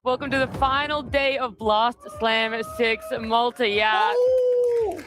Welcome to the final day of Blast Slam 6 Malta. Yeah,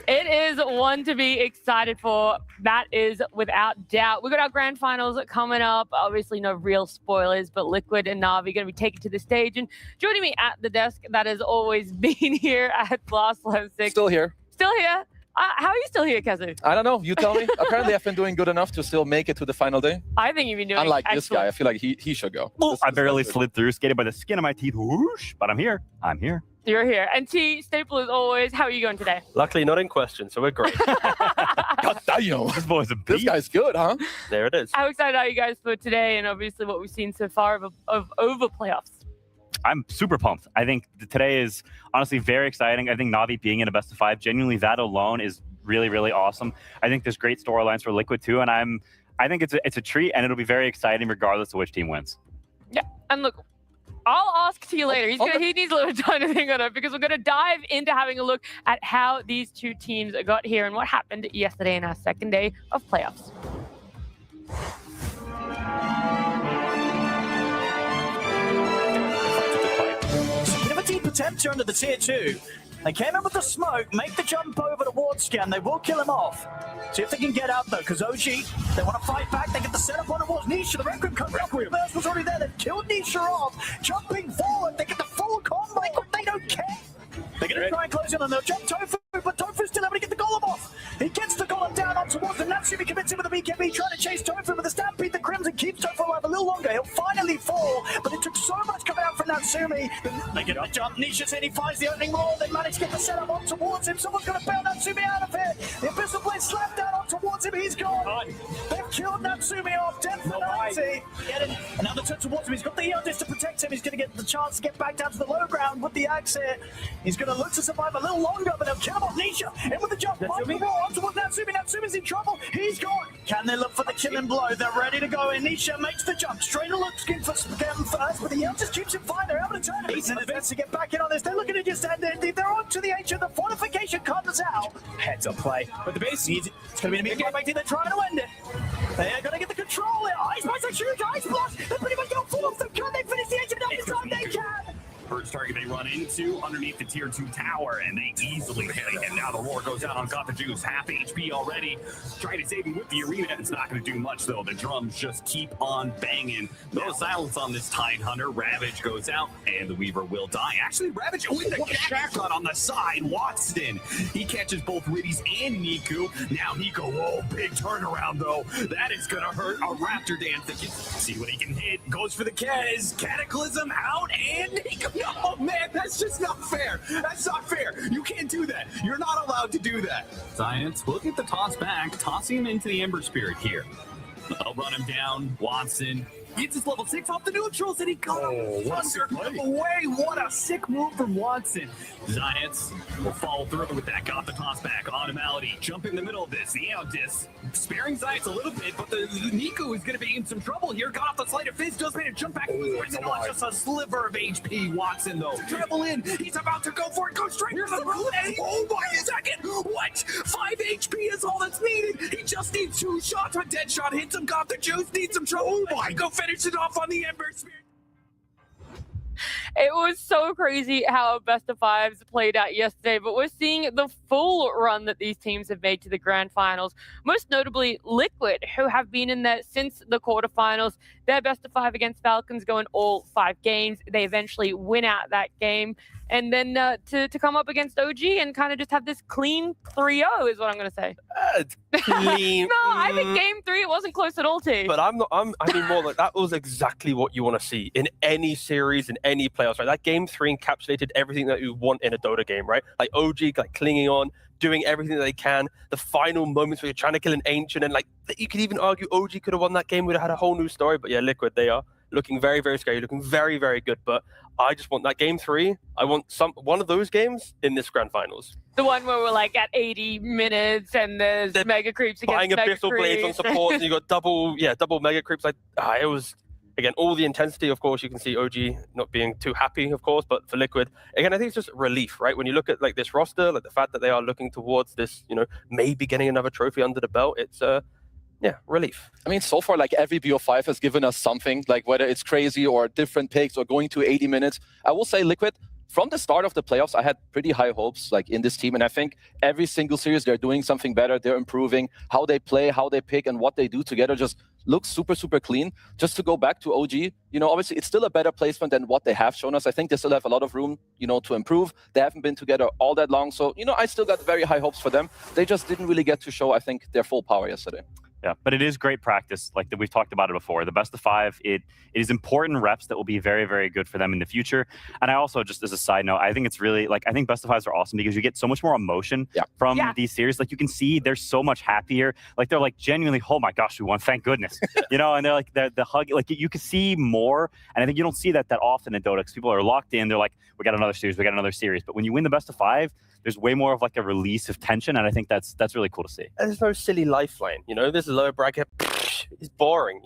it is one to be excited for. That is without doubt. We've got our grand finals coming up. Obviously, no real spoilers, but Liquid and Na'Vi going to be taken to the stage. And joining me at the desk, that has always been here at Blast Slam 6. Still here. Still here. How are you still here, Kazu? I don't know. You tell me. Apparently, I've been doing good enough to still make it to the final day. I think you've been doing Unlike excellent. this guy, I feel like he should go. I barely slid through, skated by the skin of my teeth, whoosh, but I'm here. I'm here. You're here. And T, staple as always. How are you going today? Luckily, not in question, so we're great. God damn. This boy's a beast. This guy's good, huh? There it is. How excited are you guys for today and obviously what we've seen so far of over playoffs? I'm super pumped. I think today is honestly very exciting. I think Na'Vi being in a best of 5, genuinely that alone is really, really awesome. I think there's great storylines for Liquid too, and I think it's a treat, and it'll be very exciting regardless of which team wins. Yeah, and look, I'll ask to you later. He needs a little time to think on it because we're going to dive into having a look at how these two teams got here and what happened yesterday in our second day of playoffs. Deep attempt here under the tier 2. They came in with the smoke, make the jump over the ward scan. They will kill him off. See if they can get out though, because OG, they want to fight back. They get the setup on the walls. Nisha, the Requiem comes up. Reverse was already there. They've killed Nisha off. Jumping forward, they get the full combo. They don't care. They're going to try and close in on them. Jump Tofu, but Tofu's still able to get the golem off. He gets the golem down on towards them. Natsumi commits him with the BKB, trying to chase Tofu with the stampede. The Crimson keeps Tofu alive a little longer. He'll finally fall, but it took so much coming out from Natsumi. They get the jump. Nisha's in. He finds the opening wall. They manage to get the setup on towards him. Someone's going to bail Natsumi out of it. The Abyssal Blade slapped down on towards him. He's gone. They've killed Natsumi off. Death for 90. Another turn towards him. He's got the Eldis to protect him. He's going to get the chance to get back down to the low ground with the axe here. He's going to look to survive a little longer, but they'll kill him off. Nisha in with the jump. On towards Natsumi. Natsumi's in trouble. He's gone. Can they look for the killing blow? They're ready to go in. Nisha makes the jump. Strainer looks good for them first, but the Eldis keeps him fine. They're able to turn him. He's in advance to get back in on this. They're looking to just end it. They're on to the ancient. The fortification comes out. Heads up play. But the base needs it. It's going to be a big get back to. They're trying to end it. They're going to get the control there. Ice Blast, a huge Ice Blast. They're pretty much got full of them. Can they finish the ancient? This time they can. First target they run into underneath the tier 2 tower, and they easily hit him. Now the roar goes out on Got the Juice. Half HP already. Trying to save him with the arena. It's not going to do much, though. The drums just keep on banging. No silence on this Tidehunter. Ravage goes out, and the Weaver will die. Actually, Ravage with the shotgun on the side. Watson, he catches both Riddies and Niku. Now Niku, whoa, big turnaround, though. That is going to hurt a Raptor Dance. That can see what he can hit. Goes for the Kez. Cataclysm out, and Niku. Oh man, that's just not fair. That's not fair. You can't do that. You're not allowed to do that. Science, look at the toss back, tossing him into the Ember Spirit here. They'll run him down. Watson gets his level 6 off the neutrals, and he got away. What a sick move from Watson. Giants will follow through with that. Got the toss back. Automality. Jump in the middle of this. The Eldis sparing Giants a little bit, but the Niku is going to be in some trouble here. Got off the Sleight of Fist. Does manage to jump back. Just a sliver of HP. Watson, though. Travel in. He's about to go for it. Go straight to the root. Oh my second. What? 5 HP is all that's needed. He just needs 2 shots. A dead shot hits him. Got the Juice. Needs some trouble. Oh my. Go finish it off on the Ember Spirit. It was so crazy how best of 5s played out yesterday, but we're seeing the full run that these teams have made to the grand finals, most notably Liquid, who have been in there since the quarterfinals. Their best of 5 against Falcons going all 5 games. They eventually win out that game. And then to come up against OG and kind of just have this clean 3-0 is what I'm going to say. Clean. No, I think game 3, it wasn't close at all, T. But I mean more like that was exactly what you want to see in any series, in any playoffs, right? That game 3 encapsulated everything that you want in a Dota game, right? Like OG, like clinging on, doing everything that they can. The final moments where you're trying to kill an Ancient, and like you could even argue OG could have won that game, would have had a whole new story. But yeah, Liquid, they are looking very, very scary, looking very, very good. But I just want that game 3. I want one of those games in this grand finals. The one where we're like at 80 minutes and there's mega creeps against buying mega abyssal creeps. blades on support, and you got double mega creeps. Like it was. Again, all the intensity, of course, you can see OG not being too happy, of course, but for Liquid, again, I think it's just relief, right? When you look at like this roster, like the fact that they are looking towards this, maybe getting another trophy under the belt, it's relief. I mean, so far, like every BO5 has given us something, like whether it's crazy or different picks or going to 80 minutes. I will say Liquid, from the start of the playoffs, I had pretty high hopes like in this team. And I think every single series, they're doing something better. They're improving how they play, how they pick, and what they do together just looks super, super clean. Just to go back to OG, obviously it's still a better placement than what they have shown us. I think they still have a lot of room, to improve. They haven't been together all that long. So, I still got very high hopes for them. They just didn't really get to show, I think, their full power yesterday. Yeah, but it is great practice. Like we've talked about it before. The best of 5, it is important reps that will be very, very good for them in the future. And I also, just as a side note, I think it's really I think best of 5s are awesome because you get so much more emotion from these series. Like you can see they're so much happier. Like they're like genuinely, oh my gosh, we won, thank goodness. And they're like the hug. Like you can see more. And I think you don't see that often in Dota because people are locked in. They're like, we got another series, we got another series. But when you win the best of 5, there's way more of like a release of tension, and I think that's really cool to see. There's no silly lifeline, This is lower bracket. It's boring,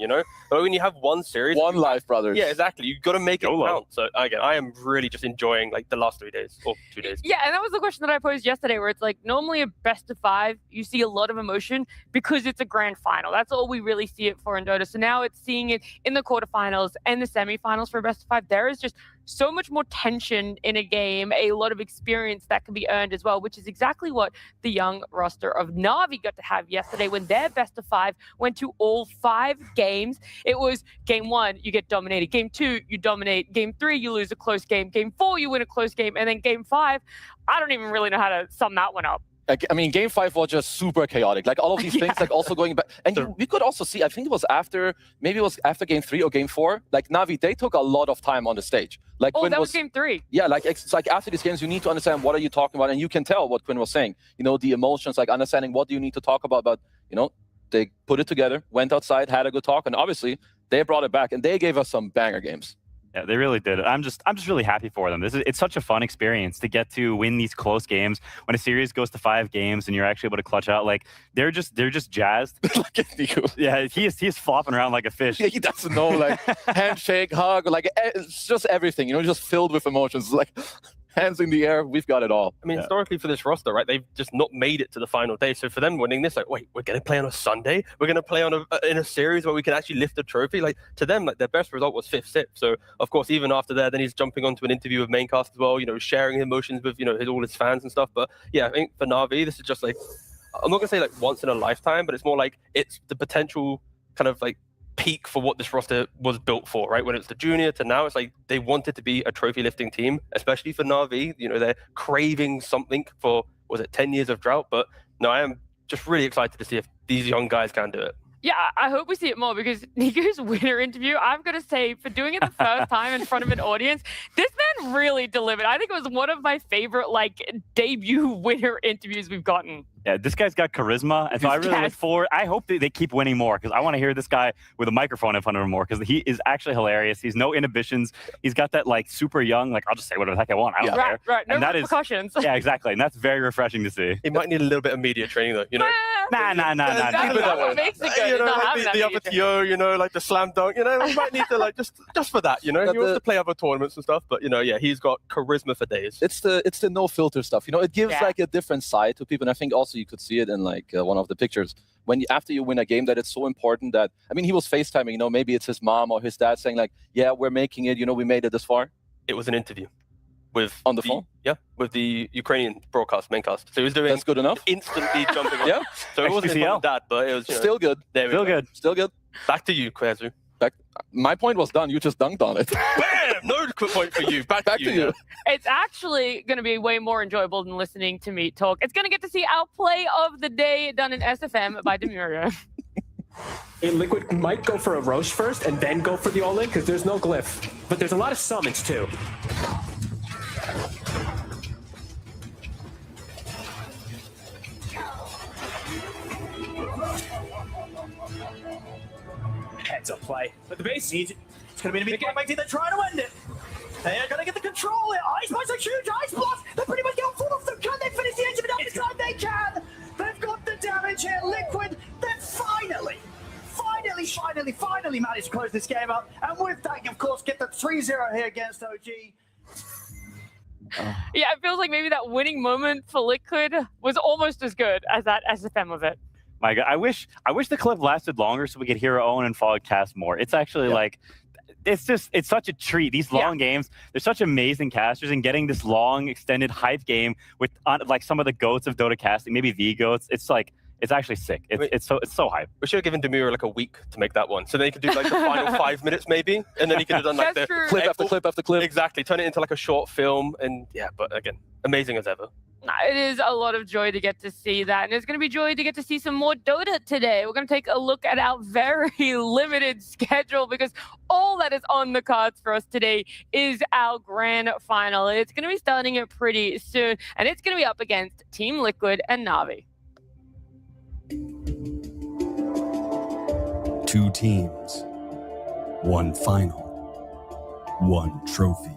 But when you have one series, one life, brothers. Yeah, exactly. You got to make it count. So again, I am really just enjoying like the last 3 days or 2 days. Yeah, and that was the question that I posed yesterday, where it's like normally a best of 5, you see a lot of emotion because it's a grand final. That's all we really see it for in Dota. So now it's seeing it in the quarterfinals and the semifinals for best of 5. There is just so much more tension in a game, a lot of experience that can be earned as well, which is exactly what the young roster of Na'Vi got to have yesterday when their best of 5 went to all 5 games. It was game 1, you get dominated. Game 2, you dominate. Game 3, you lose a close game. Game 4, you win a close game. And then game 5, I don't even really know how to sum that one up. I mean, game 5 was just super chaotic. Like all of these things, like also going back. And we could also see, I think it was after game 3 or game 4, like Na'Vi, they took a lot of time on the stage. Like Quinn that was game 3. Yeah, like it's like after these games, you need to understand what are you talking about. And you can tell what Quinn was saying. The emotions, like understanding what do you need to talk about. But, they put it together, went outside, had a good talk. And obviously, they brought it back. And they gave us some banger games. Yeah, they really did. I'm just really happy for them. It's such a fun experience to get to win these close games when a series goes to 5 games and you're actually able to clutch out. Like they're just jazzed. Look at you. Yeah, he is flopping around like a fish. Yeah, he doesn't know, like handshake, hug, like it's just everything. Just filled with emotions. Like hands in the air, we've got it all. I mean, historically for this roster, right, they've just not made it to the final day. So for them winning this, like, wait, we're going to play on a Sunday? We're going to play in a series where we can actually lift a trophy? Like, to them, like, their best result was 5th SIP. So, of course, even after that, then he's jumping onto an interview with Maincast as well, sharing emotions with, all his fans and stuff. But, yeah, I think for Na'Vi, this is just, like, I'm not going to say, like, once in a lifetime, but it's more like it's the potential kind of, like, peak for what this roster was built for, right? When it's the junior to now, it's like they wanted to be a trophy lifting team, especially for Na'Vi. They're craving something for, was it 10 years of drought? But no, I am just really excited to see if these young guys can do it. Yeah, I hope we see it more because Nico's winner interview, I'm going to say, for doing it the first time in front of an audience, this man really delivered. I think it was one of my favorite, debut winner interviews we've gotten. Yeah, this guy's got charisma, and so I really look forward. I hope they keep winning more because I want to hear this guy with a microphone in front of him more because he is actually hilarious. He's no inhibitions. He's got that super young, I'll just say whatever the heck I want. I don't care. Right, no repercussions. Yeah, exactly, and that's very refreshing to see. He might need a little bit of media training though. Nah. That's what makes it good. The other TO, like the slam dunk. We might need to just for that. He wants to play other tournaments and stuff, but he's got charisma for days. It's the no filter stuff. It gives a different side to people, and I think also you could see it in one of the pictures after you win a game that it's so important that he was FaceTiming. Maybe it's his mom or his dad saying yeah, we're making it. We made it this far. It was an interview with on the phone. Yeah, with the Ukrainian Maincast. So he was doing. That's good enough. Instantly jumping on. Yeah. So it wasn't his mom and dad, but it was still good. Still good. Back to you, Kwezu. My point was done. You just dunked on it. Bam! No point for you. Back to you. It's actually going to be way more enjoyable than listening to me talk. It's going to get to see our play of the day done in SFM by Demuria. Liquid might go for a Roche first and then go for the all-in because there's no glyph. But there's a lot of summons too. Heads up play. But the base needs it. It's going to be the game team. They're trying to end it. They're going to get the control here. Ice Blast, a huge Ice Blast. They're pretty much getting full of them. Can they finish the edge of it up this time? They can. They've got the damage here. Liquid, they're finally managed to close this game up. And with that, of course, get the 3-0 here against OG. Yeah, it feels like maybe that winning moment for Liquid was almost as good as that SFM of it. My God, I wish the clip lasted longer so we could hear Owen and Fog cast more. It's actually like, it's such a treat. These long games, they're such amazing casters, and getting this long, extended hype game with like some of the goats of Dota casting, maybe the goats. It's like, it's actually sick. It's so hype. We should have given Demir like a week to make that one, so then he could do like the final 5 minutes maybe, and then he could have done like the clip after clip after clip. Exactly, turn it into like a short film, and yeah. But again, amazing as ever. It is a lot of joy to get to see that, and it's going to be joy to get to see some more Dota today. We're going to take a look at our very limited schedule, because all that is on the cards for us today is our grand final. It's going to be starting it pretty soon, and it's going to be up against Team Liquid and Na'Vi. 2 teams, 1 final, 1 trophy.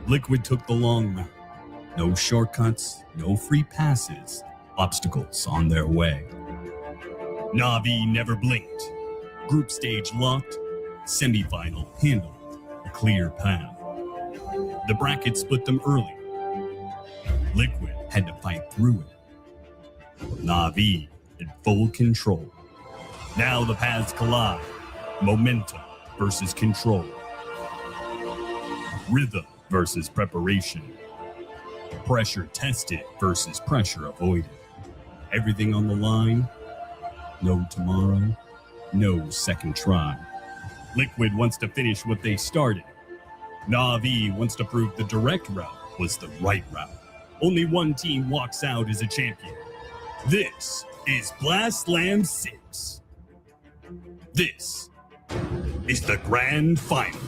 Liquid took the long route. No shortcuts, no free passes, obstacles on their way. Na'Vi never blinked. Group stage locked, semifinal handled, a clear path. The bracket split them early. Liquid had to fight through it. Na'Vi in full control. Now the paths collide. Momentum versus control. Rhythm versus preparation. Pressure tested versus pressure avoided. Everything on the line. No tomorrow. No second try. Liquid wants to finish what they started. Na'Vi wants to prove the direct route was the right route. Only one team walks out as a champion. This is Blast Slam 6. This is the grand final.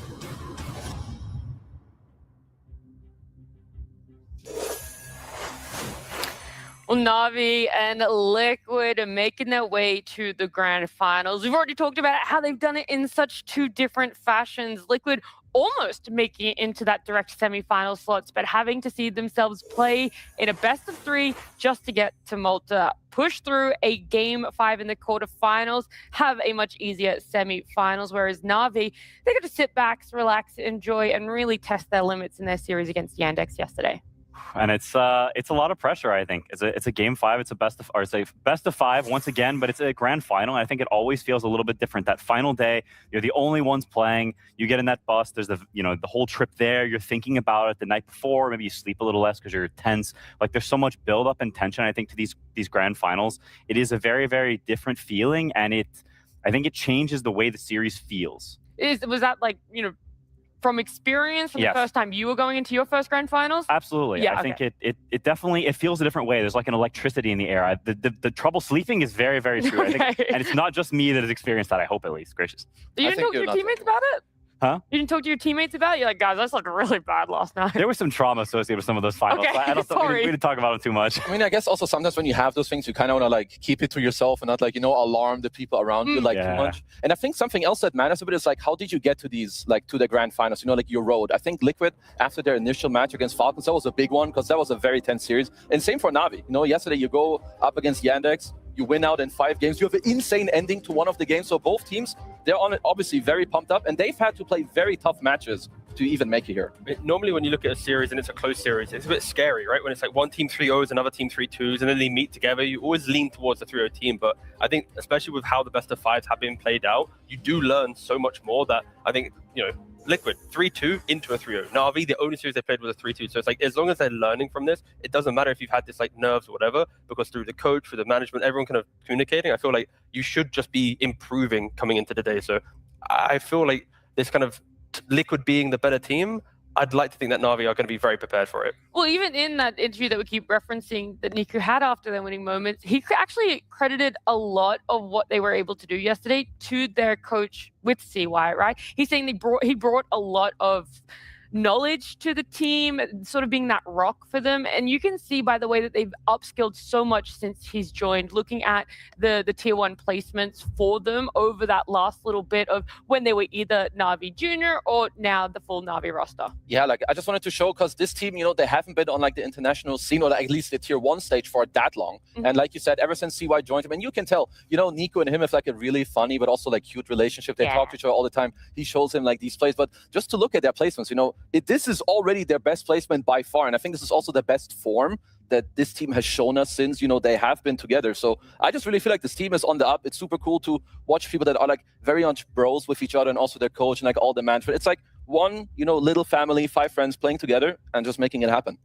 Well, Na'Vi and Liquid are making their way to the grand finals. We've already talked about how they've done it in such 2 different fashions. Liquid almost making it into that direct semi-final slots, but having to see themselves play in a best of 3 just to get to Malta, push through a game 5 in the quarterfinals, have a much easier semi-finals, whereas Na'Vi, they got to sit back, relax, enjoy, and really test their limits in their series against Yandex yesterday. And it's a lot of pressure. I think it's a game 5. It's a best of 5 once again, but it's a grand final. I think it always feels a little bit different. That final day, you're the only ones playing. You get in that bus. There's the whole trip there. You're thinking about it the night before. Maybe you sleep a little less because you're tense. Like, there's so much build up and tension. I think to these grand finals, it is a very, very different feeling, and I think it changes the way the series feels. Was that like from experience from the first time you were going into your first grand finals? Absolutely. Yeah, I think it definitely feels a different way. There's like an electricity in the air. The trouble sleeping is very, very true. Okay. I think, and it's not just me that has experienced that, I hope, at least. Gracious. You didn't talk to your teammates about it? Huh? You didn't talk to your teammates about it? You're like, guys, I slept really bad last night. There was some trauma associated with some of those finals. Okay, I don't sorry. we didn't talk about it too much. I mean, I guess also sometimes when you have those things, you kind of want to like keep it to yourself and not like, alarm the people around you like too much. And I think something else that matters a bit is like, how did you get to these, like to the grand finals, like your road? I think Liquid, after their initial match against Falcons, that was a big one because that was a very tense series. And same for Na'Vi. Yesterday you go up against Yandex, you win out in 5 games. You have an insane ending to one of the games. So both teams, they're on it, obviously very pumped up, and they've had to play very tough matches to even make it here. Normally when you look at a series and it's a close series, it's a bit scary, right? When it's like one team 3-0s, another team 3-2s, and then they meet together, you always lean towards the 3-0 team. But I think, especially with how the best of 5s have been played out, you do learn so much more that I think, Liquid 3-2 into a 3-0. Na'Vi, the only series they played was a 3-2. So it's like, as long as they're learning from this, it doesn't matter if you've had this like nerves or whatever, because through the coach, through the management, everyone kind of communicating, I feel like you should just be improving coming into the day. So I feel like this kind of Liquid being the better team, I'd like to think that Na'Vi are going to be very prepared for it. Well, even in that interview that we keep referencing that Niku had after their winning moments, he actually credited a lot of what they were able to do yesterday to their coach with CY, right? He's saying he brought a lot of knowledge to the team, sort of being that rock for them. And you can see by the way that they've upskilled so much since he's joined, looking at the tier 1 placements for them over that last little bit of when they were either Na'Vi Junior or now the full Na'Vi roster. Yeah, like I just wanted to show, because this team, they haven't been on like the international scene or at least the tier 1 stage for that long. And like you said, ever since CY joined him, and you can tell, Nico and him have like a really funny but also like cute relationship. They talk to each other all the time. He shows him like these plays, but just to look at their placements, this is already their best placement by far. And I think this is also the best form that this team has shown us since, they have been together. So I just really feel like this team is on the up. It's super cool to watch people that are like very much bros with each other and also their coach and like all the management. It's like one, little family, 5 friends playing together and just making it happen.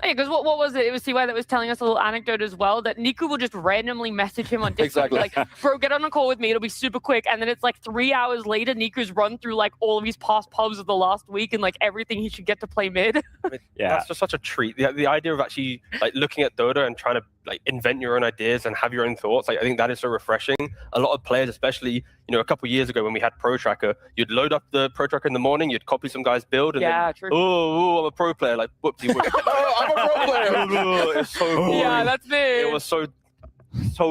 Yeah, because what was it? It was CY that was telling us a little anecdote as well, that Niku will just randomly message him on Discord. Exactly. Like, bro, get on a call with me. It'll be super quick. And then it's like 3 hours later, Niku's run through like all of his past pubs of the last week and like everything he should get to play mid. Yeah. That's just such a treat. The idea of actually like looking at Dota and trying to like invent your own ideas and have your own thoughts, like I think that is so refreshing. A lot of players, especially a couple years ago when we had Pro Tracker, you'd load up the Pro Tracker in the morning, you'd copy some guy's build, and then, true. Oh, I'm a pro player, like whoopsie whoop. Oh, I'm a pro player. It's so boring. Yeah, that's me. It was so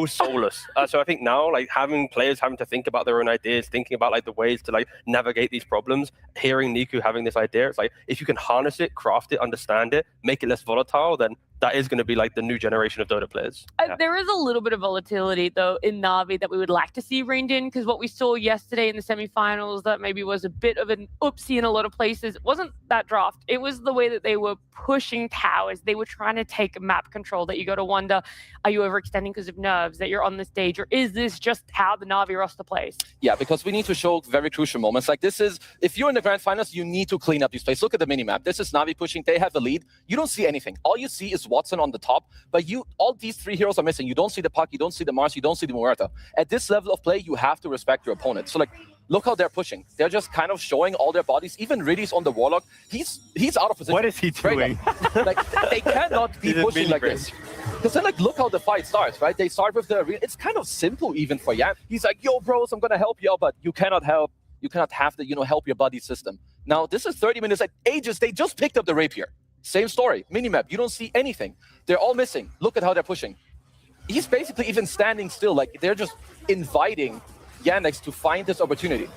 soulless. So I think now, like having players having to think about their own ideas, thinking about like the ways to like navigate these problems, hearing Niku having this idea, it's like if you can harness it, craft it, understand it, make it less volatile, then that is going to be like the new generation of Dota players. There is a little bit of volatility though in Na'Vi that we would like to see reined in, because what we saw yesterday in the semifinals that maybe was a bit of an oopsie in a lot of places, it wasn't that draft. It was the way that they were pushing towers. They were trying to take map control that you got to wonder, are you overextending because of nerves that you're on the stage, or is this just how the Na'Vi roster plays? Yeah, because we need to show very crucial moments. Like this is, if you're in the grand finals, you need to clean up these plays. Look at the minimap. This is Na'Vi pushing. They have the lead. You don't see anything. All you see is Watson on the top, but all these 3 heroes are missing. You don't see the Puck, you don't see the Mars, you don't see the Muerta. At this level of play, you have to respect your opponent. So like, look how they're pushing. They're just kind of showing all their bodies. Even Riddy's on the Warlock. He's out of position. What is he doing? Like they cannot be pushing like this. Because then like look how the fight starts, right? They start with the arena. It's kind of simple even for Yan. He's like, yo bros, I'm gonna help you out, but you cannot help. You cannot have the help your buddy system. Now this is 30 minutes at Aegis. They just picked up the rapier. Same story. Minimap. You don't see anything. They're all missing. Look at how they're pushing. He's basically even standing still. Like they're just inviting Yandex to find this opportunity.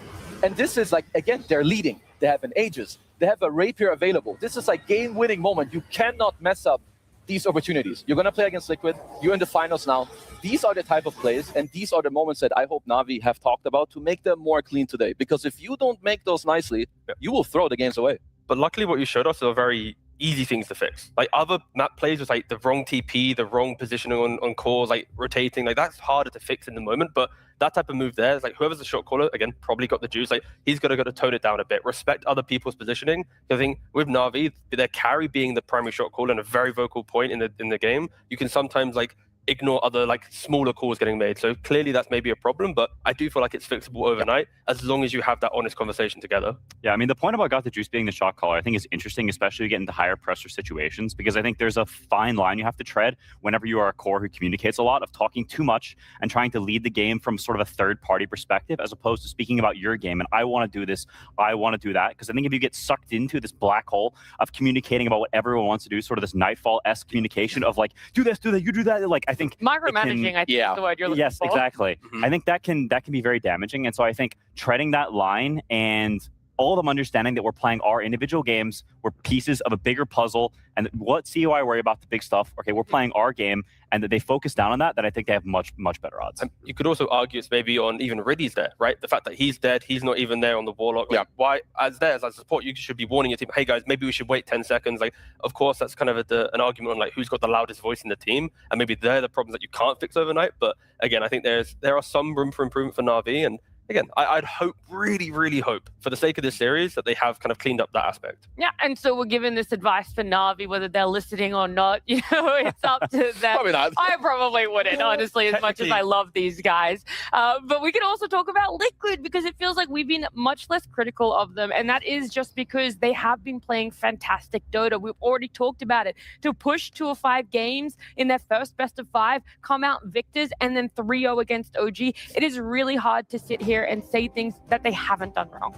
And this is like, again, they're leading. They have an Aegis. They have a rapier available. This is like game-winning moment. You cannot mess up these opportunities. You're going to play against Liquid. You're in the finals now. These are the type of plays, and these are the moments that I hope Na'Vi have talked about to make them more clean today. Because if you don't make those nicely, you will throw the games away. But luckily what you showed us are very easy things to fix. Like other map plays was like the wrong TP, the wrong positioning on cores, like rotating, like that's harder to fix in the moment. But that type of move there is like whoever's the shot caller, again, probably got the juice. Like he's got to tone it down a bit, respect other people's positioning. I think with Na'Vi, their carry being the primary shot caller and a very vocal point in the game, you can sometimes like ignore other like smaller calls getting made. So clearly that's maybe a problem, but I do feel like it's fixable overnight as long as you have that honest conversation together. Yeah, I mean, the point about Got the Juice being the shot caller, I think is interesting, especially getting into higher pressure situations, because I think there's a fine line you have to tread whenever you are a core who communicates a lot, of talking too much and trying to lead the game from sort of a third party perspective, as opposed to speaking about your game and I want to do this, I want to do that. Because I think if you get sucked into this black hole of communicating about what everyone wants to do, sort of this Nightfall-esque communication of like, do this, do that, you do that, like I think micromanaging, I think is the word you're looking for. Yes, exactly. I think that can be very damaging. And so I think treading that line and all of them understanding that we're playing our individual games, we're pieces of a bigger puzzle, and what COI worry about the big stuff, okay, we're playing our game, and that they focus down on that I think they have much, much better odds. And you could also argue it's maybe on even Riddy's there, right? The fact that he's dead, he's not even there on the Warlock. Like, why, as a support, you should be warning your team, hey guys, maybe we should wait 10 seconds. Like, of course, that's kind of an argument on like who's got the loudest voice in the team, and maybe they're the problems that you can't fix overnight. But again, I think there are some room for improvement for Na'Vi, and again, I'd hope, really, really hope, for the sake of this series, that they have kind of cleaned up that aspect. Yeah, and so we're giving this advice for Na'Vi, whether they're listening or not. You know, it's up to them. Probably not. I probably wouldn't, honestly, as much as I love these guys. But we can also talk about Liquid, because it feels like we've been much less critical of them, and that is just because they have been playing fantastic Dota. We've already talked about it. To push 2 of 5 games in their first best of 5, come out victors, and then 3-0 against OG, it is really hard to sit here and say things that they haven't done wrong.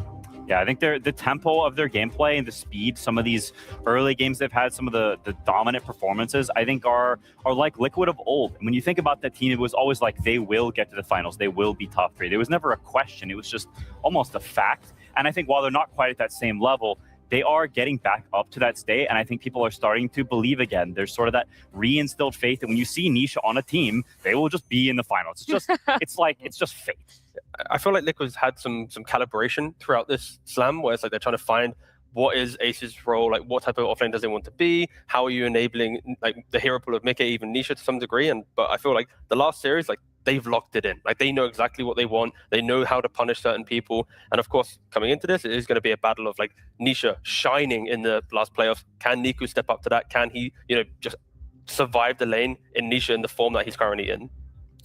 Yeah, I think the tempo of their gameplay and the speed, some of these early games they've had, some of the dominant performances, I think are like Liquid of old. And when you think about that team, it was always like they will get to the finals, they will be top 3. There was never a question, it was just almost a fact. And I think while they're not quite at that same level, they are getting back up to that state, and I think people are starting to believe again. There's sort of that re-instilled faith that when you see Nisha on a team, they will just be in the finals. It's just, it's just fate. I feel like Liquid's had some calibration throughout this slam, where it's like they're trying to find what is Ace's role, like what type of offlane does he want to be, how are you enabling like the hero pool of Mickey, even Nisha to some degree. But I feel like the last series, like they've locked it in. Like they know exactly what they want. They know how to punish certain people. And of course, coming into this, it is going to be a battle of like Nisha shining in the last playoffs. Can Niku step up to that? Can he, just survive the lane in Nisha in the form that he's currently in?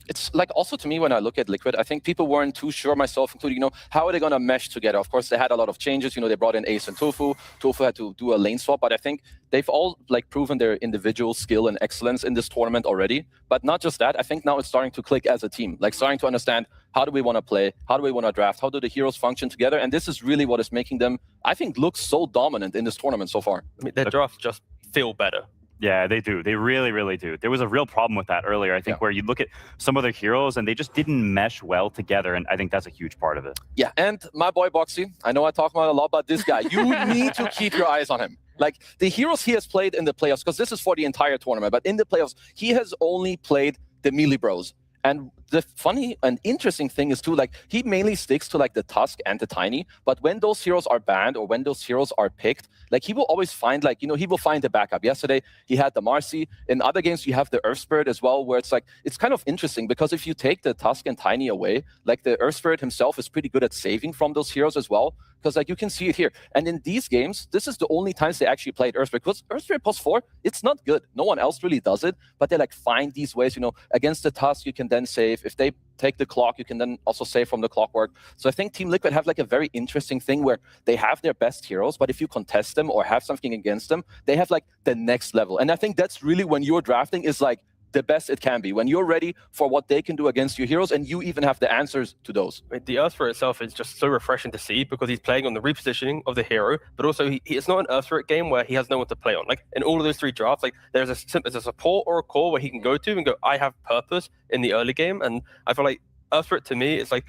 It's like also to me when I look at Liquid, I think people weren't too sure, myself including, how are they going to mesh together? Of course, they had a lot of changes. They brought in Ace and Tofu. Tofu had to do a lane swap, but I think they've all like proven their individual skill and excellence in this tournament already. But not just that, I think now it's starting to click as a team, like starting to understand how do we want to play, how do we want to draft, how do the heroes function together, and this is really what is making them, I think, look so dominant in this tournament so far. I mean, their drafts just feel better. Yeah, they do. They really, really do. There was a real problem with that earlier, I think, where you look at some of their heroes and they just didn't mesh well together, and I think that's a huge part of it. Yeah, and my boy Boxy, I know I talk about a lot, but this guy, you need to keep your eyes on him. Like, the heroes he has played in the playoffs, because this is for the entire tournament, but in the playoffs, he has only played the melee bros. And the funny and interesting thing is, too, like, he mainly sticks to, like, the Tusk and the Tiny. But when those heroes are banned or when those heroes are picked, like, he will always find, like, he will find the backup. Yesterday, he had the Marcy. In other games, you have the Earth Spirit as well, where it's, like, it's kind of interesting because if you take the Tusk and Tiny away, like, the Earth Spirit himself is pretty good at saving from those heroes as well. Because, like, you can see it here. And in these games, this is the only times they actually played Earth Spirit. Because Earth Spirit +4, it's not good. No one else really does it. But they, like, find these ways, against the Tusk, you can then save. If they take the clock, you can then also save from the clockwork. So I think Team Liquid have, like, a very interesting thing where they have their best heroes, but if you contest them or have something against them, they have, like, the next level. And I think that's really when you're drafting is, like, the best it can be, when you're ready for what they can do against your heroes and you even have the answers to those. I mean, the Earth Spirit itself is just so refreshing to see because he's playing on the repositioning of the hero, but also it's not an Earth Spirit game where he has no one to play on. Like in all of those 3 drafts, like there's a support or a core where he can go to and go, I have purpose in the early game. And I feel like Earth Spirit to me is like,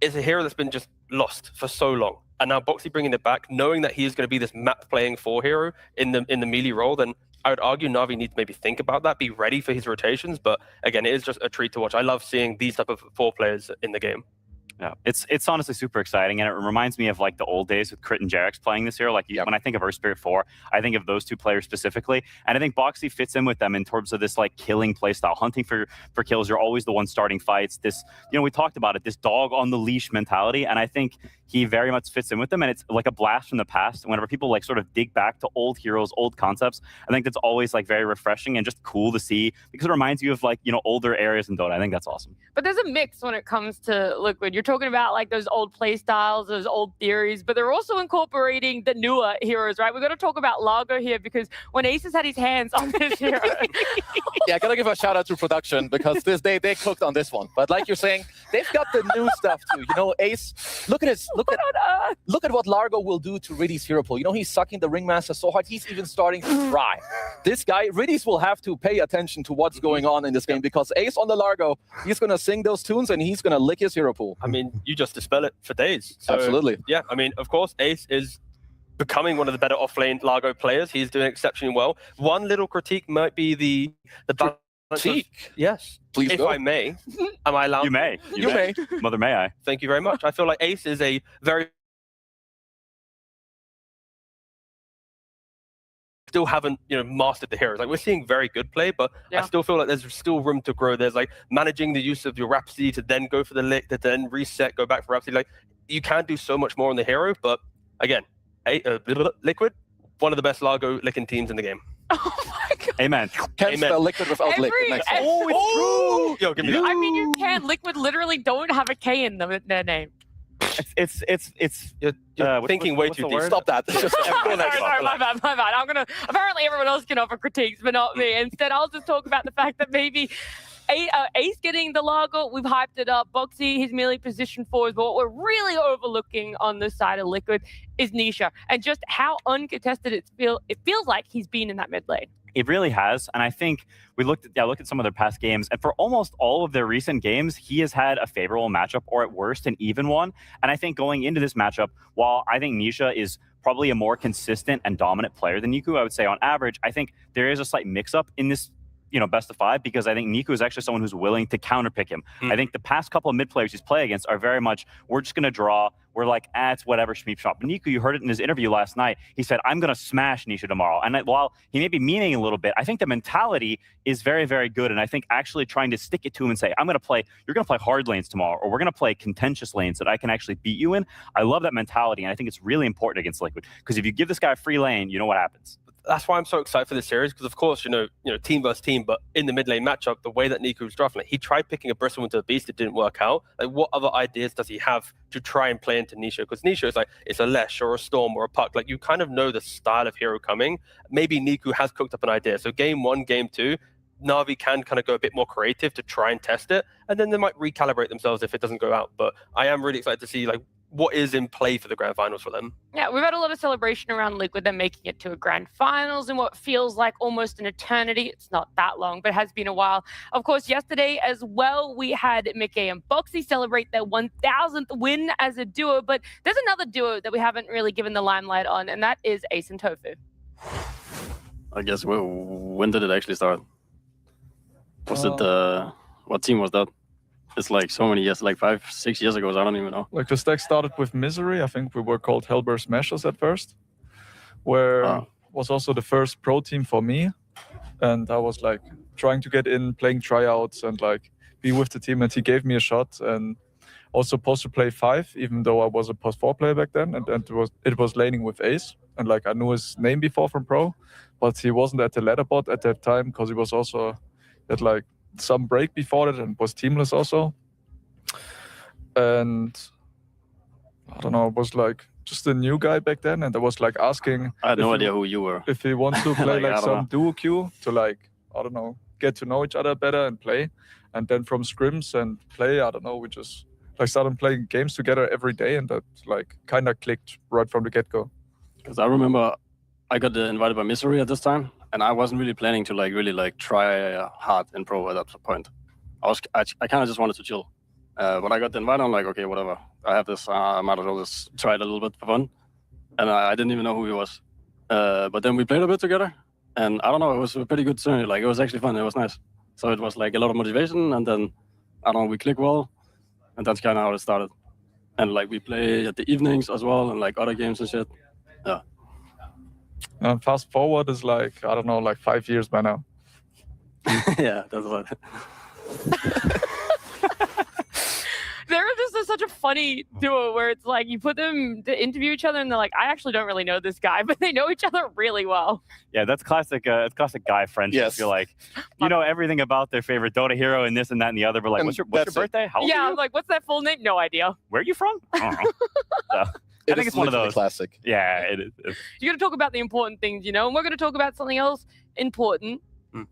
it's a hero that's been just lost for so long. And now Boxy bringing it back, knowing that he is going to be this map playing 4 hero in the melee role, then I would argue Na'Vi needs to maybe think about that, be ready for his rotations. But again, it is just a treat to watch. I love seeing these type of 4 players in the game. Yeah, it's honestly super exciting, and it reminds me of like the old days with Crit and Jarex playing this hero. Like when I think of Earth Spirit 4, I think of those 2 players specifically, and I think Boxy fits in with them in terms of this like killing playstyle, hunting for kills. You're always the one starting fights. This, we talked about it, this dog on the leash mentality, and I think he very much fits in with them, and it's like a blast from the past. Whenever people like sort of dig back to old heroes, old concepts, I think that's always like very refreshing and just cool to see because it reminds you of like older areas in Dota. I think that's awesome. But there's a mix when it comes to Liquid. You're talking about like those old play styles, those old theories, but they're also incorporating the newer heroes, right? We've got to talk about Largo here because when Ace has had his hands on this hero. Yeah, I gotta give a shout out to production because they cooked on this one. But like you're saying, they've got the new stuff too. Ace, look at what Largo will do to Riddy's hero pool. He's sucking the Ringmaster so hard, he's even starting to cry. This guy, Riddy's will have to pay attention to what's going on in this game because Ace on the Largo, he's gonna sing those tunes and he's gonna lick his hero pool. I mean, you just dispel it for days. So, absolutely. Yeah, I mean, of course, Ace is becoming one of the better offlane Largo players. He's doing exceptionally well. One little critique might be the balance. Yes, please. If I may, am I allowed? You may. You may. Mother, may I? Thank you very much. I feel like Ace is a very still haven't mastered the heroes. Like we're seeing very good play, but I still feel like there's still room to grow. There's like managing the use of your Rhapsody to then go for the lick, to then reset, go back for Rhapsody. Like you can do so much more on the hero, but again, Liquid, one of the best Largo licking teams in the game. Oh my god. Amen. Can't spell Liquid without Liquid. It's true. Yo, give me that. I mean, you can. Liquid literally don't have a K in their name. It's you're thinking way too deep. Stop that. Sorry, my bad. Apparently everyone else can offer critiques, but not me. Instead, I'll just talk about the fact that maybe Ace getting the Lager, we've hyped it up. Boxy, his melee position forward, but what we're really overlooking on this side of Liquid is Nisha, and just how uncontested it feels like he's been in that mid lane. It really has, and I think we looked at some of their past games, and for almost all of their recent games, he has had a favorable matchup, or at worst, an even one. And I think going into this matchup, while I think Nisha is probably a more consistent and dominant player than Niku, I would say on average, I think there is a slight mix-up in this best of 5, because I think Niku is actually someone who's willing to counterpick him. I think the past couple of mid players he's played against are very much, we're just going to draw. We're like, it's whatever, shmeep shop. But Niku, you heard it in his interview last night. He said, I'm going to smash Nisha tomorrow. And while he may be meaning a little bit, I think the mentality is very, very good. And I think actually trying to stick it to him and say, you're going to play hard lanes tomorrow, or we're going to play contentious lanes that I can actually beat you in. I love that mentality. And I think it's really important against Liquid, because if you give this guy a free lane, you know what happens. That's why I'm so excited for this series, because of course, team versus team, but in the mid lane matchup, the way that Niku was drafting, he tried picking a Bristle into a Beast, it didn't work out. Like, what other ideas does he have to try and play into Nisha? Because Nisha is like, it's a Lesh or a Storm or a Puck. Like, you kind of know the style of hero coming. Maybe Niku has cooked up an idea. So game 1, game 2, Na'Vi can kind of go a bit more creative to try and test it, and then they might recalibrate themselves if it doesn't go out. But I am really excited to see what is in play for the grand finals for them. Yeah, we've had a lot of celebration around Liquid, them making it to a grand finals in what feels like almost an eternity. It's not that long, but it has been a while. Of course, yesterday as well, we had Mickey and Boxy celebrate their 1000th win as a duo, but there's another duo that we haven't really given the limelight on, and that is Ace and Tofu. I guess, when did it actually start? Was it, what team was that? It's like so many years, like 5-6 years ago, so I don't even know. Like the stack started with Misery. I think we were called Hellbear Smashers at first, where was also the first pro team for me. And I was like trying to get in, playing tryouts and like be with the team, and he gave me a shot, and also supposed to play 5, even though I was a post 4 player back then, and it was laning with Ace, and like I knew his name before from pro, but he wasn't at the ladder bot at that time, because he was also at like some break before that and was teamless also. And I don't know, it was like just a new guy back then, and I was like asking, I had no idea who you were, if he wants to play like some duo queue to like, I don't know, get to know each other better and play. And then from scrims and play, I don't know, we just like started playing games together every day, and that like kind of clicked right from the get-go. Because I remember I got invited by Misery at this time, and I wasn't really planning to really try hard in pro at that point. I kind of just wanted to chill. But I got the invite, I'm like, okay, whatever. I have this, I might as well just try it a little bit for fun. And I didn't even know who he was. But then we played a bit together, and I don't know, it was a pretty good journey. Like, it was actually fun, it was nice. So it was like a lot of motivation, and then, I don't know, we click well, and that's kind of how it started. And like, we play at the evenings as well, and like other games and shit. Yeah. And fast forward is like, I don't know, like 5 years by now. Yeah, that's right. They're just such a funny duo where it's like you put them to interview each other and they're like, I actually don't really know this guy, but they know each other really well. Yeah, that's classic. It's classic guy friendship. Yes. You're like, you know everything about their favorite Dota hero and this and that and the other. But like, what's your birthday? How old are Yeah, you? I'm like, what's that full name? No idea. Where are you from? I don't know. So, I think it's one of those. Classic. Yeah, it is. You're going to talk about the important things, and we're going to talk about something else important.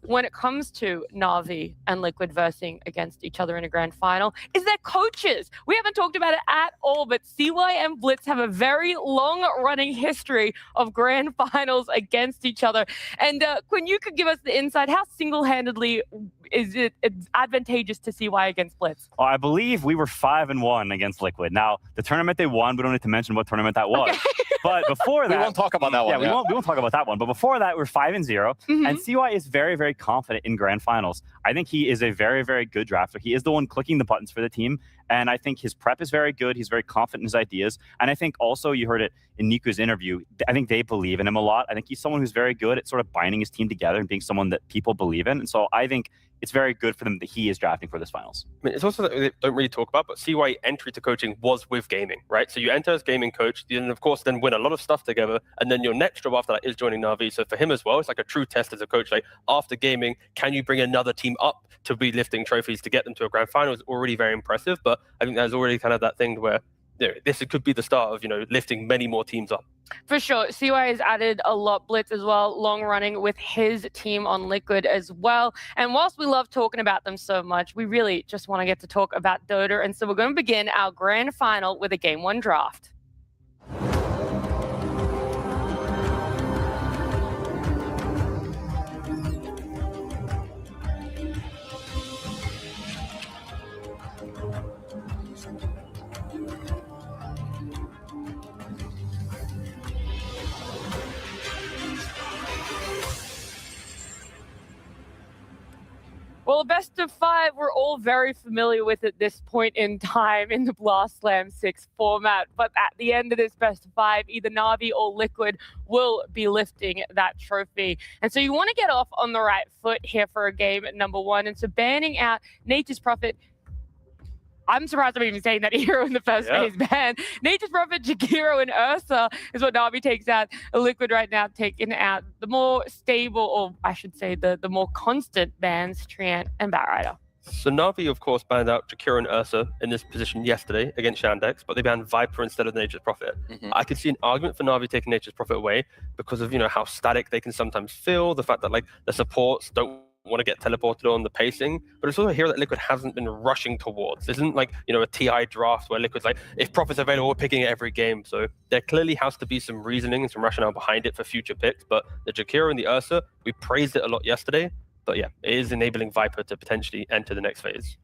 When it comes to Na'Vi and Liquid versing against each other in a grand final, is their coaches. We haven't talked about it at all, but CY and Blitz have a very long-running history of grand finals against each other. And Quinn, you could give us the insight. How single-handedly is it advantageous to CY against Blitz? Well, I believe we were 5-1 against Liquid. Now, the tournament they won, we don't need to mention what tournament that was. Okay. But before that, we won't talk about that one. Yeah, we won't talk about that one. But before that, we're 5-0, and CY is very, very confident in grand finals. I think he is a very, very good drafter. He is the one clicking the buttons for the team, and I think his prep is very good. He's very confident in his ideas, and I think also you heard it in Niku's interview. I think they believe in him a lot. I think he's someone who's very good at sort of binding his team together and being someone that people believe in. And so I think it's very good for them that he is drafting for this finals. I mean, it's also that we don't really talk about, but CY entry to coaching was with gaming, right? So you enter as gaming coach, and of course then win a lot of stuff together, and then your next job after that is joining Na'Vi. So for him as well, it's like a true test as a coach. Like after gaming, can you bring another team up to be lifting trophies to get them to a grand final? Is already very impressive, but I think there's already kind of that thing where this could be the start of lifting many more teams up. For sure. CY has added a lot blitz as well, long running with his team on Liquid as well. And whilst we love talking about them so much, we really just want to get to talk about Dota. And so we're going to begin our grand final with a Game 1 draft. Well, a best of 5, we're all very familiar with at this point in time in the Blast Slam 6 format. But at the end of this best of 5, either Na'Vi or Liquid will be lifting that trophy. And so you want to get off on the right foot here for a game at number 1. And so banning out Nature's Prophet, I'm surprised I'm even saying that hero in the first phase ban. Nature's Prophet, Jakiro, and Ursa is what Na'Vi takes out. Liquid right now taking out the more stable, or I should say the more constant bans, Treant and Batrider. So Na'Vi, of course, banned out Jakiro and Ursa in this position yesterday against Shandex, but they banned Viper instead of Nature's Prophet. I could see an argument for Na'Vi taking Nature's Prophet away because of, how static they can sometimes feel, the fact that like the supports don't want to get teleported on, the pacing, but it's also a hero that Liquid hasn't been rushing towards. This isn't like, a TI draft where Liquid's like, if Prophet's available, we're picking it every game. So there clearly has to be some reasoning and some rationale behind it for future picks. But the Jakiro and the Ursa, we praised it a lot yesterday, but yeah, it is enabling Viper to potentially enter the next phase.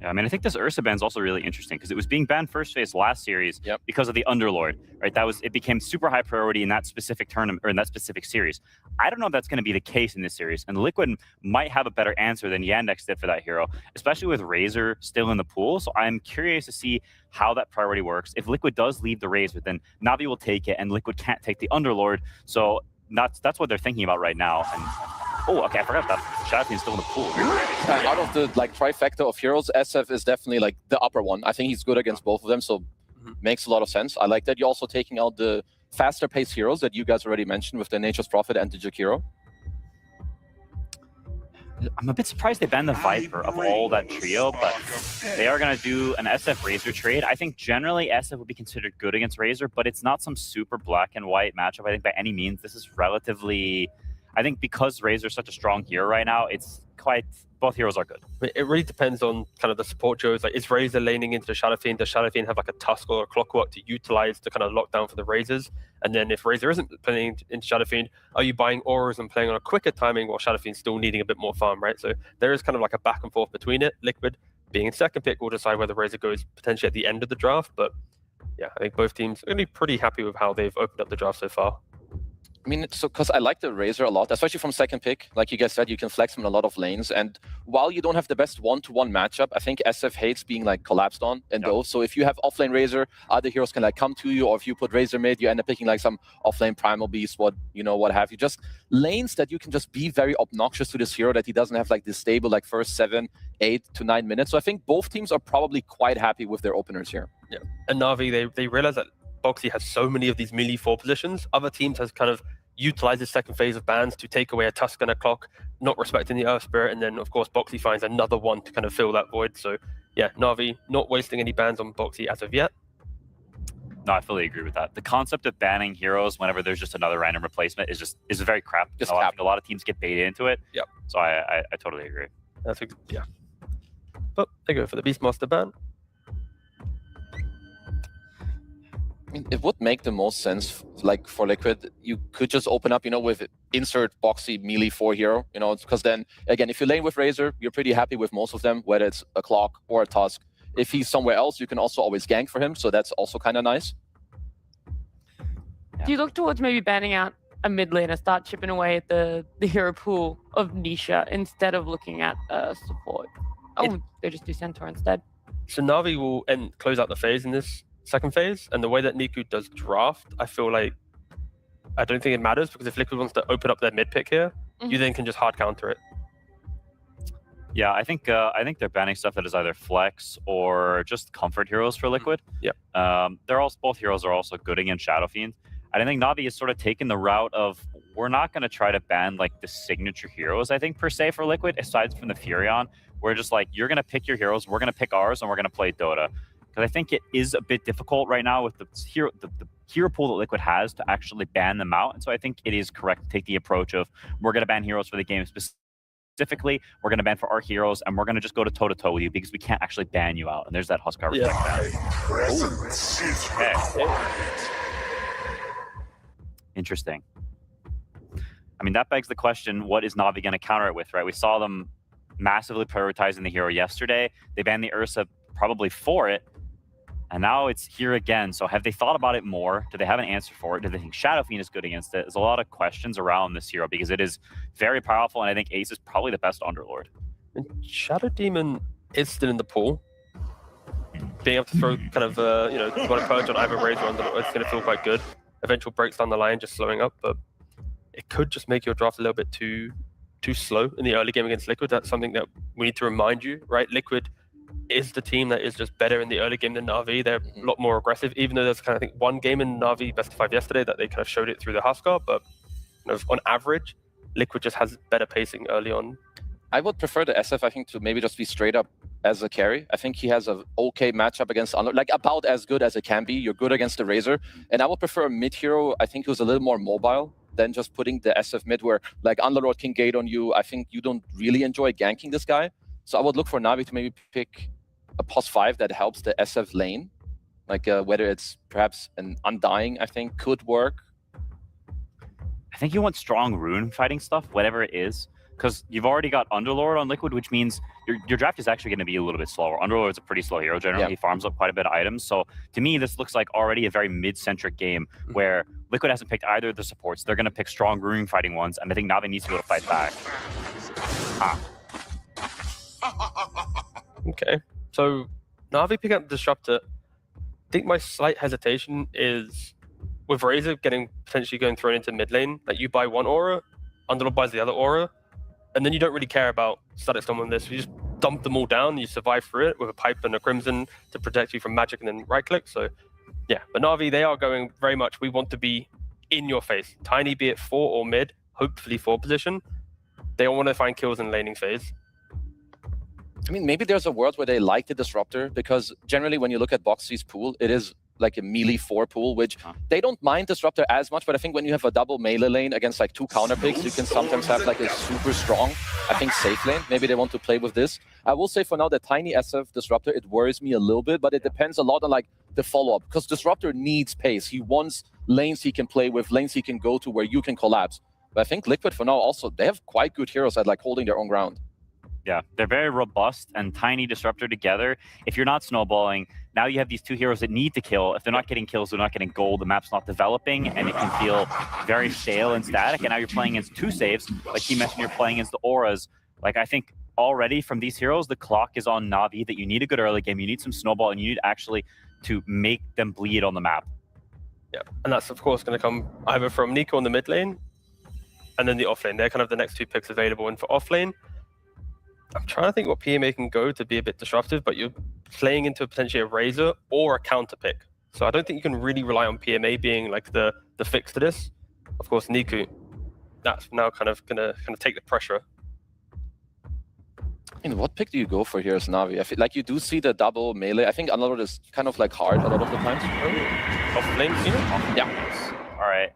Yeah, I mean, I think this Ursa ban is also really interesting because it was being banned first phase last series because of the Underlord, right? It became super high priority in that specific tournament or in that specific series. I don't know if that's going to be the case in this series, and Liquid might have a better answer than Yandex did for that hero, especially with Razor still in the pool. So I'm curious to see how that priority works. If Liquid does leave the Razor, then Na'Vi will take it, and Liquid can't take the Underlord. So that's what they're thinking about right now. And oh, okay, I forgot that Shadowfiend's still in the pool. Out of the trifecta of heroes, SF is definitely the upper one. I think he's good against both of them, so makes a lot of sense. I like that you're also taking out the faster paced heroes that you guys already mentioned with the Nature's Prophet and the Jakiro. I'm a bit surprised they banned the Viper of all that trio, but they are going to do an SF Razor trade. I think generally SF would be considered good against Razor, but it's not some super black and white matchup, I think, by any means. This is relatively... I think because Razor is such a strong hero right now, it's quite... Both heroes are good. It really depends on kind of the support duos. Like, is Razor laning into the Shadowfiend? Does Shadowfiend have like a Tusk or a Clockwork to utilize to kind of lock down for the Razors? And then if Razor isn't playing into Shadowfiend, are you buying auras and playing on a quicker timing while Shadowfiend's still needing a bit more farm, right? So there is kind of like a back and forth between it. Liquid being in second pick will decide whether Razor goes potentially at the end of the draft. But yeah, I think both teams are going to be pretty happy with how they've opened up the draft so far. I mean, so because I like the Razor a lot, especially from second pick. Like you guys said, you can flex him in a lot of lanes. And while you don't have the best one-to-one matchup, I think SF hates being collapsed on in those. So if you have offlane Razor, other heroes can come to you, or if you put Razor mid, you end up picking some offlane Primal Beast, what have you. Just lanes that you can just be very obnoxious to this hero, that he doesn't have this stable first 7, 8 to 9 minutes. So I think both teams are probably quite happy with their openers here. Yeah, and Na'Vi, they realize that Boxy has so many of these melee 4 positions. Other teams has kind of utilized the second phase of bans to take away a Tusk and a Clock, not respecting the Earth Spirit, and then of course Boxy finds another one to kind of fill that void. So yeah, Na'Vi not wasting any bans on Boxy as of yet. No, I fully agree with that. The concept of banning heroes whenever there's just another random replacement is very crap. A lot of teams get baited into it. Yep. So I totally agree. Yeah. But they go for the Beastmaster ban. I mean, it would make the most sense, for Liquid, you could just open up, with insert Boxy melee 4 hero, because then, again, if you lane with Razor, you're pretty happy with most of them, whether it's a Clock or a Tusk. If he's somewhere else, you can also always gank for him, so that's also kind of nice. Do you look towards maybe banning out a mid laner, start chipping away at the hero pool of Nisha instead of looking at support? They just do Centaur instead. So Na'Vi will close out the phase in this second phase, and the way that Niku does draft, I feel like I don't think it matters, because if Liquid wants to open up their mid pick here, you then can just hard counter it. Yeah, I think they're banning stuff that is either flex or just comfort heroes for Liquid. Yeah. Both heroes are also good against Shadowfiend. I think Na'Vi has sort of taken the route of, we're not going to try to ban the signature heroes, I think, per se, for Liquid, aside from the Furion. We're just you're going to pick your heroes, we're going to pick ours, and we're going to play Dota. Because I think it is a bit difficult right now with the hero pool that Liquid has to actually ban them out. And so I think it is correct to take the approach of we're going to ban heroes for the game specifically, we're going to ban for our heroes, and we're going to just go to toe-to-toe with you because we can't actually ban you out. And there's that Huskar respect ban. Okay. Interesting. I mean, that begs the question, what is Na'Vi going to counter it with, right? We saw them massively prioritizing the hero yesterday. They banned the Ursa probably for it, and now it's here again. So have they thought about it more? Do they have an answer for it? Do they think Shadow Fiend is good against it? There's a lot of questions around this hero because it is very powerful, and I think Ace is probably the best Underlord. And Shadow Demon is still in the pool. Being able to throw kind of, you know, you want to purge on either Razor or Underlord, it's going to feel quite good. Eventual breaks down the line, just slowing up, but it could just make your draft a little bit too slow in the early game against Liquid. That's something that we need to remind you, right? Liquid is the team that is just better in the early game than Na'Vi. They're a lot more aggressive, even though there's kind of, I think, one game in Na'Vi Best of 5 yesterday that they kind of showed it through the Huskar, but kind of on average, Liquid just has better pacing early on. I would prefer the SF, I think, to maybe just be straight up as a carry. I think he has an okay matchup against Underlord, like about as good as it can be. You're good against the Razor. And I would prefer a mid hero, I think, who's a little more mobile than just putting the SF mid where like Underlord can gate on you. I think you don't really enjoy ganking this guy. So I would look for Na'Vi to maybe pick a +5 that helps the SF lane. Like whether it's perhaps an Undying, I think, could work. I think you want strong rune fighting stuff, whatever it is. Because you've already got Underlord on Liquid, which means your draft is actually going to be a little bit slower. Underlord is a pretty slow hero generally. Yeah. He farms up quite a bit of items. So to me, this looks like already a very mid-centric game where Liquid hasn't picked either of the supports. They're going to pick strong rune fighting ones, and I think Na'Vi needs to be able to fight back. Okay. So Na'Vi picking up Disruptor. I think my slight hesitation is with Razor potentially going thrown into mid lane. Like you buy one aura, Underlord buys the other aura, and then you don't really care about static storm on this. You just dump them all down, you survive through it with a pipe and a crimson to protect you from magic and then right click. So yeah, but Na'Vi, they are going very much, we want to be in your face. Tiny, be it 4 or mid, hopefully 4 position. They all want to find kills in laning phase. I mean, maybe there's a world where they like the Disruptor, because generally when you look at Boxy's pool, it is like a melee 4 pool, which they don't mind Disruptor as much, but I think when you have a double melee lane against like 2 counter picks, you can sometimes have like a super strong, I think, safe lane. Maybe they want to play with this. I will say for now, the Tiny SF Disruptor, it worries me a little bit, but it depends a lot on like the follow-up, because Disruptor needs pace. He wants lanes he can play with, lanes he can go to where you can collapse. But I think Liquid for now also, they have quite good heroes at like holding their own ground. Yeah, they're very robust, and Tiny Disruptor together. If you're not snowballing, now you have these 2 heroes that need to kill. If they're not getting kills, they're not getting gold, the map's not developing, and it can feel very stale and static. And now you're playing against 2 saves. Like he mentioned, you're playing against the auras. Like I think already from these heroes, the clock is on Na'Vi that you need a good early game, you need some snowball, and you need actually to make them bleed on the map. Yeah, and that's of course going to come either from Nico on the mid lane, and then the off lane. They're kind of the next 2 picks available. And for off lane, I'm trying to think what PMA can go to be a bit disruptive, but you're playing into potentially a Razor or a counter pick. So I don't think you can really rely on PMA being like the fix to this. Of course, Niku, that's now kind of gonna take the pressure. I mean, what pick do you go for here as Na'Vi? I feel like you do see the double melee. I think Underlord is kind of like hard a lot of the times. Off lane, you know? Yeah. All right.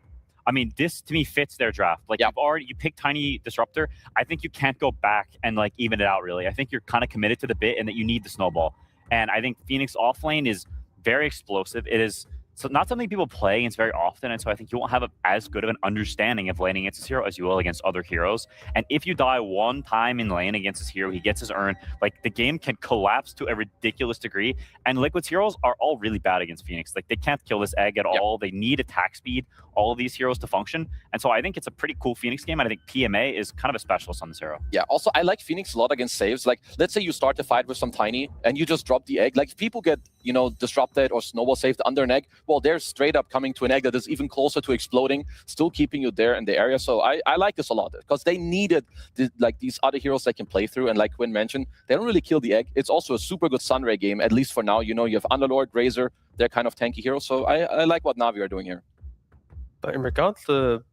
I mean, this to me fits their draft. Like you picked Tiny Disruptor. I think you can't go back and like even it out really. I think you're kind of committed to the bit and that you need the snowball. And I think Phoenix offlane is very explosive. It is so not something people play against very often, and so I think you won't have as good of an understanding of laning against this hero as you will against other heroes. And if you die one time in lane against this hero, he gets his urn. Like the game can collapse to a ridiculous degree. And Liquid's heroes are all really bad against Phoenix. Like they can't kill this egg at all. They need attack speed, all of these heroes to function. And so I think it's a pretty cool Phoenix game, and I think PMA is kind of a specialist on this hero. Yeah, also I like Phoenix a lot against saves. Like let's say you start the fight with some Tiny and you just drop the egg. Like if people get, you know, disrupted or snowball saved under an egg, well, they're straight up coming to an egg that is even closer to exploding, still keeping you there in the area. So I like this a lot because they needed like these other heroes they can play through. And like Quinn mentioned, they don't really kill the egg. It's also a super good Sunray game, at least for now. You know, you have Underlord, Razor, they're kind of tanky heroes. So I like what Na'Vi are doing here. But in regards to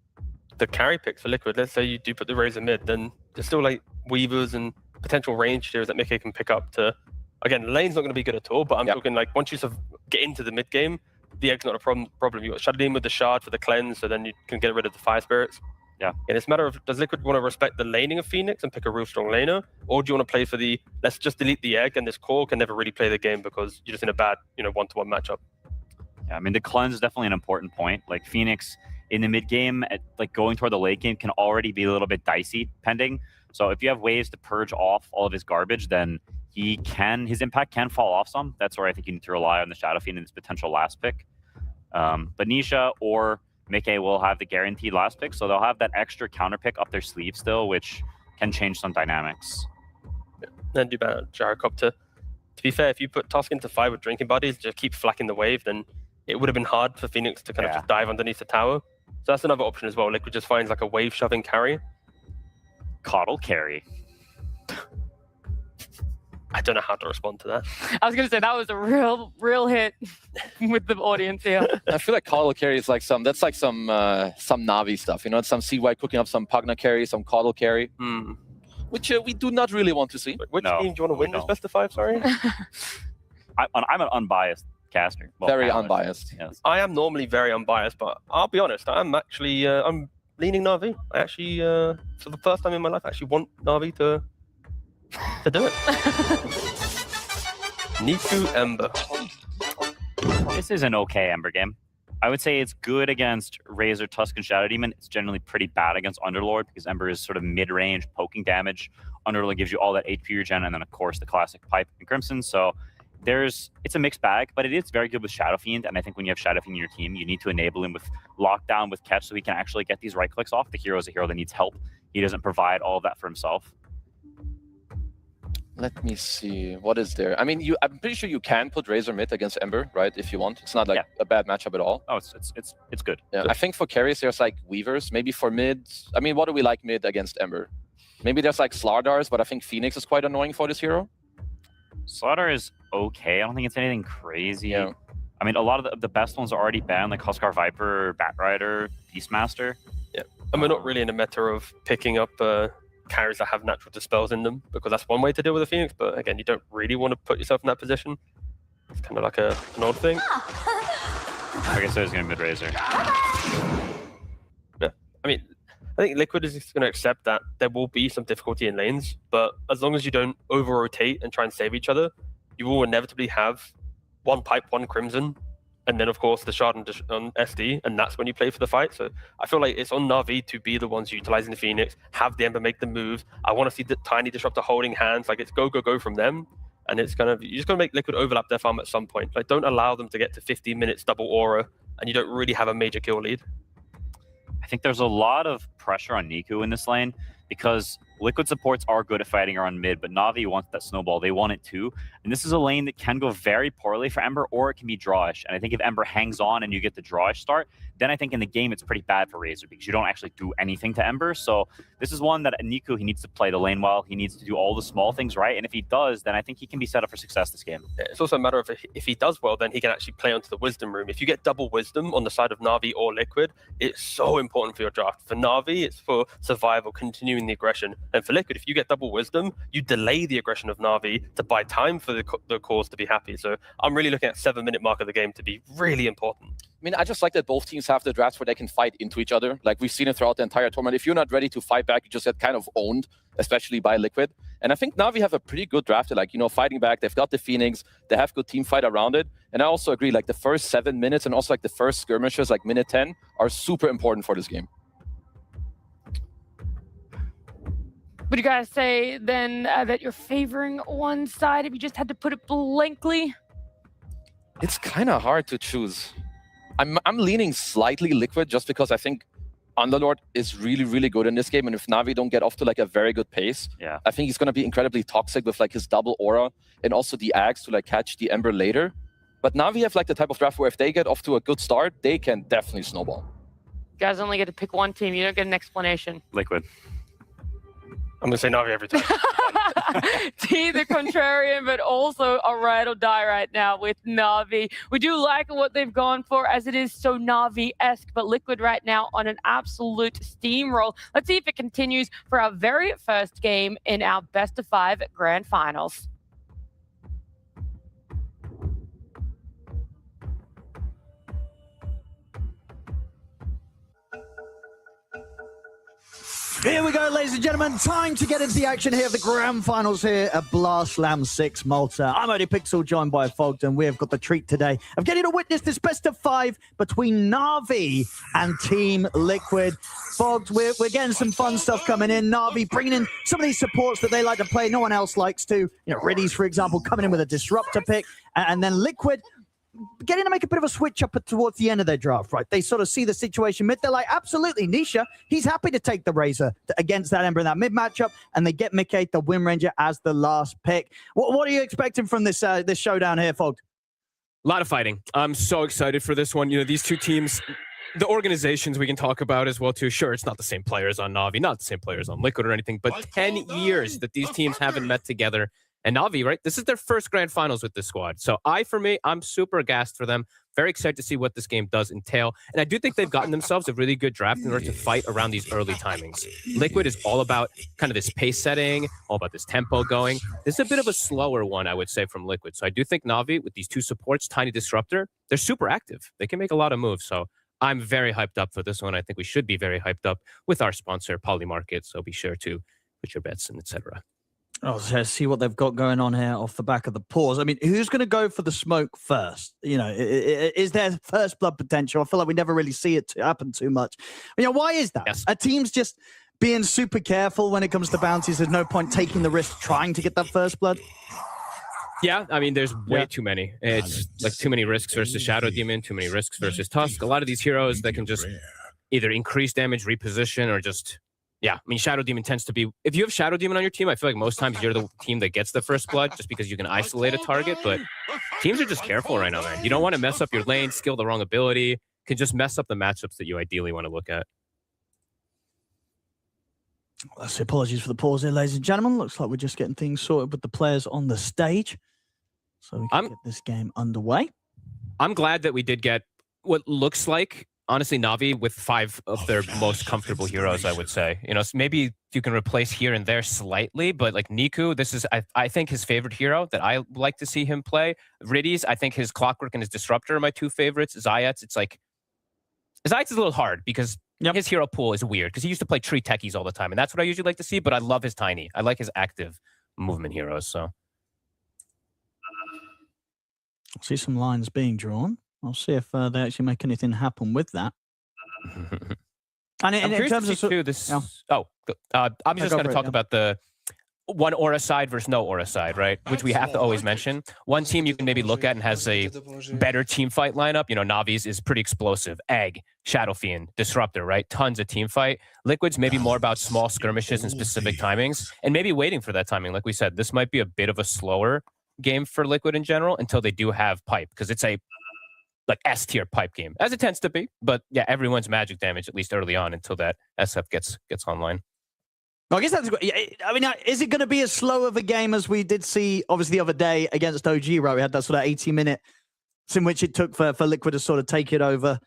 the carry picks for Liquid, let's say you do put the Razor mid, then there's still like Weavers and potential range heroes that Mickey can pick up to, again, lane's not going to be good at all, but I'm talking like once you sort of get into the mid game, the egg's not a problem. You got Shadow Demon with the shard for the cleanse, so then you can get rid of the fire spirits. Yeah. And it's a matter of, does Liquid want to respect the laning of Phoenix and pick a real strong laner, or do you want to play for the let's just delete the egg and this core can never really play the game because you're just in a bad, one-to-one matchup. Yeah, I mean the cleanse is definitely an important point. Like Phoenix in the mid game, like going toward the late game can already be a little bit dicey pending. So if you have ways to purge off all of his garbage, then his impact can fall off some. That's where I think you need to rely on the Shadow Fiend in this potential last pick. But Nisha or Mickey will have the guaranteed last pick, so they'll have that extra counter pick up their sleeve still, which can change some dynamics. Then do better, Gyrocopter. To be fair, if you put Tusk into 5 with Drinking Buddies, just keep flacking the wave, then it would have been hard for Phoenix to kind of just dive underneath the tower. So that's another option as well. Liquid just finds like a wave shoving carry. Coddle carry. I don't know how to respond to that. I was going to say that was a real hit with the audience here. I feel like Coddle carry is like some Na'Vi stuff. It's some CY cooking up some Pugna carry, some Coddle carry, which we do not really want to see. Which team do you want to win this best of 5? Sorry. I'm an unbiased caster. Well, very unbiased. Yes. I am normally very unbiased, but I'll be honest. I'm actually I'm leaning Na'Vi. I actually, for the first time in my life, I actually want Na'Vi to do it. Niku Ember. This is an okay Ember game. I would say it's good against Razor, Tusk, and Shadow Demon. It's generally pretty bad against Underlord because Ember is sort of mid-range poking damage. Underlord gives you all that HP regen, and then of course the classic Pipe and Crimson. So it's a mixed bag, but it is very good with Shadow Fiend. And I think when you have Shadow Fiend in your team, you need to enable him with lockdown, with catch, so he can actually get these right clicks off. The hero is a hero that needs help. He doesn't provide all of that for himself. Let me see. What is there? I mean, I'm pretty sure you can put Razor mid against Ember, right? If you want. It's not like a bad matchup at all. Oh, it's good. Yeah, I think for carries, there's like Weavers. Maybe for mid. I mean, what do we like mid against Ember? Maybe there's like Slardars, but I think Phoenix is quite annoying for this hero. Slardar is okay. I don't think it's anything crazy. Yeah. I mean, a lot of the best ones are already banned, like Huskar Viper, Batrider, Beastmaster. Yeah. And we're not really in a meta of picking up carries that have natural dispels in them, because that's one way to deal with a Phoenix, but again, you don't really want to put yourself in that position. It's kind of like an odd thing. I guess I was going to mid-Razor. Yeah. I mean, I think Liquid is going to accept that there will be some difficulty in lanes, but as long as you don't over-rotate and try and save each other, you will inevitably have one Pipe, one Crimson, and then, of course, the Shard on SD, and that's when you play for the fight. So I feel like it's on Na'Vi to be the ones utilizing the Phoenix, have the Ember make the move. I want to see the Tiny Disruptor holding hands. Like, it's go, go, go from them. And it's kind of, you just got to make Liquid overlap their farm at some point. Like, don't allow them to get to 15 minutes double aura, and you don't really have a major kill lead. I think there's a lot of pressure on Niku in this lane because Liquid supports are good at fighting around mid, but Na'Vi wants that snowball. They want it too. And this is a lane that can go very poorly for Ember, or it can be drawish. And I think if Ember hangs on and you get the drawish start, then I think in the game it's pretty bad for Razor because you don't actually do anything to Ember. So this is one that Niku, he needs to play the lane well. He needs to do all the small things right. And if he does, then I think he can be set up for success this game. It's also a matter of if he does well, then he can actually play onto the Wisdom room. If you get double Wisdom on the side of Na'Vi or Liquid, it's so important for your draft. For Na'Vi, it's for survival, continuing the aggression. And for Liquid, if you get double Wisdom, you delay the aggression of Na'Vi to buy time for the cause to be happy. So I'm really looking at 7-minute mark of the game to be really important. I mean, I just like that both teams have the drafts where they can fight into each other. Like, we've seen it throughout the entire tournament. If you're not ready to fight back, you just get kind of owned, especially by Liquid. And I think Na'Vi have a pretty good draft, like, fighting back. They've got the Phoenix. They have good team fight around it. And I also agree, like, the first 7 minutes and also, like, the first skirmishes, like, minute 10, are super important for this game. Would you guys say, then, that you're favoring one side if you just had to put it blankly? It's kind of hard to choose. I'm leaning slightly Liquid just because I think Underlord is really, really good in this game. And if Na'Vi don't get off to like a very good pace, I think he's going to be incredibly toxic with like his double aura and also the Axe to like catch the Ember later. But Na'Vi have like the type of draft where if they get off to a good start, they can definitely snowball. You guys only get to pick one team. You don't get an explanation. Liquid. I'm going to say Na'Vi every time. T, the contrarian, but also a ride or die right now with Na'Vi. We do like what they've gone for as it is so Na'Vi-esque, but Liquid right now on an absolute steamroll. Let's see if it continues for our very first game in our best of 5 grand finals. Here we go, ladies and gentlemen. Time to get into the action here of the grand finals here at Blast Slam 6 Malta. I'm Odie Pixel, joined by Fogged, and we have got the treat today of getting to witness this best of 5 between Na'Vi and Team Liquid. Fogged, we're getting some fun stuff coming in. Na'Vi bringing in some of these supports that they like to play, no one else likes to. You know, Riddies, for example, coming in with a disruptor pick, and then Liquid getting to make a bit of a switch up towards the end of their draft, right? They sort of see the situation mid. They're like, absolutely, Nisha, he's happy to take the Razor against that Ember in that mid matchup, and they get Mickey, the Wind Ranger, as the last pick. What are you expecting from this this showdown here, Fogged? A lot of fighting. I'm so excited for this one. You know, these two teams, the organizations we can talk about as well, too. Sure, it's not the same players on Na'Vi, not the same players on Liquid or anything, but 10 years that these teams haven't met together. And Na'Vi, right? This is their first grand finals with this squad. So for me, I'm super gassed for them. Very excited to see what this game does entail. And I do think they've gotten themselves a really good draft in order to fight around these early timings. Liquid is all about kind of this pace setting, all about this tempo going. This is a bit of a slower one, I would say, from Liquid. So I do think Na'Vi, with these two supports, Tiny Disruptor, they're super active. They can make a lot of moves. So I'm very hyped up for this one. I think we should be very hyped up with our sponsor, Polymarket. So be sure to put your bets in, etc. Oh, so see what they've got going on here off the back of the pause. I mean, who's going to go for the smoke first? You know, is there first blood potential? I feel like we never really see it happen too much. You know, why is that? Yes. Are teams just being super careful when it comes to bounties? There's no point taking the risk trying to get that first blood? Yeah, I mean, there's way too many. It's like too many risks versus Shadow Demon, too many risks versus Tusk. A lot of these heroes that can just either increase damage, reposition, or just... Yeah, I mean, Shadow Demon tends to be... If you have Shadow Demon on your team, I feel like most times you're the team that gets the first blood just because you can isolate a target, but teams are just careful right now, man. You don't want to mess up your lane, skill the wrong ability, can just mess up the matchups that you ideally want to look at. Well, so apologies for the pause here, ladies and gentlemen. Looks like we're just getting things sorted with the players on the stage, so we can get this game underway. I'm glad that we did get what looks like... Honestly, Na'Vi with 5 of their most comfortable heroes, I would say. You know, maybe you can replace here and there slightly, but like Niku, this is, I think, his favorite hero that I like to see him play. Riddies, I think his Clockwork and his Disruptor are my 2 favorites. Zayat's, it's like... Zayat's is a little hard because his hero pool is weird because he used to play tree techies all the time, and that's what I usually like to see, but I love his Tiny. I like his active movement heroes, so... I see some lines being drawn. I'll see if they actually make anything happen with that. And in terms of too, this, I'm just going to talk about the one aura side versus no aura side, right? Which we have to always mention. One team you can maybe look at and has a better team fight lineup. You know, Navi's is pretty explosive. Egg, Shadow Fiend, Disruptor, right? Tons of team fight. Liquid's maybe more about small skirmishes and specific timings, and maybe waiting for that timing. Like we said, this might be a bit of a slower game for Liquid in general until they do have pipe, because it's a like S-tier pipe game, as it tends to be. But yeah, everyone's magic damage, at least early on, until that SF gets online. Well, I guess that's... I mean, is it going to be as slow of a game as we did see, obviously, the other day against OG, right? We had that sort of 80-minute in which it took for Liquid to sort of take it over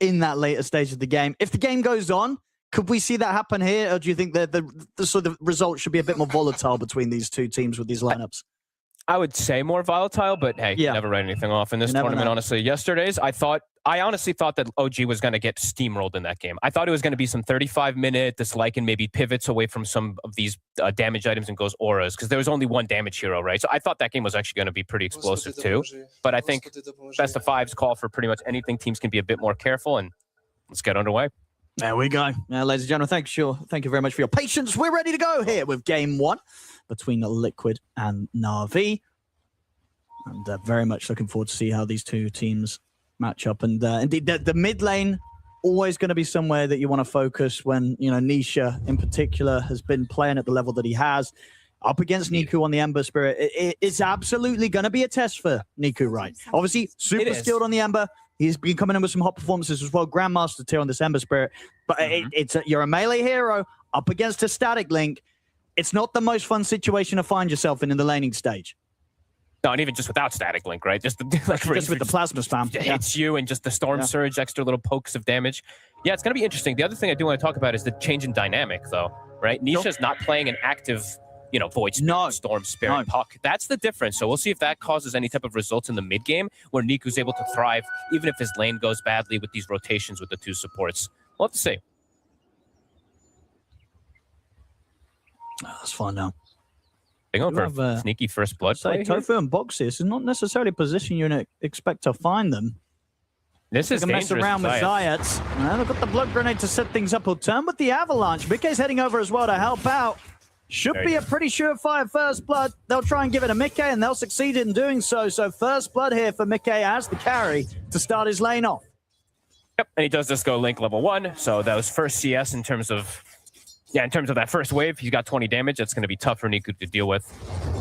in that later stage of the game. If the game goes on, could we see that happen here? Or do you think that the sort of result should be a bit more volatile between these two teams with these lineups? I would say more volatile, but hey, you never write anything off in this tournament, honestly. Yesterday's, I honestly thought that OG was going to get steamrolled in that game. I thought it was going to be some 35-minute, this Lycan maybe pivots away from some of these damage items and goes auras, because there was only one damage hero, right? So I thought that game was actually going to be pretty explosive too. But I think best of fives call for pretty much anything. Teams can be a bit more careful, and let's get underway. There we go. Now, ladies and gentlemen, thank you very much for your patience. We're ready to go here with game 1 between Liquid and Na'Vi. And very much looking forward to see how these two teams match up. And indeed, the mid lane, always going to be somewhere that you want to focus when, you know, Nisha in particular has been playing at the level that he has. Up against Niku on the Ember Spirit, it's absolutely going to be a test for Niku, right? Obviously, super skilled on the Ember. He's been coming in with some hot performances as well. Grandmaster tier on this Ember Spirit. But you're a melee hero up against a static link. It's not the most fun situation to find yourself in the laning stage. No, and even just without static link, right? Just with the plasma spam. It hits you and just the storm surge, extra little pokes of damage. Yeah, it's going to be interesting. The other thing I do want to talk about is the change in dynamic, though, right? Nisha's not playing an active, you know, Void Spirit, Storm Spirit, Puck. That's the difference. So we'll see if that causes any type of results in the mid game where Niku's able to thrive, even if his lane goes badly with these rotations with the two supports. We'll have to see. That's fine now. They go You for have, sneaky first blood Say play here. Tofu and Boxy, this is not necessarily a position you expect to find them. This is They can mess dangerous. around with Zayats. And they've got the blood grenade to set things up. He'll turn with the avalanche. Mickey's heading over as well to help out. Should be a pretty surefire first blood. They'll try and give it to Mickey, and they'll succeed in doing so. So first blood here for Mickey as the carry to start his lane off. Yep, and he does just go Link level 1. So that was first CS in terms of that first wave. He's got 20 damage. That's going to be tough for Niku to deal with.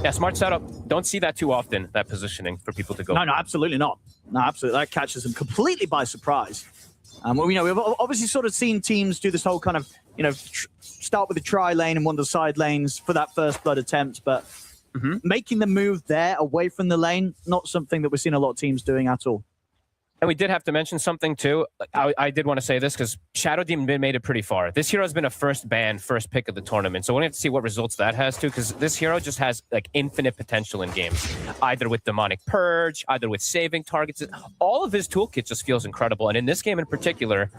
Yeah, smart setup. Don't see that too often, that positioning for people to go. No, absolutely not. No, absolutely. That catches them completely by surprise. Well, we've obviously sort of seen teams do this whole kind of, start with the tri lane and one of the side lanes for that first blood attempt, but making the move there away from the lane, not something that we're seeing a lot of teams doing at all. And we did have to mention something too. I did want to say this because Shadow Demon made it pretty far. This hero has been a first ban, first pick of the tournament. So we're going to see what results that has too, because this hero just has like infinite potential in games, either with Demonic Purge, either with saving targets. All of his toolkit just feels incredible. And in this game in particular,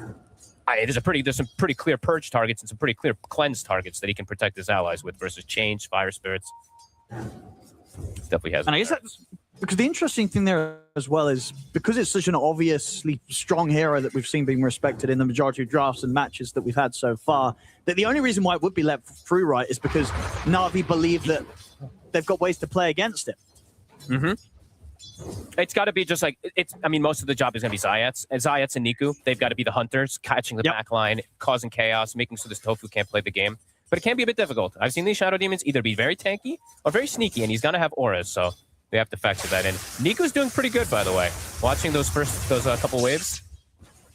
there's some pretty clear Purge targets and some pretty clear Cleanse targets that he can protect his allies with versus Change, Fire Spirits. Definitely has. And I guess that's because the interesting thing there as well is because it's such an obviously strong hero that we've seen being respected in the majority of drafts and matches that we've had so far, that the only reason why it would be let through right is because Na'Vi believe that they've got ways to play against it. It's got to be just like most of the job is going to be Zayats and Niku. They've got to be the hunters, catching the back line, causing chaos, making so this Tofu can't play the game. But it can be a bit difficult. I've seen these Shadow Demons either be very tanky or very sneaky, and he's going to have auras, so we have to factor that in. Niku's doing pretty good, by the way. Watching those couple waves,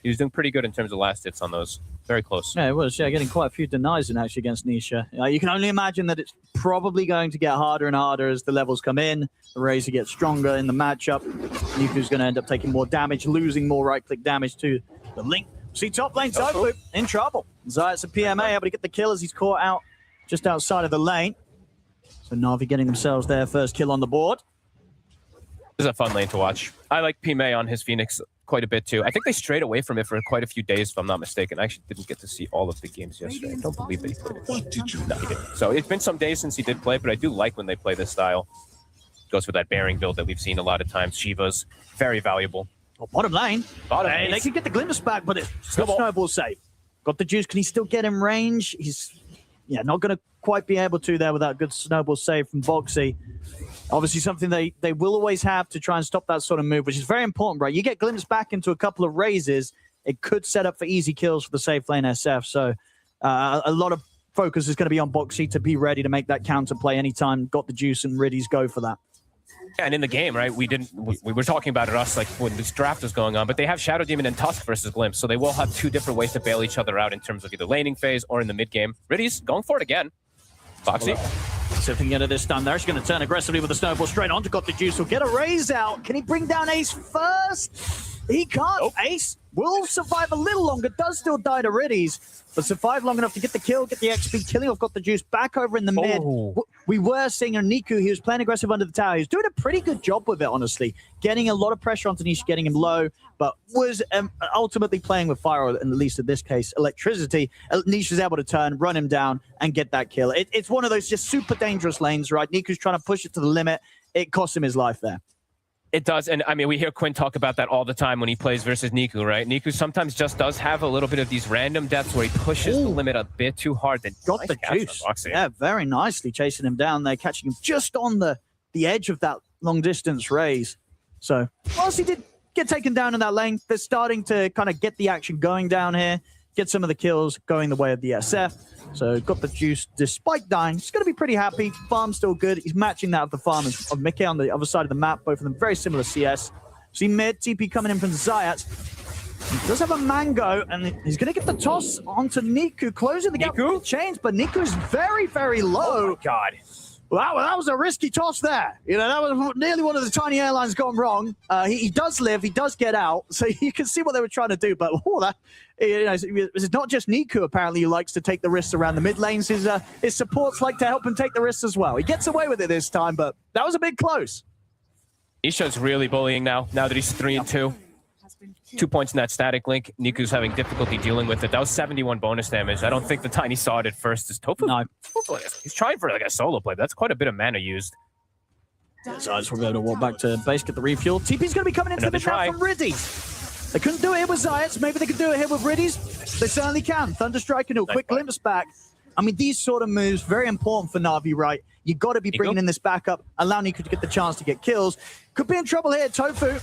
he was doing pretty good in terms of last hits on those. Very close. Yeah, it was. Yeah, getting quite a few denies in actually against Nisha. You can only imagine that it's probably going to get harder and harder as the levels come in. The Razor gets stronger in the matchup. Niku's going to end up taking more damage, losing more right-click damage to the Link. See top lane Tofu in trouble. Zayats and PMA able to get the kill as he's caught out just outside of the lane. So Na'Vi getting themselves their first kill on the board. This is a fun lane to watch. I like PMA on his Phoenix quite a bit too. I think they strayed away from it for quite a few days, if I'm not mistaken. I actually didn't get to see all of the games yesterday. I don't believe that he played it. No, he didn't. So it's been some days since he did play, but I do like when they play this style. Goes for that bearing build that we've seen a lot of times. Shiva's very valuable. Well, bottom lane. They can get the glimpse back, but it's Snowball save. Got the juice. Can he still get in range? He's not going to quite be able to there without good Snowball save from Boxy. Obviously something they will always have to try and stop that sort of move, which is very important, right? You get glimpse back into a couple of raises, it could set up for easy kills for the safe lane SF. So a lot of focus is going to be on Boxy to be ready to make that counter play anytime. Got the juice and Riddies go for that. Yeah, and in the game, right, we were talking about it us like when this draft was going on, but they have Shadow Demon and Tusk versus Glimpse, so they will have two different ways to bail each other out in terms of either laning phase or in the mid game. Riddies going for it again. Foxy. See if he can get it this time. They're actually going to turn aggressively with the Snowball straight onto Got the Juice. He'll get a raise out. Can he bring down Ace first? He can't. Nope. Ace will survive a little longer. Does still die to Riddies, but survive long enough to get the kill, get the XP, killing off Got the Juice back over in the mid. We were seeing a Niku. He was playing aggressive under the tower. He was doing a pretty good job with it, honestly. Getting a lot of pressure onto Nisha, getting him low, but was ultimately playing with fire, or at least in this case, electricity. Nisha's able to turn, run him down, and get that kill. It's one of those just super dangerous lanes, right? Niku's trying to push it to the limit. It cost him his life there. It does, and I mean, we hear Quinn talk about that all the time when he plays versus Niku, right? Niku sometimes just does have a little bit of these random deaths where he pushes the limit a bit too hard. Then got the juice. Yeah, very nicely chasing him down there, catching him just on the edge of that long distance raise. So, whilst he did get taken down in that lane, they're starting to kind of get the action going down here, get some of the kills going the way of the SF. So got the juice despite dying. He's going to be pretty happy. Farm's still good. He's matching that of the farm of Mickey on the other side of the map. Both of them very similar CS. See mid, TP coming in from Zayat. He does have a mango, and he's going to get the toss onto Niku, closing the gap with the chains, but Niku's very, very low. Oh my God. Well, that was a risky toss there. You know, that was nearly one of the tiny airlines gone wrong. He does live, he does get out, so you can see what they were trying to do. But it's not just Niku apparently who likes to take the risks around the mid lanes. His supports like to help him take the risks as well. He gets away with it this time, but that was a bit close. Isha's really bullying now that he's 3-2. 2 points in that static link. Niku's having difficulty dealing with it. That was 71 bonus damage. I don't think the Tiny saw it at first. Is Tofu? No. He's trying for like a solo play. That's quite a bit of mana used. Zayas will be able to walk back to base, get the refuel. TP's going to be coming into the mid now from Riddies. They couldn't do it here with Zayas. Maybe they could do it here with Riddies. They certainly can. Thunderstrike and a quick glimpse back. I mean, these sort of moves, very important for Na'Vi, right? You got to be bringing in this backup, allow Niku to get the chance to get kills. Could be in trouble here. Tofu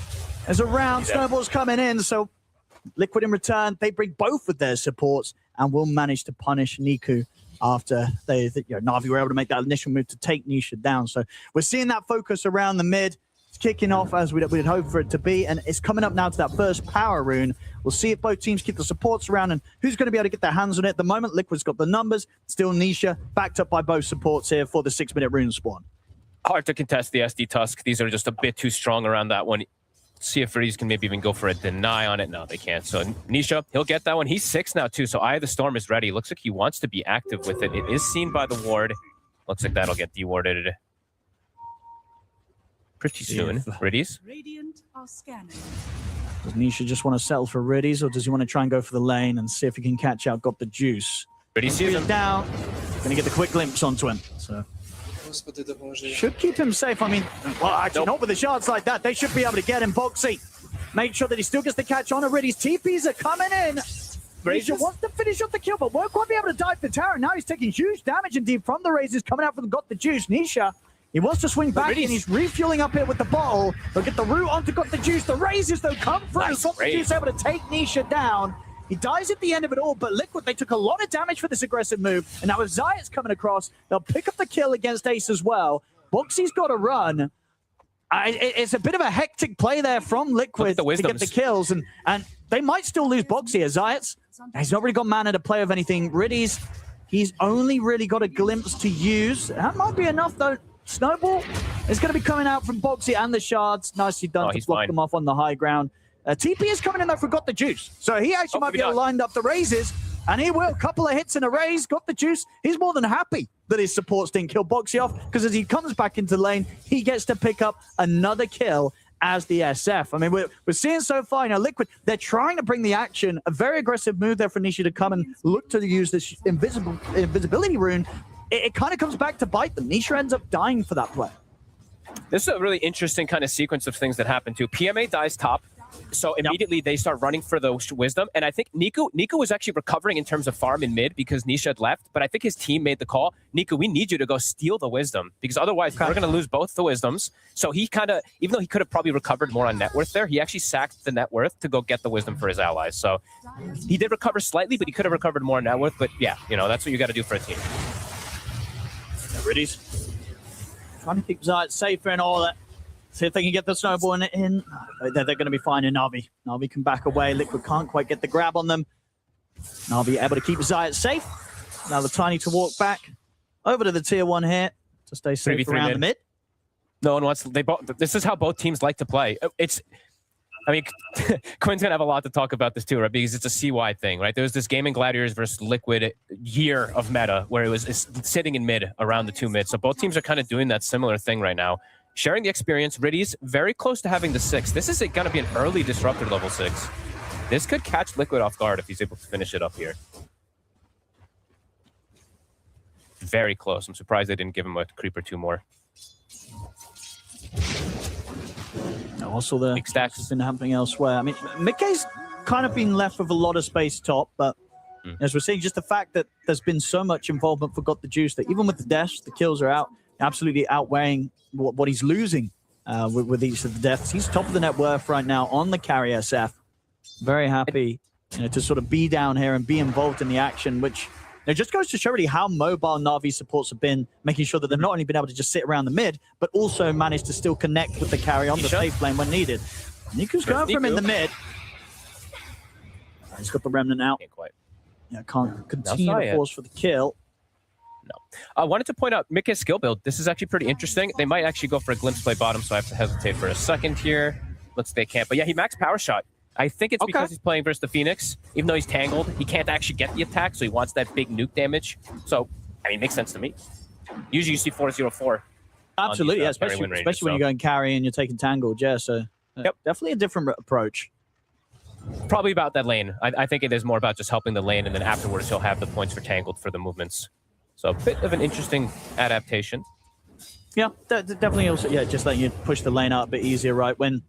is around. Snowball's coming in. So Liquid in return, they bring both of their supports and will manage to punish Niku after Na'Vi were able to make that initial move to take Nisha down. So we're seeing that focus around the mid. It's kicking off as we'd hoped for it to be, and it's coming up now to that first power rune. We'll see if both teams keep the supports around and who's going to be able to get their hands on it. At the moment, Liquid's got the numbers. Still Nisha, backed up by both supports here for the 6-minute rune spawn. Hard to contest the SD Tusk. These are just a bit too strong around that one. See if Riddies can maybe even go for a deny on it. No, they can't. So Nisha, he'll get that one. He's 6 now too, so Eye of the Storm is ready. Looks like he wants to be active with it. It is seen by the ward. Looks like that'll get dewarded pretty soon. Riddies? Radiant are scanning. Does Nisha just want to settle for Riddies, or does he want to try and go for the lane and see if he can catch out Got the Juice? Riddies sees him down. Gonna get the quick glimpse onto him. So should keep him safe. I mean, well, actually not with the shards like that. They should be able to get him. Boxy, make sure that he still gets the catch on Riddies. TPs are coming in. Nisha wants to finish off the kill, but won't quite be able to dive for Tara. Now he's taking huge damage indeed from the Razors coming out from Got the Juice. Nisha, he wants to swing back and he's refueling up here with the bottle. They'll get the root onto Got the Juice. The Razors, though, come through. Got the Juice able to take Nisha down. He dies at the end of it all, but Liquid, they took a lot of damage for this aggressive move. And now with Zayas coming across, they'll pick up the kill against Ace as well. Boxy's got to run. It's a bit of a hectic play there from Liquid to get the kills. And they might still lose Boxy as Zayas. He's not really got mana to play with anything. Riddies, he's only really got a glimpse to use. That might be enough, though. Snowball is going to be coming out from Boxy and the shards. Nicely done to block them off on the high ground. TP is coming in though for Got the Juice. So he actually might be able to line up the raises. And he will. Couple of hits in a raise. Got the Juice. He's more than happy that his supports didn't kill Boxy off, because as he comes back into the lane, he gets to pick up another kill as the SF. I mean, we're seeing so far, Liquid, they're trying to bring the action. A very aggressive move there for Nisha to come and look to use this invisibility rune. It kind of comes back to bite them. Nisha ends up dying for that play. This is a really interesting kind of sequence of things that happen too. PMA dies top, so immediately they start running for the Wisdom. And I think Niku was actually recovering in terms of farm in mid because Nisha had left, but I think his team made the call. Niku, we need you to go steal the Wisdom, because otherwise we're going to lose both the Wisdoms. So he kind of, even though he could have probably recovered more on net worth there, he actually sacked the net worth to go get the Wisdom for his allies. So he did recover slightly, but he could have recovered more on net worth. But yeah, that's what you got to do for a team. Riddies trying to keep Zayas safer and all that. See if they can get the snowball in. They're going to be fine in Na'Vi. Na'Vi can back away. Liquid can't quite get the grab on them. Na'Vi able to keep Zayas safe. Now the Tiny to walk back over to the tier 1 here to stay safe around the mid. No one wants. This is how both teams like to play. I mean, Quinn's gonna have a lot to talk about this too, right? Because it's a CY thing, right? There was this Gaming Gladiators versus Liquid year of meta where it's sitting in mid around the 2 mid. So both teams are kind of doing that similar thing right now. Sharing the experience. Riddies very close to having the 6. This is going to be an early disruptor level 6. This could catch Liquid off guard if he's able to finish it up here. Very close. I'm surprised they didn't give him a creep or 2 more. Also, the stacks has been happening elsewhere. I mean, Mickey's kind of been left with a lot of space top, but as we're seeing, just the fact that there's been so much involvement for Got the Juice that even with the deaths, the kills are out, absolutely outweighing what he's losing with each of the deaths. He's top of the net worth right now on the carry SF. Very happy to sort of be down here and be involved in the action, which it just goes to show really how mobile Na'Vi supports have been, making sure that they've not only been able to just sit around the mid, but also managed to still connect with the carry on the safe lane when needed. Niku's going for him in the mid. He's got the remnant out. Can't quite. Yeah, can't continue to force for the kill. No. I wanted to point out Mickey's skill build. This is actually pretty interesting. They might actually go for a glimpse play bottom, so I have to hesitate for a second here. They can't. But yeah, he maxed power shot. I think it's because he's playing versus the Phoenix. Even though he's tangled, he can't actually get the attack, so he wants that big nuke damage. So, I mean, it makes sense to me. Usually you see 4-0-4. Absolutely, yeah, especially when you're going carry and you're taking tangled, yeah. So definitely a different approach. Probably about that lane. I think it is more about just helping the lane, and then afterwards he'll have the points for Tangled for the movements. So a bit of an interesting adaptation. Yeah, definitely also, yeah, just letting you push the lane out a bit easier, right? When,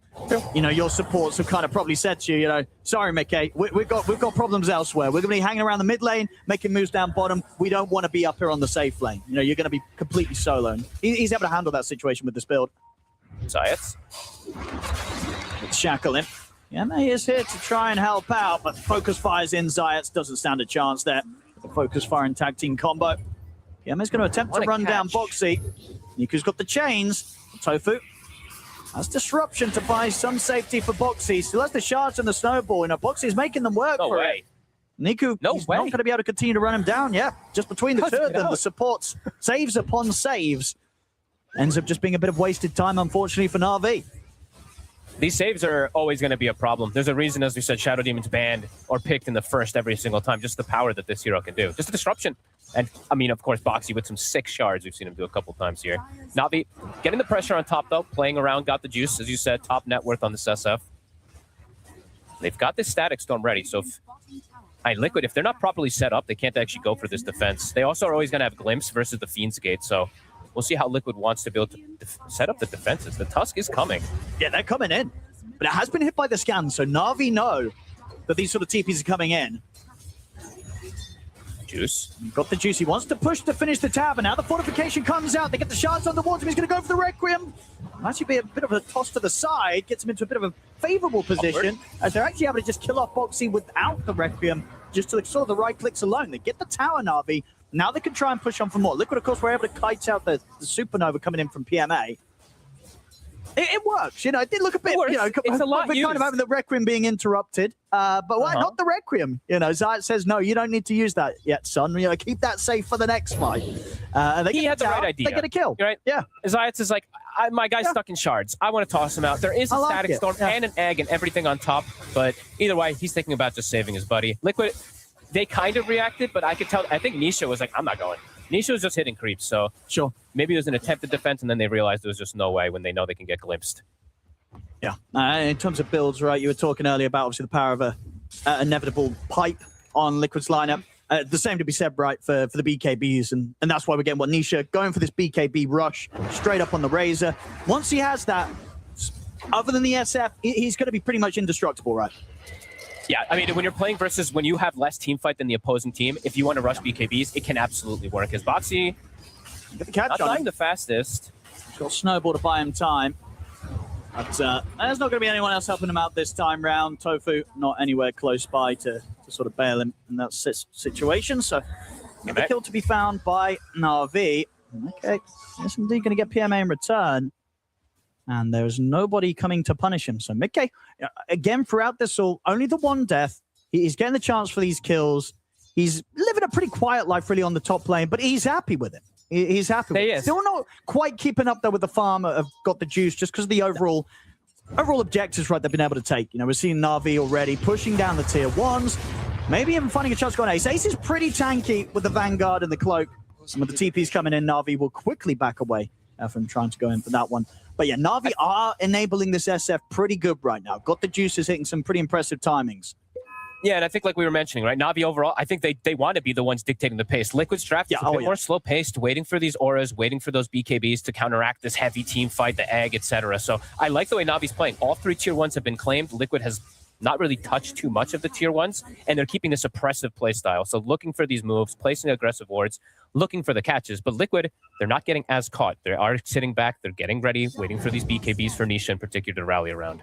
you know, your supports have kind of probably said to you, you know, sorry, Mickey, we've got problems elsewhere. We're going to be hanging around the mid lane, making moves down bottom. We don't want to be up here on the safe lane. You know, you're going to be completely solo. And he's able to handle that situation with this build. Zayats. It's Shackling. Yeah, he is here to try and help out, but focus fires in. Zayats doesn't stand a chance there. The focus fire and tag team combo. Yama's going to attempt to run down Boxy. Niku's got the chains. Tofu has disruption to buy some safety for Boxy. Still has the shards and the snowball. You know, Boxy's making them work for it. Niku, he's not going to be able to continue to run him down. Yeah, just between the two of them, the supports, saves upon saves. Ends up just being a bit of wasted time, unfortunately, for Na'Vi. These saves are always going to be a problem. There's a reason, as we said, Shadow Demon's banned or picked in the first every single time. Just the power that this hero can do. Just the disruption. And, I mean, of course, Boxy with some 6 shards. We've seen him do a couple times here. Na'Vi getting the pressure on top, though. Playing around, got the juice, as you said. Top net worth on this SF. They've got this Static Storm ready. So, Liquid, if they're not properly set up, they can't actually go for this defense. They also are always going to have Glimpse versus the Fiend's Gate. So, we'll see how Liquid wants to be able to set up the defenses. The Tusk is coming. Yeah, they're coming in. But it has been hit by the scan, so Na'Vi know that these sort of TPs are coming in. Juice. Got the juice. He wants to push to finish the tab, and now the fortification comes out. They get the shards on the water. He's going to go for the Requiem. Actually be a bit of a toss to the side. Gets him into a bit of a favorable position, as they're actually able to just kill off Boxy without the Requiem, just to sort of the right clicks alone. They get the tower, Na'Vi. Now they can try and push on for more. Liquid, of course, were able to kite out the Supernova coming in from PMA. It works, you know. It did look a bit, you know, it's a lot kind of having the Requiem being interrupted. But why not the Requiem? You know, Zayat says, no, you don't need to use that yet, son. You know, keep that safe for the next fight. He had the right idea. They get a kill. You're right. Yeah. Zayat is like, my guy's stuck in shards. I want to toss him out. There is a Static Storm and an egg and everything on top. But either way, he's thinking about just saving his buddy. Liquid, they kind of reacted, but I could tell. I think Nisha was like, I'm not going. Nisha was just hitting creeps. So sure, maybe it was an attempted defense, and then they realized there was just no way when they know they can get glimpsed. Yeah. In terms of builds, right, you were talking earlier about obviously the power of a inevitable pipe on Liquid's lineup. The same to be said, right, for the BKBs, and that's why we're getting what Nisha going for this BKB rush straight up on the Razor. Once he has that, other than the SF, he's going to be pretty much indestructible, right? Yeah, I mean, when you're playing versus when you have less team fight than the opposing team, if you want to rush BKBs, it can absolutely work. As Boxy, not dying the fastest. Got Snowball to buy him time. But there's not going to be anyone else helping him out this time round. Tofu not anywhere close by to sort of bail him in that situation. So the kill to be found by Na'Vi. Okay, yes, indeed going to get PMA in return. And there's nobody coming to punish him. So Mickey, again, throughout this all, only the one death. He's getting the chance for these kills. He's living a pretty quiet life, really, on the top lane, but he's happy with it. He's happy with it. Still not quite keeping up, though, with the farm of Got the Juice, just because of the overall objectives, right, they've been able to take. You know, we're seeing Na'Vi already pushing down the tier 1s, maybe even finding a chance to go on Ace. Ace is pretty tanky with the Vanguard and the Cloak. Some of the TPs coming in, Na'Vi will quickly back away from trying to go in for that one. But yeah, Na'Vi are enabling this SF pretty good right now. Got the Juices hitting some pretty impressive timings. Yeah, and I think like we were mentioning, right, Na'Vi overall, I think they want to be the ones dictating the pace. Liquid's draft is a bit more slow-paced, waiting for these auras, waiting for those BKBs to counteract this heavy team fight, the egg, etc. So I like the way Na'Vi's playing. All 3 tier 1s have been claimed. Liquid has not really touched too much of the tier 1s, and they're keeping this oppressive play style. So looking for these moves, placing aggressive wards, looking for the catches. But Liquid, they're not getting as caught. They are sitting back, they're getting ready, waiting for these BKBs for Nisha in particular to rally around.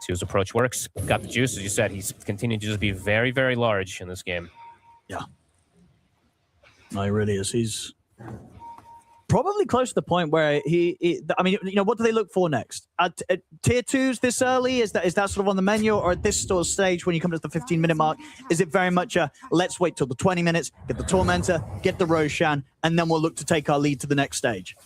See his approach works. Got the juice, as you said. He's continuing to just be very, very large in this game. Yeah. No, he really is. He's probably close to the point where I mean, you know, what do they look for next? Tier 2s this early? Is that sort of on the menu? Or at this sort of stage, when you come to the 15-minute mark, is it very much a let's wait till the 20 minutes, get the Tormentor, get the Roshan, and then we'll look to take our lead to the next stage?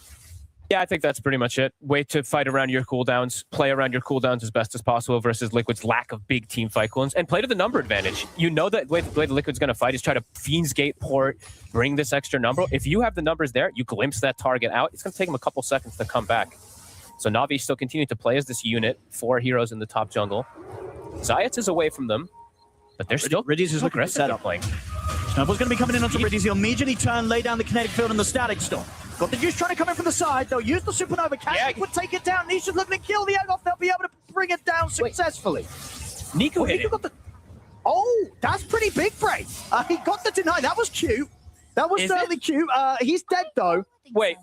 Yeah, I think that's pretty much it. Wait to fight around your cooldowns, play around your cooldowns as best as possible versus Liquid's lack of big team fight cooldowns, and play to the number advantage. You know that the way the Liquid's going to fight is try to Fiend's Gate port, bring this extra number. If you have the numbers there, you glimpse that target out, it's going to take him a couple seconds to come back. So Na'Vi still continuing to play as this unit. 4 heroes in the top jungle. Zayats is away from them, but they're still Riddies is looking for setup. playing. Snowball's going to be coming in onto Riddies. He'll immediately turn, lay down the kinetic field and the static storm. Got the juice trying to come in from the side. They'll use the supernova. Cash would take it down. Nisha's looking to kill the egg off. They'll be able to bring it down successfully. Nico hit got the... Oh, that's pretty big, Bray. He got the deny. That was cute. That was certainly cute. He's dead, though. Wait.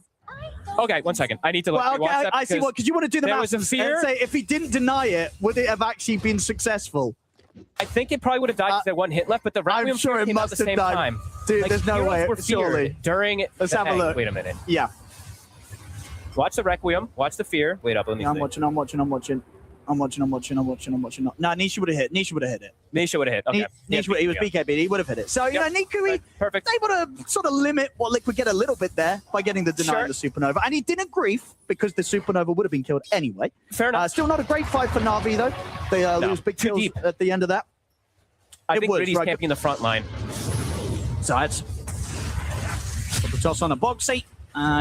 Okay, 1 second. I need to look. Well, okay, I see what, because you want to do the math and say if he didn't deny it, would it have actually been successful? I think it probably would have died if there one hit left, but the Requiem I'm sure it came must at the have same died. time. Dude, Like, there's no way. were Surely. During Let's have a look. Wait a minute. Yeah. Watch the Requiem. Watch the fear. Wait up. Let me see. I'm watching. No, Nisha would have hit. Nisha would have hit it. Nisha would have hit. Okay. Nisha, he was BKB. He would have hit it. So, you know, Niku, perfect. They would have sort of limit what Liquid get a little bit there by getting the deny of the supernova. And he didn't grief because the supernova would have been killed anyway. Fair enough. Still not a great fight for Na'Vi, though. They lose big kills at the end of that. I think Riddy's camping the front line. Zayats. Got the toss on a Boxy.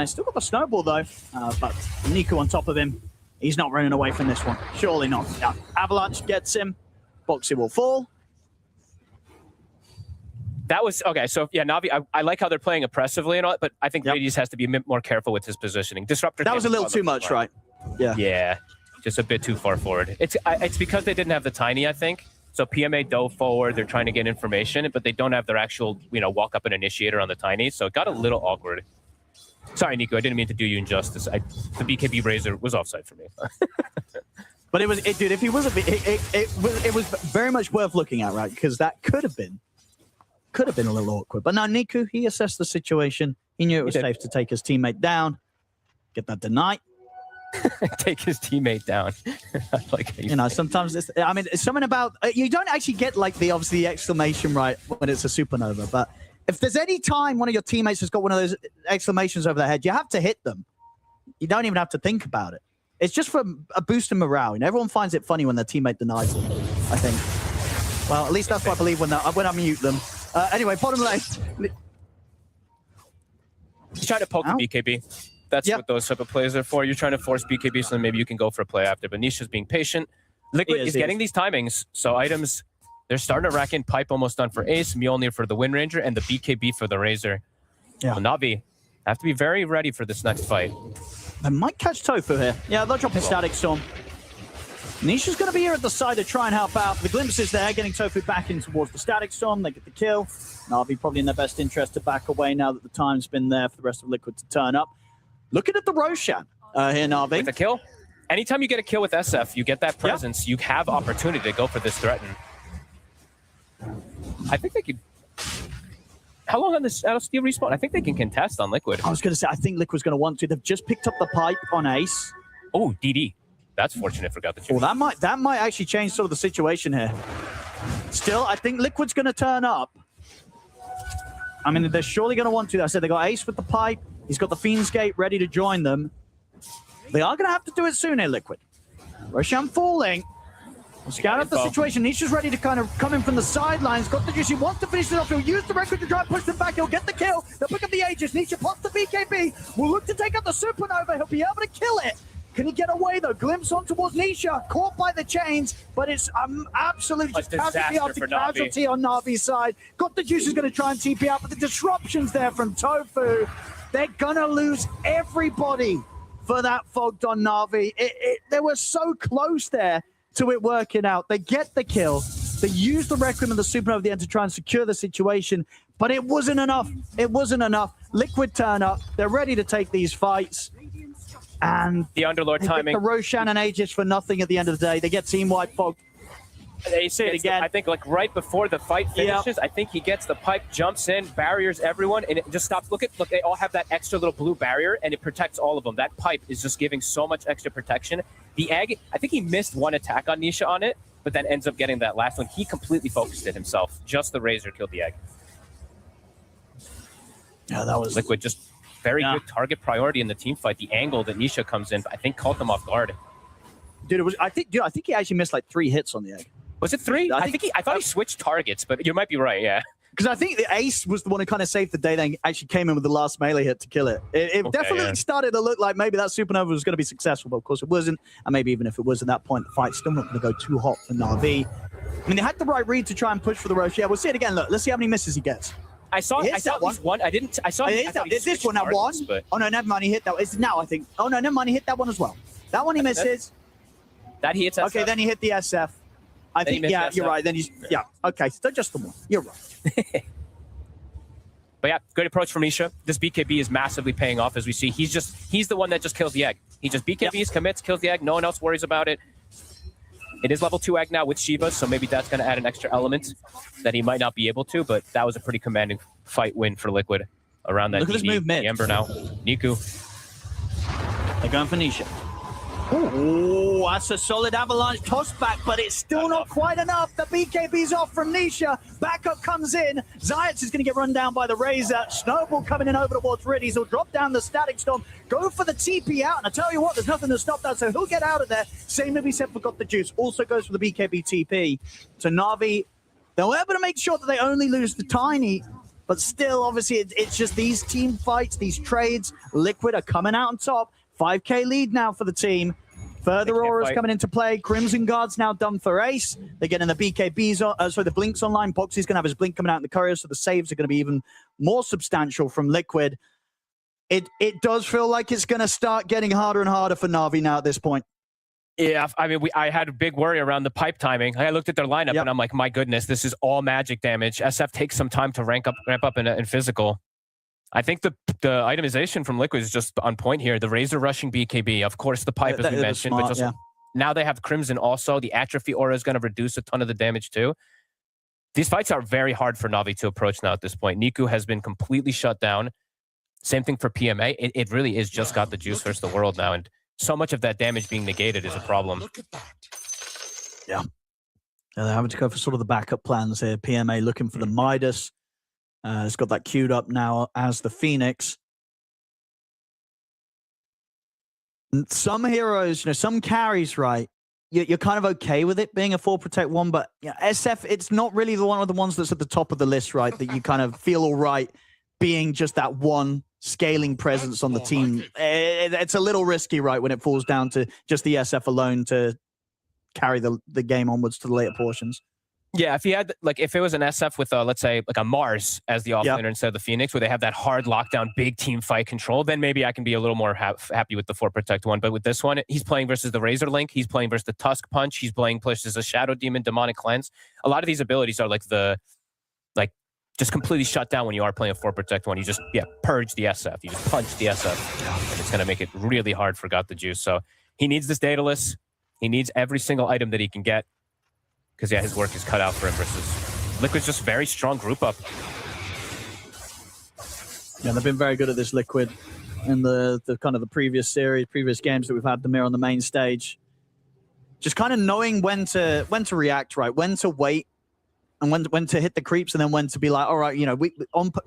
Still got the snowball, though. But Niku on top of him. He's not running away from this one. Surely not. No. Avalanche gets him. Boxy will fall. That was okay. So yeah, Na'Vi. I like how they're playing oppressively and all, but I think Radius has to be a bit more careful with his positioning. Disruptor. That was a little too much, right? Yeah. Yeah, just a bit too far forward. It's because they didn't have the tiny, I think. So PMA dove forward. They're trying to get information, but they don't have their actual, walk up and initiator on the tiny. So it got a little awkward. Sorry, Nico. I didn't mean to do you injustice. The BKB Razor was offside for me. But dude. If he was it was very much worth looking at, right? Because that could have been a little awkward. But now Niku, he assessed the situation. He knew it was safe to take his teammate down, get that deny. Take his teammate down. Sometimes it's something about you don't actually get like the exclamation right when it's a supernova, but if there's any time one of your teammates has got one of those exclamations over their head, you have to hit them. You don't even have to think about it. It's just for a boost in morale. And everyone finds it funny when their teammate denies them, I think. Well, at least that's what I believe when I mute them. Anyway, bottom left. He's trying to poke the BKB. That's what those type of plays are for. You're trying to force BKB so then maybe you can go for a play after. But Nisha's being patient. Liquid is getting these timings. So items, they're starting to rack in. Pipe almost done for Ace, Mjolnir for the Wind Ranger, and the BKB for the Razor. Yeah. So Na'Vi have to be very ready for this next fight. They might catch Tofu here. Yeah, they'll drop a Static Storm. Nisha's going to be here at the side to try and help out. The glimpses there, getting Tofu back in towards the Static Storm. They get the kill. Na'Vi probably in their best interest to back away now that the time's been there for the rest of Liquid to turn up. Looking at the Roshan here, Na'Vi. With a kill? Anytime you get a kill with SF, you get that presence. You have opportunity to go for this threaten. I think they could... How long on this out of Steel respawn? I think they can contest on Liquid. I was going to say, I think Liquid's going to want to. They've just picked up the pipe on Ace. Oh, DD. That's fortunate. Forgot the Well, that might actually change sort of the situation here. Still, I think Liquid's going to turn up. I mean, they're surely going to want to. I said they got Ace with the pipe. He's got the Fiend's Gate ready to join them. They are going to have to do it soon here, Liquid. Roshan falling. Scout out the situation. Nisha's ready to kind of come in from the sidelines. Got the juice. He wants to finish it off. He'll use the record to try and push them back. He'll get the kill. They'll pick up the Aegis. Nisha pops the BKB. Will look to take out the Supernova. He'll be able to kill it. Can he get away, though? Glimpse on towards Nisha. Caught by the chains, but it's absolutely just casualty after casualty on Na'Vi's side. Got the juice is going to try and TP out, but the disruptions there from Tofu. They're going to lose everybody for that fogged on Na'Vi. They were so close there to it working out. They get the kill. They use the Requiem and the Supernova at the end to try and secure the situation, but it wasn't enough. It wasn't enough. Liquid turn up. They're ready to take these fights. And the Underlord timing. The Roshan and Aegis for nothing at the end of the day. They get team-wide fogged. They say it again. I think like right before the fight finishes, I think he gets the pipe, jumps in, barriers everyone, and it just stops. Look, they all have that extra little blue barrier, and it protects all of them. That pipe is just giving so much extra protection. The egg, I think he missed one attack on Nisha on it, but then ends up getting that last one. He completely focused it himself. Just the Razor killed the egg. Yeah, that was Liquid. Just very good target priority in the team fight. The angle that Nisha comes in, I think, caught them off guard. Dude, I think he actually missed like 3 hits on the egg. Was it 3? I thought he switched targets, but you might be right. Yeah. Because I think the Ace was the one who kind of saved the day, then actually came in with the last melee hit to kill it. It definitely started to look like maybe that Supernova was going to be successful, but of course it wasn't. And maybe even if it was at that point, the fight's still not going to go too hot for Na'Vi. I mean, they had the right read to try and push for the Roche. Yeah, we'll see it again. Look, let's see how many misses he gets. I saw one. I didn't. I saw. This one, that one. But... Oh no, never mind. He hit that. It's now, I think. Oh no, never mind. He hit that one as well. That one he misses. That he hits SF. Okay, then he hit the SF. I think, yeah, you're right. Then he's, yeah. Okay, so just the one. You're right. But yeah, good approach from Nisha. This BKB is massively paying off, as we see. He's the one that just kills the egg. He just BKBs, commits, kills the egg. No one else worries about it. It is level 2 egg now with Shiva, so maybe that's going to add an extra element that he might not be able to, but that was a pretty commanding fight win for Liquid around that. Look at this move mid. The Ember now. Niku. They're going for Nisha. Oh, that's a solid avalanche toss back, but it's still not quite enough. The BKB's off from Nisha. Backup comes in. Zayats is going to get run down by the Razor. Snowball coming in over towards Riddies. He'll drop down the Static Storm, go for the TP out. And I tell you what, there's nothing to stop that, so he'll get out of there. Same as we said for Got the Juice. Also goes for the BKB TP. So Na'Vi, they'll be able to make sure that they only lose the Tiny, but still, obviously, it's just these team fights, these trades. Liquid are coming out on top. 5k lead now for the team. Further auras coming into play. Crimson Guard's now done for Ace. They're getting the BKBs on, sorry, the Blinks online. Boxy's going to have his Blink coming out in the courier, so the saves are going to be even more substantial from Liquid. It does feel like it's going to start getting harder and harder for Na'Vi now at this point. Yeah, I mean, I had a big worry around the pipe timing. I looked at their lineup and I'm like, my goodness, this is all magic damage. SF takes some time to ramp up in physical. I think the itemization from Liquid is just on point here. The Razor rushing BKB, of course, the pipe, as we mentioned, but just now they have Crimson also. The Atrophy Aura is going to reduce a ton of the damage too. These fights are very hard for Na'Vi to approach now at this point. Niku has been completely shut down. Same thing for PMA. It really is just Got the Juice versus the world now, and so much of that damage being negated is a problem. Look at that. Yeah. They're having to go for sort of the backup plans here. PMA looking for the Midas. It's got that queued up now as the Phoenix. And some heroes, some carries, right? You're kind of okay with it being a 4 protect 1, but SF, it's not really one of the ones that's at the top of the list, right? That you kind of feel all right being just that one scaling presence on the team. It's a little risky, right, when it falls down to just the SF alone to carry the game onwards to the later portions. Yeah, if he had, if it was an SF with, let's say, a Mars as the offlaner instead of the Phoenix, where they have that hard lockdown, big team fight control, then maybe I can be a little more happy with the 4 protect 1. But with this one, he's playing versus the Razor Link, he's playing versus the Tusk Punch, he's playing versus a Shadow Demon, Demonic Cleanse. A lot of these abilities are just completely shut down when you are playing a 4 protect 1. You just, purge the SF. You just punch the SF. And it's going to make it really hard for Got the Juice. So he needs this Daedalus. He needs every single item that he can get. Because, his work is cut out for him versus Liquid's just very strong group up. Yeah, they've been very good at this, Liquid, in the kind of the previous games that we've had them here on the main stage. Just kind of knowing when to react, right? When to wait and when to hit the creeps, and then when to be like, all right,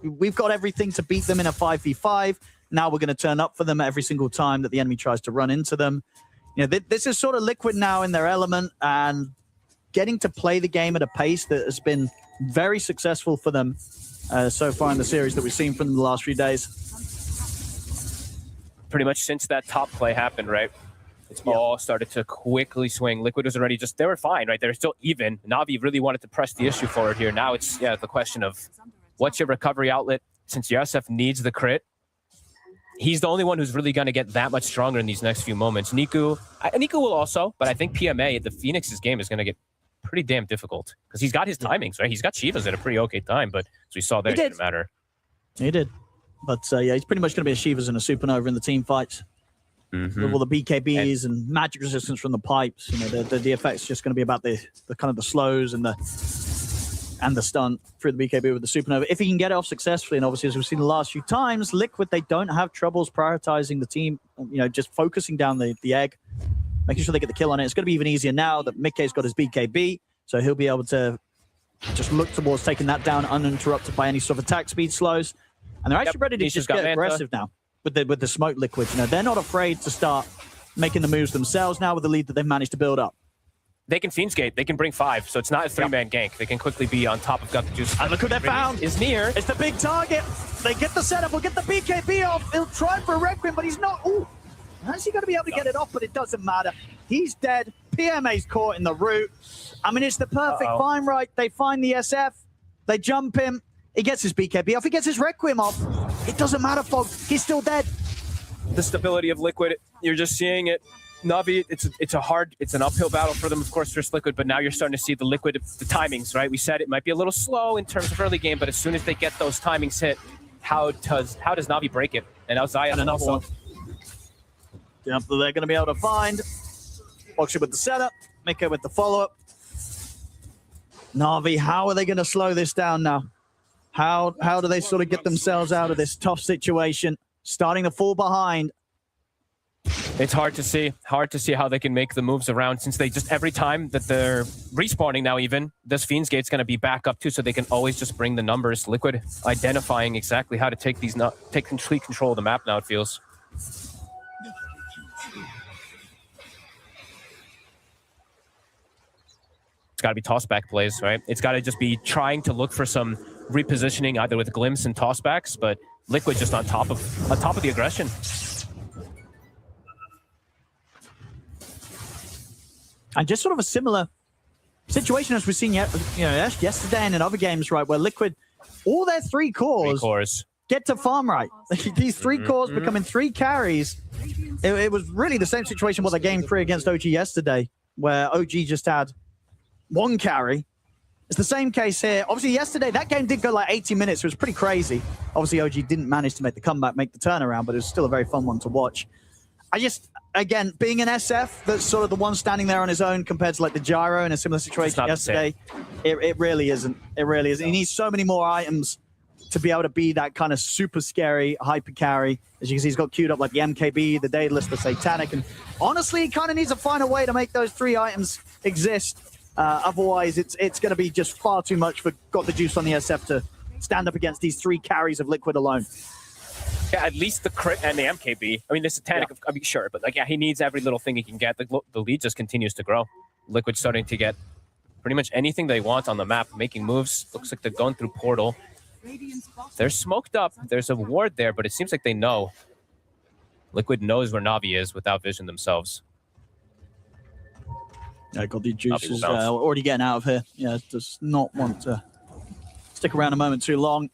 we've got everything to beat them in a 5v5. Now we're going to turn up for them every single time that the enemy tries to run into them. This is sort of Liquid now in their element, and getting to play the game at a pace that has been very successful for them so far in the series that we've seen from them the last few days. Pretty much since that top play happened, right? It's all started to quickly swing. Liquid was already they were fine, right? They were still even. Na'Vi really wanted to press the issue forward here. Now it's, the question of what's your recovery outlet? Since your SF needs the crit, he's the only one who's really going to get that much stronger in these next few moments. Niku will also, but I think PMA, the Phoenix's game is going to get pretty damn difficult because he's got his timings, right? He's got Shivas at a pretty okay time, but as we saw there, it didn't matter. He did. But he's pretty much going to be a Shivas and a Supernova in the team fights. With all the BKBs and magic resistance from the pipes. The effect's just going to be about the kind of the slows and the stunt through the BKB with the Supernova. If he can get it off successfully, and obviously as we've seen the last few times, Liquid, they don't have troubles prioritizing the team, just focusing down the egg, making sure they get the kill on it. It's going to be even easier now that Mikkei's got his BKB, so he'll be able to just look towards taking that down uninterrupted by any sort of attack speed slows. And they're actually ready to just get aggressive now with the smoke liquid. They're not afraid to start making the moves themselves now with the lead that they've managed to build up. they can Fiendsgate. They can bring 5, so it's not a 3-man gank. They can quickly be on top of Got the Juice. And look who they found. Is near. It's the big target. They get the setup. We'll get the BKB off. He'll try for a Requiem, but he's not. Ooh. How's he going to be able to get it off? But it doesn't matter. He's dead. PMA's caught in the root. I mean, it's the perfect find, right? They find the SF. They jump him. He gets his BKB off. He gets his Requiem off. It doesn't matter, Fog. He's still dead. The stability of Liquid, you're just seeing it. Navi, it's an uphill battle for them, of course, versus Liquid, but now you're starting to see the Liquid, the timings, right? We said it might be a little slow in terms of early game, but as soon as they get those timings hit, how does Navi break it? And now Zaya another one. Jump that they're going to be able to find. Boxer with the setup. Miko with the follow-up. Navi, how are they going to slow this down now? How do they sort of get themselves out of this tough situation? Starting to fall behind. It's hard to see how they can make the moves around, since they just, every time that they're respawning now, even this Fiend's Gate's going to be back up too, so they can always just bring the numbers. Liquid identifying exactly how to take complete control of the map now, it feels. It's got to be tossback plays, right? It's got to just be trying to look for some repositioning, either with glimpse and tossbacks, but Liquid just on top of the aggression. And just sort of a similar situation as we've seen yesterday and in other games, right, where Liquid, all their three cores get to farm right. These 3 cores becoming 3 carries. It was really the same situation with the game 3 against OG yesterday, where OG just had 1 carry. It's the same case here. Obviously, yesterday, that game did go like 80 minutes. It was pretty crazy. Obviously, OG didn't manage to make the comeback, make the turnaround, but it was still a very fun one to watch. Again, being an SF, that's sort of the one standing there on his own compared to like the Gyro in a similar situation yesterday. It really isn't. It really isn't. He needs so many more items to be able to be that kind of super scary hyper carry. As you can see, he's got queued up like the MKB, the Daedalus, the Satanic, and honestly, he kind of needs to find a way to make those 3 items exist. Otherwise, it's going to be just far too much for Got the Juice on the SF to stand up against these 3 carries of Liquid alone. Yeah, at least the crit and the MKB. I mean, the Satanic, I mean, sure, but like, yeah, he needs every little thing he can get. The lead just continues to grow. Liquid starting to get pretty much anything they want on the map, making moves. Looks like they're going through Portal. They're smoked up. There's a ward there, but it seems like they know. Liquid knows where Navi is without vision themselves. Yeah, Got the Juice is already getting out of here. Yeah, does not want to stick around a moment too long.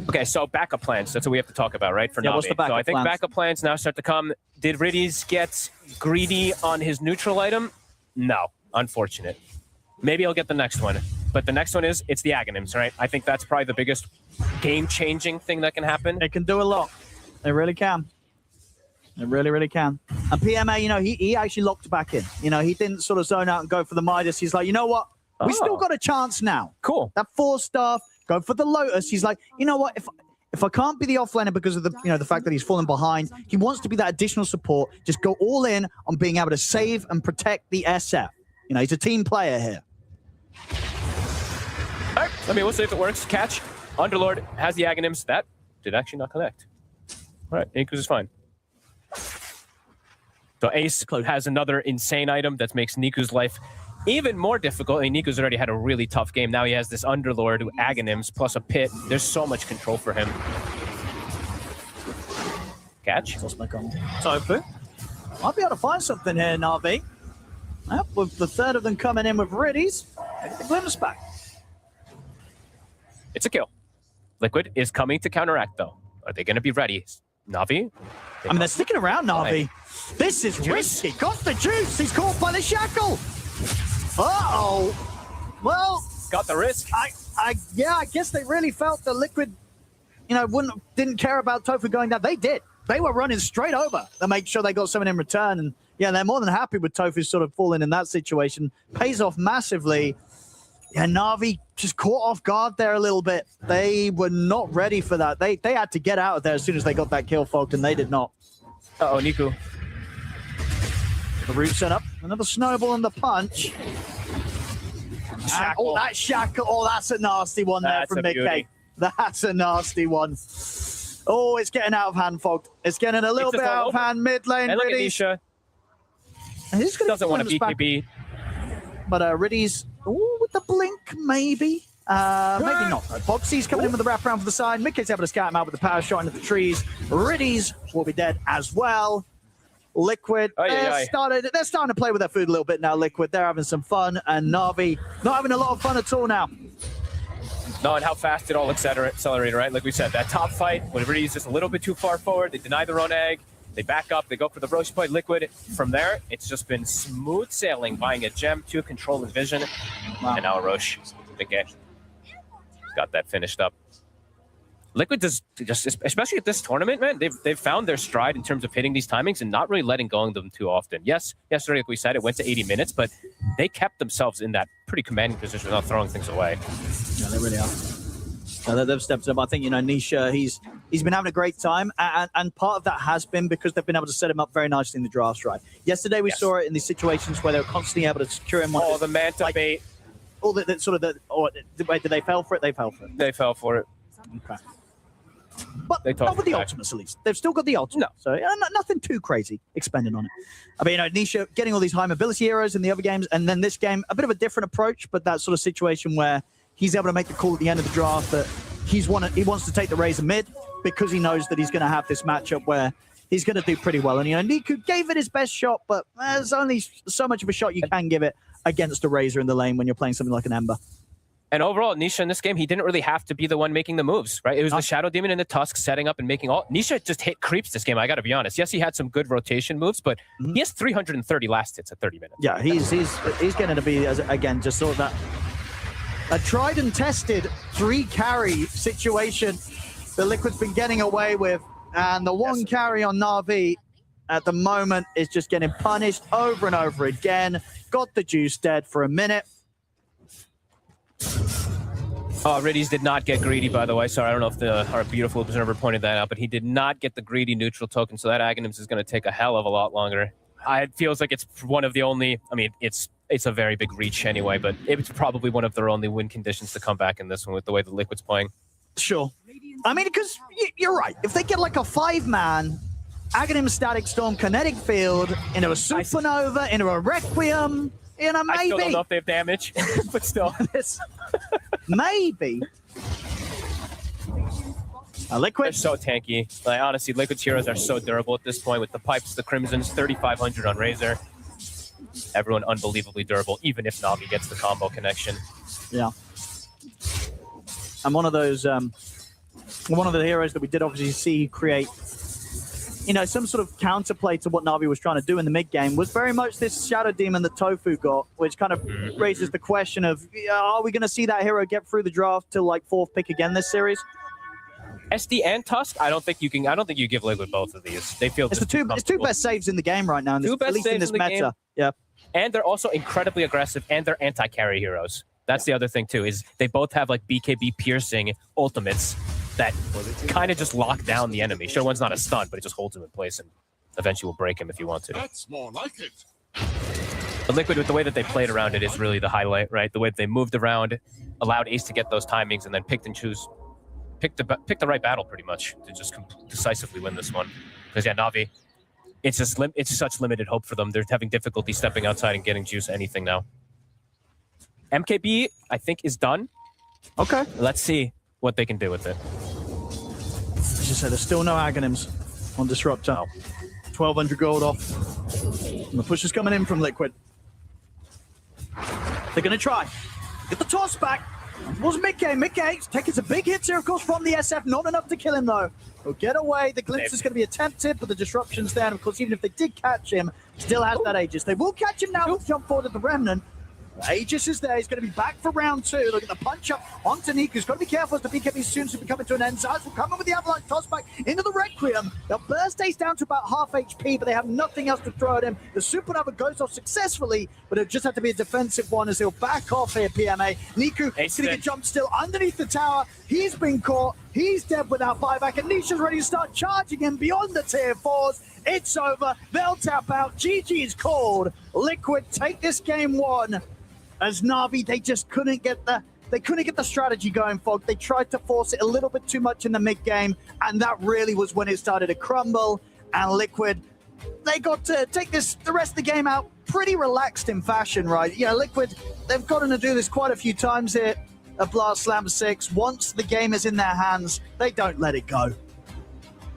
Okay, so backup plans. That's what we have to talk about, right? For Navi. What's the backup so I think plans? Backup plans now start to come. Did Riddies get greedy on his neutral item? No, unfortunate. Maybe I'll get the next one. But the next one it's the Aghanims, right? I think that's probably the biggest game-changing thing that can happen. It can do a lot. It really can. It really, really can. And PMA, he actually locked back in. He didn't sort of zone out and go for the Midas. He's like, you know what? We still got a chance now. Cool. That 4 staff, go for the Lotus. He's like, you know what? If I can't be the offlaner because of the the fact that he's fallen behind, he wants to be that additional support. Just go all in on being able to save and protect the SF. He's a team player here. All right. I mean, we'll see if it works. Catch. Underlord has the Aghanims. That did actually not connect. All right. Nikus is fine. So Ace has another insane item that makes Niku's life even more difficult. I mean, Niku's already had a really tough game. Now he has this Underlord who Aghanims plus a pit. There's so much control for him. Catch. Tofu. Might be able to find something here, Navi. Yep, with the 3rd of them coming in with Riddies. Get the glimpse back. It's a kill. Liquid is coming to counteract, though. Are they going to be ready? Navi? I mean, they're sticking around, Navi. This is risky. Got the Juice. He's caught by the shackle. Uh-oh. Well, got the risk. I guess they really felt the Liquid, didn't care about Tofu going down. They did. They were running straight over to make sure they got something in return. And yeah, they're more than happy with Tofu sort of falling in that situation. Pays off massively. Yeah, Navi just caught off guard there a little bit. They were not ready for that. They had to get out of there as soon as they got that kill, Fogged, and they did not. Uh-oh, Niku. The root set up. Another snowball and the punch. Shackle. That shackle. Oh, that's a nasty one there from Mickey. That's a nasty one. Oh, it's getting out of hand, Fogged. It's getting a little bit out of hand mid lane. And look at Nisha. And he's going Doesn't want to BKB. But Riddy's with the blink, maybe. Maybe not. Boxy's coming in with the wraparound for the side. Mickey's able to scout him out with the power shot into the trees. Riddy's will be dead as well. Liquid, they're starting to play with their food a little bit now, Liquid. They're having some fun, and Na'Vi not having a lot of fun at all now. No, and how fast it all accelerated, right? Like we said, that top fight, when Riddy's just a little bit too far forward, they deny their own egg, they back up, they go for the Roche point. Liquid. From there, it's just been smooth sailing, buying a gem, 2 control and vision, and now a Roche. Okay. Got that finished up. Liquid does just, especially at this tournament, man, they've found their stride in terms of hitting these timings and not really letting go of them too often. Yes, yesterday, like we said, it went to 80 minutes, but they kept themselves in that pretty commanding position without throwing things away. Yeah, they really are. They've stepped up. I think, Nisha, he's been having a great time, and part of that has been because they've been able to set him up very nicely in the drafts, right? Yesterday, we saw it in these situations where they were constantly able to secure him. Oh, the Manta bait. All wait, did they fell for it? They fell for it. They fell for it. Okay. But not with the ultimates, at least. They've still got the ultimate. No. So nothing too crazy expending on it. I mean, Nisha getting all these high mobility heroes in the other games, and then this game, a bit of a different approach, but that sort of situation where he's able to make the call at the end of the draft that he wants to take the Razor mid because he knows that he's going to have this matchup where he's going to do pretty well. And, Niku gave it his best shot, but there's only so much of a shot you can give it against a Razor in the lane when you're playing something like an Ember. And overall, Nisha in this game, he didn't really have to be the one making the moves, right? It was the Shadow Demon and the Tusk setting up and making all... Nisha just hit creeps this game, I got to be honest. Yes, he had some good rotation moves, but he has 330 last hits at 30 minutes. Yeah, he's going to be, again, just sort of that... A tried and tested 3 carry situation that Liquid's been getting away with. And the 1 carry on Na'Vi at the moment is just getting punished over and over again. Got the juice dead for a minute. Oh, Riddy's did not get greedy, by the way. Sorry, I don't know if our beautiful observer pointed that out, but he did not get the greedy neutral token, so that Aghanims is going to take a hell of a lot longer. It feels like it's one of the only... I mean, it's a very big reach anyway, but it's probably one of their only win conditions to come back in this one with the way the Liquid's playing. Sure. I mean, because you're right. If they get like a 5-man Aghanim Static Storm Kinetic Field into a Supernova, into a Requiem... maybe. I still don't know if they have damage, but still. Maybe. Liquid. They're so tanky. Like, honestly, Liquid's heroes are so durable at this point with the Pipes, the Crimsons, 3,500 on Razor. Everyone unbelievably durable, even if Na'Vi gets the combo connection. Yeah. And one of those, one of the heroes that we did obviously see create some sort of counterplay to what Na'Vi was trying to do in the mid game was very much this Shadow Demon that Tofu got, which kind of raises the question of, are we going to see that hero get through the draft till like 4th pick again this series? SD and Tusk, I don't think you give Liquid both of these. They feel it's the two best saves in the game right now, at least in this meta. Game. Yeah. And they're also incredibly aggressive, and they're anti-carry heroes. That's the other thing too, is they both have like BKB piercing ultimates that kind of just lock down the enemy. Sure, one's not a stun, but it just holds him in place and eventually will break him if you want to. That's more like it. But Liquid, with the way that they played around it, is really the highlight, right? The way that they moved around, allowed Ace to get those timings, and then picked the right battle pretty much to just decisively win this one. Because yeah, Na'Vi, it's such limited hope for them. They're having difficulty stepping outside and getting juice anything now. MKB, I think, is done. Okay. Let's see what they can do with it. As you said, there's still no Aghanims on Disruptor. No. 1,200 gold off. And the push is coming in from Liquid. They're going to try. Get the toss back. It was Mickey. Mickey's taking some big hits here, of course, from the SF. Not enough to kill him, though. He'll get away. The glimpse is going to be attempted, but the disruption's there. And, of course, even if they did catch him, still has that Aegis. They will catch him now. Jump forward at the Remnant. Aegis is there. He's going to be back for round 2. Look at the punch up onto Niku. He's got to be careful as the BKB soon to be coming to an end. Zaz will come in with the avalanche toss back into the Requiem. They'll burst Ace down to about half HP, but they have nothing else to throw at him. The Supernova goes off successfully, but it just had to be a defensive one as he'll back off here, PMA. Niku is going to get jumped still underneath the tower. He's been caught. He's dead without buyback, and Nisha's ready to start charging him beyond the tier 4s. It's over. They'll tap out. GG is called. Liquid take this game 1. As Na'Vi, they just couldn't get the strategy going, Fog. They tried to force it a little bit too much in the mid game, and that really was when it started to crumble. And Liquid, they got to take the rest of the game out pretty relaxed in fashion, right? You know, Liquid, they've gotten to do this quite a few times here at Blast Slam 6. Once the game is in their hands, they don't let it go.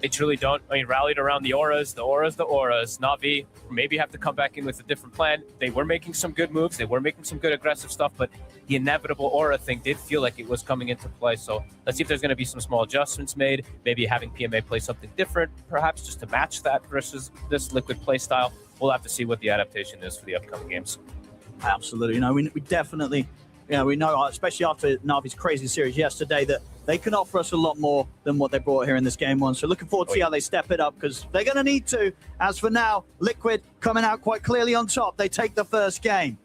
They truly don't. I mean, rallied around the auras. Na'Vi maybe have to come back in with a different plan. They were making some good moves. They were making some good aggressive stuff, but the inevitable aura thing did feel like it was coming into play. So let's see if there's going to be some small adjustments made. Maybe having PMA play something different, perhaps just to match that versus this Liquid play style. We'll have to see what the adaptation is for the upcoming games. Absolutely. You know, we definitely, you know, we know, especially after Na'Vi's crazy series yesterday, that they can offer us a lot more than what they brought here in this game one. So looking forward to see how they step it up, because they're going to need to. As for now, Liquid coming out quite clearly on top. They take the first game.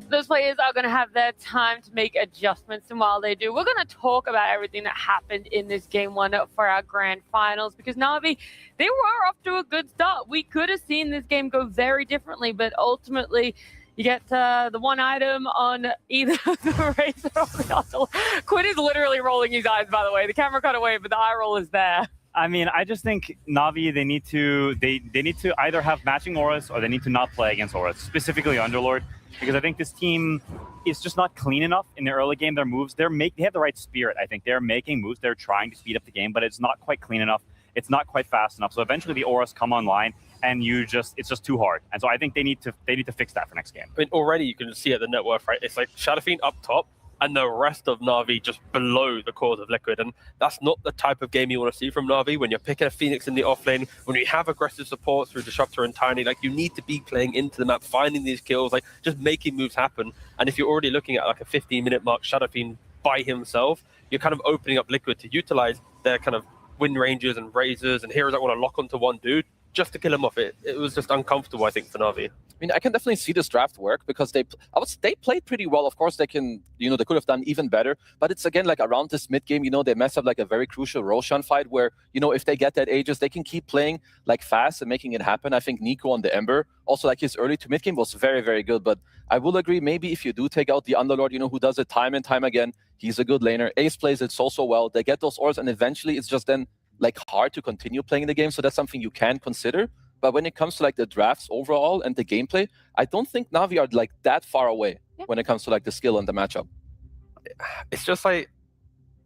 Those players are going to have their time to make adjustments, and while they do, we're going to talk about everything that happened in this game one for our grand finals, because Na'Vi, they were off to a good start. We could have seen this game go very differently, but ultimately you get the one item on either the Razor or the Hustle. Quinn is literally rolling his eyes, by the way. The camera cut away, but the eye roll is there. I mean, I just think Na'Vi, they need to either have matching auras or they need to not play against auras, specifically Underlord, because I think this team is just not clean enough in the early game. Their moves, they have the right spirit. I think they're making moves. They're trying to speed up the game, but it's not quite clean enough. It's not quite fast enough. So eventually the auras come online, and it's just too hard. And so I think they need to fix that for next game. I mean, already you can see at the net worth, right? It's like Shadowfiend up top, and the rest of Na'Vi just below the cores of Liquid. And that's not the type of game you want to see from Na'Vi when you're picking a Phoenix in the offlane, when you have aggressive support through Disruptor and Tiny. Like, you need to be playing into the map, finding these kills, like just making moves happen. And if you're already looking at like a 15-minute mark Shadowfiend by himself, you're kind of opening up Liquid to utilize their kind of Wind Rangers and Razors and heroes that want to lock onto one dude just to kill him off. It was just uncomfortable, I think, for Na'Vi. I mean, I can definitely see this draft work because they played pretty well. Of course, they could have done even better. But it's again like around this mid game, they mess up like a very crucial Roshan fight where, if they get that Aegis, they can keep playing like fast and making it happen. I think Nico on the Ember, also like his early to mid game was very, very good. But I will agree, maybe if you do take out the Underlord, who does it time and time again, he's a good laner. Ace plays it so well. They get those ores, and eventually it's just then like hard to continue playing the game. So that's something you can consider. But when it comes to like the drafts overall and the gameplay, I don't think Na'Vi are like that far away when it comes to like the skill and the matchup. It's just like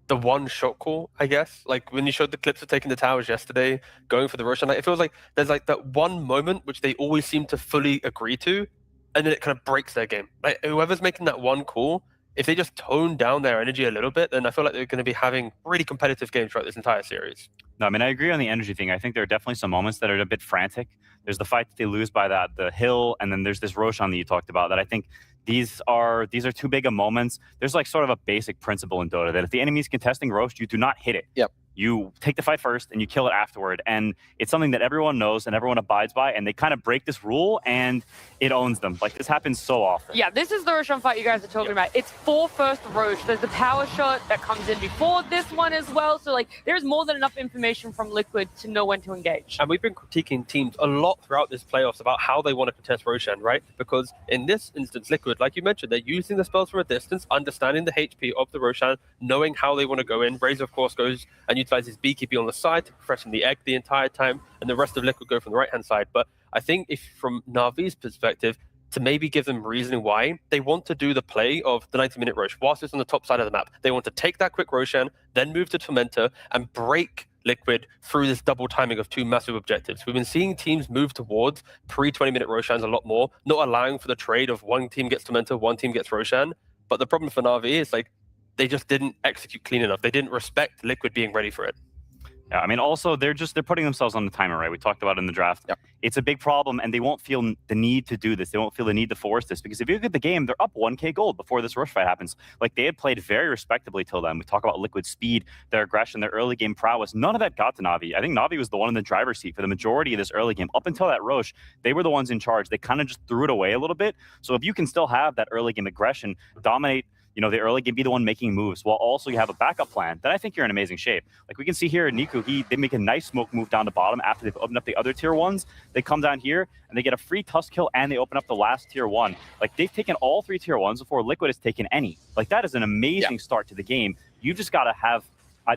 the one shot call, I guess. Like when you showed the clips of taking the towers yesterday, going for the Roshan, like, it feels like there's like that one moment which they always seem to fully agree to, and then it kind of breaks their game. Like whoever's making that one call, if they just tone down their energy a little bit, then I feel like they're going to be having really competitive games throughout this entire series. No, I mean, I agree on the energy thing. I think there are definitely some moments that are a bit frantic. There's the fight that they lose by the hill, and then there's this Roshan that you talked about that I think these are too big of moments. There's like sort of a basic principle in Dota that if the enemy's contesting Rosh, you do not hit it. Yep. You take the fight first and you kill it afterward. And it's something that everyone knows and everyone abides by, and they kind of break this rule and it owns them. Like, this happens so often. Yeah, this is the Roshan fight you guys are talking about. It's for first Rosh. There's the power shot that comes in before this one as well. So, like, there's more than enough information from Liquid to know when to engage. And we've been critiquing teams a lot throughout this playoffs about how they want to contest Roshan, right? Because in this instance, Liquid, like you mentioned, they're using the spells from a distance, understanding the HP of the Roshan, knowing how they want to go in. Razor, of course, goes and utilizes Beekeeping on the side to freshen the egg the entire time, and the rest of Liquid go from the right-hand side. But I think if from Na'Vi's perspective, to maybe give them reasoning why, they want to do the play of the 90-minute Rosh whilst it's on the top side of the map. They want to take that quick Roshan, then move to Tormentor, and break Liquid through this double timing of two massive objectives. We've been seeing teams move towards pre-20-minute Roshans a lot more, not allowing for the trade of one team gets Tormentor, one team gets Roshan. But the problem for Na'Vi is like they just didn't execute clean enough. They didn't respect Liquid being ready for it. Yeah, I mean, also, they're putting themselves on the timer, right? We talked about it in the draft. Yep. It's a big problem, and they won't feel the need to do this. They won't feel the need to force this, because if you look at the game, they're up 1k gold before this rush fight happens. Like, they had played very respectably till then. We talk about Liquid speed, their aggression, their early game prowess. None of that got to Na'Vi. I think Na'Vi was the one in the driver's seat for the majority of this early game. Up until that rush, they were the ones in charge. They kind of just threw it away a little bit. So if you can still have that early game aggression, dominate the early game, be the one making moves, while also you have a backup plan, then I think you're in amazing shape. Like we can see here, Niku, they make a nice smoke move down the bottom after they've opened up the other tier ones. They come down here and they get a free Tusk kill, and they open up the last tier one. Like, they've taken all three tier ones before Liquid has taken any. Like, that is an amazing start to the game. You just got to have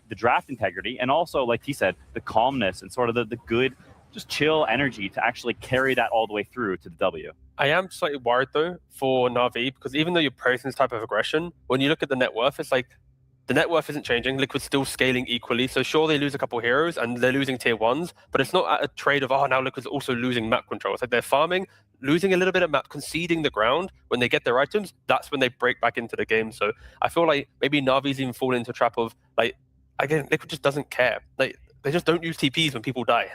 the draft integrity, and also, like he said, the calmness and sort of the good just chill energy to actually carry that all the way through to the W. I am slightly worried though for Na'Vi, because even though you're praising this type of aggression, when you look at the net worth, it's like the net worth isn't changing. Liquid's still scaling equally. So sure, they lose a couple heroes and they're losing tier 1s, but it's not at a trade of, oh, now Liquid's also losing map control. It's like they're farming, losing a little bit of map, conceding the ground. When they get their items, that's when they break back into the game. So I feel like maybe Na'Vi's even fallen into a trap of, like, again, Liquid just doesn't care. Like, they just don't use TPs when people die.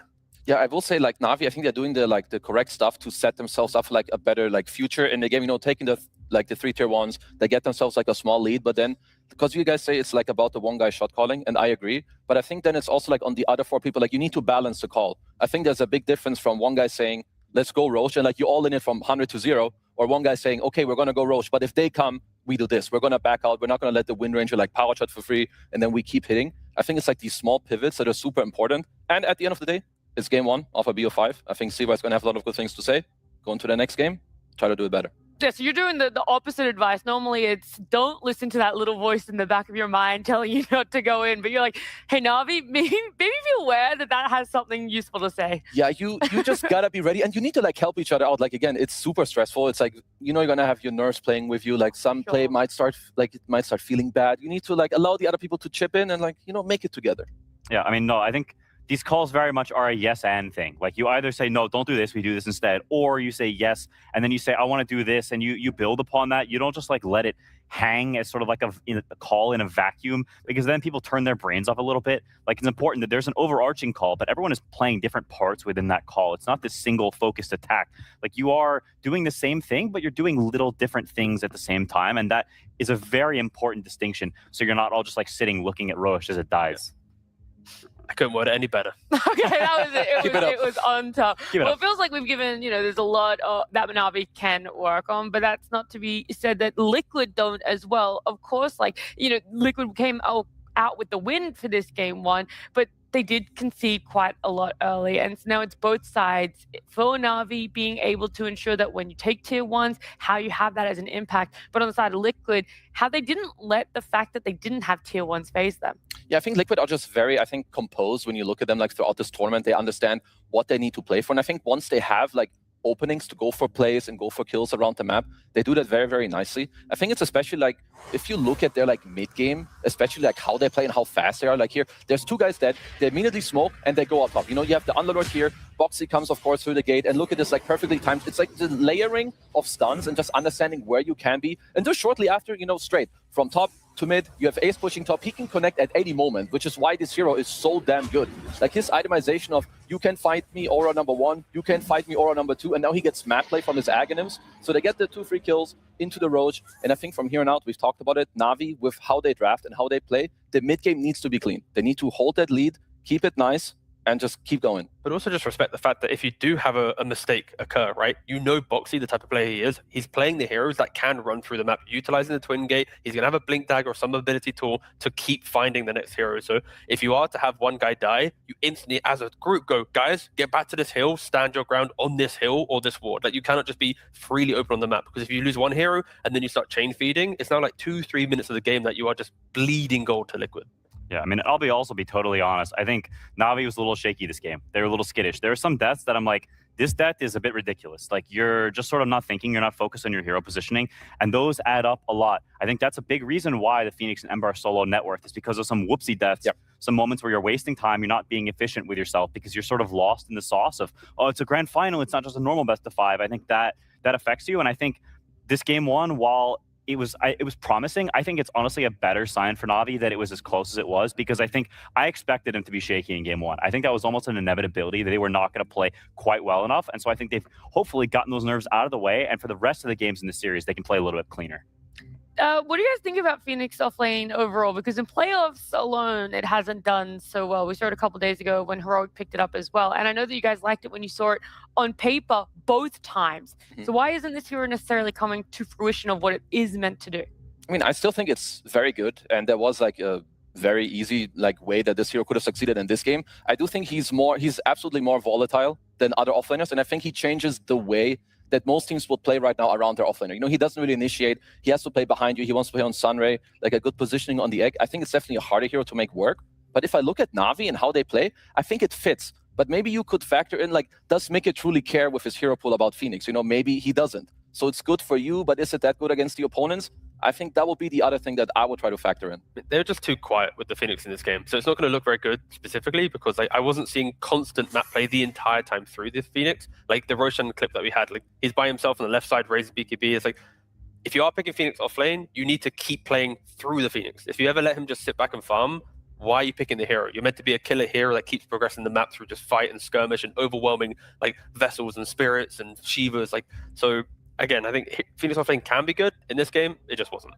Yeah, I will say, like, Na'Vi, I think they're doing the correct stuff to set themselves up for like a better like future in the game. You know, taking the 3 tier 1s, they get themselves like a small lead, but then because you guys say it's like about the one guy shot calling, and I agree, but I think then it's also like on the other 4 people, like you need to balance the call. I think there's a big difference from one guy saying, let's go Roche, and like you all in it from 100 to 0, or one guy saying, okay, we're gonna go Roche, but if they come, we do this. We're gonna back out. We're not gonna let the Wind Ranger like power shot for free, and then we keep hitting. I think it's like these small pivots that are super important. And at the end of the day, it's game 1 of a BO5. I think Siva is gonna have a lot of good things to say. Go into the next game, try to do it better. Yeah, so you're doing the opposite advice. Normally it's don't listen to that little voice in the back of your mind telling you not to go in. But you're like, hey, Na'Vi, maybe be aware that has something useful to say. Yeah, you just gotta be ready. And you need to like help each other out. Like, again, it's super stressful. It's like, you know, you're gonna have your nerves playing with you. Like some play might start feeling bad. You need to like allow the other people to chip in and like, you know, make it together. Yeah, I mean, no, I think these calls very much are a yes and thing. Like you either say, no, don't do this, we do this instead, or you say yes, and then you say, I want to do this, and you build upon that. You don't just like let it hang as sort of like a call in a vacuum, because then people turn their brains off a little bit. Like it's important that there's an overarching call, but everyone is playing different parts within that call. It's not this single focused attack. Like you are doing the same thing, but you're doing little different things at the same time, and that is a very important distinction. So you're not all just like sitting looking at Roche as it dies. I couldn't word it any better. Okay, that was it. It was on top. Well, it feels like we've given, you know, there's a lot that Na'Vi can work on, but that's not to be said that Liquid don't as well. Of course, like, you know, Liquid came out with the win for this game 1, but they did concede quite a lot early, and so now it's both sides. For Na'Vi being able to ensure that when you take tier 1s, how you have that as an impact, but on the side of Liquid, how they didn't let the fact that they didn't have tier 1s phase them. Yeah, I think Liquid are just very, composed when you look at them like throughout this tournament. They understand what they need to play for, and I think once they have like openings to go for plays and go for kills around the map, they do that very, very nicely. I think it's especially like, if you look at their like mid game, especially like how they play and how fast they are, like here, there's 2 guys dead, they immediately smoke and they go up top. You know, you have the Underlord here, Boxy comes of course through the gate, and look at this like perfectly timed. It's like the layering of stuns and just understanding where you can be. And just shortly after, you know, straight from top to mid, you have Ace pushing top. He can connect at any moment, which is why this hero is so damn good. Like his itemization of, you can fight me aura number 1, you can fight me aura number 2, and now he gets map play from his Aghanims. So they get the 2 free kills into the Roche, and I think from here on out, we've talked about it, Na'Vi, with how they draft and how they play, the mid game needs to be clean. They need to hold that lead, keep it nice, and just keep going. But also just respect the fact that if you do have a mistake occur, right, you know Boxy, the type of player he is, he's playing the heroes that can run through the map, utilizing the Twin Gate. He's going to have a Blink Dagger or some ability tool to keep finding the next hero. So if you are to have one guy die, you instantly, as a group, go, guys, get back to this hill, stand your ground on this hill or this ward. Like you cannot just be freely open on the map, because if you lose one hero and then you start chain feeding, it's now like 2-3 minutes of the game that you are just bleeding gold to Liquid. Yeah, I mean, I'll also be totally honest. I think Na'Vi was a little shaky this game. They were a little skittish. There are some deaths that I'm like, this death is a bit ridiculous. Like, you're just sort of not thinking, you're not focused on your hero positioning, and those add up a lot. I think that's a big reason why the Phoenix and Ember solo net worth is because of some whoopsie deaths, some moments where you're wasting time, you're not being efficient with yourself because you're sort of lost in the sauce of, oh, it's a grand final, it's not just a normal best of 5. I think that affects you, and I think this game 1, while it was promising, I think it's honestly a better sign for Na'Vi that it was as close as it was, because I think I expected him to be shaky in game 1. I think that was almost an inevitability that they were not going to play quite well enough. And so I think they've hopefully gotten those nerves out of the way. And for the rest of the games in the series, they can play a little bit cleaner. What do you guys think about Phoenix off lane overall? Because in playoffs alone, it hasn't done so well. We saw it a couple days ago when Heroic picked it up as well. And I know that you guys liked it when you saw it on paper both times. So why isn't this hero necessarily coming to fruition of what it is meant to do? I mean, I still think it's very good. And there was like a very easy way that this hero could have succeeded in this game. I do think he's absolutely more volatile than other offlaners. And I think he changes the way that most teams will play right now around their offlaner. You know, he doesn't really initiate. He has to play behind you. He wants to play on Sunray, like a good positioning on the egg. I think it's definitely a harder hero to make work. But if I look at Na'Vi and how they play, I think it fits. But maybe you could factor in, like, does Mickey truly care with his hero pool about Phoenix? You know, maybe he doesn't. So it's good for you, but is it that good against the opponents? I think that will be the other thing that I would try to factor in. They're just too quiet with the Phoenix in this game. So it's not going to look very good specifically because like I wasn't seeing constant map play the entire time through this Phoenix. Like the Roshan clip that we had, like he's by himself on the left side raising BKB. It's like, if you are picking Phoenix off lane, you need to keep playing through the Phoenix. If you ever let him just sit back and farm, why are you picking the hero? You're meant to be a killer hero that keeps progressing the map through just fight and skirmish and overwhelming like vessels and spirits and Shivas. Like, so again, I think Phoenix off lane can be good. In this game, it just wasn't.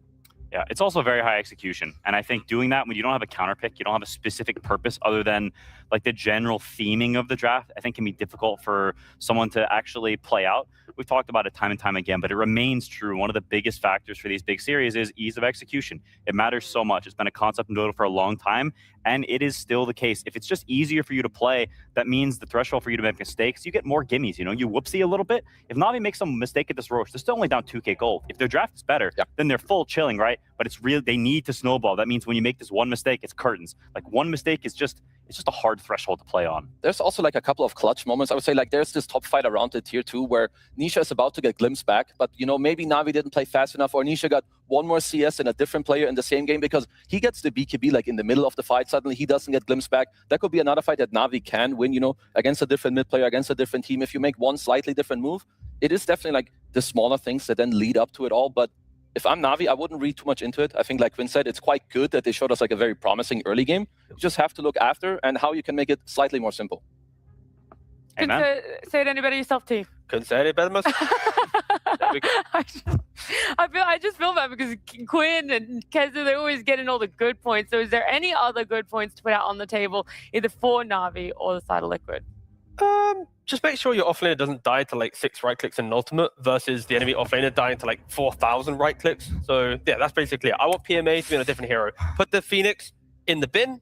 Yeah, it's also very high execution. And I think doing that when you don't have a counter pick, you don't have a specific purpose other than like the general theming of the draft, I think can be difficult for someone to actually play out. We've talked about it time and time again, but it remains true. One of the biggest factors for these big series is ease of execution. It matters so much. It's been a concept in Dota for a long time, and it is still the case. If it's just easier for you to play, that means the threshold for you to make mistakes, you get more gimmies. You know, you whoopsie a little bit. If Na'Vi makes some mistake at this Roche, they're still only down 2k gold. If their draft is better, then they're full chilling, right? But it's real. They need to snowball. That means when you make this one mistake, it's curtains. Like one mistake is just, it's just a hard threshold to play on. There's also like a couple of clutch moments. I would say like there's this top fight around the tier 2 where Nisha is about to get glimpsed back, but you know, maybe Na'Vi didn't play fast enough, or Nisha got one more CS and a different player in the same game because he gets the BKB like in the middle of the fight. Suddenly he doesn't get glimpsed back. That could be another fight that Na'Vi can win, you know, against a different mid player, against a different team. If you make one slightly different move, it is definitely like the smaller things that then lead up to it all. But if I'm Na'Vi, I wouldn't read too much into it. I think, like Vin said, it's quite good that they showed us like a very promising early game. You just have to look after and how you can make it slightly more simple. Couldn't say it any better yourself, T. Couldn't say it better myself. I just feel bad because Quinn and Keza, they're always getting all the good points. So is there any other good points to put out on the table, either for Na'Vi or the side of Liquid? Just make sure your offlaner doesn't die to like 6 right clicks in an ultimate versus the enemy offlaner dying to like 4,000 right clicks. So yeah, that's basically it. I want PMA to be on a different hero. Put the Phoenix in the bin.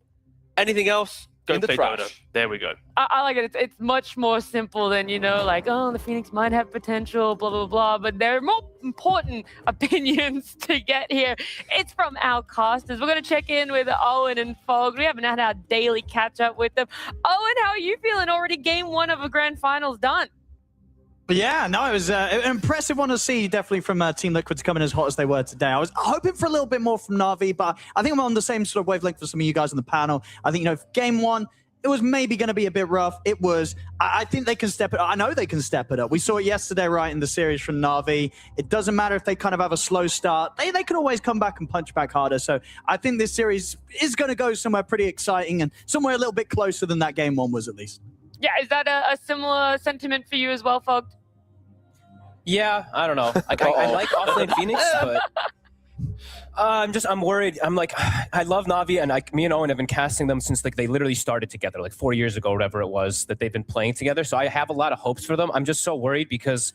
Anything else, go in the play trash. Dota. There we go. I like it. It's much more simple than, you know, like, oh, the Phoenix might have potential, blah, blah, blah. But there are more important opinions to get here. It's from our casters. We're going to check in with Owen and Fog. We haven't had our daily catch up with them. Owen, how are you feeling? Already game 1 of a grand finals done. Yeah, no, it was an impressive one to see, definitely from Team Liquid's coming as hot as they were today. I was hoping for a little bit more from Na'Vi, but I think I'm on the same sort of wavelength for some of you guys on the panel. I think, you know, game 1, it was maybe going to be a bit rough. It was. I think they can step it up. I know they can step it up. We saw it yesterday, right, in the series from Na'Vi. It doesn't matter if they kind of have a slow start. They can always come back and punch back harder. So I think this series is going to go somewhere pretty exciting and somewhere a little bit closer than that game 1 was, at least. Yeah, is that a similar sentiment for you as well, Fog? Yeah, I don't know. Like, I like offlane Phoenix, but I'm worried. I'm like, I love Na'Vi, and me and Owen have been casting them since like they literally started together, like 4 years ago, whatever it was that they've been playing together. So I have a lot of hopes for them. I'm just so worried because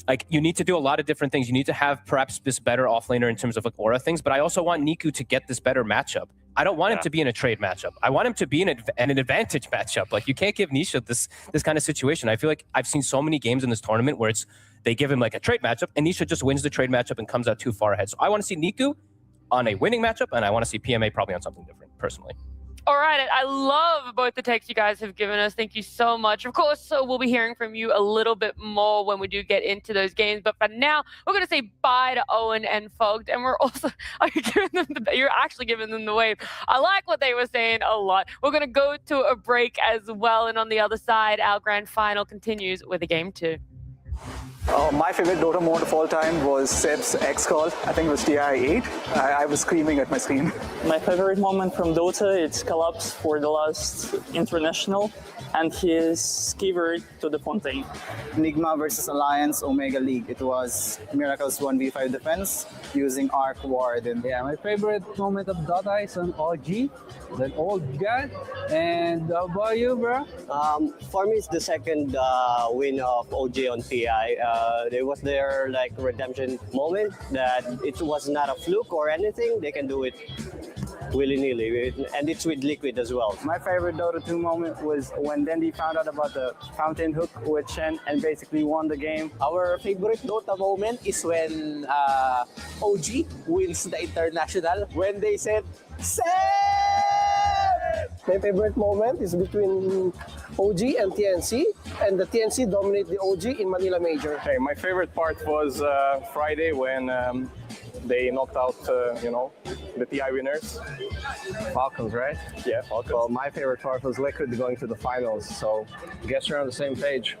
like you need to do a lot of different things. You need to have perhaps this better offlaner in terms of like aura things, but I also want Niku to get this better matchup. I don't want him to be in a trade matchup. I want him to be in an advantage matchup. Like you can't give Nisha this kind of situation. I feel like I've seen so many games in this tournament where they give him like a trade matchup and Nisha just wins the trade matchup and comes out too far ahead. So I want to see Niku on a winning matchup, and I want to see PMA probably on something different, personally. All right, I love both the takes you guys have given us. Thank you so much. Of course, so we'll be hearing from you a little bit more when we do get into those games. But for now, we're going to say bye to Owen and Fogged, and we're also you're actually giving them the wave. I like what they were saying a lot. We're going to go to a break as well, and on the other side, our grand final continues with a game 2. My favorite Dota mode of all time was Seb's X-Call. I think it was TI8. I was screaming at my screen. My favorite moment from Dota, it's Collapse for the last international and his skiver to the Fontaine. Enigma versus Alliance Omega League. It was Miracle's 1v5 defense using Arc Ward. And yeah, my favorite moment of Dota is on OG, that old god. And how about you, bro? For me, it's the second win of OG on TI. It was their like redemption moment that it was not a fluke or anything. They can do it willy-nilly, and it's with Liquid as well. My favorite Dota 2 moment was when Dendi found out about the fountain hook with Shen and basically won the game. Our favorite Dota moment is when OG wins the international, when they said, "Save!" My favorite moment is between OG and TNC, and the TNC dominate the OG in Manila Major. Hey, my favorite part was Friday when they knocked out, the TI winners. Falcons, right? Yeah, Falcons. Well, my favorite part was Liquid going to the finals, so I guess we're on the same page.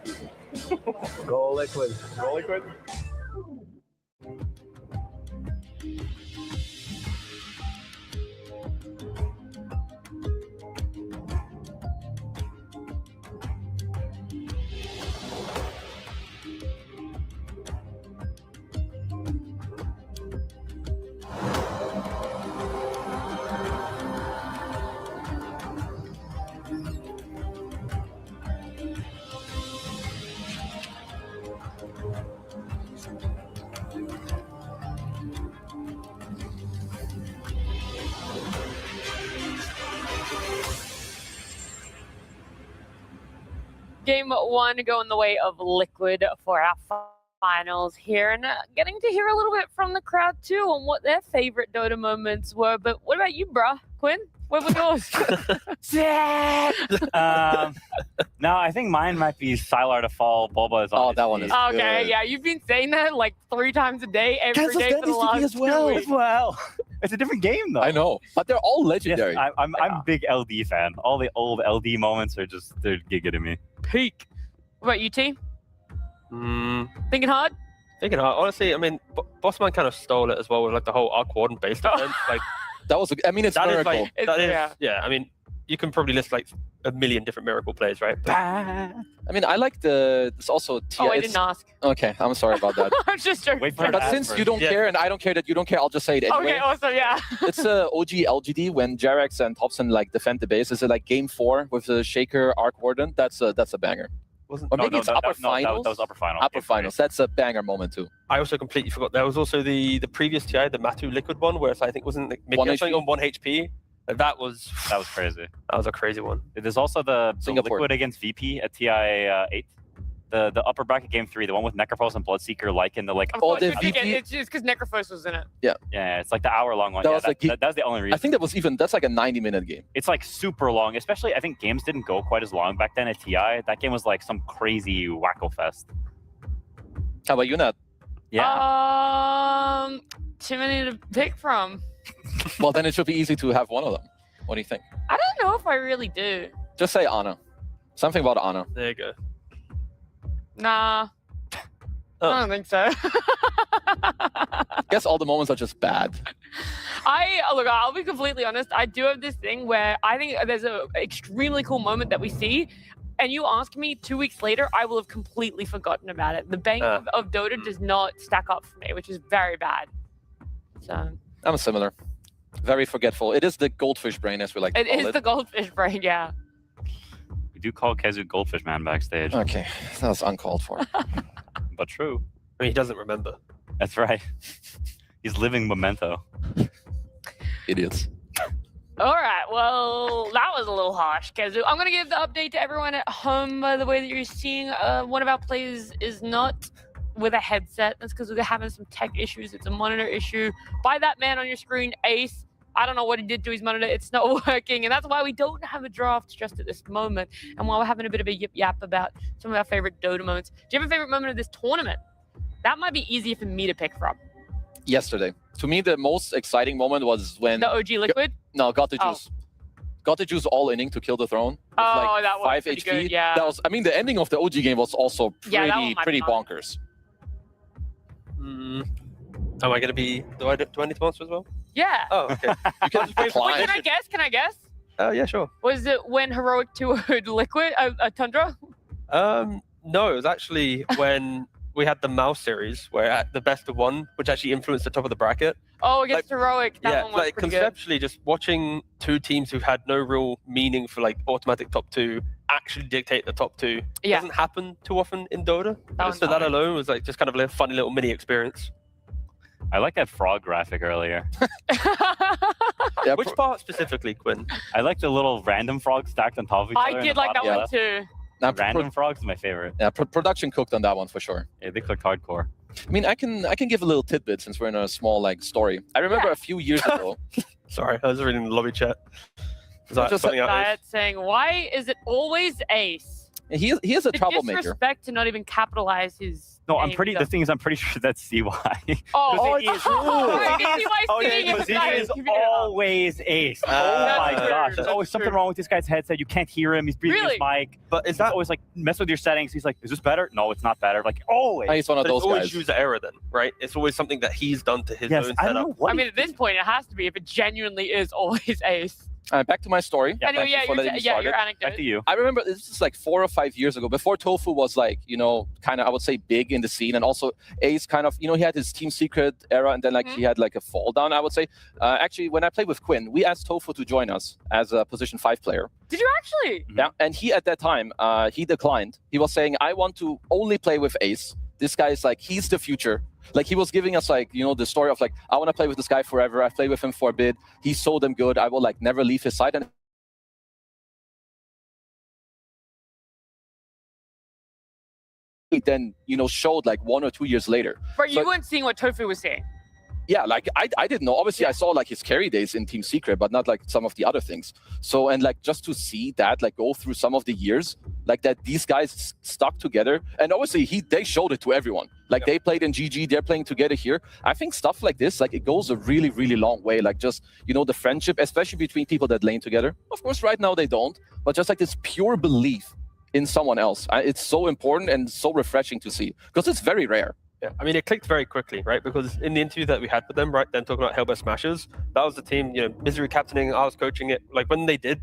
Go Liquid. Go Liquid. Game 1 going the way of Liquid for our finals here, and getting to hear a little bit from the crowd too on what their favorite Dota moments were. But what about you, bruh? Quinn? What were yours? No, I think mine might be Sylar to fall. Boba is on. Oh, that one is Okay, good. yeah, you've been saying that like 3 times a day, every day for the last 2 weeks. Well, it's a different game though. I know, but they're all legendary. Yes, I'm a big LD fan. All the old LD moments are just they're giga to me. Peak. What about you, team? Thinking hard? Thinking hard. Honestly, I mean, Bossman kind of stole it as well with like the whole Arc Warden based event. Like that was. I mean, it's that is miracle. like that is yeah. I mean, you can probably list like a million different miracle plays, right? But, I mean, I like the. It's also. Oh, I didn't ask. Okay, I'm sorry about that. I'm just joking. But since you don't care and I don't care that you don't care, I'll just say it anyway. Okay, awesome, yeah. It's OG LGD when Jarex and Hobson like defend the base. Is it like game 4 with the Shaker Arc Warden? That's a banger. Or maybe it's upper finals. That was upper finals. Upper finals. That's a banger moment too. I also completely forgot. There was also the previous TI, the Matu Liquid one, where I think wasn't like, One something HP? on 1 HP. Like, that was crazy. That was a crazy one. There's also the Singapore. Liquid against VP at TI 8. The upper bracket game 3, the one with Necrophos and Bloodseeker, like in the like. Of course, it's just because Necrophos was in it. Yeah, it's like the hour-long one. That Yeah, was like that's the only reason. I think that's like a 90-minute game. It's like super long, especially I think games didn't go quite as long back then at TI. That game was like some crazy wacko fest. How about you, Nat? Yeah. Too many to pick from. Well, then it should be easy to have one of them. What do you think? I don't know if I really do. Just say Ana. Something about Ana. There you go. Nah. I don't think so. I guess all the moments are just bad. Look, I'll be completely honest. I do have this thing where I think there's an extremely cool moment that we see, and you ask me 2 weeks later, I will have completely forgotten about it. The bank of Dota does not stack up for me, which is very bad. So I'm similar. Very forgetful. It is the goldfish brain, as we like to it call is it. the goldfish brain, yeah. We do call Kezu Goldfish Man backstage. Okay, that was uncalled for. But true. I mean, he doesn't remember. That's right. He's living memento. Idiots. All right, well, that was a little harsh, Kezu. I'm going to give the update to everyone at home. By the way, that you're seeing one of our players is not with a headset. That's because we're having some tech issues. It's a monitor issue. By that man on your screen, Ace. I don't know what he did to his monitor. It's not working. And that's why we don't have a draft just at this moment. And while we're having a bit of a yip-yap about some of our favorite Dota moments, do you have a favorite moment of this tournament? That might be easier for me to pick from. Yesterday. To me, the most exciting moment was when... The OG Liquid? No, Got the Juice. Got the Juice all inning to kill the throne. With like that was 5 pretty HP. good, yeah. That was, I mean, the ending of the OG game was also Yeah, that one might pretty be hard. bonkers. Am I going to be... Do I need to answer as well? Yeah. Oh, okay. You can Wait, can I guess? Can I guess? Oh, yeah, sure. Was it when Heroic 2'd Liquid, Tundra? No, it was actually when we had the Mouse series, where at the best of 1, which actually influenced the top of the bracket. Oh, against Heroic. That one was like pretty good. conceptually, just watching 2 teams who've had no real meaning for like automatic top 2 actually dictate the top 2 doesn't happen too often in Dota. So that alone was like just kind of a funny little mini experience. I like that frog graphic earlier. Which part specifically, Quinn? I like the little random frogs stacked on top of each other. I in did the like that bottom one left. too. Now, Random frogs is my favorite. Yeah, production cooked on that one for sure. Yeah, they clicked hardcore. I mean, I can give a little tidbit since we're in a small like story. I remember a few years ago. Sorry, I was reading the lobby chat. Just something out Diet saying, why is it always ace? He is a The troublemaker. disrespect to not even capitalize his. No, I'm name pretty. though. The thing is, I'm pretty sure that's CY. Oh, it is. Because he is always ace. Oh my gosh! There's always something wrong with this guy's headset. You can't hear him. He's breathing his mic. But is that always like mess with your settings? He's like, is this better? No, it's not better. Like always. He's one of But those it's always guys. user error then, right? It's always something that he's done to his Yes, own I don't setup. know what I mean, at this point, it has to be if it genuinely is always ace. Back to my story. Anyway, yeah, your anecdote. Back to you. I remember this is like 4 or 5 years ago, before Tofu was like, you know, kind of, I would say, big in the scene. And also Ace kind of, you know, he had his Team Secret era and then like he had like a fall down, I would say. Actually, when I played with Quinn, we asked Tofu to join us as a position 5 player. Did you actually? Yeah, and he at that time, he declined. He was saying, I want to only play with Ace. This guy is like, he's the future. Like, he was giving us like, you know, the story of like, I want to play with this guy forever. I've played with him for a bit. He's so damn good. I will like never leave his side. And then, you know, showed like 1 or 2 years later. But So- you weren't seeing what Tofu was saying. Yeah, like I didn't know. Obviously, I saw like his carry days in Team Secret, but not like some of the other things. So, and like just to see that, like go through some of the years, like that these guys stuck together, and obviously they showed it to everyone. Like they played in GG, they're playing together here. I think stuff like this, like it goes a really, really long way. Like just, you know, the friendship, especially between people that lane together. Of course, right now they don't, but just like this pure belief in someone else. It's so important and so refreshing to see because it's very rare. Yeah, I mean, it clicked very quickly, right? Because in the interview that we had with them, right, then talking about Hellbear Smashers, that was the team, you know, Misery captaining, I was coaching it. Like when they did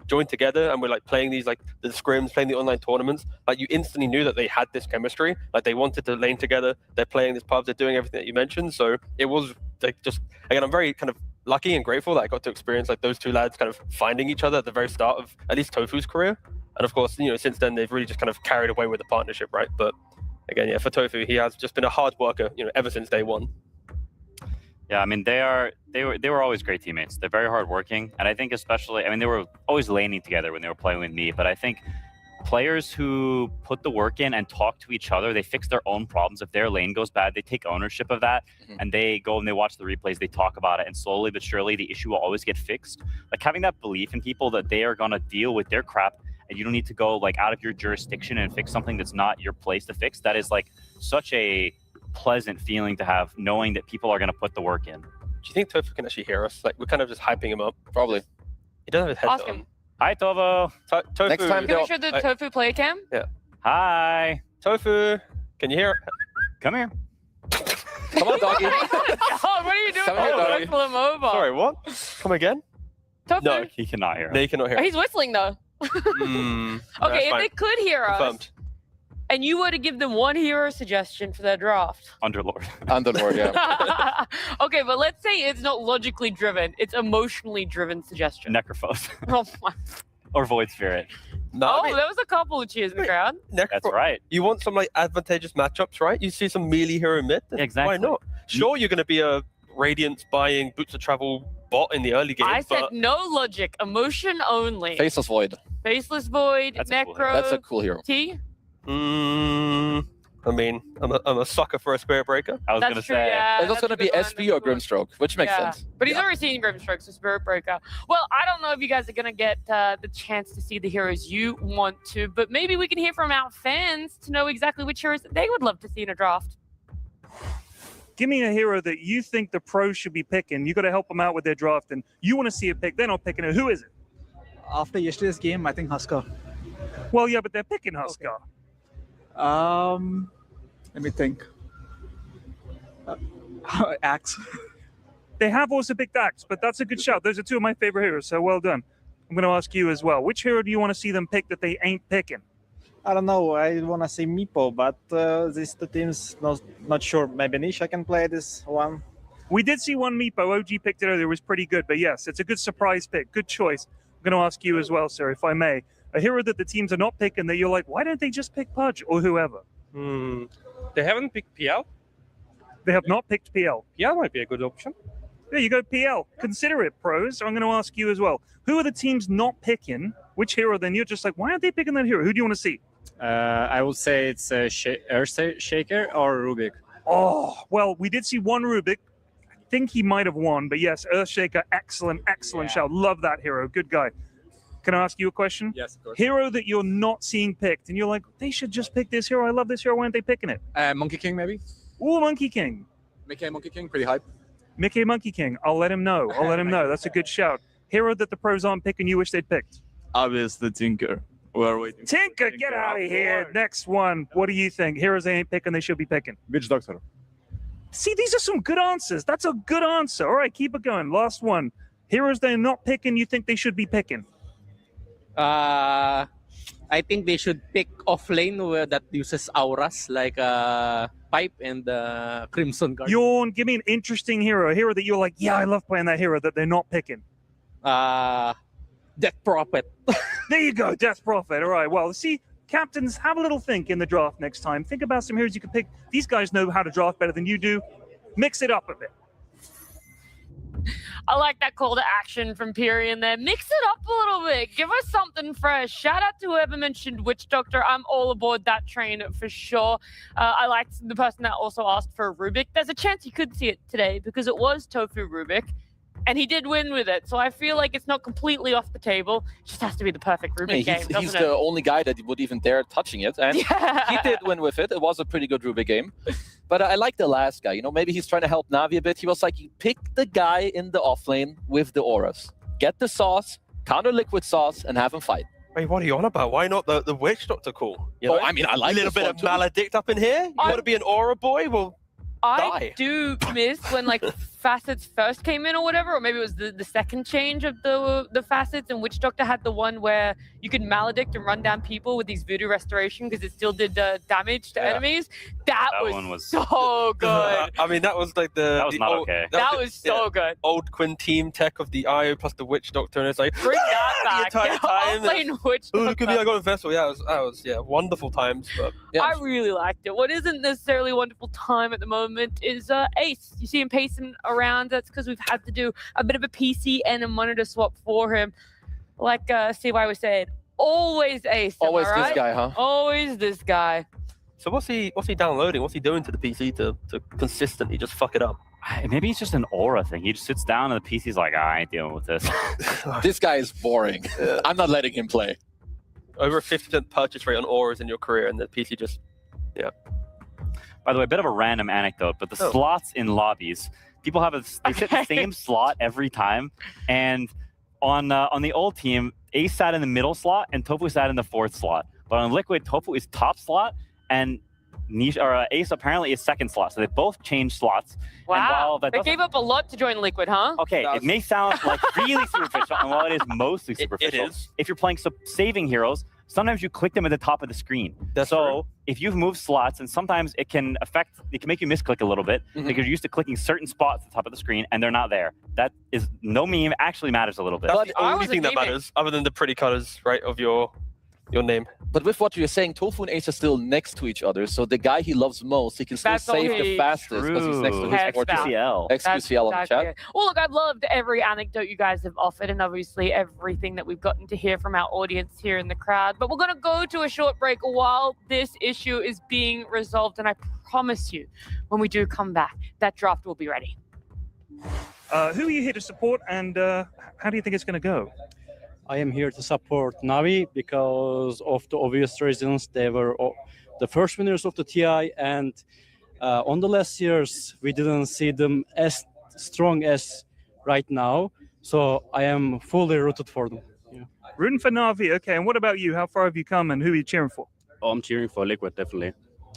join together and we're like playing these, like the scrims, playing the online tournaments, like you instantly knew that they had this chemistry. Like they wanted to lane together. They're playing this pubs, they're doing everything that you mentioned. So it was like just, again, I'm very kind of lucky and grateful that I got to experience like those two lads kind of finding each other at the very start of at least Tofu's career. And of course, you know, since then they've really just kind of carried away with the partnership, right? But again, yeah, for Tofu, he has just been a hard worker, you know, ever since day one. Yeah, I mean, they were always great teammates. They're very hardworking, and I think especially, I mean, they were always laning together when they were playing with me. But I think players who put the work in and talk to each other, they fix their own problems. If their lane goes bad, they take ownership of that, and they go and they watch the replays, they talk about it, and slowly but surely, the issue will always get fixed. Like having that belief in people that they are gonna deal with their crap. And you don't need to go like out of your jurisdiction and fix something that's not your place to fix. That is like such a pleasant feeling to have, knowing that people are going to put the work in. Do you think Tofu can actually hear us? Like we're kind of just hyping him up. Probably. He doesn't have his headset Ask him. on. Hi, Tovo. Tofu. Next time Can we show the Tofu play cam? Yeah. Hi. Tofu. Can you hear? Come here. Come on, doggy. Oh, what are you doing? Come here, doggy. Whistle him over. Sorry, what? Come again? Tofu. No, He cannot hear. they cannot hear. Oh, he's whistling though. Okay, if they could hear us, Confirmed. and you were to give them one hero suggestion for their draft. Underlord. Underlord, yeah. Okay, but let's say it's not logically driven; it's emotionally driven suggestion. Necrophos. Oh, my. Or Void Spirit. No, Oh, there was a couple of cheers in the crowd. That's right. You want some like advantageous matchups, right? You see some melee hero mid. then Exactly. Why not? Sure, you're going to be a Radiance buying Boots of Travel bot in the early game. I said but no logic, emotion only. Faceless Void. Faceless Void, That's a cool Necro. That's a cool hero. T. I mean, I'm a sucker for a Spirit Breaker. I was That's going to true, say. yeah. It's also going to be SP or Grimstroke, which makes sense. But he's already seen Grimstroke, so Spirit Breaker. Well, I don't know if you guys are going to get the chance to see the heroes you want to, but maybe we can hear from our fans to know exactly which heroes that they would love to see in a draft. Give me a hero that you think the pros should be picking. You got to help them out with their draft, and you want to see a pick. They're not picking it. Who is it? After yesterday's game, I think Husker. Well, yeah, but they're picking Husker. Let me think. Axe. They have also picked Axe, but that's a good shout. Those are two of my favorite heroes, so well done. I'm going to ask you as well. Which hero do you want to see them pick that they ain't picking? I don't know. I want to say Meepo, but these two teams, not sure. Maybe Nisha can play this one. We did see one Meepo. OG picked it earlier. It was pretty good, but yes, it's a good surprise pick. Good choice. I'm going to ask you as well, sir, if I may. A hero that the teams are not picking that you're like, why don't they just pick Pudge or whoever? They haven't picked PL. They have not picked PL. PL might be a good option. There you go, PL. Consider it, pros. I'm going to ask you as well. Who are the teams not picking? Which hero then you're just like, why aren't they picking that hero? Who do you want to see? I would say it's Earthshaker or Rubik. Oh, well, we did see one Rubik. I think he might have won, but yes, Earthshaker, excellent shout. Love that hero. Good guy. Can I ask you a question? Yes, of course. Hero that you're not seeing picked, and you're like, they should just pick this hero. I love this hero. Why aren't they picking it? Monkey King, maybe? Ooh, Monkey King. Mickey Monkey King, pretty hype. Mickey Monkey King. I'll let him know. I'll let him know. That's a good shout. Hero that the pros aren't picking, you wish they'd picked. Obviously, Tinker. We're waiting. Tinker, get out of here. Next one. What do you think? Heroes they ain't picking, they should be picking. Witch Doctor. See, these are some good answers. That's a good answer. All right, keep it going. Last one. Heroes they're not picking, you think they should be picking? I think they should pick offlane that uses auras like Pipe and Crimson Guard. Yawn, give me an interesting hero. A hero that you're like, yeah, I love playing that hero that they're not picking. Death Prophet. There you go, Death Prophet. All right, well, see, captains, have a little think in the draft next time. Think about some heroes you can pick. These guys know how to draft better than you do. Mix it up a bit. I like that call to action from Piri in there. Mix it up a little bit. Give us something fresh. Shout out to whoever mentioned Witch Doctor. I'm all aboard that train for sure. I liked the person that also asked for Rubik. There's a chance you could see it today because it was Tofu Rubik. And he did win with it. So I feel like it's not completely off the table. It just has to be the perfect Rubik game, doesn't He's it? the only guy that would even dare touching it. And he did win with it. It was a pretty good Rubik game. But I like the last guy. You know, maybe he's trying to help Navi a bit. He was like, you pick the guy in the offlane with the auras. Get the sauce, counter liquid sauce, and have him fight. Wait, what are you on about? Why not the Witch Doctor call? You know? I mean, I like a little this bit one of too. Maledict up in here. You want to be an aura boy? Well, I do miss when like facets first came in or whatever, or maybe it was the second change of the facets, and Witch Doctor had the one where you could maledict and run down people with these voodoo restoration because it still did damage to enemies. That one was so good. I mean, that was like That was not okay. That was so good. Old Quinn team tech of the IO plus the Witch Doctor, and it's like Bring that back. entire time. Offlane Witch Oh, look at me! Doctor. I got a vessel. Yeah, that was wonderful times. But I really liked it. What isn't necessarily a wonderful time at the moment is Ace. You see him pacing around. That's because we've had to do a bit of a PC and a monitor swap for him. Like CY was saying, always Ace. Always am I this right? guy, huh? Always this guy. So what's he downloading? What's he doing to the PC to consistently just fuck it up? Maybe it's just an aura thing. He just sits down and the PC's like, I ain't dealing with this. This guy is boring. I'm not letting him play. Over a 50% purchase rate on auras in your career, and the PC just, By the way, a bit of a random anecdote, but the slots in lobbies, people have they sit the same slot every time. And on the old team, Ace sat in the middle slot and Tofu sat in the fourth slot. But on Liquid, Tofu is top slot and Ace apparently is second slot. So they both changed slots. Wow. And while that They doesn't- gave up a lot to join Liquid, huh? Okay, it may sound like really superficial, and while it is mostly superficial, is. if you're playing saving heroes, sometimes you click them at the top of the screen. So if you've moved slots, and sometimes it can make you misclick a little bit because you're used to clicking certain spots at the top of the screen, and they're not there. That is no meme. Actually matters a little bit. that's the only thing that matters, other than the pretty colors, right, of your name. But with what you're saying, Tofu and Ace are still next to each other. So the guy he loves most, he can still That's save the only fastest because he's next to his Heads fortress. down. XQCL That's on the exactly chat. it. Well, look, I've loved every anecdote you guys have offered, and obviously everything that we've gotten to hear from our audience here in the crowd. But we're going to go to a short break while this issue is being resolved, and I promise you, when we do come back, that draft will be ready. Who are you here to support, and how do you think it's going to go? I am here to support Navi because of the obvious reasons. They were the first winners of the TI, and on the last years, we didn't see them as strong as right now. So I am fully rooted for them. Yeah. Rooting for Navi. Okay, and what about you? How far have you come, and who are you cheering for? Oh, I'm cheering for Liquid, definitely.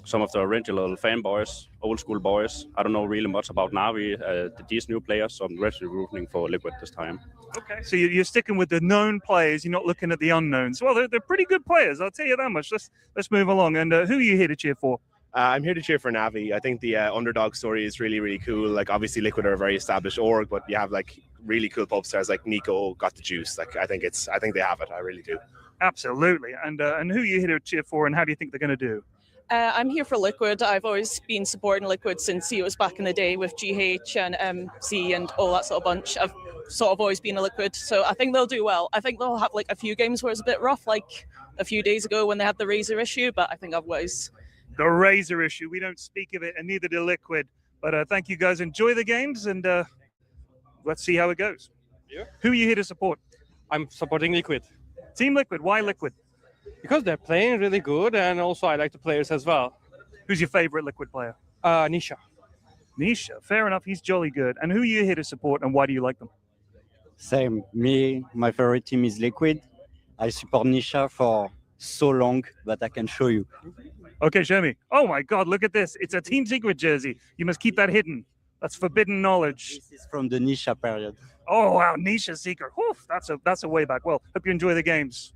Some of the original fanboys, old school boys. I don't know really much about Navi, these new players, so I'm really rooting for Liquid this time. Okay, so you're sticking with the known players. You're not looking at the unknowns. Well, they're pretty good players. I'll tell you that much. Let's move along. And who are you here to cheer for? I'm here to cheer for Navi. I think the underdog story is really, really cool. Like, obviously, Liquid are a very established org, but you have like really cool pop stars like Nico got the juice. Like, I think they have it. I really do. Absolutely. And who are you here to cheer for, and how do you think they're going to do? I'm here for Liquid. I've always been supporting Liquid since it was back in the day with GH and MC and all that sort of bunch. I've sort of always been a Liquid, so I think they'll do well. I think they'll have like a few games where it's a bit rough, like a few days ago when they had the Razor issue, but I think otherwise. The Razor issue. We don't speak of it, and neither do Liquid. But thank you guys. Enjoy the games, and let's see how it goes. Yeah. Who are you here to support? I'm supporting Liquid. Team Liquid, why Liquid? Because they're playing really good, and also I like the players as well. Who's your favorite Liquid player? Nisha. Nisha, fair enough. He's jolly good. And who are you here to support, and why do you like them? Same. Me, my favorite team is Liquid. I support Nisha for so long that I can show you. Okay, show me. Oh my God, look at this. It's a Team Secret jersey. You must keep that hidden. That's forbidden knowledge. This is from the Nisha period. Oh wow, Nisha Secret. Oof, that's a way back. Well, hope you enjoy the games.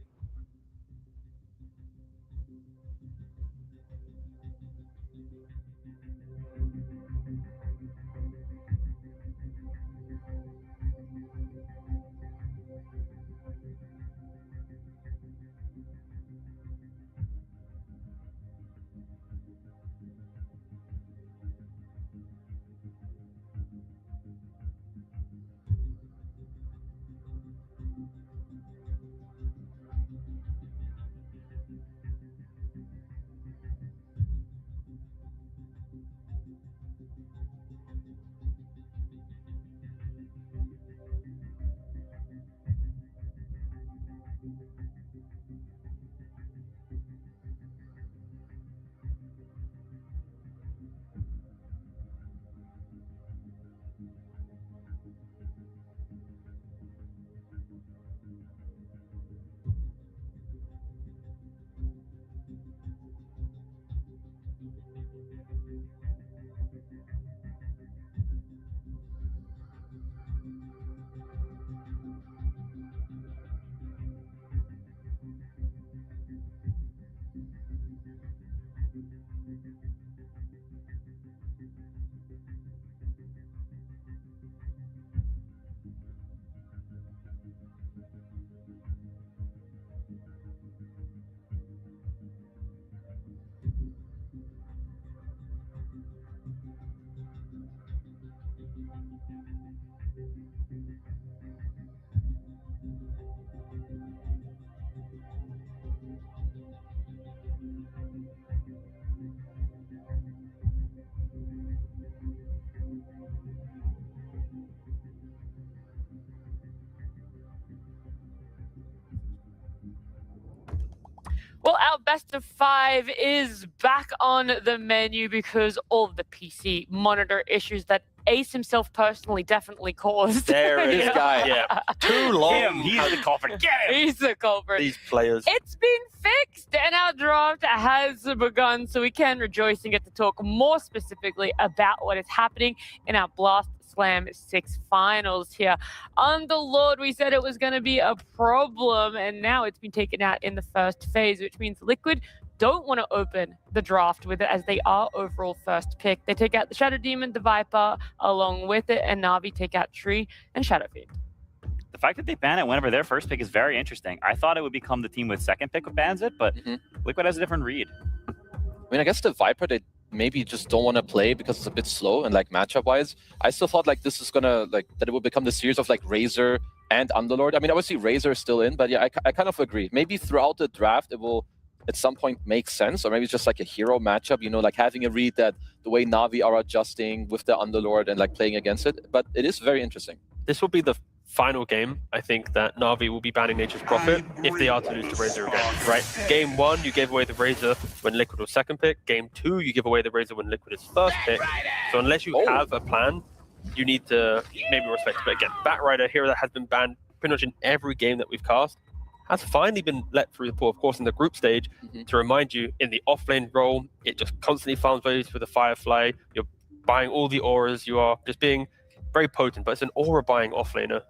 Well, our best of 5 is back on the menu because all of the PC monitor issues that Ace himself personally definitely caused. There it is, Yeah. guy. Yeah. Too long. He's the culprit. Get him. He's the culprit. These players. It's been fixed and our draft has begun, so we can rejoice and get to talk more specifically about what is happening in our Blast Slam 6 finals here. Underlord, we said it was going to be a problem, and now it's been taken out in the first phase, which means Liquid don't want to open the draft with it as they are overall first pick. They take out the Shadow Demon, the Viper along with it, and Na'Vi take out Tree and Shadowfiend. The fact that they ban it whenever their first pick is very interesting. I thought it would become the team with second pick who bans it, but Liquid has a different read. I mean, I guess the Viper, they maybe just don't want to play because it's a bit slow and like matchup wise. I still thought like this is gonna like that it would become the series of like Razor and Underlord. I mean, obviously Razor is still in, but yeah, I kind of agree. Maybe throughout the draft it will at some point make sense, or maybe it's just like a hero matchup, you know, like having a read that the way Na'Vi are adjusting with the Underlord and like playing against it. But it is very interesting. This will be the final game, I think, that Na'Vi will be banning Nature's Prophet if they are to lose to Razor again, right? Game 1, you gave away the Razor when Liquid was second pick. Game 2, you give away the Razor when Liquid is first pick. So unless you have a plan, you need to maybe respect it. But again, Batrider, a hero that has been banned pretty much in every game that we've cast, has finally been let through the pool, of course, in the group stage. To remind you, in the offlane role, it just constantly farms values with the Firefly. You're buying all the auras. You are just being very potent, but it's an aura buying offlaner.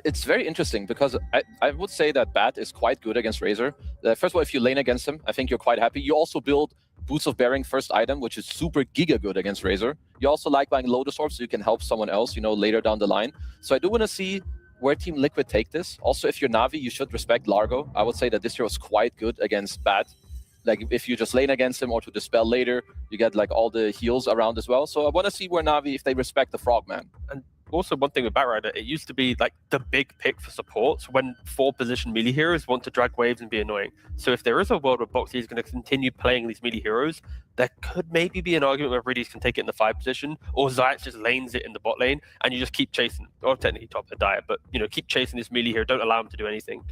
It's very interesting because I would say that Bat is quite good against Razor. First of all, if you lane against him, I think you're quite happy. You also build Boots of Bearing first item, which is super giga good against Razor. You also like buying Lotus Orb so you can help someone else, you know, later down the line. So I do want to see where Team Liquid take this. Also, if you're Na'Vi, you should respect Largo. I would say that this hero is quite good against Bat. Like, if you just lane against him or to dispel later, you get, like, all the heals around as well. So I want to see where Na'Vi, if they respect the Frogman. And also, one thing with Batrider, it used to be, like, the big pick for supports when 4-position melee heroes want to drag waves and be annoying. So if there is a world where Boxy is going to continue playing these melee heroes, there could maybe be an argument where Riddies can take it in the 5 position, or Zayat just lanes it in the bot lane, and you just keep chasing, or technically top the diet, but, you know, keep chasing this melee hero, don't allow him to do anything.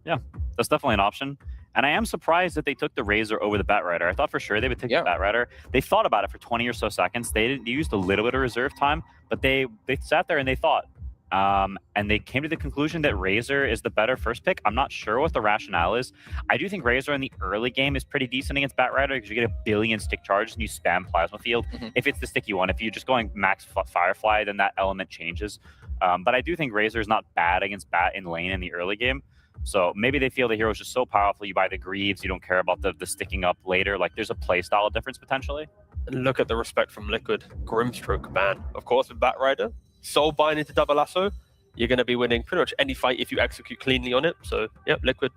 Yeah, That's definitely an option. And I am surprised that they took the Razor over the Batrider. I thought for sure they would take the Batrider. They thought about it for 20 or so seconds. They used a little bit of reserve time, but they sat there and they thought. And they came to the conclusion that Razor is the better first pick. I'm not sure what the rationale is. I do think Razor in the early game is pretty decent against Batrider because you get a billion stick charges and you spam Plasma Field. If it's the sticky one, if you're just going max Firefly, then that element changes. But I do think Razor is not bad against Bat in lane in the early game. So maybe they feel the hero is just so powerful, you buy the Greaves, you don't care about the sticking up later. Like, there's a playstyle difference potentially. And look at the respect from Liquid. Grimstroke ban. Of course, with Batrider, Soulbind into double lasso, you're going to be winning pretty much any fight if you execute cleanly on it. So, yep, Liquid,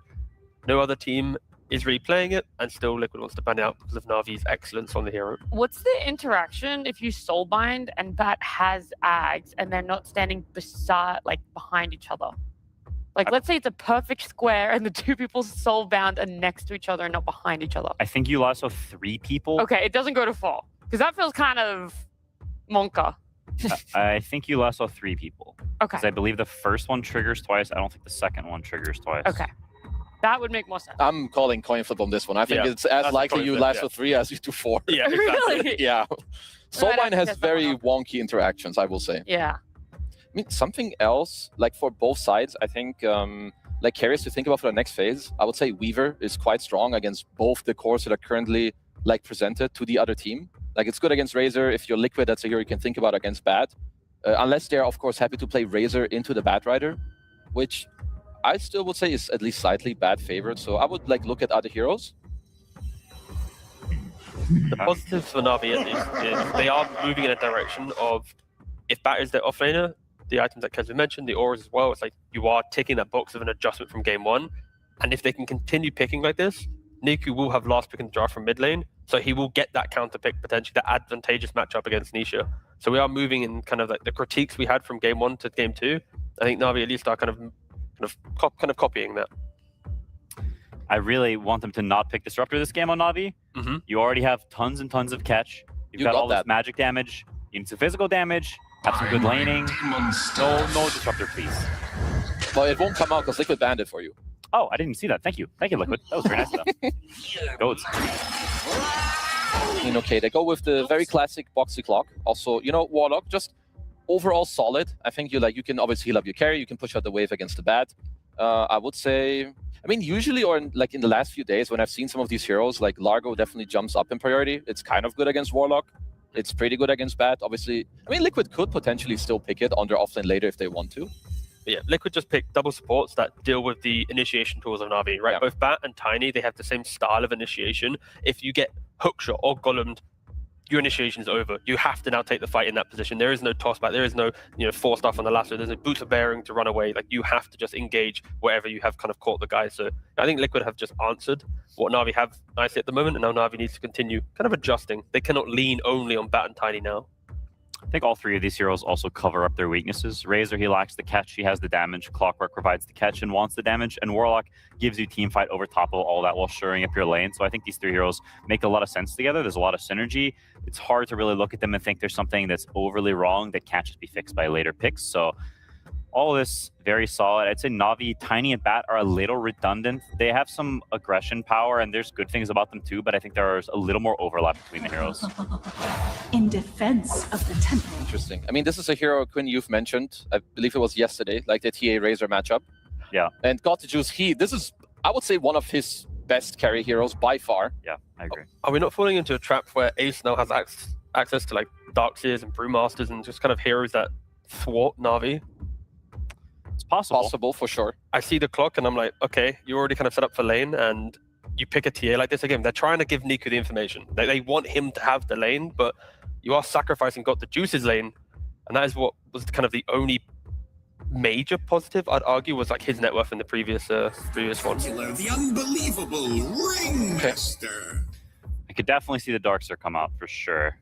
no other team is really playing it, and still Liquid wants to ban it out because of Navi's excellence on the hero. What's the interaction if you Soulbind and Bat has Ags and they're not standing behind each other? Like, let's say it's a perfect square and the two people soulbound are next to each other and not behind each other. I think you lasso 3 people. Okay, it doesn't go to 4 because that feels kind of monka. I think you lasso 3 people. Okay. Because I believe the first one triggers twice. I don't think the second one triggers twice. Okay. That would make more sense. I'm calling coin flip on this one. I think it's as likely you lasso 3 as you do 4. Yeah, exactly. Really? Yeah. Soulbind has very wonky interactions, I will say. Yeah. I mean, something else, like for both sides, I think, like carriers to think about for the next phase, I would say Weaver is quite strong against both the cores that are currently like presented to the other team. Like, it's good against Razor. If you're Liquid, that's a hero you can think about against Bat. Unless they're, of course, happy to play Razor into the Batrider, which I still would say is at least slightly Bat favored. So I would like look at other heroes. The positives for Navi at least is they are moving in a direction of, if Bat is their offlaner, the items that Kesvin mentioned, the auras as well, it's like you are ticking that box of an adjustment from game 1. And if they can continue picking like this, Niku will have last pick in the draft from mid lane, so he will get that counter pick, potentially the advantageous matchup against Nisha. So we are moving in kind of like the critiques we had from game 1 to game 2. I think Navi at least are kind of copying that. I really want them to not pick Disruptor this game on Navi. You already have tons and tons of catch. You've got all this magic damage. You need some physical damage. Have some good laning. No Disruptor, please. Well, it won't come out because Liquid banned it for you. Oh, I didn't even see that. Thank you. Thank you, Liquid. That was very nice of them. Goats. I mean, okay, they go with the very classic boxy clock. Also, you know, Warlock, just overall solid. I think you can obviously heal up your carry. You can push out the wave against the Bat. I would say, I mean, usually or in the last few days when I've seen some of these heroes, like Largo definitely jumps up in priority. It's kind of good against Warlock. It's pretty good against Bat. Obviously, I mean, Liquid could potentially still pick it on their offlane later if they want to. But yeah, Liquid just picked double supports that deal with the initiation tools of Navi, right? Yeah. Both Bat and Tiny, they have the same style of initiation. If you get hookshot or golemed, your initiation is over. You have to now take the fight in that position. There is no toss back. There is no, force stuff on the lasso. There's no boot of bearing to run away. Like, you have to just engage wherever you have kind of caught the guy. So I think Liquid have just answered what Navi have nicely at the moment, and now Navi needs to continue kind of adjusting. They cannot lean only on Bat and Tiny now. I think all 3 of these heroes also cover up their weaknesses. Razor, he lacks the catch, he has the damage. Clockwork provides the catch and wants the damage. And Warlock gives you team fight over top of all that while shoring up your lane. So I think these 3 heroes make a lot of sense together. There's a lot of synergy. It's hard to really look at them and think there's something that's overly wrong that can't just be fixed by later picks. So all of this, very solid. I'd say Navi, Tiny, and Bat are a little redundant. They have some aggression power, and there's good things about them too, but I think there's a little more overlap between the heroes. In defense of the temple. Interesting. I mean, this is a hero, Quinn, you've mentioned. I believe it was yesterday, like the TA Razor matchup. Yeah. And Got to Juice, this is, I would say, one of his best carry heroes by far. Yeah, I agree. Are we not falling into a trap where Ace now has access to like Darkseers and Brewmasters and just kind of heroes that thwart Navi? It's possible. Possible, for sure. I see the clock and I'm like, okay, you already kind of set up for lane and you pick a TA like this again. They're trying to give Niku the information. They want him to have the lane, but you are sacrificing Got the Juice's lane. And that is what was kind of the only major positive, I'd argue, was like his net worth in the previous one. The unbelievable Ringmaster. I could definitely see the Darkseer come out for sure.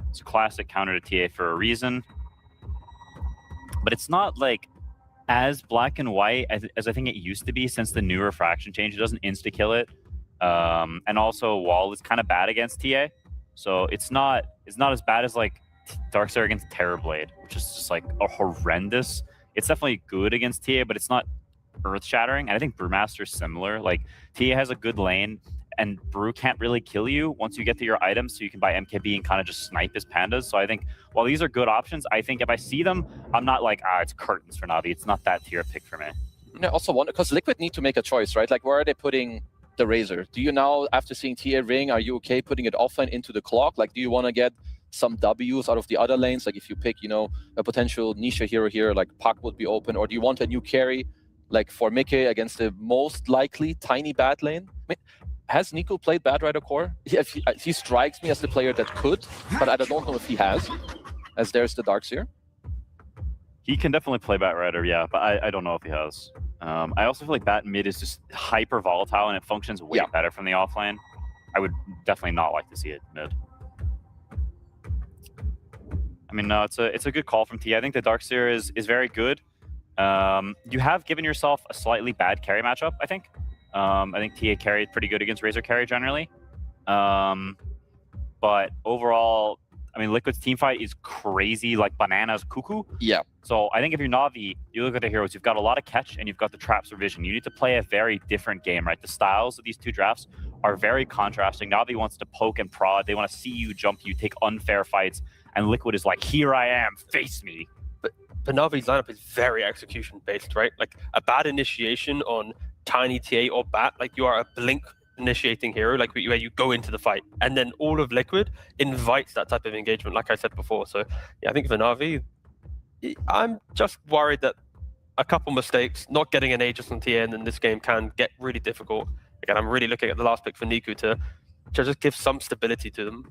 It's a classic counter to TA for a reason. But it's not like as black and white as I think it used to be since the new refraction change. It doesn't insta-kill it. And also Wall is kind of bad against TA. So it's not as bad as like Darkseer against Terrorblade, which is just like a horrendous. It's definitely good against TA, but it's not earth-shattering, and I think Brewmaster's similar. Like, TA has a good lane, and Brew can't really kill you once you get to your items, so you can buy MKB and kind of just snipe his pandas. So I think while these are good options, I think if I see them, I'm not like, it's curtains for Navi. It's not that tier pick for me. I also wonder, because Liquid need to make a choice, right? Like, where are they putting the Razor? Do you now, after seeing TA Ring, are you okay putting it offline into the clock? Like, do you want to get some Ws out of the other lanes? Like, if you pick, a potential Nisha hero here, like Puck would be open, or do you want a new carry, like for Mickey against the most likely tiny bad lane? I mean, has Nico played Bad Rider Core? He strikes me as the player that could, but I don't know if he has, as there's the Darkseer. He can definitely play Bat Rider, yeah, but I don't know if he has. I also feel like Bat mid is just hyper volatile and it functions way better from the offlane. I would definitely not like to see it mid. I mean, no, it's a good call from T. I think the Darkseer is very good. You have given yourself a slightly bad carry matchup, I think. I think TA carried pretty good against Razor carry generally. But overall, I mean, Liquid's teamfight is crazy, like bananas cuckoo. Yeah. So I think if you're Na'Vi, you look at the heroes, you've got a lot of catch and you've got the traps revision. You need to play a very different game, right? The styles of these two drafts are very contrasting. Na'Vi wants to poke and prod. They want to see you jump, you take unfair fights. And Liquid is like, here I am, face me. But Navi's lineup is very execution-based, right? Like, a bad initiation on Tiny TA or Bat, like you are a blink initiating hero, like where you go into the fight, and then all of Liquid invites that type of engagement, like I said before. So yeah, I think for Na'Vi, I'm just worried that a couple mistakes, not getting an Aegis on TA, and then this game can get really difficult. Again, I'm really looking at the last pick for Niku to just give some stability to them.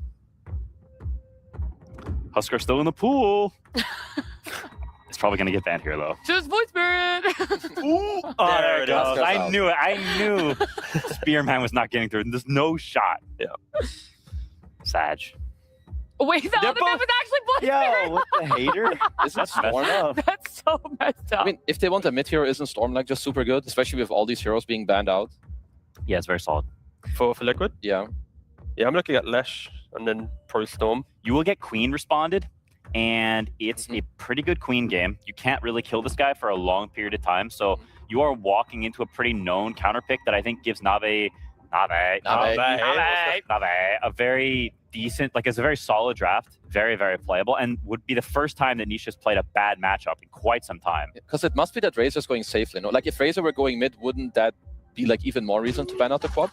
Husker still in the pool. It's probably going to get banned here, though. Just voice spirit. Ooh, there it goes. I knew it. I knew Spearman was not getting through. There's no shot. Yeah. Sag. Wait, the other man was actually voice spirit. Yo, what the hater? Isn't Storm? That's so messed up. I mean, if they want a mid hero, isn't Storm like just super good, especially with all these heroes being banned out? Yeah, it's very solid. For Liquid? Yeah. Yeah, I'm looking at Lesh and then probably Storm. You will get Queen responded, and it's a pretty good Queen game. You can't really kill this guy for a long period of time, so you are walking into a pretty known counter pick that I think gives Nave a very decent, like, it's a very solid draft, very, very playable, and would be the first time that Nisha's played a bad matchup in quite some time. Because it must be that Razor's going safely, no? Like, if Razor were going mid, wouldn't that be like even more reason to ban out the quad?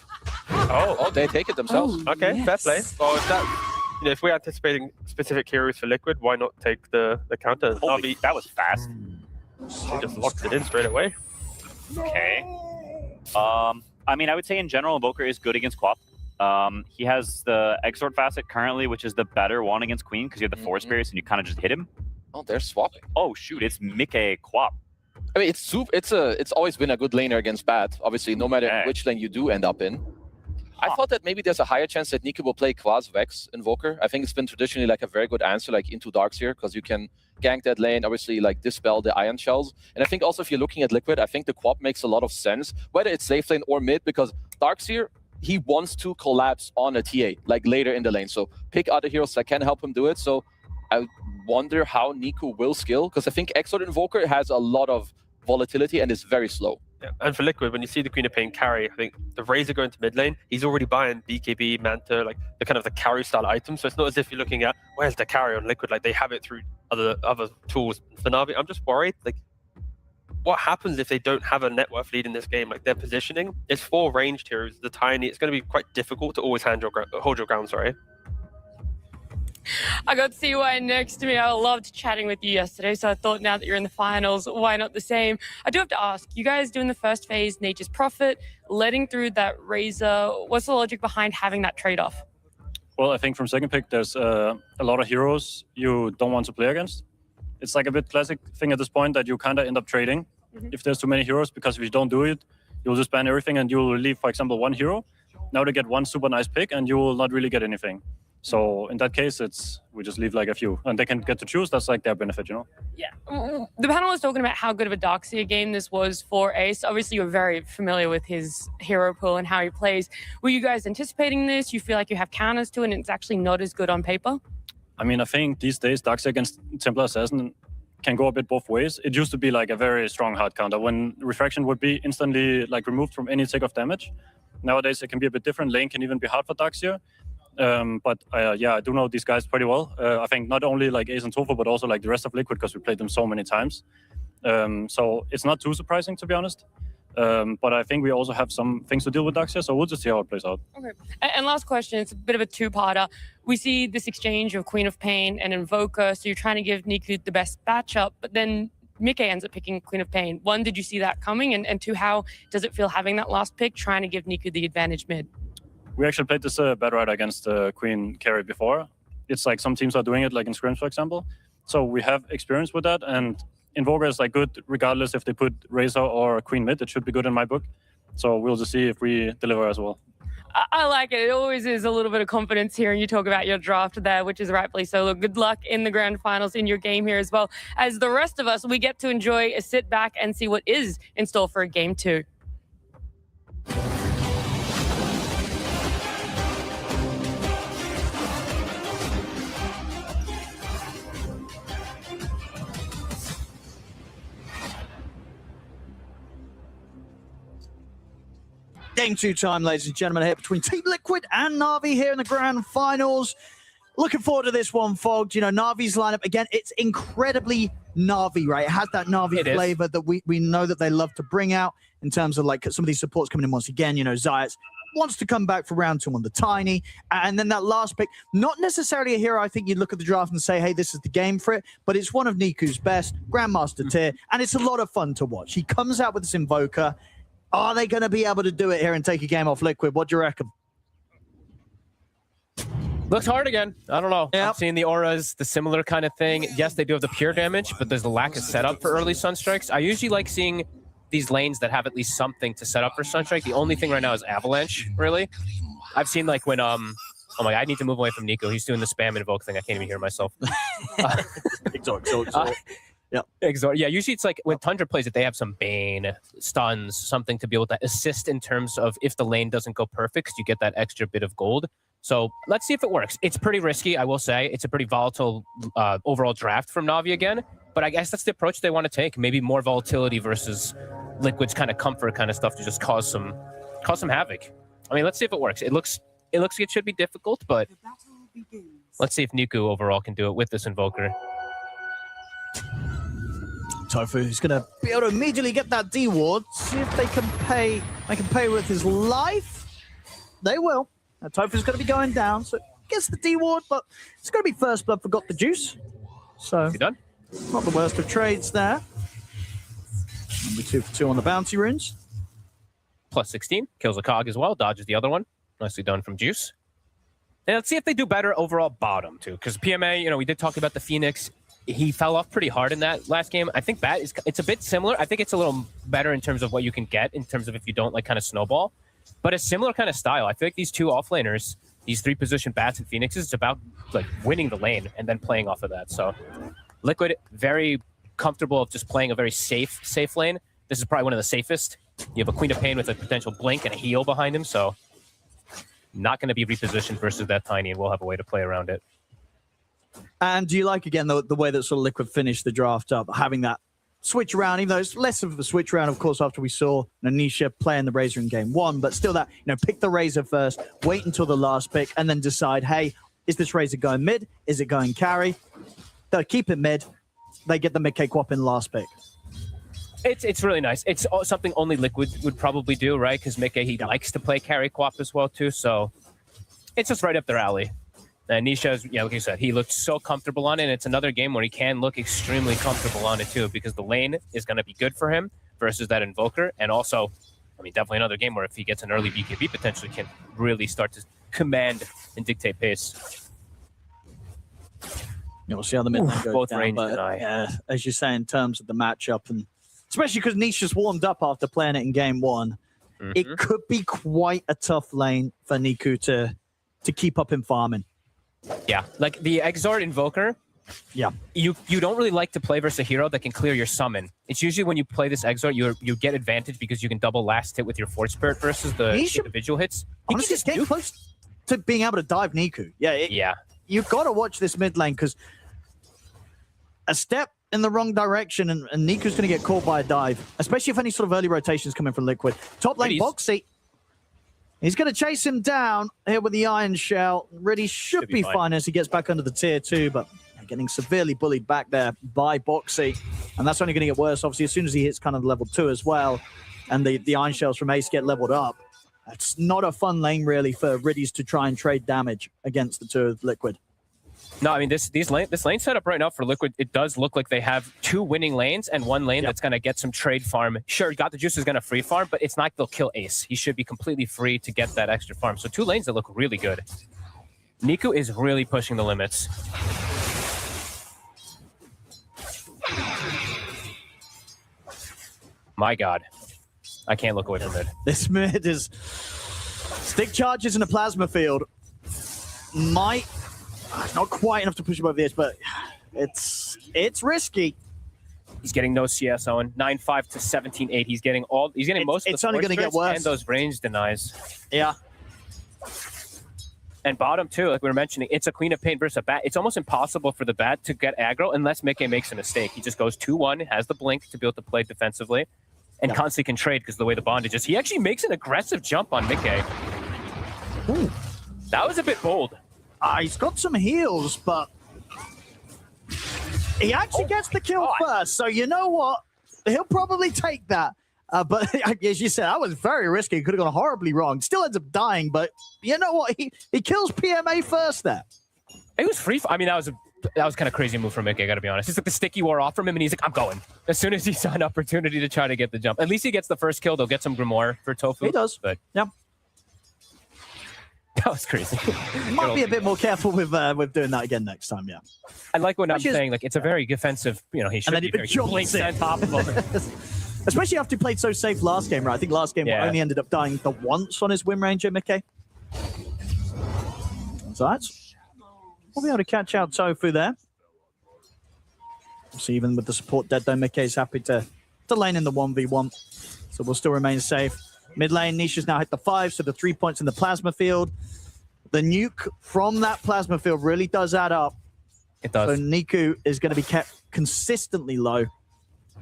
Oh, they take it themselves. Okay, fair play. Well, if that, if we're anticipating specific heroes for Liquid, why not take the counter? Holy, that was fast. He just locked it in straight away. Okay. I mean, I would say in general, Invoker is good against Quap. He has the Exort facet currently, which is the better one against Queen because you have the Force Spirits and you kind of just hit him. Oh, they're swapping. Oh shoot, it's Mickey Quap. I mean, it's always been a good laner against Bat. Obviously, no matter which lane you do end up in. I thought that maybe there's a higher chance that Nico will play Quaz Vex Invoker. I think it's been traditionally like a very good answer, like into Darkseer, because you can gank that lane, obviously like dispel the Iron Shells. And I think also if you're looking at Liquid, I think the Quap makes a lot of sense, whether it's safe lane or mid, because Darkseer, he wants to collapse on a TA, like later in the lane. So pick other heroes that can help him do it. So I wonder how Nico will skill, because I think Exort Invoker has a lot of volatility and is very slow. Yeah. And for Liquid, when you see the Queen of Pain carry, I think the Razor going to mid lane, he's already buying BKB, Manta, like the kind of the carry style items. So it's not as if you're looking at where's the carry on Liquid, like they have it through other tools. For Na'Vi, I'm just worried, like what happens if they don't have a net worth lead in this game? Like their positioning is 4 ranged heroes, the tiny. It's going to be quite difficult to always hold your ground. Sorry. I got CY next to me. I loved chatting with you yesterday, so I thought now that you're in the finals, why not the same? I do have to ask, you guys doing the first phase, Nature's Prophet, letting through that Razor, what's the logic behind having that trade-off? Well, I think from second pick, there's a lot of heroes you don't want to play against. It's like a bit classic thing at this point that you kind of end up trading if there's too many heroes, because if you don't do it, you'll just ban everything and you'll leave, for example, one hero. Now they get one super nice pick and you will not really get anything. So in that case, we just leave like a few, and they can get to choose. That's like their benefit, you know? Yeah. The panel was talking about how good of a Darkseer game this was for Ace. Obviously, you're very familiar with his hero pool and how he plays. Were you guys anticipating this? You feel like you have counters to it, and it's actually not as good on paper? I mean, I think these days, Darkseer against Templar Assassin can go a bit both ways. It used to be like a very strong hard counter when refraction would be instantly like removed from any tick of damage. Nowadays it can be a bit different. Lane can even be hard for Darkseer. But yeah, I do know these guys pretty well. I think not only like Ace and Tofu, but also like the rest of Liquid, because we played them so many times. So it's not too surprising, to be honest. But I think we also have some things to deal with Darkseer, so we'll just see how it plays out. Okay. And last question, it's a bit of a two-parter. We see this exchange of Queen of Pain and Invoker, so you're trying to give Niku the best matchup, but then Mikke ends up picking Queen of Pain. One, did you see that coming? And two, how does it feel having that last pick, trying to give Niku the advantage mid? We actually played this Bad Rider against Queen carry before. It's like some teams are doing it, like in scrims, for example. So we have experience with that, and Invoker is like good regardless if they put Razor or Queen mid. It should be good in my book. So we'll just see if we deliver as well. I like it. It always is a little bit of confidence here, and you talk about your draft there, which is rightfully so. Look, good luck in the grand finals in your game here as well. As the rest of us, we get to enjoy a sit back and see what is in store for game 2. Game 2 time, ladies and gentlemen, here between Team Liquid and Na'Vi here in the grand finals. Looking forward to this one, Fogged. You know, Na'Vi's lineup, again, it's incredibly Na'Vi, right? It has that Na'Vi flavor that we know that they love to bring out in terms of like some of these supports coming in once again. You know, Zayas wants to come back for round 2 on the Tiny. And then that last pick, not necessarily a hero I think you'd look at the draft and say, hey, this is the game for it, but it's one of Niku's best, Grandmaster tier, and it's a lot of fun to watch. He comes out with this Invoker. Are they going to be able to do it here and take a game off Liquid? What do you reckon? Looks hard again. I don't know. Yep. I'm seeing the auras, the similar kind of thing. Yes, they do have the pure damage, but there's a lack of setup for early Sunstrikes. I usually like seeing these lanes that have at least something to set up for Sunstrike. The only thing right now is Avalanche, really. I've seen like when, oh my God, I need to move away from Nico. He's doing the spam invoke thing. I can't even hear myself. Exort. Yeah, usually it's like when Tundra plays it, they have some Bane, stuns, something to be able to assist in terms of if the lane doesn't go perfect, you get that extra bit of gold. So let's see if it works. It's pretty risky, I will say. It's a pretty volatile overall draft from Na'Vi again, but I guess that's the approach they want to take. Maybe more volatility versus Liquid's kind of comfort kind of stuff to just cause some havoc. I mean, let's see if it works. It looks like it should be difficult, but let's see if Niku overall can do it with this Invoker. Tofu is going to be able to immediately get that D ward. See if they can pay. They can pay with his life. They will. Now, Tofu's going to be going down, so gets the D ward, but it's going to be first blood for Got the Juice. So is he done? Not the worst of trades there. Number 2 for 2 on the bounty runes. Plus 16 kills a cog as well. Dodges the other one. Nicely done from Juice. And let's see if they do better overall bottom too, because PMA. You know, we did talk about the Phoenix. He fell off pretty hard in that last game. I think Bat it's a bit similar. I think it's a little better in terms of what you can get in terms of if you don't like kind of snowball, but a similar kind of style. I feel like these two offlaners, these 3-position Bats and Phoenixes, it's about like winning the lane and then playing off of that. So Liquid very comfortable of just playing a very safe lane. This is probably one of the safest. You have a Queen of Pain with a potential blink and a heal behind him, so not going to be repositioned versus that Tiny, and we'll have a way to play around it. And do you like, again, the way that sort of Liquid finished the draft up, having that switch around, even though it's less of a switch around, of course, after we saw Nanisha playing the Razor in game 1, but still that, you know, pick the Razor first, wait until the last pick, and then decide, hey, is this Razor going mid? Is it going carry? They'll keep it mid. They get the mid-K Quap in last pick. It's really nice. It's something only Liquid would probably do, right? Because Mikke, he likes to play carry Quap as well, too, so it's just right up their alley. And Nisha's, yeah, like you said, he looked so comfortable on it, and it's another game where he can look extremely comfortable on it too, because the lane is going to be good for him versus that Invoker, and also, I mean, definitely another game where if he gets an early BKB, potentially can really start to command and dictate pace. Yeah, we'll see how the mid lane goes both down, range but, and I. yeah, as you say, in terms of the matchup, and especially because Nisha's warmed up after playing it in game 1, it could be quite a tough lane for Niku to keep up in farming. Yeah, like the Exort Invoker, yeah, you don't really like to play versus a hero that can clear your summon. It's usually when you play this Exort, you get advantage because you can double last hit with your Force Spirit versus the individual hits. Honestly, it's getting close to being able to dive Niku. Yeah, yeah. You've got to watch this mid lane, because a step in the wrong direction, and Niku's going to get caught by a dive, especially if any sort of early rotations coming from Liquid. Top lane, Boxy. He's going to chase him down here with the Iron Shell. Really should be fine as he gets back under the tier 2, but getting severely bullied back there by Boxy. And that's only going to get worse, obviously, as soon as he hits kind of level 2 as well. And the Iron Shells from Ace get leveled up. It's not a fun lane, really, for Riddies to try and trade damage against the two of Liquid. No, I mean, this lane setup right now for Liquid, it does look like they have 2 winning lanes and 1 lane that's going to get some trade farm. Sure, Got the Juice is going to free farm, but it's not they'll kill Ace. He should be completely free to get that extra farm. So 2 lanes that look really good. Niku is really pushing the limits. My God. I can't look away from it. This mid is stick charges in a plasma field. Not quite enough to push him over the edge, but it's risky. He's getting no CS on 9-5 to 17-8. He's getting most of the it's only going to get worse. And those range denies. Yeah. And bottom too, like we were mentioning, it's a Queen of Pain versus a Bat. It's almost impossible for the Bat to get aggro unless Mickey makes a mistake. He just goes 2-1, has the blink to be able to play defensively, and constantly can trade because of the way the bondage is. He actually makes an aggressive jump on Mickey. Ooh. That was a bit bold. He's got some heals, but he actually gets the kill first. So you know what? He'll probably take that. But as you said, that was very risky. Could have gone horribly wrong. Still ends up dying, but you know what? He kills PMA first there. It was free. I mean, that was kind of crazy move from Mickey, I gotta be honest. It's like the sticky wore off from him, and he's like, I'm going. As soon as he saw an opportunity to try to get the jump. At least he gets the first kill. They'll get some Grimoire for Tofu. He does. But yeah. That was crazy. Might be a bit more careful with doing that again next time, yeah. I like what I'm saying. Like, it's a very defensive, he should be very blinks on top of him. Especially after he played so safe last game, right? I think last game only ended up dying the once on his Wim Ranger, Mickey. So we'll be able to catch out Tofu there. So even with the support dead, though, Mickey's happy to lane in the 1v1. So we'll still remain safe. Mid lane, Nisha's now hit the 5, so the 3 points in the plasma field. The nuke from that plasma field really does add up. It does. So Niku is going to be kept consistently low.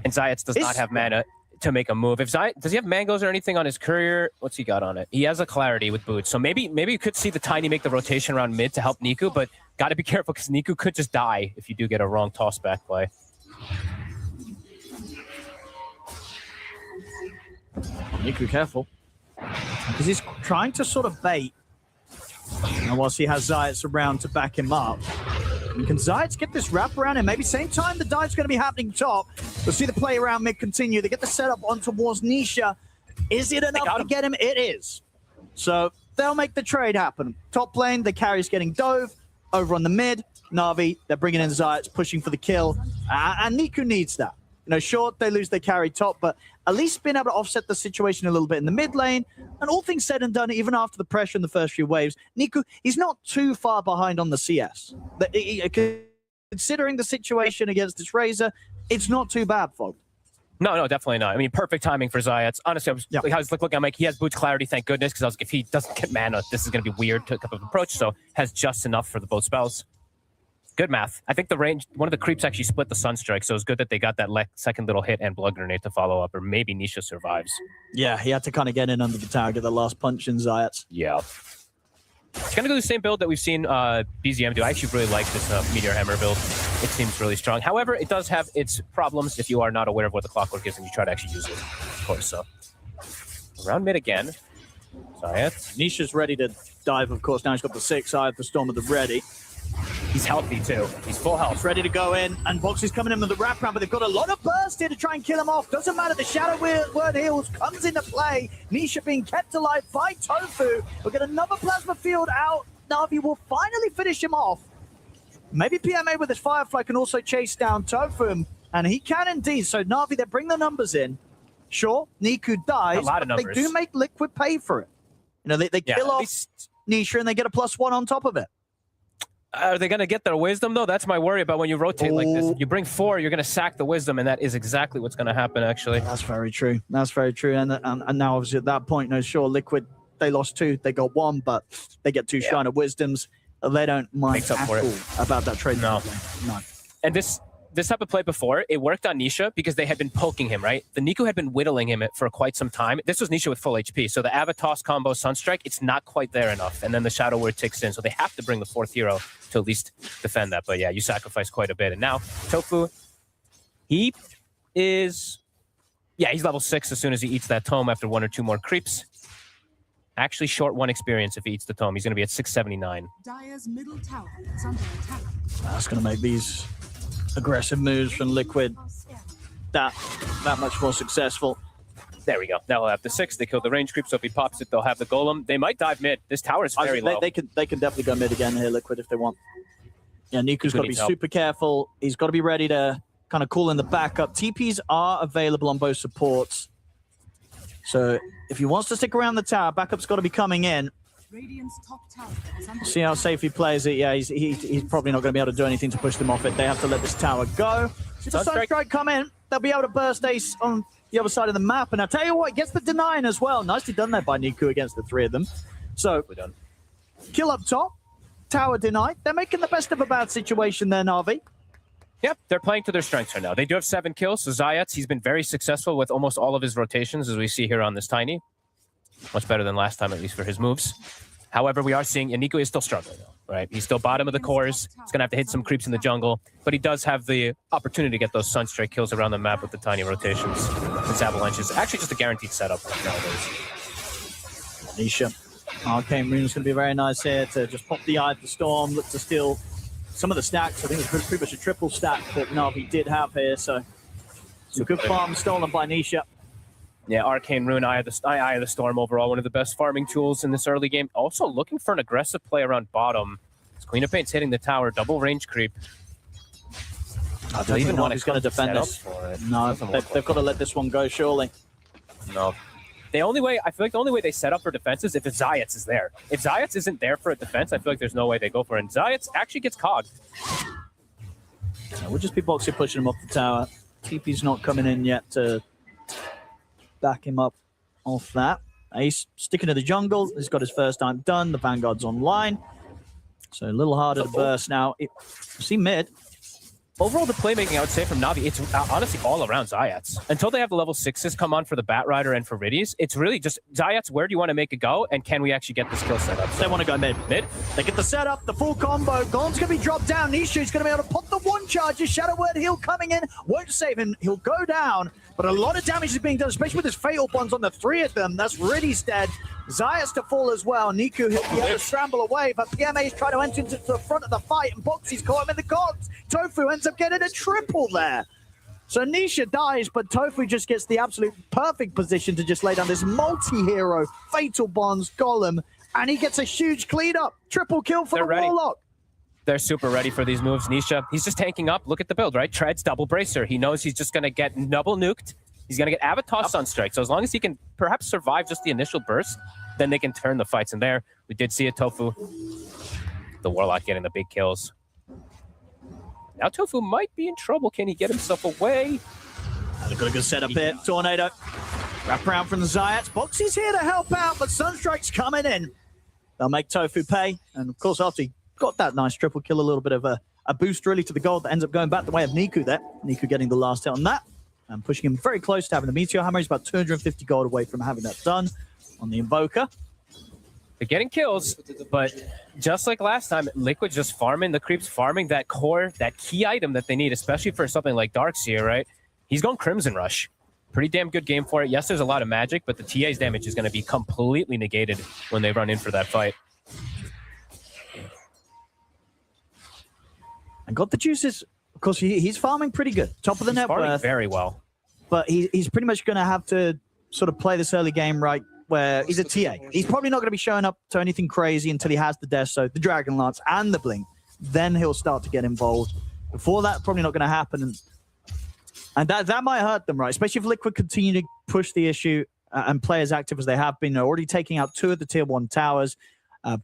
And Zayats does not have mana to make a move. Does he have mangoes or anything on his courier? What's he got on it? He has a clarity with boots. So maybe you could see the Tiny make the rotation around mid to help Niku, but got to be careful because Niku could just die if you do get a wrong toss back play. Niku, careful. Because he's trying to sort of bait. And whilst he has Zayats around to back him up. And can Zayats get this wrap around him? Maybe same time the dive's going to be happening top. We'll see the play around mid continue. They get the setup on towards Nisha. Is it enough to get him? It is. So they'll make the trade happen. Top lane, the carry's getting dove. Over on the mid, Na'Vi, they're bringing in Zayats, pushing for the kill. And Niku needs that. Sure, they lose their carry top, but at least being able to offset the situation a little bit in the mid lane. And all things said and done, even after the pressure in the first few waves, Niku, he's not too far behind on the CS. Considering the situation against this Razor, it's not too bad, Fog. No, definitely not. I mean, perfect timing for Zayats. Honestly, I was looking, I'm like, he has boots clarity, thank goodness, because I was like, if he doesn't get mana, this is going to be weird to approach, so has just enough for the both spells. Good math. I think the range, one of the creeps actually split the Sunstrike, so it's good that they got that second little hit and Blood Grenade to follow up, or maybe Nisha survives. Yeah, he had to kind of get in under the tower, get the last punch in Zayats. Yeah. It's going to do the same build that we've seen BZM do. I actually really like this Meteor Hammer build. It seems really strong. However, it does have its problems if you are not aware of what the clockwork is and you try to actually use it, of course. So, around mid again. Zayats. Nisha's ready to dive, of course. Now he's got the 6 eye of the Storm at the ready. He's healthy too. He's full health. He's ready to go in, and Boxy's coming in with the wraparound, but they've got a lot of burst here to try and kill him off. Doesn't matter, the Shadow Word Heals comes into play. Nisha being kept alive by Tofu. We'll get another plasma field out. Na'Vi will finally finish him off. Maybe PMA with his Firefly can also chase down Tofu, and he can indeed. So Na'Vi, they bring the numbers in. Sure, Niku dies, a lot of but numbers. They do make Liquid pay for it. They kill off Nisha, and they get a +1 on top of it. Are they going to get their wisdom, though? That's my worry about when you rotate like this. You bring 4, you're going to sack the wisdom, and that is exactly what's going to happen, actually. That's very true. That's very true. And now, obviously, at that point, sure, Liquid, they lost 2, they got 1, but they get 2 Shrine of Wisdoms. They don't mind at all about that trade. No. No. And this this type of play before. It worked on Nisha because they had been poking him, right? The Nico had been whittling him for quite some time. This was Nisha with full HP. So the Avatos combo Sunstrike, it's not quite there enough. And then the Shadow Word ticks in. So they have to bring the 4th hero to at least defend that. But yeah, you sacrifice quite a bit. And now Tofu, he is... Yeah, he's level 6 as soon as he eats that tome after 1 or 2 more creeps. Actually short 1 experience if he eats the tome. He's going to be at 679. Dire's middle tower is under attack. That's going to make these aggressive moves from Liquid that much more successful. There we go. Now he'll have the 6. They kill the range creep, so if he pops it, they'll have the golem. They might dive mid. This tower is very low. They can definitely go mid again here, Liquid, if they want. Yeah, Niku's got to be super careful. He's got to be ready to kind of call in the backup. TPs are available on both supports. So if he wants to stick around the tower, backup's got to be coming in. Radiant's top tower is under See how safe he plays it. Yeah, he's probably not going to be able to do anything to push them off it. They have to let this tower go. If the Sunstrike come in, they'll be able to burst Ace on the other side of the map. And I'll tell you what, he gets the denying as well. Nicely done there by Niku against the 3 of them. So, kill up top, tower denied. They're making the best of a bad situation there, Na'Vi. Yep, they're playing to their strengths right now. They do have 7 kills, so Zayats, he's been very successful with almost all of his rotations, as we see here on this Tiny. Much better than last time, at least for his moves. However, we are seeing Nico is still struggling, though, right? He's still bottom of the cores. He's going to have to hit some creeps in the jungle, but he does have the opportunity to get those Sunstrike kills around the map with the Tiny rotations. This Avalanche is actually just a guaranteed setup nowadays. Nisha. Arcane Rune's going to be very nice here to just pop the Eye of the Storm, look to steal some of the stacks. I think it's pretty much a triple stack that Na'Vi did have here, so some good farm stolen by Nisha. Yeah, Arcane Rune, Eye of the Storm overall, one of the best farming tools in this early game. Also looking for an aggressive play around bottom. As Queen of Pain's hitting the tower, double range creep. I don't even know who's going to defend this. No, they've got to let this one go, surely. No. I feel like the only way they set up for defense is if Zayats is there. If Zayats isn't there for a defense, I feel like there's no way they go for it. And Zayats actually gets cogged. We'll just be boxing, pushing him off the tower. TP's not coming in yet to back him up off that. Ace sticking to the jungle. He's got his first time done. The Vanguard's online. So a little harder to burst now. See mid. Overall, the playmaking, I would say, from Na'Vi, it's honestly all around Zayats. Until they have the level 6s come on for the Bat Rider and for Riddies, it's really just, Zayats, where do you want to make it go, and can we actually get the skill set up? They want to go mid. Mid? They get the setup, the full combo. Golem's going to be dropped down. Nishu's going to be able to pop the 1 charge. His Shadow Word heal coming in. Won't save him. He'll go down. But a lot of damage is being done, especially with his Fatal Bonds on the 3 of them. That's Riddies dead. Zayas to fall as well. Niku, he'll be able to scramble away, but PMA is trying to enter into the front of the fight, and Boxy's caught him in the gods. Tofu ends up getting a triple there. So Nisha dies, but Tofu just gets the absolute perfect position to just lay down this multi-hero, Fatal Bonds, Golem, and he gets a huge clean up. Triple kill for the Warlock. They're super ready for these moves. Nisha, he's just tanking up. Look at the build, right? Treads, double bracer. He knows he's just going to get double nuked. He's going to get Avatar Sunstrike. So as long as he can perhaps survive just the initial burst, then they can turn the fights in there. We did see a Tofu. The Warlock getting the big kills. Now Tofu might be in trouble. Can he get himself away? They've got a good setup here. Tornado. Wrap around from the Zayats. Boxy's here to help out, but Sunstrike's coming in. They'll make Tofu pay. And of course, after he got that nice triple kill, a little bit of a boost really to the gold that ends up going back the way of Niku there. Niku getting the last hit on that. And pushing him very close to having the Meteor Hammer. He's about 250 gold away from having that done on the Invoker. They're getting kills, but just like last time, Liquid just farming the creeps, farming that core, that key item that they need, especially for something like Darkseer, right? He's going Crimson Rush. Pretty damn good game for it. Yes, there's a lot of magic, but the TA's damage is going to be completely negated when they run in for that fight. And got the juices. Of course, he's farming pretty good. Top of the net worth. Very well. But he's pretty much going to have to sort of play this early game right where he's a TA. He's probably not going to be showing up to anything crazy until he has the Death Soak, the Dragon Lance, and the Blink. Then he'll start to get involved. Before that, probably not going to happen. And that might hurt them, right? Especially if Liquid continue to push the issue and play as active as they have been. They're already taking out 2 of the Tier 1 towers,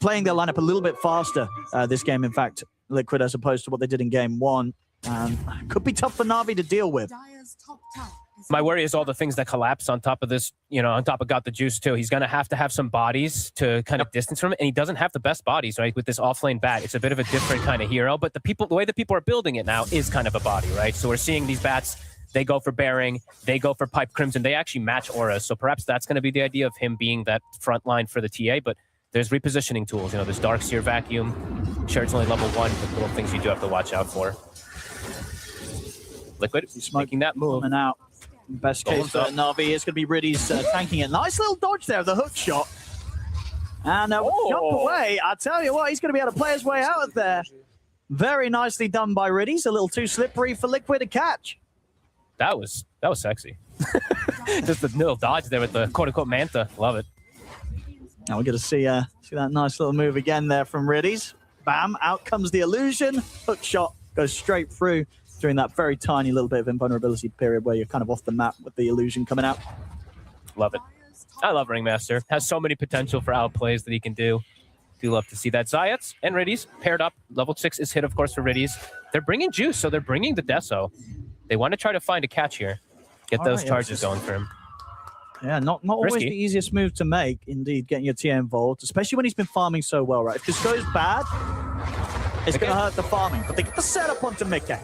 playing their lineup a little bit faster this game, in fact, Liquid, as opposed to what they did in Game 1. Could be tough for Na'Vi to deal with. My worry is all the things that collapse on top of this, you know, on top of Got the Juice too. He's going to have some bodies to kind of distance from it, and he doesn't have the best bodies, right? With this offlane bat, it's a bit of a different kind of hero, but the way that people are building it now is kind of a body, right? So we're seeing these bats, they go for Bearing, they go for Pipe Crimson, they actually match auras. So perhaps that's going to be the idea of him being that front line for the TA, but there's repositioning tools. You know, there's Darkseer Vacuum. Sure, it's only level 1, but little things you do have to watch out for. Liquid, he's making that move. And out. Best case for Na'Vi is going to be Riddy's tanking it. Nice little dodge there of the hook shot. And jump away. I tell you what, he's going to be able to play his way out of there. Very nicely done by Riddy's. A little too slippery for Liquid to catch. That was sexy. Just the little dodge there with the quote-unquote Manta. Love it. Now we're going to see that nice little move again there from Riddy's. Bam, out comes the illusion. Hook shot goes straight through during that very tiny little bit of invulnerability period where you're kind of off the map with the illusion coming out. Love it. I love Ringmaster. Has so many potential for outplays that he can do. Do love to see that. Zayats and Riddy's paired up. Level 6 is hit, of course, for Riddy's. They're bringing Juice, so they're bringing the Deso. They want to try to find a catch here. Get those charges going for him. Yeah, not always the easiest move to make, indeed, getting your TA involved, especially when he's been farming so well, right? If this goes bad, it's going to hurt the farming. But they get the setup onto Mickey.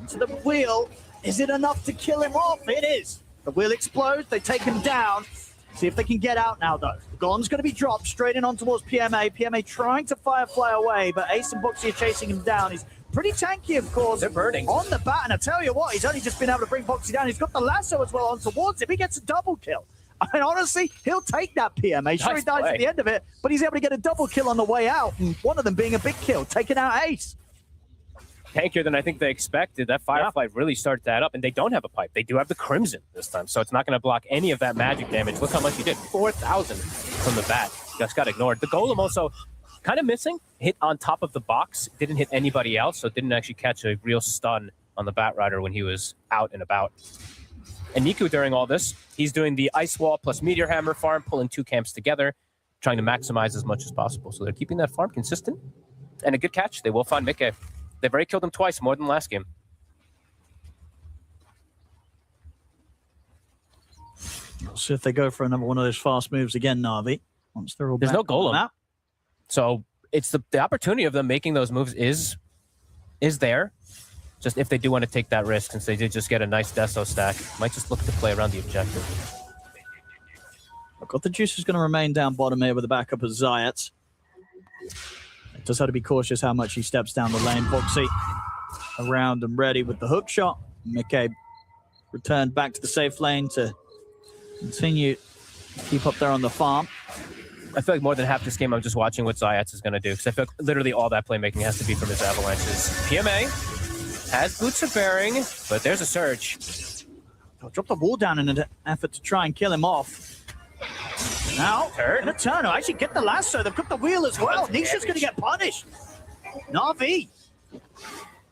To the wheel. Is it enough to kill him off? It is. The wheel explodes. They take him down. See if they can get out now, though. The Golem's going to be dropped straight in on towards PMA. PMA trying to Firefly away, but Ace and Boxy are chasing him down. He's pretty tanky, of course. They're burning. On the bat, and I tell you what, he's only just been able to bring Boxy down. He's got the lasso as well on towards him. He gets a double kill. I mean, honestly, he'll take that PMA. Sure, he dies at the end of it, but he's able to get a double kill on the way out, and one of them being a big kill, taking out Ace. Tankier than I think they expected. That Firefly really started that up, and they don't have a pipe. They do have the Crimson this time, so it's not going to block any of that magic damage. Look how much he did. 4,000 from the bat. Just got ignored. The Golem also kind of missing. Hit on top of the box. Didn't hit anybody else, so didn't actually catch a real stun on the Batrider when he was out and about. And Niku, during all this, he's doing the Ice Wall plus Meteor Hammer farm, pulling 2 camps together, trying to maximize as much as possible. So they're keeping that farm consistent. And a good catch. They will find Mickey. They've already killed him twice, more than last game. So if they go for another one of those fast moves again, Na'Vi, once they're all There's back no Golem. on the map. So it's the opportunity of them making those moves is there. Just if they do want to take that risk, since they did just get a nice Deso stack, might just look to play around the objective. I've got the Juice is going to remain down bottom here with the backup of Zayat. Just have to be cautious how much he steps down the lane. Boxy around and ready with the hook shot. Mickey returned back to the safe lane to continue to keep up there on the farm. I feel like more than half this game I'm just watching what Zayats is going to do, because I feel like literally all that playmaking has to be from his avalanches. PMA has Boots of Bearing, but there's a Surge. They'll drop the wall down in an effort to try and kill him off. Now, and a turn. Actually, get the lasso. They've got the wheel as well. Nisha's going to get punished. Na'Vi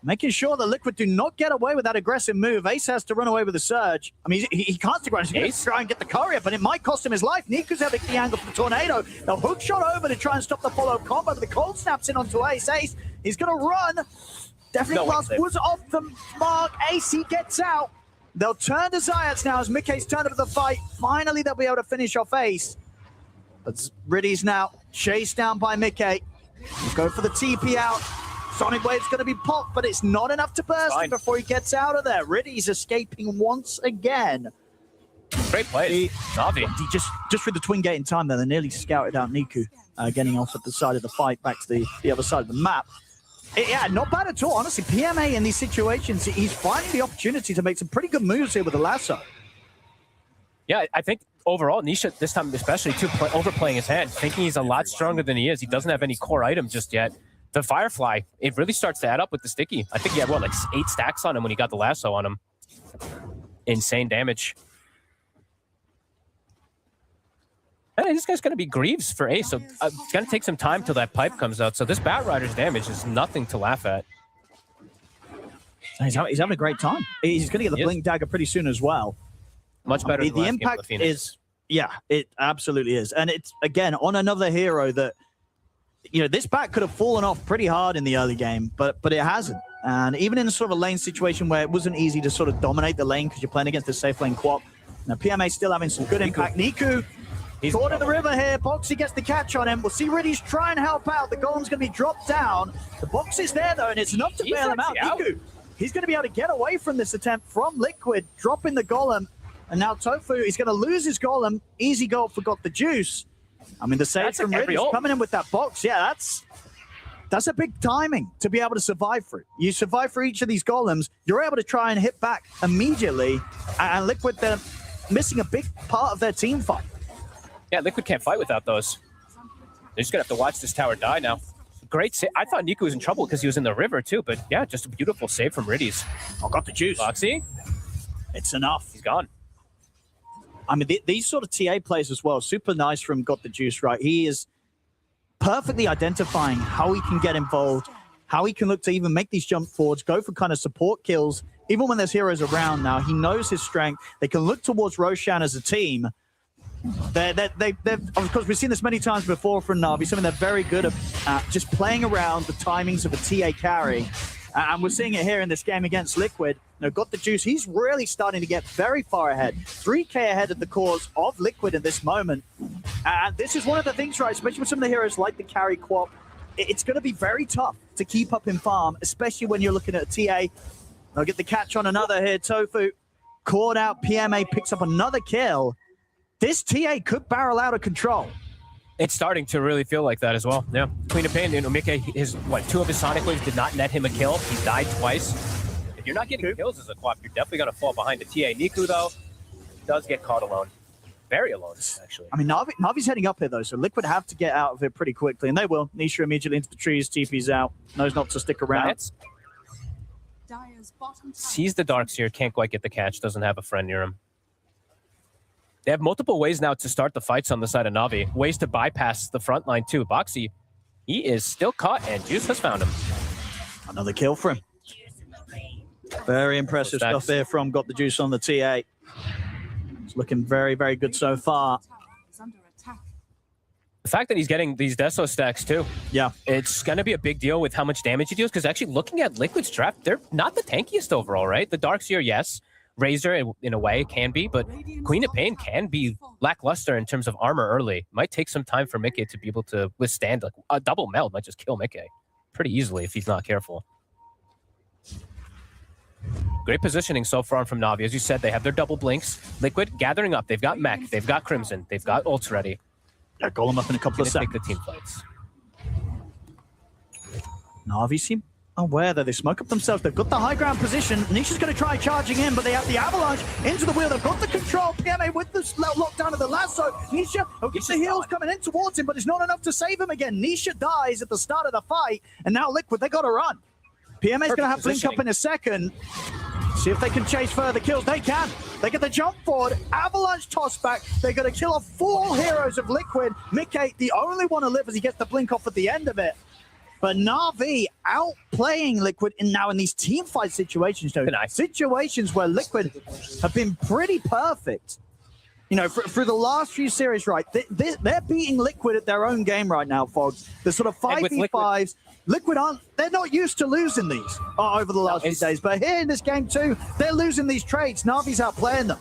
making sure the Liquid do not get away with that aggressive move. Ace has to run away with the Surge. I mean, he can't stick around. He's going to try and get the courier, but it might cost him his life. Niku's having the angle for the Tornado. The hook shot over to try and stop the follow combo, but the cold snaps in onto Ace. Ace, he's going to run. Definitely was off the mark. Ace, he gets out. They'll turn to Zayats now as Mickey's turned up the fight. Finally, they'll be able to finish off Ace. But Riddy's now chased down by Mickey. He'll go for the TP out. Sonic Wave's going to be popped, but it's not enough to burst him before he gets out of there. Riddy's escaping once again. Great play. Na'Vi. Just through the twin gate in time there, they nearly scouted out Niku, getting off at the side of the fight back to the other side of the map. Yeah, not bad at all. Honestly, PMA in these situations, he's finding the opportunity to make some pretty good moves here with the lasso. Yeah, I think overall, Nisha, this time especially, too, overplaying his hand, thinking he's a lot stronger than he is. He doesn't have any core items just yet. The Firefly, it really starts to add up with the Sticky. I think he had, what, like 8 stacks on him when he got the lasso on him. Insane damage. Hey, this guy's going to be Greaves for Ace, so it's going to take some time till that pipe comes out. So this Batrider's damage is nothing to laugh at. He's having a great time. He's going to get the Blink Dagger pretty soon as well. Much better than the impact is, yeah, it absolutely is. And it's, again, on another hero that this back could have fallen off pretty hard in the early game, but it hasn't. And even in sort of a lane situation where it wasn't easy to sort of dominate the lane because you're playing against the safe lane Quap, now PMA still having some good impact. Niku, he's caught in the river here. Boxy gets the catch on him. We'll see Riddy's try and help out. The golem's going to be dropped down. The box is there, though, and it's enough to bail him out. Niku, he's going to be able to get away from this attempt from Liquid, dropping the golem. And now Tofu, he's going to lose his golem. Easy goal for Got the Juice. I mean, the save from Riddy's coming in with that box. Yeah, that's a big timing to be able to survive through. You survive for each of these golems, you're able to try and hit back immediately. And Liquid, they're missing a big part of their team fight. Yeah, Liquid can't fight without those. They're just going to have to watch this tower die now. Great save. I thought Niku was in trouble because he was in the river too, but yeah, just a beautiful save from Riddy's. Oh, Got the Juice. Boxy. It's enough. He's gone. I mean, these sort of TA plays as well, super nice from Got the Juice, right? He is perfectly identifying how he can get involved, how he can look to even make these jump forwards, go for kind of support kills. Even when there's heroes around now, he knows his strength. They can look towards Roshan as a team. They've of course, we've seen this many times before from Na'Vi, something they're very good at, just playing around the timings of a TA carry. And we're seeing it here in this game against Liquid. Now, Got the Juice, he's really starting to get very far ahead. 3K ahead of the cause of Liquid in this moment. And this is one of the things, right, especially with some of the heroes like the carry Quap, it's going to be very tough to keep up in farm, especially when you're looking at a TA. They'll get the catch on another here. Tofu caught out. PMA picks up another kill. This TA could barrel out of control. It's starting to really feel like that as well. Yeah. Queen of Pain, Mike, two of his Sonic Waves did not net him a kill. He died twice. If you're not getting kills as a Quap, you're definitely going to fall behind the TA. Niku, though, does get caught alone. Very alone, actually. I mean, Na'Vi's heading up here, though, so Liquid have to get out of it pretty quickly, and they will. Nisha immediately into the trees, TP's out, knows not to stick around. Sees the Darkseer, can't quite get the catch, doesn't have a friend near him. They have multiple ways now to start the fights on the side of Na'Vi. Ways to bypass the front line, too. Boxy, he is still caught, and Juice has found him. Another kill for him. Very impressive stuff there from Got the Juice on the TA. It's looking very, very good so far. The fact that he's getting these Deso stacks, too. Yeah. It's going to be a big deal with how much damage he deals, because actually looking at Liquid's draft, they're not the tankiest overall, right? The Darkseer, yes. Razor, in a way, can be, but Queen of Pain can be lackluster in terms of armor early. Might take some time for Mickey to be able to withstand. Like a double meld might just kill Mickey pretty easily if he's not careful. Great positioning so far from Na'Vi. As you said, they have their double blinks. Liquid gathering up. They've got Mech. They've got Crimson. They've got ults ready. Yeah, Golem up in a couple of seconds. Take the team fights. Na'Vi seem aware that they smoke up themselves. They've got the high ground position. Nisha's going to try charging in, but they have the avalanche into the wheel. They've got the control. PMA with the lockdown of the lasso. Nisha gets the heals coming in towards him, but it's not enough to save him again. Nisha dies at the start of the fight, and now Liquid, they got to run. PMA's going to have Blink up in a second. See if they can chase further kills. They can. They get the jump forward. Avalanche toss back. They're going to kill off 4 heroes of Liquid. Mickey, the only one to live as he gets the Blink off at the end of it. But Na'Vi outplaying Liquid in these team fight situations, though. Situations where Liquid have been pretty perfect. You know, through the last few series, right? They're beating Liquid at their own game right now, Fogs. The sort of 5v5s. Liquid they're not used to losing these over the last few days. But here in this game too, they're losing these trades. Na'Vi's outplaying them.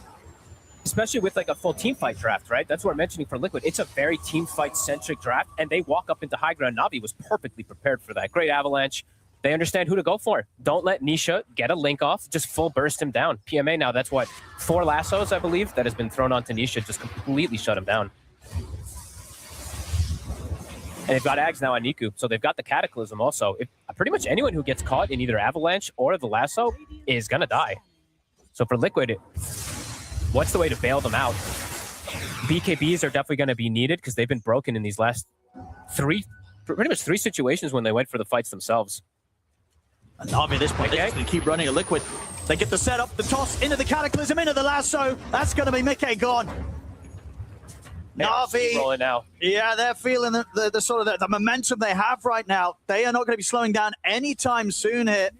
Especially with like a full team fight draft, right? That's what I'm mentioning for Liquid. It's a very team fight centric draft, and they walk up into high ground. Na'Vi was perfectly prepared for that. Great avalanche. They understand who to go for. Don't let Nisha get a link off. Just full burst him down. PMA now, that's what, 4 lassos, I believe, that has been thrown onto Nisha. Just completely shut him down. And they've got Ags now on Niku, so they've got the Cataclysm also. Pretty much anyone who gets caught in either avalanche or the lasso is going to die. So for Liquid, what's the way to bail them out? BKBs are definitely going to be needed because they've been broken in these last pretty much three situations when they went for the fights themselves. And Na'Vi at this point, they're just going to keep running a Liquid. They get the setup, the toss, into the Cataclysm, into the lasso. That's going to be Mickey gone. Na'Vi, rolling now. Yeah, they're feeling the sort of the momentum they have right now. They are not going to be slowing down anytime soon here.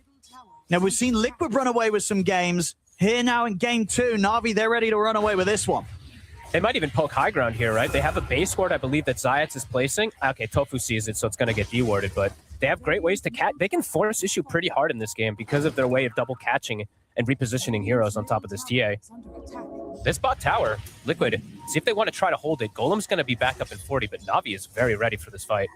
Now, we've seen Liquid run away with some games. Here now in game 2, Na'Vi, they're ready to run away with this one. They might even poke high ground here, right? They have a base ward, I believe, that Zayats is placing. Okay, Tofu sees it, so it's going to get dewarded, but they have great ways to catch. They can force issue pretty hard in this game because of their way of double catching and repositioning heroes on top of this TA. This bot tower, Liquid, see if they want to try to hold it. Golem's going to be back up in 40, but Navi is very ready for this fight.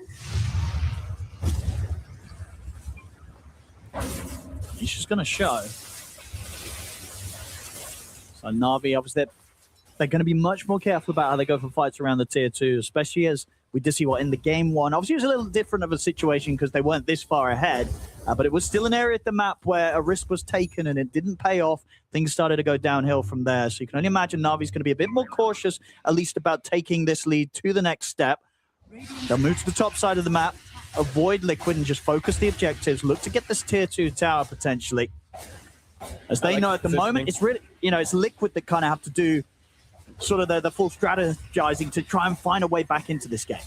He's just going to show. So Navi, obviously, they're going to be much more careful about how they go for fights around the tier 2, especially as we did see what in the game 1. Obviously, it was a little different of a situation because they weren't this far ahead, but it was still an area of the map where a risk was taken and it didn't pay off. Things started to go downhill from there. So you can only imagine Navi's going to be a bit more cautious, at least about taking this lead to the next step. They'll move to the top side of the map, avoid Liquid and just focus the objectives, look to get this tier 2 tower potentially. As they know at the moment, it's really, it's Liquid that kind of have to do sort of the full strategizing to try and find a way back into this game.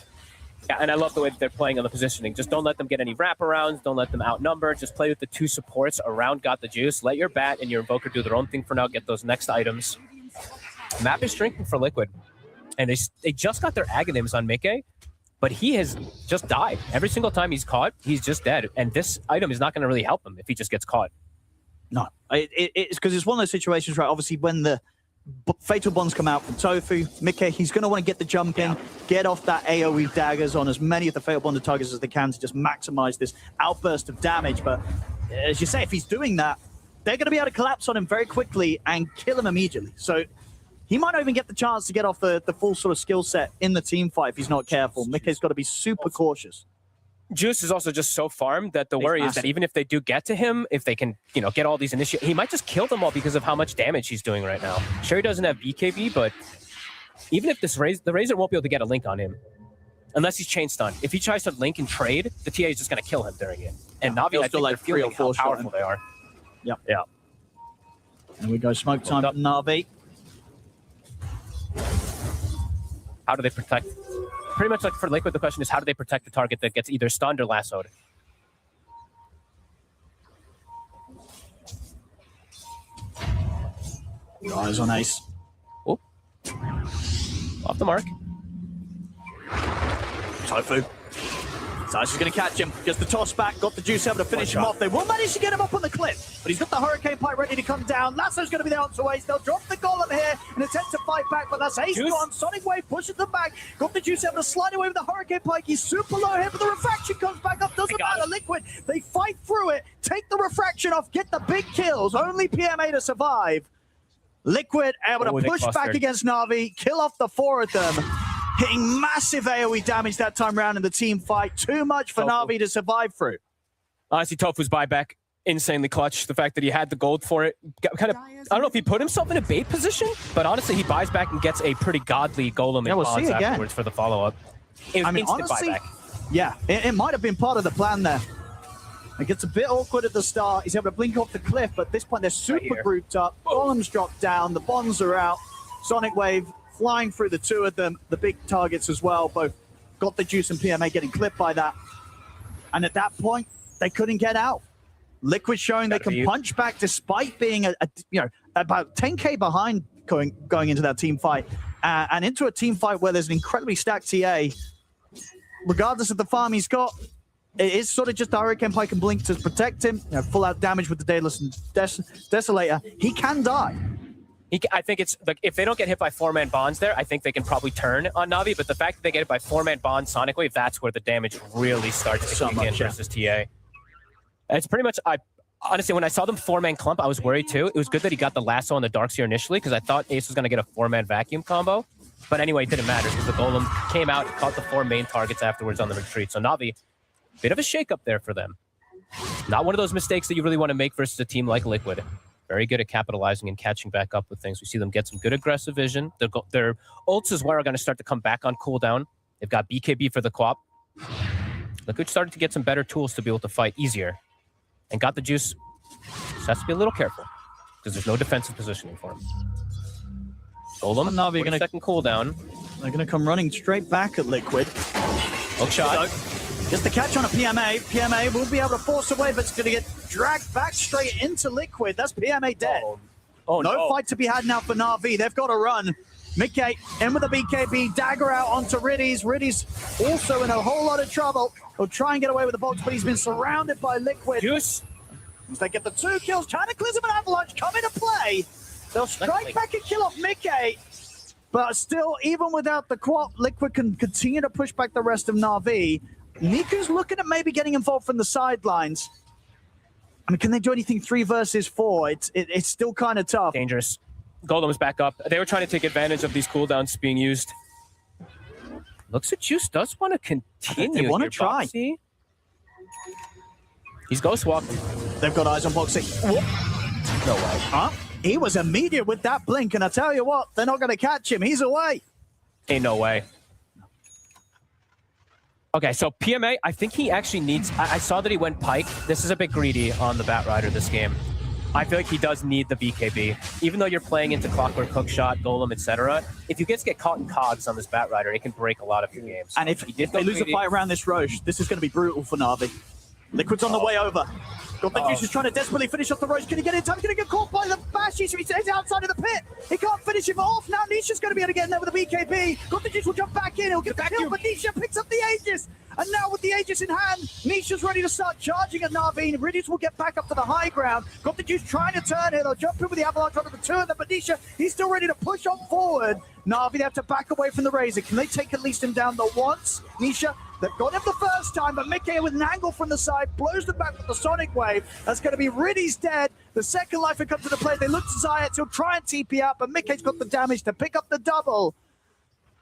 Yeah, and I love the way that they're playing on the positioning. Just don't let them get any wraparounds. Don't let them outnumber. Just play with the 2 supports around Got the Juice. Let your Bat and your Invoker do their own thing for now. Get those next items. Map is shrinking for Liquid. And they just got their Aghanims on Mickey, but he has just died. Every single time he's caught, he's just dead. And this item is not going to really help him if he just gets caught. No, it's because it's one of those situations, right? Obviously, when the Fatal Bonds come out from Tofu, Mickey, he's going to want to get the jump in, get off that AoE daggers on as many of the Fatal Bonded targets as they can to just maximize this outburst of damage. But as you say, if he's doing that, they're going to be able to collapse on him very quickly and kill him immediately. So he might not even get the chance to get off the full sort of skill set in the team fight if he's not careful. Mickey's got to be super cautious. Juice is also just so farmed that the worry is that even if they do get to him, if they can, get all these initiates, he might just kill them all because of how much damage he's doing right now. Sure, he doesn't have BKB, but even if the Razor won't be able to get a link on him unless he's chain stunned. If he tries to link and trade, the TA is just going to kill him during it. And Navi, I think they're feeling how powerful they are. Yep. Yeah. Here we go, smoke time for Navi. How do they protect? Pretty much like for Liquid, the question is how do they protect the target that gets either stunned or lassoed? Eyes on Ace. Oh. Off the mark. Tofu. Sash is going to catch him. Gets the toss back. Got the Juice able to finish him off. They will manage to get him up on the cliff. But he's got the Hurricane Pipe ready to come down. Lasso's going to be the answer Ace. They'll drop the Golem here and attempt to fight back. But that's Ace gone. Sonic Wave pushes them back. Got the Juice able to slide away with the Hurricane Pike. He's super low here, but the Refraction comes back up. Doesn't matter. Liquid. They fight through it. Take the Refraction off. Get the big kills. Only PMA to survive. Liquid able to push back against Navi. Kill off the 4 of them. Hitting massive AoE damage that time around in the team fight. Too much for Navi to survive through. Honestly, Tofu's buyback, insanely clutch. The fact that he had the gold for it. Kind of, I don't know if he put himself in a bait position, but honestly, he buys back and gets a pretty godly Golem and bonds afterwards for the follow-up. It was instant honestly, buyback. Yeah, it might have been part of the plan there. It gets a bit awkward at the start. He's able to blink off the cliff, but at this point, they're super grouped up. Golems drop down. The bonds are out. Sonic Wave flying through the 2 of them, the big targets as well. Both Got the Juice and PMA getting clipped by that. And at that point, they couldn't get out. Liquid showing they can punch back despite being about 10k behind going into that team fight and into a team fight where there's an incredibly stacked TA. Regardless of the farm he's got, it is sort of just the Hurricane Pike and Blink to protect him. Full out damage with the Daedalus and Desolator. He can die. I think it's like if they don't get hit by 4-man bonds there, I think they can probably turn on Navi. But the fact that they get hit by 4-man bonds, Sonic Wave, that's where the damage really starts to kick in versus TA. And it's pretty much, honestly, when I saw them 4-man clump, I was worried too. It was good that he got the lasso on the Darkseer initially because I thought Ace was going to get a 4-man vacuum combo. But anyway, it didn't matter because the Golem came out and caught the 4 main targets afterwards on the retreat. So Navi, bit of a shakeup there for them. Not one of those mistakes that you really want to make versus a team like Liquid. Very good at capitalizing and catching back up with things. We see them get some good aggressive vision. Their ults as well are going to start to come back on cooldown. They've got BKB for the co-op. Liquid started to get some better tools to be able to fight easier. And Got the Juice just has to be a little careful because there's no defensive positioning for him. Golem, Navi going to second cooldown. They're going to come running straight back at Liquid. Hook shot. Just the catch on a PMA. PMA will be able to force away, but it's going to get dragged back straight into Liquid. That's PMA dead. Oh, no fight to be had now for Na'Vi. They've got to run. Mickey in with the BKB, dagger out onto Riddies. Riddies also in a whole lot of trouble. He'll try and get away with the box, but he's been surrounded by Liquid. Juice. As they get the 2 kills, Cataclysm and Avalanche come into play. They'll strike back and kill off Mickey. But still, even without the quad, Liquid can continue to push back the rest of Na'Vi. Niku's looking at maybe getting involved from the sidelines. I mean, can they do anything 3 versus 4? It's still kind of tough. Dangerous. Golem's back up. They were trying to take advantage of these cooldowns being used. Looks like Juice does want to continue. They want to try. Boxy. He's ghost walked. They've got eyes on Boxy. No way. Huh? He was immediate with that blink, and I tell you what, they're not going to catch him. He's away. Ain't no way. Okay, so PMA, I think he actually needs... I saw that he went Pike. This is a bit greedy on the Batrider this game. I feel like he does need the BKB. Even though you're playing into Clockwork, Hookshot, Golem, etc., if you get caught in cogs on this Batrider, it can break a lot of your games. And if they lose a fight around this Roche, this is going to be brutal for Na'Vi. Liquid's on the way over. Got the Juice is trying to desperately finish off the Roche. Can he get in time? He's going to get caught by the Bashy, so he's outside of the pit. He can't finish him off. Now Nisha's going to be able to get in there with the BKB. Got the Juice will jump back in. He'll get the kill, but Nisha picks up the Aegis. And now with the Aegis in hand, Nisha's ready to start charging at Na'Vi. Riddies will get back up to the high ground. Got the Juice trying to turn here. They'll jump in with the Avalanche onto the 2 of them, but Nisha, he's still ready to push on forward. Na'Vi, they have to back away from the Razor. Can they take at least him down the once? Nisha, they've got him the first time, but Mickey with an angle from the side blows them back with the Sonic Wave. That's going to be Riddies dead. The second life will come to the play. They look to Zayat. He'll try and TP out, but Mickey's got the damage to pick up the double.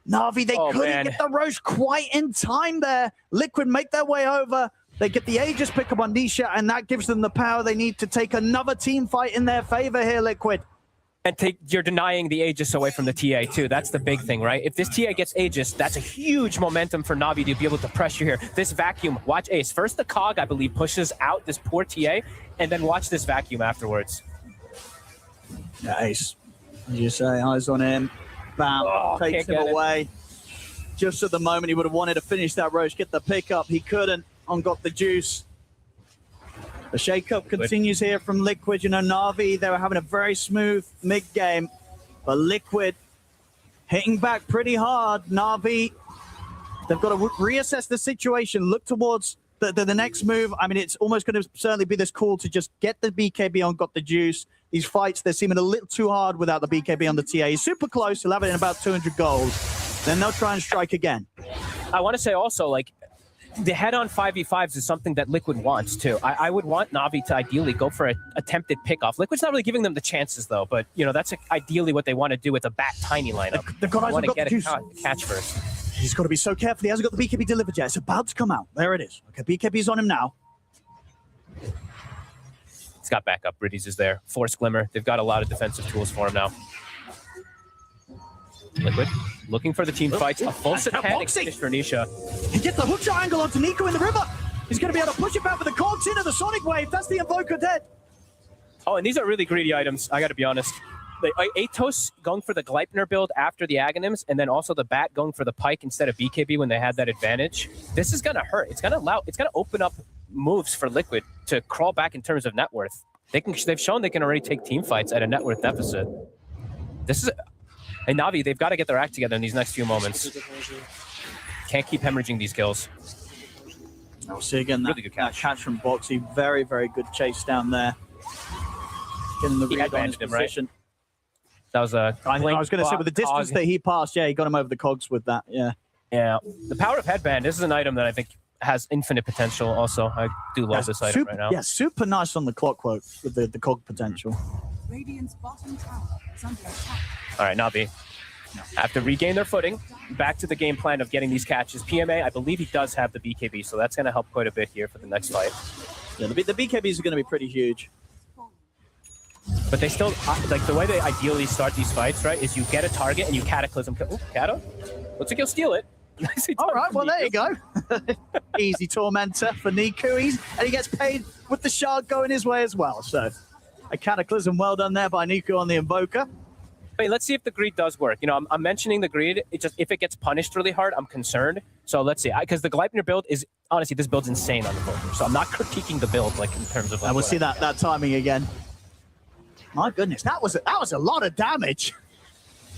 Na'Vi, they couldn't get the Roche quite in time there. Liquid make their way over. They get the Aegis pick up on Nisha, and that gives them the power they need to take another team fight in their favor here, Liquid. And you're denying the Aegis away from the TA too. That's the big thing, right? If this TA gets Aegis, that's a huge momentum for Na'Vi to be able to pressure here. This vacuum, watch Ace. First the Cog, I believe, pushes out this poor TA, and then watch this vacuum afterwards. Yeah, Ace. As you say, eyes on him. Bam, takes him away. Just at the moment he would have wanted to finish that Roche, get the pickup. He couldn't, on got the Juice. The shake-up continues here from Liquid. You know, Na'Vi, they were having a very smooth mid-game, but Liquid hitting back pretty hard. Na'Vi, they've got to reassess the situation, look towards the next move. I mean, it's almost going to certainly be this call to just get the BKB on, got the Juice. These fights, they're seeming a little too hard without the BKB on the TA. He's super close. He'll have it in about 200 gold. Then they'll try and strike again. I want to say also, like, the head-on 5v5s is something that Liquid wants, too. I would want Na'Vi to ideally go for an attempted pick-off. Liquid's not really giving them the chances, though, but, you know, that's ideally what they want to do with a tiny lineup. They've got eyes on get Juice. a catch first. He's got to be so careful. He hasn't got the BKB delivered yet. It's about to come out. There it is. Okay, BKB's on him now. He's got backup. Riddies is there. Force Glimmer. They've got a lot of defensive tools for him now. Liquid looking for the team fights. A full satanic finish for Nisha. He gets the hook shot angle onto Nico in the river. He's going to be able to push it back with the cogs into the Sonic Wave. That's the Invoker dead. Oh, and these are really greedy items. I got to be honest. The Atos going for the Gleipnir build after the Aghanims, and then also the Bat going for the Pike instead of BKB when they had that advantage. This is going to hurt. It's going to open up moves for Liquid to crawl back in terms of net worth. They've shown they can already take team fights at a net worth deficit. This is... And Na'Vi, they've got to get their act together in these next few moments. Can't keep hemorrhaging these kills. I'll see again that, really good catch from Boxy. Very, very good chase down there. Getting the read on his position. Right? That was a... I was going to say, with the distance that he passed, yeah, he got him over the cogs with that, yeah. Yeah. The Power of Headband, this is an item that I think has infinite potential also. I do love this item right now. Yeah, super nice on the clockwork with the cog potential. Radiant's bottom tower is under attack. All right, Na'Vi have to regain their footing. Back to the game plan of getting these catches. PMA, I believe he does have the BKB, so that's going to help quite a bit here for the next fight. Yeah, the BKBs are going to be pretty huge. But they still, like, the way they ideally start these fights, right, is you get a target and you Cataclysm. Oh, Kato? Looks like he'll steal it. All right, well, there you go. Easy Tormentor for Niku. And he gets paid with the shard going his way as well. So a Cataclysm well done there by Niku on the Invoker. Wait, let's see if the greed does work. You know, I'm mentioning the greed. It just, if it gets punished really hard, I'm concerned. So let's see, because the Gleipnir build is, honestly, this build's insane on the Invoker. So I'm not critiquing the build, like, in terms of... Like, and we'll see that timing again. My goodness, that was a lot of damage.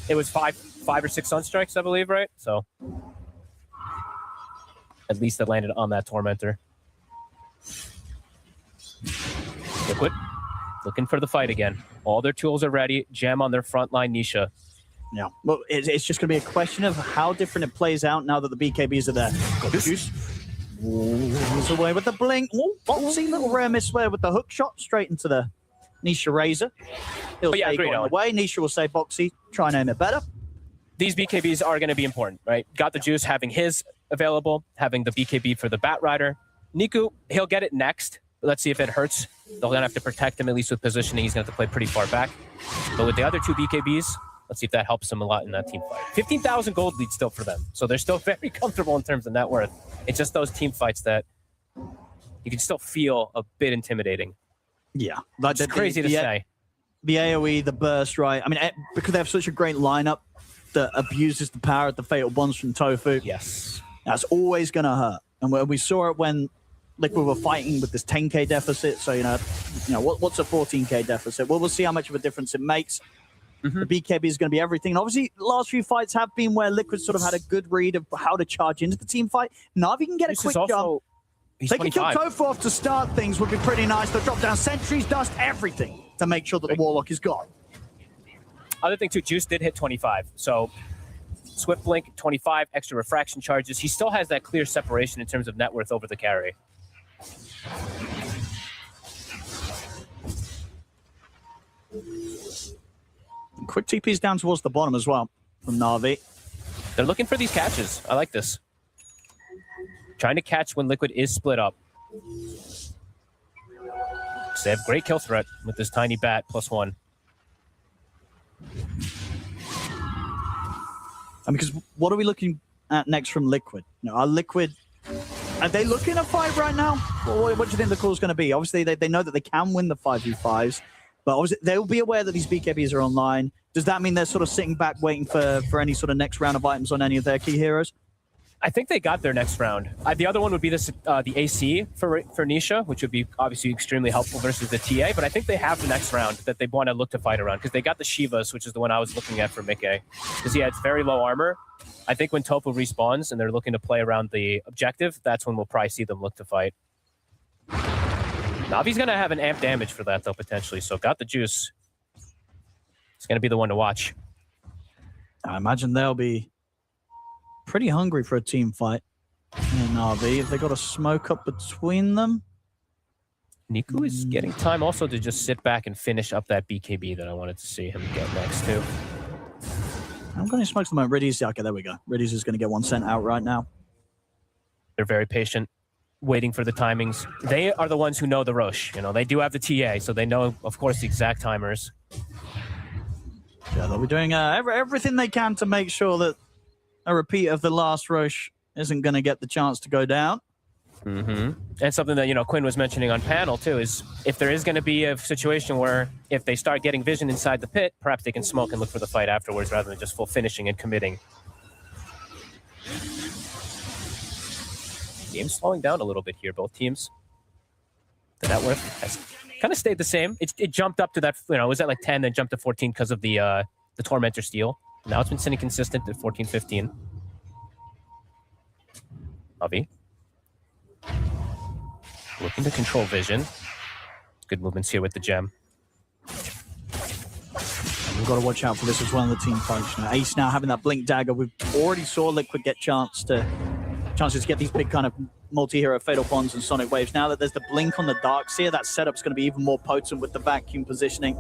It was five 5 or 6 Sunstrikes, I believe, right? So at least it landed on that Tormentor. Liquid looking for the fight again. All their tools are ready. Gem on their front line, Nisha. Yeah, well, it's just going to be a question of how different it plays out now that the BKBs are there. Got Juice. He's away with the blink. Ooh, boxy little rare miss there with the hook shot straight into the Nisha Razor. He'll say going away. Nisha will say Boxy, try and aim it better. These BKBs are going to be important, right? Got the Juice having his available, having the BKB for the Bat Rider. Niku, he'll get it next. Let's see if it hurts. They're going to have to protect him, at least with positioning. He's going to have to play pretty far back. But with the other 2 BKBs, let's see if that helps him a lot in that team fight. 15,000 gold lead still for them. So they're still very comfortable in terms of net worth. It's just those team fights that you can still feel a bit intimidating. Yeah. It's crazy to say. The AoE, the burst, right? I mean, because they have such a great lineup that abuses the power of the Fatal Bonds from Tofu. Yes. That's always going to hurt. And we saw it when Liquid were fighting with this 10k deficit. So, what's a 14k deficit? Well, we'll see how much of a difference it makes. The BKB is going to be everything. And obviously, the last few fights have been where Liquid sort of had a good read of how to charge into the team fight. Now, if you can get a quick jump, they can kill Tofu off to start things would be pretty nice. They'll drop down sentries, dust, everything to make sure that the Warlock is gone. Other thing, too, Juice did hit 25. So Swift Blink, 25, extra refraction charges. He still has that clear separation in terms of net worth over the carry. Quick TP's down towards the bottom as well from Na'Vi. They're looking for these catches. I like this. Trying to catch when Liquid is split up. They have great kill threat with this tiny bat +1. And because what are we looking at next from Liquid? Are Liquid, are they looking at fight right now? What do you think the call is going to be? Obviously, they know that they can win the 5v5s, but obviously they'll be aware that these BKBs are online. Does that mean they're sort of sitting back waiting for any sort of next round of items on any of their key heroes? I think they got their next round. The other one would be this, the AC for Nisha, which would be obviously extremely helpful versus the TA, but I think they have the next round that they want to look to fight around because they got the Shivas, which is the one I was looking at for Mickey. Because, yeah, it's very low armor. I think when Topo respawns and they're looking to play around the objective, that's when we'll probably see them look to fight. Navi's going to have an amp damage for that, though, potentially, so got the Juice. It's going to be the one to watch. I imagine they'll be pretty hungry for a team fight in Navi. If they got a smoke up between them. Niku is getting time also to just sit back and finish up that BKB that I wanted to see him get next to. I'm going to smoke them out. Riddies, okay, there we go. Riddies is going to get one sent out right now. They're very patient, waiting for the timings. They are the ones who know the Roche. They do have the TA, so they know, of course, the exact timers. Yeah, they'll be doing everything they can to make sure that a repeat of the last Roche isn't going to get the chance to go down. And something that, Quinn was mentioning on panel, too, is if there is going to be a situation where if they start getting vision inside the pit, perhaps they can smoke and look for the fight afterwards rather than just full finishing and committing. Game's slowing down a little bit here, both teams. The net worth has kind of stayed the same. It jumped up to that, it was at like 10, then jumped to 14 because of the Tormentor steal. Now it's been sitting consistent at 14-15. Avi. Looking to control vision. Good movements here with the gem. We've got to watch out for this as well in the team fights. Ace now having that blink dagger. We've already saw Liquid get chances to get these big kind of multi-hero fatal bonds and sonic waves. Now that there's the blink on the Darkseer, that setup's going to be even more potent with the vacuum positioning.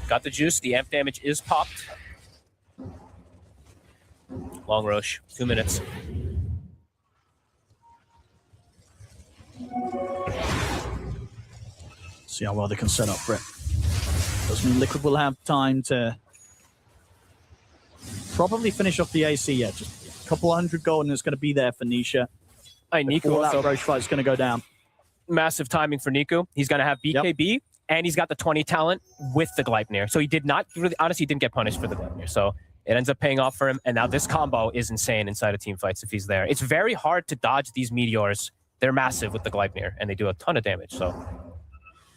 Got the Juice. The amp damage is popped. Long Roche. 2 minutes. See how well they can set up for it. Doesn't mean Liquid will have time to probably finish off the AC yet. Just a couple hundred gold and it's going to be there for Nisha. Niku that Roche fight is going to go down. Massive timing for Niku. He's going to have BKB. Yep. And he's got the 20 talent with the Gleipnir. So he did not really, honestly, he didn't get punished for the Gleipnir. So it ends up paying off for him. And now this combo is insane inside of team fights if he's there. It's very hard to dodge these meteors. They're massive with the Gleipnir and they do a ton of damage. So,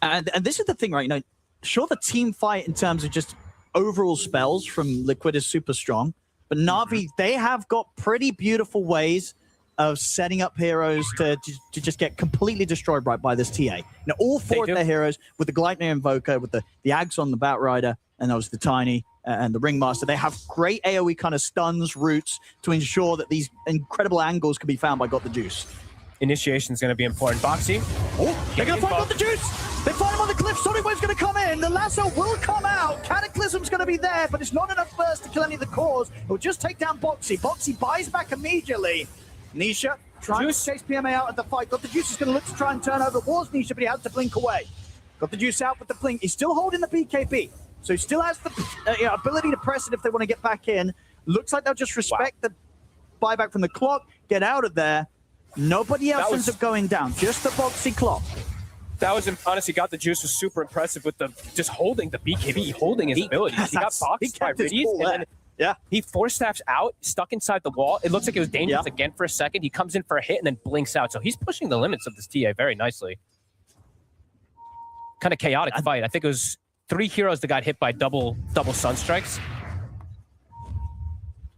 and this is the thing, right? Sure, the team fight in terms of just overall spells from Liquid is super strong. But Na'Vi, they have got pretty beautiful ways of setting up heroes to just get completely destroyed right by this TA. Now, all four of their heroes, with the Gleipnir Invoker, with the Ags on the Batrider, and those the Tiny and the Ringmaster, they have great AoE kind of stuns, roots to ensure that these incredible angles can be found by Got the Juice. Initiation is going to be important. Boxy. Oh, they're going to find Got the Juice. They find him on the cliff. Sonic Wave's going to come in. The lasso will come out. Cataclysm's going to be there, but it's not enough burst to kill any of the cores. It'll just take down Boxy. Boxy buys back immediately. Nisha trying to chase PMA out of the fight. Got the Juice is going to look to try and turn over towards Nisha, but he has to blink away. Got the Juice out with the blink. He's still holding the BKB, so he still has the ability to press it if they want to get back in. Looks like they'll just respect the buyback from the clock, get out of there. Nobody else ends up going down, just the Boxy clock. That was, honestly, Got the Juice was super impressive with the just holding the BKB, holding his abilities. He got boxed by Riddies, and then he force staffs out, stuck inside the wall. It looks like it was dangerous again for a second. He comes in for a hit and then blinks out. So he's pushing the limits of this TA very nicely. Kind of chaotic fight. I think it was 3 heroes that got hit by double sunstrikes.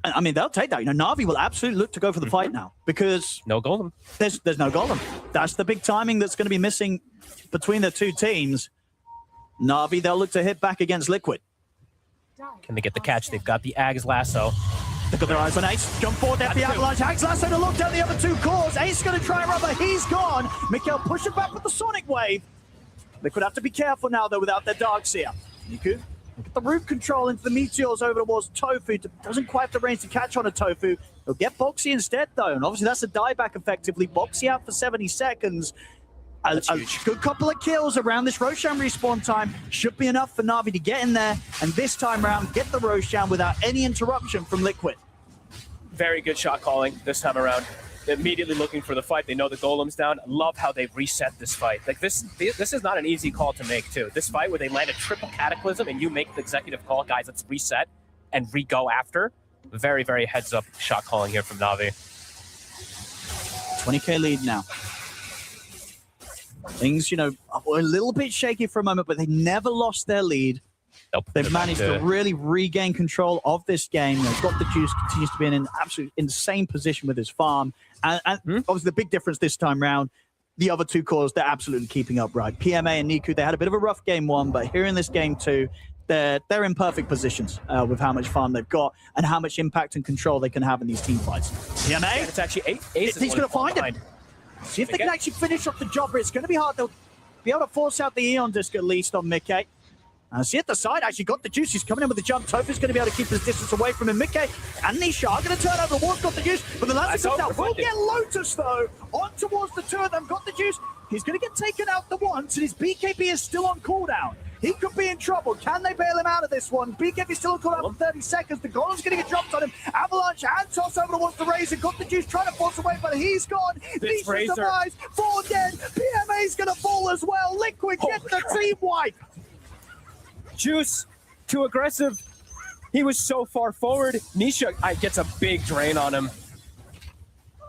I mean, they'll take that. You know, Na'Vi will absolutely look to go for the fight now because no golem. There's no golem. That's the big timing that's going to be missing between the two teams. Na'Vi, they'll look to hit back against Liquid. Can they get the catch? They've got the Ags lasso. They've got their eyes on Ace. Jump forward there, the Avalanche. Ags lasso to look down the other two cores. Ace going to try and run, but he's gone. Mikhail pushing back with the Sonic Wave. Liquid have to be careful now, though, without their Darkseer. Niku, look at the root control into the Meteors over towards Tofu. Doesn't quite have the range to catch on a Tofu. He'll get Boxy instead, though, and obviously that's a dieback effectively. Boxy out for 70 seconds. A good couple of kills around this Roshan respawn time should be enough for Na'Vi to get in there, and this time around, get the Roshan without any interruption from Liquid. Very good shot calling this time around. They're immediately looking for the fight. They know the golem's down. Love how they've reset this fight. Like this is not an easy call to make, too. This fight where they land a triple Cataclysm and you make the executive call, guys, let's reset and re-go after. Very, very heads-up shot calling here from Na'Vi. 20k lead now. Things, you know, were a little bit shaky for a moment, but they never lost their lead. They've managed to really regain control of this game. They've got the Juice, continues to be in an absolute insane position with his farm. And obviously the big difference this time round, the other two cores, they're absolutely keeping up, right? PMA and Niku, they had a bit of a rough game 1, but here in this game 2, they're in perfect positions with how much farm they've got and how much impact and control they can have in these team fights. PMA, it's actually Ace. He's going to find him. See if they can actually finish off the job. It's going to be hard. They'll be able to force out the Eon Disc at least on Mickey. See at the side, actually got the Juice. He's coming in with the jump. Tofu's going to be able to keep his distance away from him. Mickey and Nisha are going to turn over. The wall's got the Juice, but the Lasso comes out. We'll get Lotus, though, on towards the two of them. Got the Juice. He's going to get taken out the once, and his BKB is still on cooldown. He could be in trouble. Can they bail him out of this one? BKB still on cooldown for 30 seconds. The golem's going to get dropped on him. Avalanche and toss over towards the Razor. Got the Juice trying to force away, but he's gone. Nisha survives. 4 dead. PMA's going to fall as well. Liquid get the team wipe. Juice, too aggressive. He was so far forward. Nisha gets a big drain on him.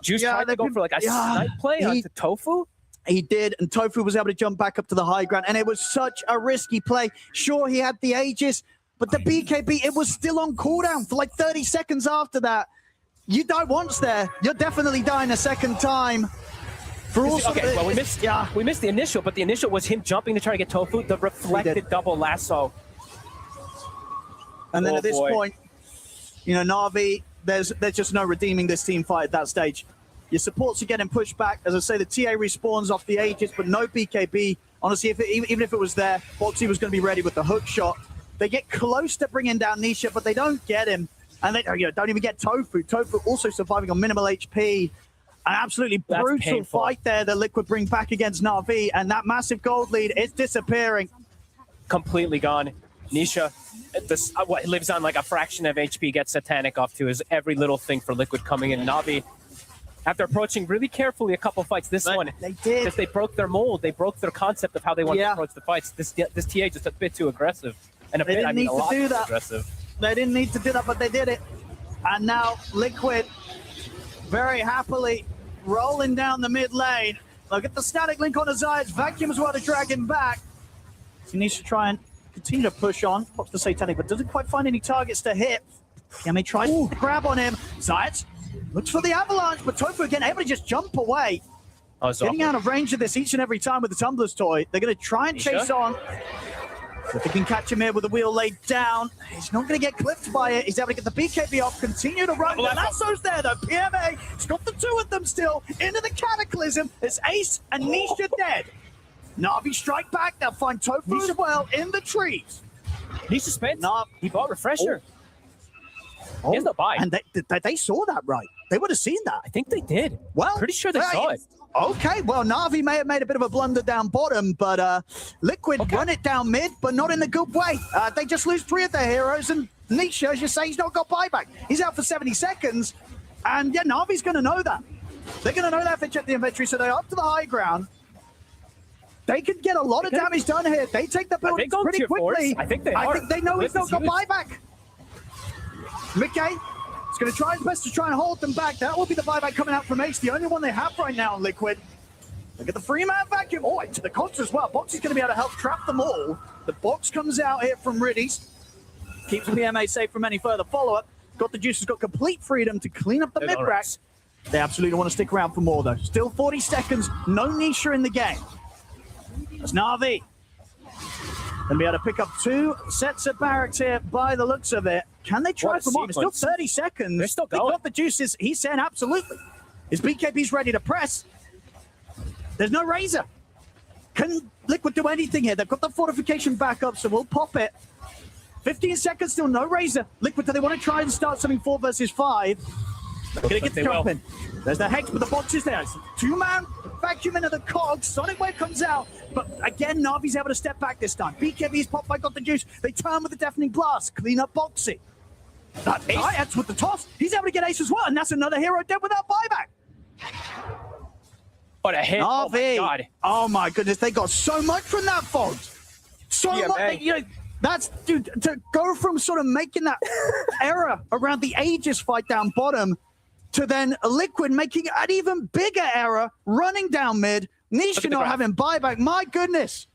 Juice tried to go for like a snipe play onto Tofu. He did, and Tofu was able to jump back up to the high ground, and it was such a risky play. Sure, he had the Aegis, but the BKB, it was still on cooldown for like 30 seconds after that. You die once there, you're definitely dying a second time. Okay, well, we missed the initial, but the initial was him jumping to try to get Tofu, the reflected double lasso. And then at this point, you know, Na'Vi, there's just no redeeming this team fight at that stage. Your supports are getting pushed back. As I say, the TA respawns off the Aegis, but no BKB. Honestly, even if it was there, Boxy was going to be ready with the hook shot. They get close to bringing down Nisha, but they don't get him. And they don't even get Tofu. Tofu also surviving on minimal HP. An absolutely brutal fight there that Liquid bring back against Na'Vi, and that massive gold lead is disappearing. Completely gone. Nisha, what lives on like a fraction of HP, gets Satanic off to is every little thing for Liquid coming in. Na'Vi, after approaching really carefully a couple fights, this one, they did. Because they broke their mold, they broke their concept of how they want to approach the fights. This TA just a bit too aggressive. And They didn't need to do that. Aggressive. They didn't need to do that, but they did it. And now Liquid very happily rolling down the mid lane. Look at the static link on Azai's vacuum as well to drag him back. So he needs to try and continue to push on. Pops the Satanic, but doesn't quite find any targets to hit. PMA tries to grab on him. Zayat looks for the avalanche, but Tofu again able to just jump away. Getting out of range of this each and every time with the Tumbler's Toy. They're going to try and chase on. If they can catch him here with the wheel laid down, he's not going to get clipped by it. He's able to get the BKB off, continue to run. Nasso's there though. PMA, he's got the two of them still into the Cataclysm. It's Ace and Nisha dead. Na'Vi strike back. They'll find Tofu as well in the trees. Nisha spent. He bought Refresher. He has no buy. And they saw that, right? They would have seen that. I think they did. Well, pretty sure they saw it. Okay, well, Na'Vi may have made a bit of a blunder down bottom, but Liquid run it down mid, but not in a good way. They just lose 3 of their heroes, and Nisha, as you say, he's not got buyback. He's out for 70 seconds, and yeah, Na'Vi's going to know that. They're going to know that if they check the inventory, so they're up to the high ground. They could get a lot of damage done here. They take the buildings pretty quickly. I think they are. I think they know he's not got buyback. Mickey is going to try his best to try and hold them back. That will be the buyback coming out from Ace, the only one they have right now in Liquid. Look at the free-man vacuum. Oh, into the Cogs as well. Box is going to be able to help trap them all. The box comes out here from Riddies. Keeps PMA safe from any further follow-up. Got the Juice has got complete freedom to clean up the mid-rack. They absolutely don't want to stick around for more, though. Still 40 seconds. No Nisha in the game. That's Na'Vi. Gonna be able to pick up 2 sets of barracks here by the looks of it. Can they try for more? It's still 30 seconds. They're still going. They got the juices. He's saying absolutely. His BKB's ready to press. There's no Razor. Can Liquid do anything here? They've got the fortification back up, so we'll pop it. 15 seconds still, no Razor. Liquid, do they want to try and start something 4 versus 5? They're gonna get the jump in. There's the Hex, but the box is there. It's 2-man vacuum into the Cogs. Sonic Wave comes out, but again, Na'Vi's able to step back this time. BKB's pop by got the juice. They turn with the Deafening Blast. Clean up Boxy. That's with the toss. He's able to get Ace as well, and that's another hero dead without buyback. What a hit. Na'Vi. Oh my God. Oh my goodness, they got so much from that Fogs. So much. You know, that's, dude, to go from sort of making that error around the Aegis fight down bottom to then Liquid making an even bigger error running down mid. Nisha not having buyback. My goodness.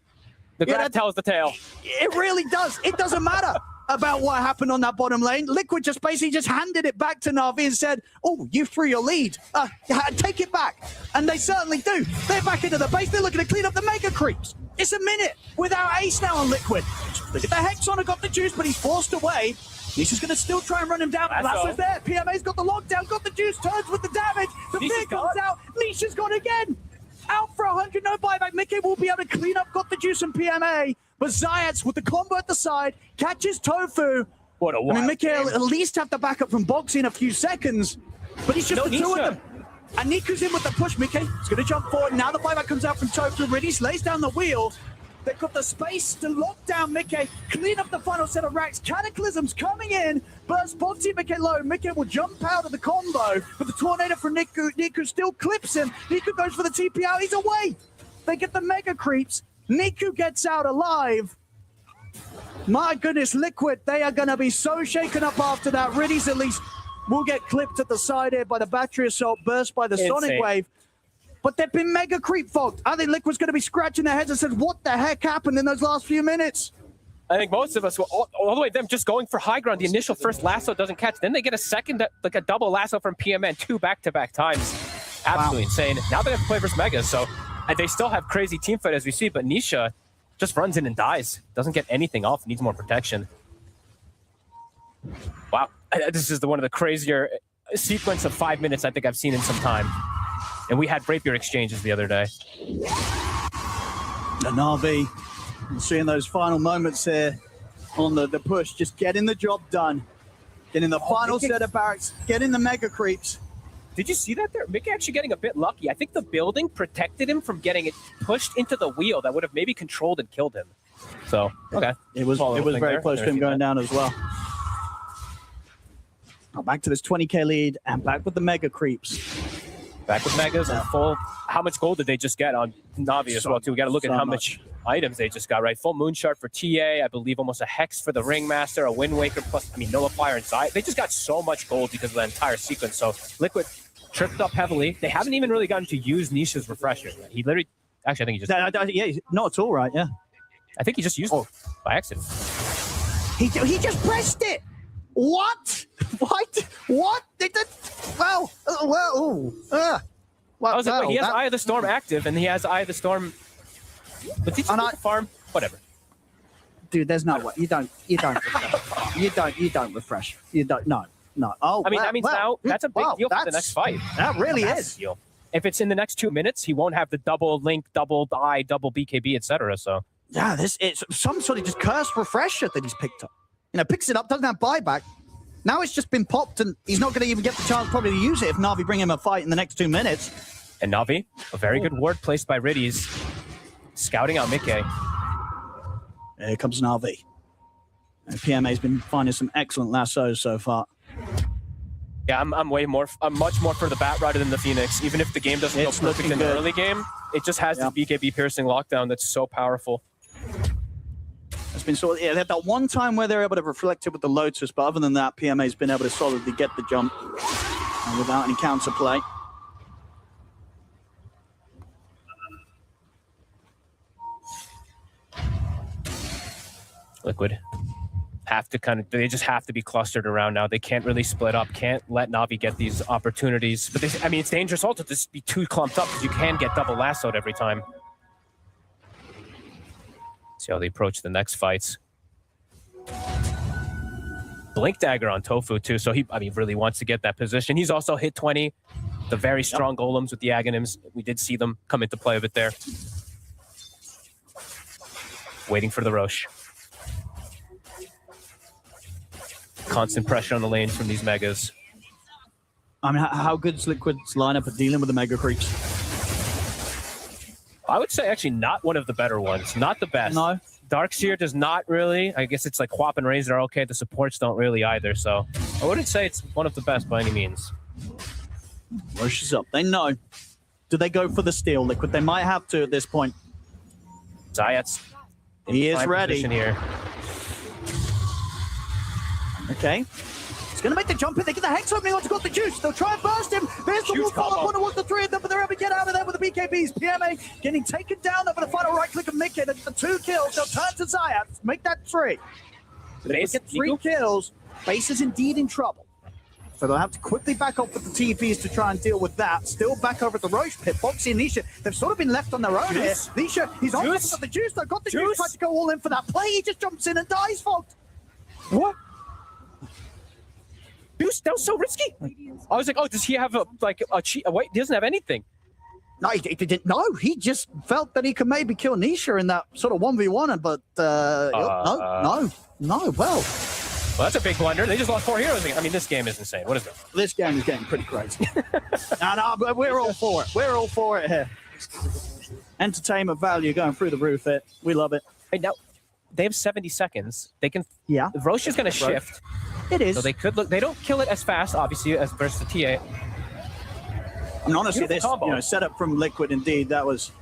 The graph tells the tale. It really does. It doesn't matter about what happened on that bottom lane. Liquid just basically just handed it back to Na'Vi and said, oh, you threw your lead. Take it back. And they certainly do. They're back into the base. They're looking to clean up the mega creeps. It's a minute without Ace now on Liquid. Look at the Hex on. Got the juice, but he's forced away. Nisha's going to still try and run him down. Lasso's there. PMA's got the lockdown, got the juice, turns with the damage. The fear comes out. Nisha's gone again. Out for 100, no buyback. Mickey will be able to clean up, got the juice and PMA. But Zayats with the combo at the side, catches Tofu. What a wild Mickey will at least have the backup from Boxy in a few seconds. But he's just the 2 of them. And Niku's in with the push. Mickey is going to jump forward. Now the buyback comes out from Tofu. Riddies lays down the wheel. They've got the space to lock down Mickey, clean up the final set of racks. Cataclysm's coming in. Burst Boxy, Mickey low. Mickey will jump out of the combo, but the Tornado from Niku. Niku still clips him. Niku goes for the TP out. He's away. They get the mega creeps. Niku gets out alive. My goodness, Liquid, they are going to be so shaken up after that. Riddies at least will get clipped at the side here by the battery assault, burst by the Sonic Wave. But they've been mega creep fogged. I think Liquid's going to be scratching their heads and said, what the heck happened in those last few minutes? I think most of us were all the way them just going for high ground. The initial first lasso doesn't catch. Then they get a second, like a double lasso from PMN, 2 back-to-back times. Absolutely insane. Now they have to play versus Megas, so and they still have crazy team fight as we see, but Nisha just runs in and dies. Doesn't get anything off, needs more protection. Wow, this is one of the crazier sequence of 5 minutes I think I've seen in some time. And we had rapier exchanges the other day. And Na'Vi, seeing those final moments here on the push, just getting the job done. Getting the final set of barracks, getting the mega creeps. Did you see that there? Mickey actually getting a bit lucky. I think the building protected him from getting it pushed into the wheel that would have maybe controlled and killed him. So, okay. It was very close to him going down as well. Oh, back to this 20k lead and back with the mega creeps. Back with Megas and full. How much gold did they just get on Na'Vi as well, too? We got to look at how much items they just got, right? Full Moonshard for TA, I believe almost a Hex for the Ringmaster, a Wind Waker plus, Nullifier inside. They just got so much gold because of the entire sequence. So Liquid tripped up heavily. They haven't even really gotten to use Nisha's Refresher. He literally, actually, I think he just... Yeah, not at all, right? Yeah. I think he just used it by accident. He just pressed it. What? What? What? Well, I was like, wait, he has Eye of the Storm active, and he has Eye of the Storm. But did you farm? Whatever. Dude, there's no way. You don't refresh. You don't. No. Oh, I mean, that means now that's a big deal for the next fight. That really is. Deal. If it's in the next 2 minutes, he won't have the double link, double eye, double BKB, etc. So yeah, it's some sort of just cursed refresher that he's picked up. Picks it up, doesn't have buyback. Now it's just been popped, and he's not going to even get the chance probably to use it if Na'Vi bring him a fight in the next 2 minutes. And Na'Vi, a very good ward placed by Riddies, scouting out Mickey. Here comes Na'Vi. PMA's been finding some excellent lassos so far. Yeah, I'm much more for the Bat Rider than the Phoenix. Even if the game doesn't go perfect in the early game, it just has the BKB piercing lockdown that's so powerful. It's been they had that one time where they're able to reflect it with the Lotus, but other than that, PMA's been able to solidly get the jump without any counterplay. Liquid they just have to be clustered around now. They can't really split up, can't let Na'Vi get these opportunities. But it's dangerous also to just be too clumped up because you can get double lassoed every time. See how they approach the next fights. Blink Dagger on Tofu too, so he really wants to get that position. He's also hit 20. The very strong golems with the Aghanims. We did see them come into play a bit there. Waiting for the Roche. Constant pressure on the lane from these megas. I mean, how good's Liquid's lineup at dealing with the mega creeps? I would say actually not one of the better ones. Not the best. No. Darkseer does not really. I guess it's like Quap and Razor are okay. The supports don't really either. So I wouldn't say it's one of the best by any means. Roche is up. They know. Do they go for the steal, Liquid? They might have to at this point. Zayat's he is ready here. Okay. He's going to make the jump in. They get the Hex opening onto got the juice. They'll try and burst him. There's the wolf follow up towards the three of them, but they're able to get out of there with the BKBs. PMA getting taken down there for the final right click of Mickey. The 2 kills. They'll turn to Zayat. Make that 3. If they get 3 kills, Base is indeed in trouble. So they'll have to quickly back up with the TPs to try and deal with that. Still back over at the Roche pit. Foxy and Nisha, they've sort of been left on their own here. Nisha, he's on got the juice. They've got the juice. Tried to go all in for that play. He just jumps in and dies, Fox. What? Juice, that was so risky. I was like, oh, does he have a cheat? Wait, he doesn't have anything. No, he didn't. No, he just felt that he could maybe kill Nisha in that sort of 1v1, but no. Well, that's a big blunder. They just lost 4 heroes. I mean, this game is insane. What is it? This game is getting pretty crazy. No, but we're all for it. We're all for it here. Entertainment value going through the roof here. We love it. Hey, now, they have 70 seconds. They can. Yeah. Roche is going to shift. It is. So they could look. They don't kill it as fast, obviously, as versus the TA. I mean, honestly, this setup from Liquid, indeed, that was.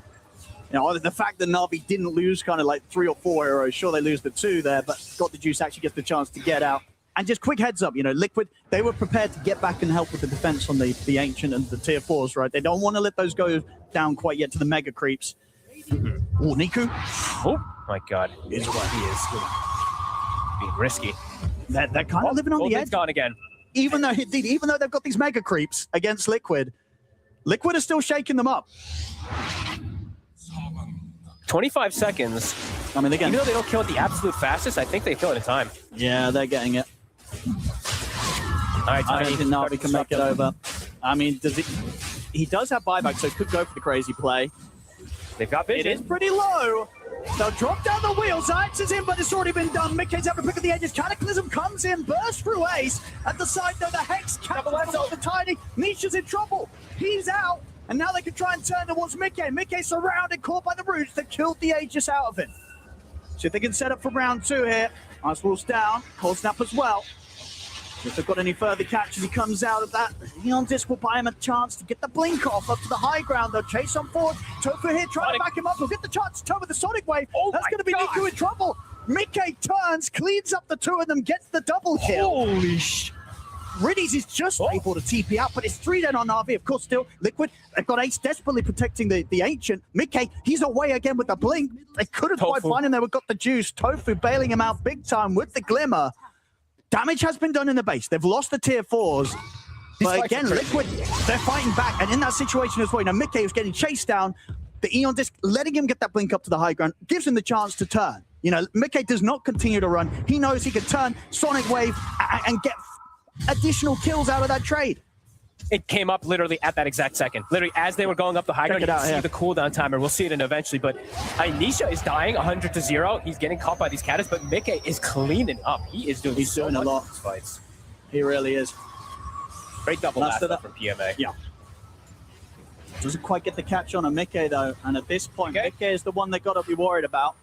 The fact that Na'Vi didn't lose kind of like 3 or 4 heroes, sure they lose the 2 there, but got the juice actually gets the chance to get out. And just quick heads up, Liquid, they were prepared to get back and help with the defense on the Ancient and the tier 4s, right? They don't want to let those go down quite yet to the mega creeps. Oh, Niku. Oh, my God. Is what he is. Being risky. They're kind of living on the edge. Gone again. Even though they've got these mega creeps against Liquid, Liquid is still shaking them up. 25 seconds. I mean, even though they don't kill it the absolute fastest, I think they kill it in time. Yeah, they're getting it. All right, I don't think Na'Vi can make it over. I mean, he does have buyback, so he could go for the crazy play. They've got vision. It is pretty low. They'll drop down the wheel. Zayax is in, but it's already been done. Mickey's having to pick at the edges. Cataclysm comes in, bursts through Ace. At the side, though, the Hex captures the Tiny. Nisha's in trouble. He's out. And now they can try and turn towards Mickey. Mickey's surrounded, caught by the roots. They killed the Aegis out of him. See if they can set up for round 2 here. Ice Wall's down. Cold Snap as well. If they've got any further catches, he comes out of that. Neon Disc will buy him a chance to get the blink off up to the high ground. They'll chase on forward. Tofu here trying to back him up. He'll get the chance to turn with the Sonic Wave. That's going to be Niku in trouble. Mickey turns, cleans up the 2 of them, gets the double kill. Holy sh... Riddies is just able to TP out, but it's 3 down on Na'Vi. Of course, still, Liquid, they've got Ace desperately protecting the Ancient. Mickey, he's away again with the Blink. They couldn't quite find him. They got the Juice. Tofu bailing him out big time with the Glimmer. Damage has been done in the base. They've lost the tier 4s. But again, Liquid, they're fighting back. And in that situation as well, Mickey was getting chased down. The Eon Disc, letting him get that Blink up to the high ground, gives him the chance to turn. Mickey does not continue to run. He knows he can turn, Sonic Wave, and get additional kills out of that trade. It came up literally at that exact second. Literally, as they were going up the high ground, you can see the cooldown timer. We'll see it in eventually, but Nisha is dying 100-0. He's getting caught by these Catus, but Mickey is cleaning up. He is doing so much in these fights. He really is. Great double last from PMA. Yeah. Doesn't quite get the catch on a Mickey, though, and at this point, Mickey is the one they got to be worried about.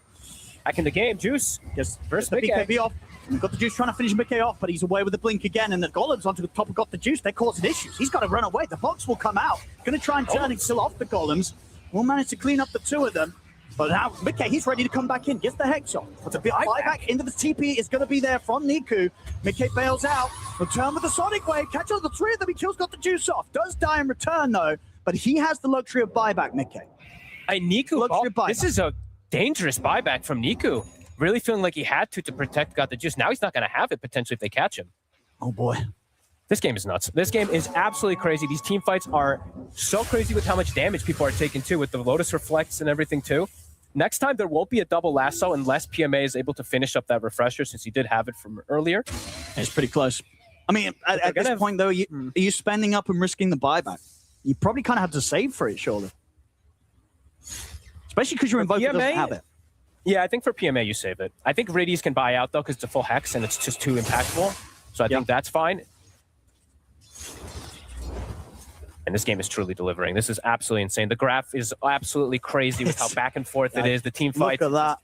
Back in the game, Juice. Yes, first the Mickey. BKB off. We've got the Juice trying to finish Mickey off, but he's away with the Blink again, and the Golems onto the top have got the Juice. They're causing issues. He's got to run away. The box will come out. Going to try and turn it still off the Golems. We'll manage to clean up the 2 of them. But now Mickey, he's ready to come back in. Gets the Hex off. But a bit buyback into the TP is going to be there from Niku. Mickey bails out. Return with the Sonic Wave. Catch all the 3 of them. He kills, got the Juice off. Does die in return, though. But he has the luxury of buyback, Mickey. Niku, this is a dangerous buyback from Niku. Really feeling like he had to protect got the Juice. Now he's not going to have it potentially if they catch him. Oh boy. This game is nuts. This game is absolutely crazy. These team fights are so crazy with how much damage people are taking too, with the Lotus Reflects and everything too. Next time there won't be a double lasso unless PMA is able to finish up that refresher, since he did have it from earlier. It's pretty close. I mean, at this point though, are you spending up and risking the buyback? You probably kind of have to save for it, surely. Especially because your invoker doesn't have it. Yeah, I think for PMA you save it. I think Riddies can buy out though because it's a full Hex and it's just too impactful. So I think that's fine. And this game is truly delivering. This is absolutely insane. The graph is absolutely crazy with how back and forth it is. The team fights. Look at that.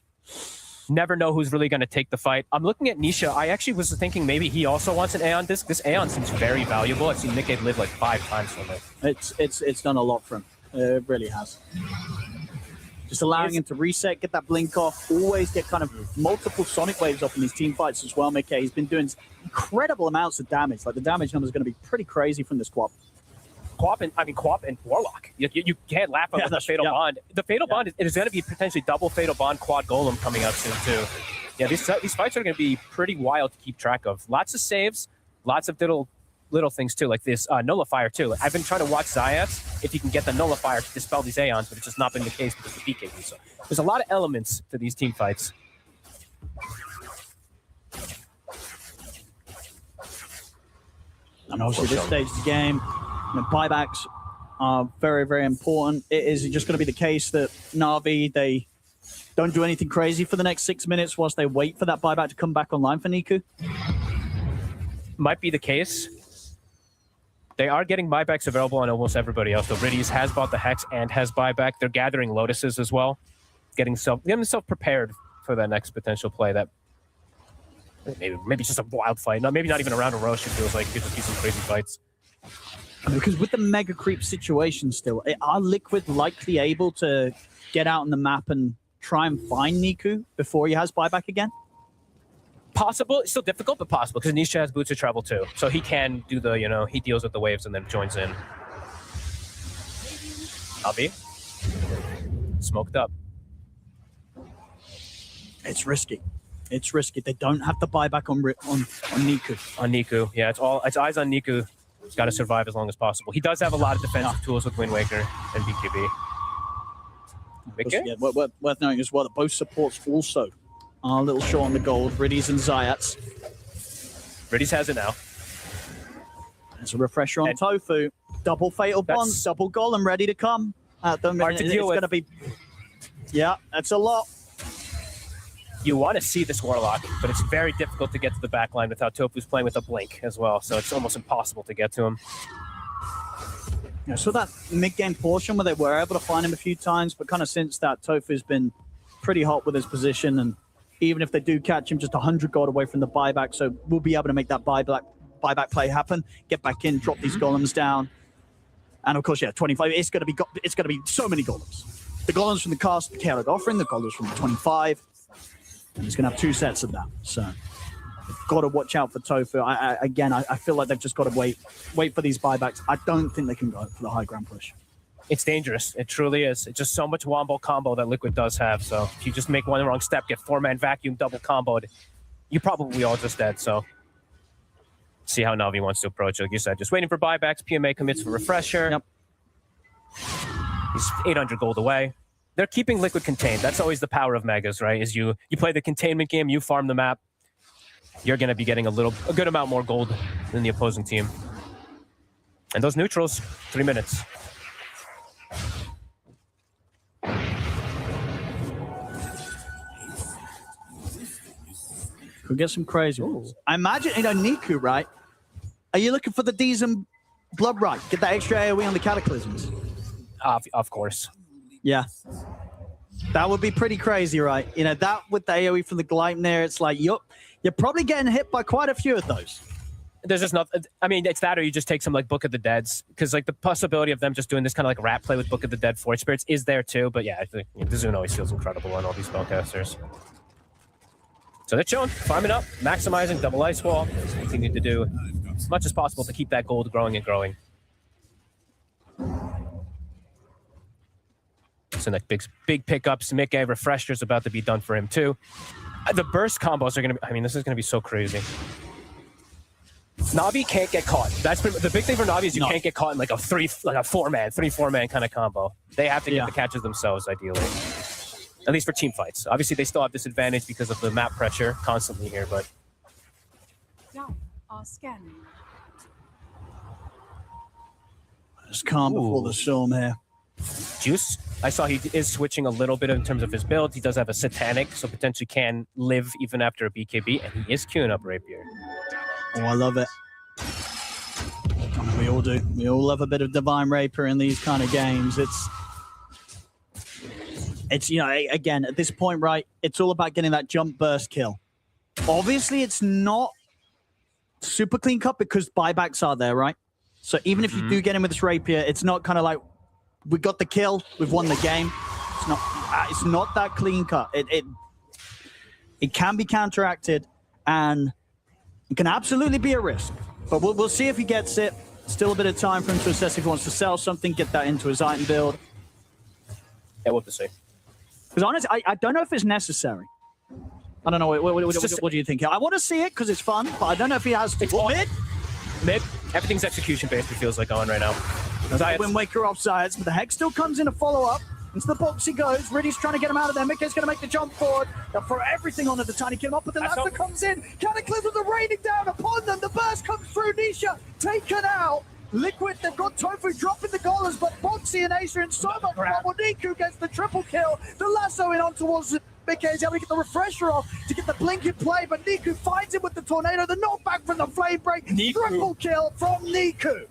Never know who's really going to take the fight. I'm looking at Nisha. I actually was thinking maybe he also wants an Aeon Disc. This Aeon seems very valuable. I've seen Nick live like 5 times from it. It's done a lot for him. It really has. Just allowing him to reset, get that Blink off, always get kind of multiple Sonic Waves off in these team fights as well, Mickey. He's been doing incredible amounts of damage. Like, the damage number is going to be pretty crazy from this Quap. Quap and Warlock. You can't laugh at the Fatal Bond. The Fatal Bond is going to be potentially double Fatal Bond quad Golem coming up soon too. Yeah, these fights are going to be pretty wild to keep track of. Lots of saves, lots of little things too, like this Nullifier too. I've been trying to watch Zayats if you can get the Nullifier to dispel these Aeons, but it's just not been the case because of the BKB. So there's a lot of elements to these team fights. And obviously this stage of the game, buybacks are very, very important. It is just going to be the case that Na'Vi, they don't do anything crazy for the next 6 minutes whilst they wait for that buyback to come back online for Niku. Might be the case. They are getting buybacks available on almost everybody else. So Riddies has bought the Hex and has buyback. They're gathering Lotuses as well, getting themselves prepared for that next potential play. That maybe just a wild fight. Maybe not even a round of Roche. It feels like it could just be some crazy fights. Because with the mega creep situation still, are Liquid likely able to get out on the map and try and find Niku before he has buyback again? Possible. It's still difficult, but possible, because Nisha has boots of travel too. So he can do the, he deals with the waves and then joins in. Avi. Smoked up. It's risky. It's risky. They don't have the buyback on Niku. On Niku, yeah. It's eyes on Niku. He's got to survive as long as possible. He does have a lot of defensive tools with Wind Waker and BKB. Yeah, worth knowing as well that both supports also are a little short on the gold. Riddies and Zayats. Riddies has it now. There's a refresher on Tofu. Double Fatal Bonds, double Golem ready to come. Hard to deal with. Gonna be... Yeah, that's a lot. You want to see this Warlock, but it's very difficult to get to the back line without Tofu's playing with a Blink as well, so it's almost impossible to get to him. Yeah, so that mid-game portion where they were able to find him a few times, but kind of since that, Tofu's been pretty hot with his position, and even if they do catch him, just 100 gold away from the buyback, so we'll be able to make that buyback play happen, get back in, drop these golems down, and of course, yeah, 25. It's going to be so many golems. The golems from the cast, the chaotic offering, the golems from the 25. And he's going to have 2 sets of that. So got to watch out for Tofu. I feel like they've just got to wait for these buybacks. I don't think they can go for the high ground push. It's dangerous. It truly is. It's just so much wombo combo that Liquid does have. So if you just make one wrong step, get 4-man vacuum double comboed, you probably all just dead. So see how Na'Vi wants to approach it. Like you said, just waiting for buybacks. PMA commits for refresher. Yep. He's 800 gold away. They're keeping Liquid contained. That's always the power of Megas, right? Is you play the containment game, you farm the map, you're going to be getting a good amount more gold than the opposing team. And those neutrals, 3 minutes. Could get some crazy ones. I imagine, Niku, right? Are you looking for the D's and Blood right? Get that extra AoE on the Cataclysms. Of course. Yeah. That would be pretty crazy, right? That with the AoE from the Gleipnir, it's like, you're probably getting hit by quite a few of those. There's just nothing. I mean, it's that or you just take some like Book of the Deads, because like the possibility of them just doing this kind of like rat play with Book of the Dead Forge Spirits is there too. But yeah, I think the Zune always feels incredible on all these spellcasters. So they're chilling, farming up, maximizing double ice wall, continue to do as much as possible to keep that gold growing and growing. So like big pickups. Mickey refresher's about to be done for him too. The burst combos are gonna be, I mean, this is gonna be so crazy. Na'Vi can't get caught. That's the big thing for Na'Vi is you can't get caught in like a 3-4-man kind of combo. They have to get the catches themselves, ideally. At least for team fights. Obviously, they still have disadvantage because of the map pressure constantly here, but scanning. Just calm before the storm here. Juice, I saw he is switching a little bit in terms of his build. He does have a Satanic, so potentially can live even after a BKB, and he is queuing up Rapier. Oh, I love it. We all do. We all love a bit of Divine Rapier in these kind of games. It's again, at this point, right, it's all about getting that jump burst kill. Obviously, it's not super clean cut because buybacks are there, right? So even if you do get in with this Rapier, it's not kind of like, we got the kill, we've won the game. It's not that clean cut. It can be counteracted, and it can absolutely be a risk. But we'll see if he gets it. Still a bit of time for him to assess if he wants to sell something, get that into his item build. Yeah, we'll have to see. Because honestly, I don't know if it's necessary. I don't know. What do you think? I want to see it because it's fun, but I don't know if he has to. Mid. Everything's execution based, it feels like on right now. Wind Waker off Zayats, but the Hex still comes in a follow-up. Into the box he goes. Riddy's trying to get him out of there. Mickey's going to make the jump forward. They'll throw everything onto the tiny kill up, but the Lancer comes in. Cataclysms are raining down upon them. The burst comes through. Nisha taken out. Liquid, they've got Tofu dropping the goalers, but Boxy and Ace are in so much trouble. Niku gets the triple kill. The lasso in on towards Mickey. He's able to get the refresher off to get the blink in play, but Niku finds him with the tornado. The knockback from the flame break. Triple kill from Niku.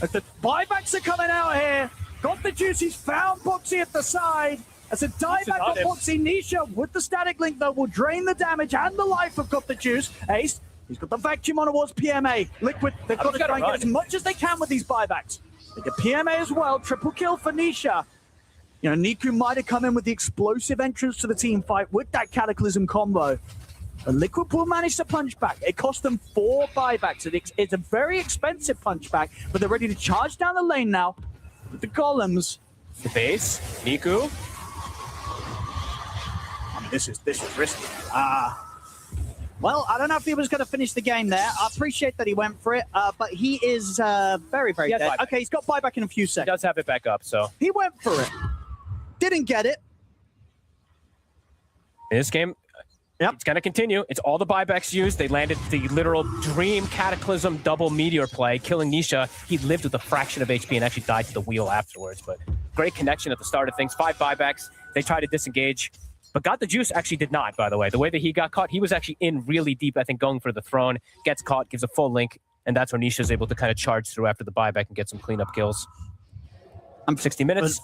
As the buybacks are coming out here. Got the juice. He's found Boxy at the side. As a dieback on Boxy, Nisha with the static link though will drain the damage and the life of Got the Juice. Ace, he's got the vacuum on towards PMA. Liquid, they've got to try and get as much as they can with these buybacks. They get PMA as well. Triple kill for Nisha. Niku might have come in with the explosive entrance to the team fight with that Cataclysm combo. But Liquid will manage to punch back. It cost them 4 buybacks. It's a very expensive punch back, but they're ready to charge down the lane now with the columns. The base, Niku. I mean, this is risky. Well, I don't know if he was going to finish the game there. I appreciate that he went for it, but he is very, very dead. Okay, he's got buyback in a few seconds. He does have it back up, so. He went for it. Didn't get it. In this game, it's going to continue. It's all the buybacks used. They landed the literal dream Cataclysm double meteor play, killing Nisha. He lived with a fraction of HP and actually died to the wheel afterwards, but great connection at the start of things. 5 buybacks. They tried to disengage. But Got the Juice actually did not, by the way. The way that he got caught, he was actually in really deep, I think, going for the throne. Gets caught, gives a full link, and that's where Nisha's able to kind of charge through after the buyback and get some cleanup kills. 60 minutes.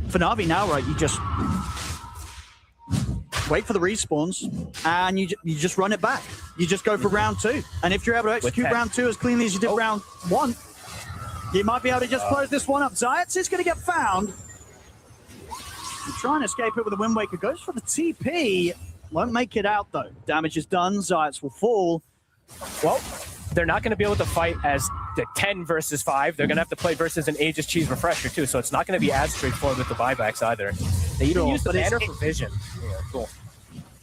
For Na'Vi now, right, you just wait for the respawns, and you just run it back. You just go for round 2. And if you're able to execute round 2 as cleanly as you did round 1, you might be able to just close this one up. Zayats is going to get found. Trying to escape it with a Wind Waker. Goes for the TP. Won't make it out, though. Damage is done. Zayats will fall. Well, they're not going to be able to fight as the 10 versus 5. They're going to have to play versus an Aegis Cheese Refresher, too, so it's not going to be as straightforward with the buybacks either. They even use the banner for vision. Yeah, cool.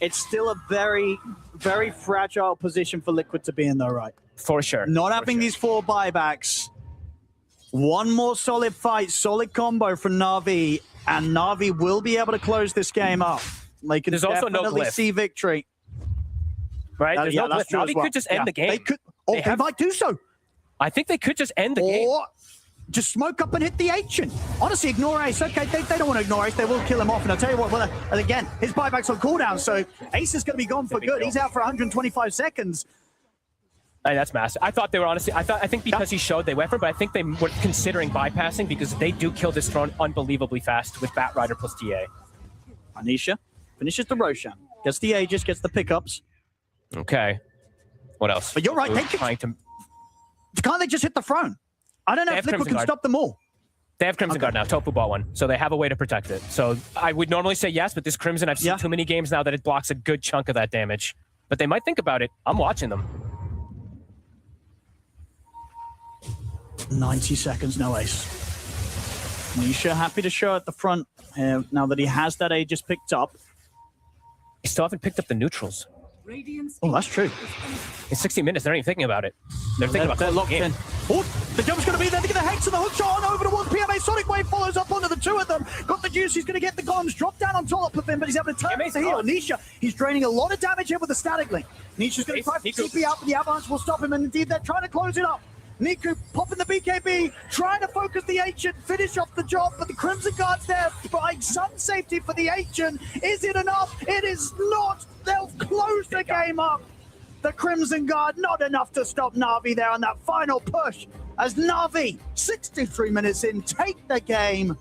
It's still a very, very fragile position for Liquid to be in, though, right? For sure. Not having these 4 buybacks. One more solid fight, solid combo from Na'Vi, and Na'Vi will be able to close this game up. They can There's also no definitely glyph. see victory. Right? There's no that's glyph. true as Na'Vi well. could just end the game. They could. They might do so. I think they could just end the game. Or just smoke up and hit the Ancient. Honestly, ignore Ace. Okay, they don't want to ignore Ace. They will kill him off. And I'll tell you what, well, and again, his buyback's on cooldown, so Ace is going to be gone for good. He's out for 125 seconds. Hey, that's massive. I thought they were honestly. I think because he showed they went for it, but I think they were considering bypassing because they do kill this throne unbelievably fast with Batrider plus TA. Anisha finishes the Roshan, gets the Aegis, gets the pickups. Okay. What else? But you're right. They can't they just hit the throne? I don't know if Liquid can stop them all. They have Crimson Guard now. Topu bought one, so they have a way to protect it. So I would normally say yes, but this Crimson, I've seen too many games now that it blocks a good chunk of that damage. But they might think about it. I'm watching them. 90 seconds, no Ace. Nisha happy to show at the front now that he has that Aegis picked up. They still haven't picked up the neutrals. Oh, that's true. In 60 minutes, they're not even thinking about it. They're thinking about locked in. Oh, the jump's going to be there. They get the Hex and the hook shot on over towards PMA. Sonic Wave follows up onto the 2 of them. Got the juice. He's going to get the golems dropped down on top of him, but he's able to turn to heal. Nisha, he's draining a lot of damage here with the static link. Nisha's going to try to TP out, but the Avalanche will stop him, and indeed they're trying to close it up. Niku popping the BKB, trying to focus the Ancient, finish off the job, but the Crimson Guard's there, providing some safety for the Ancient. Is it enough? It is not. They'll close the game up. The Crimson Guard, not enough to stop Na'Vi there on that final push. As Na'Vi, 63 minutes in, take the game.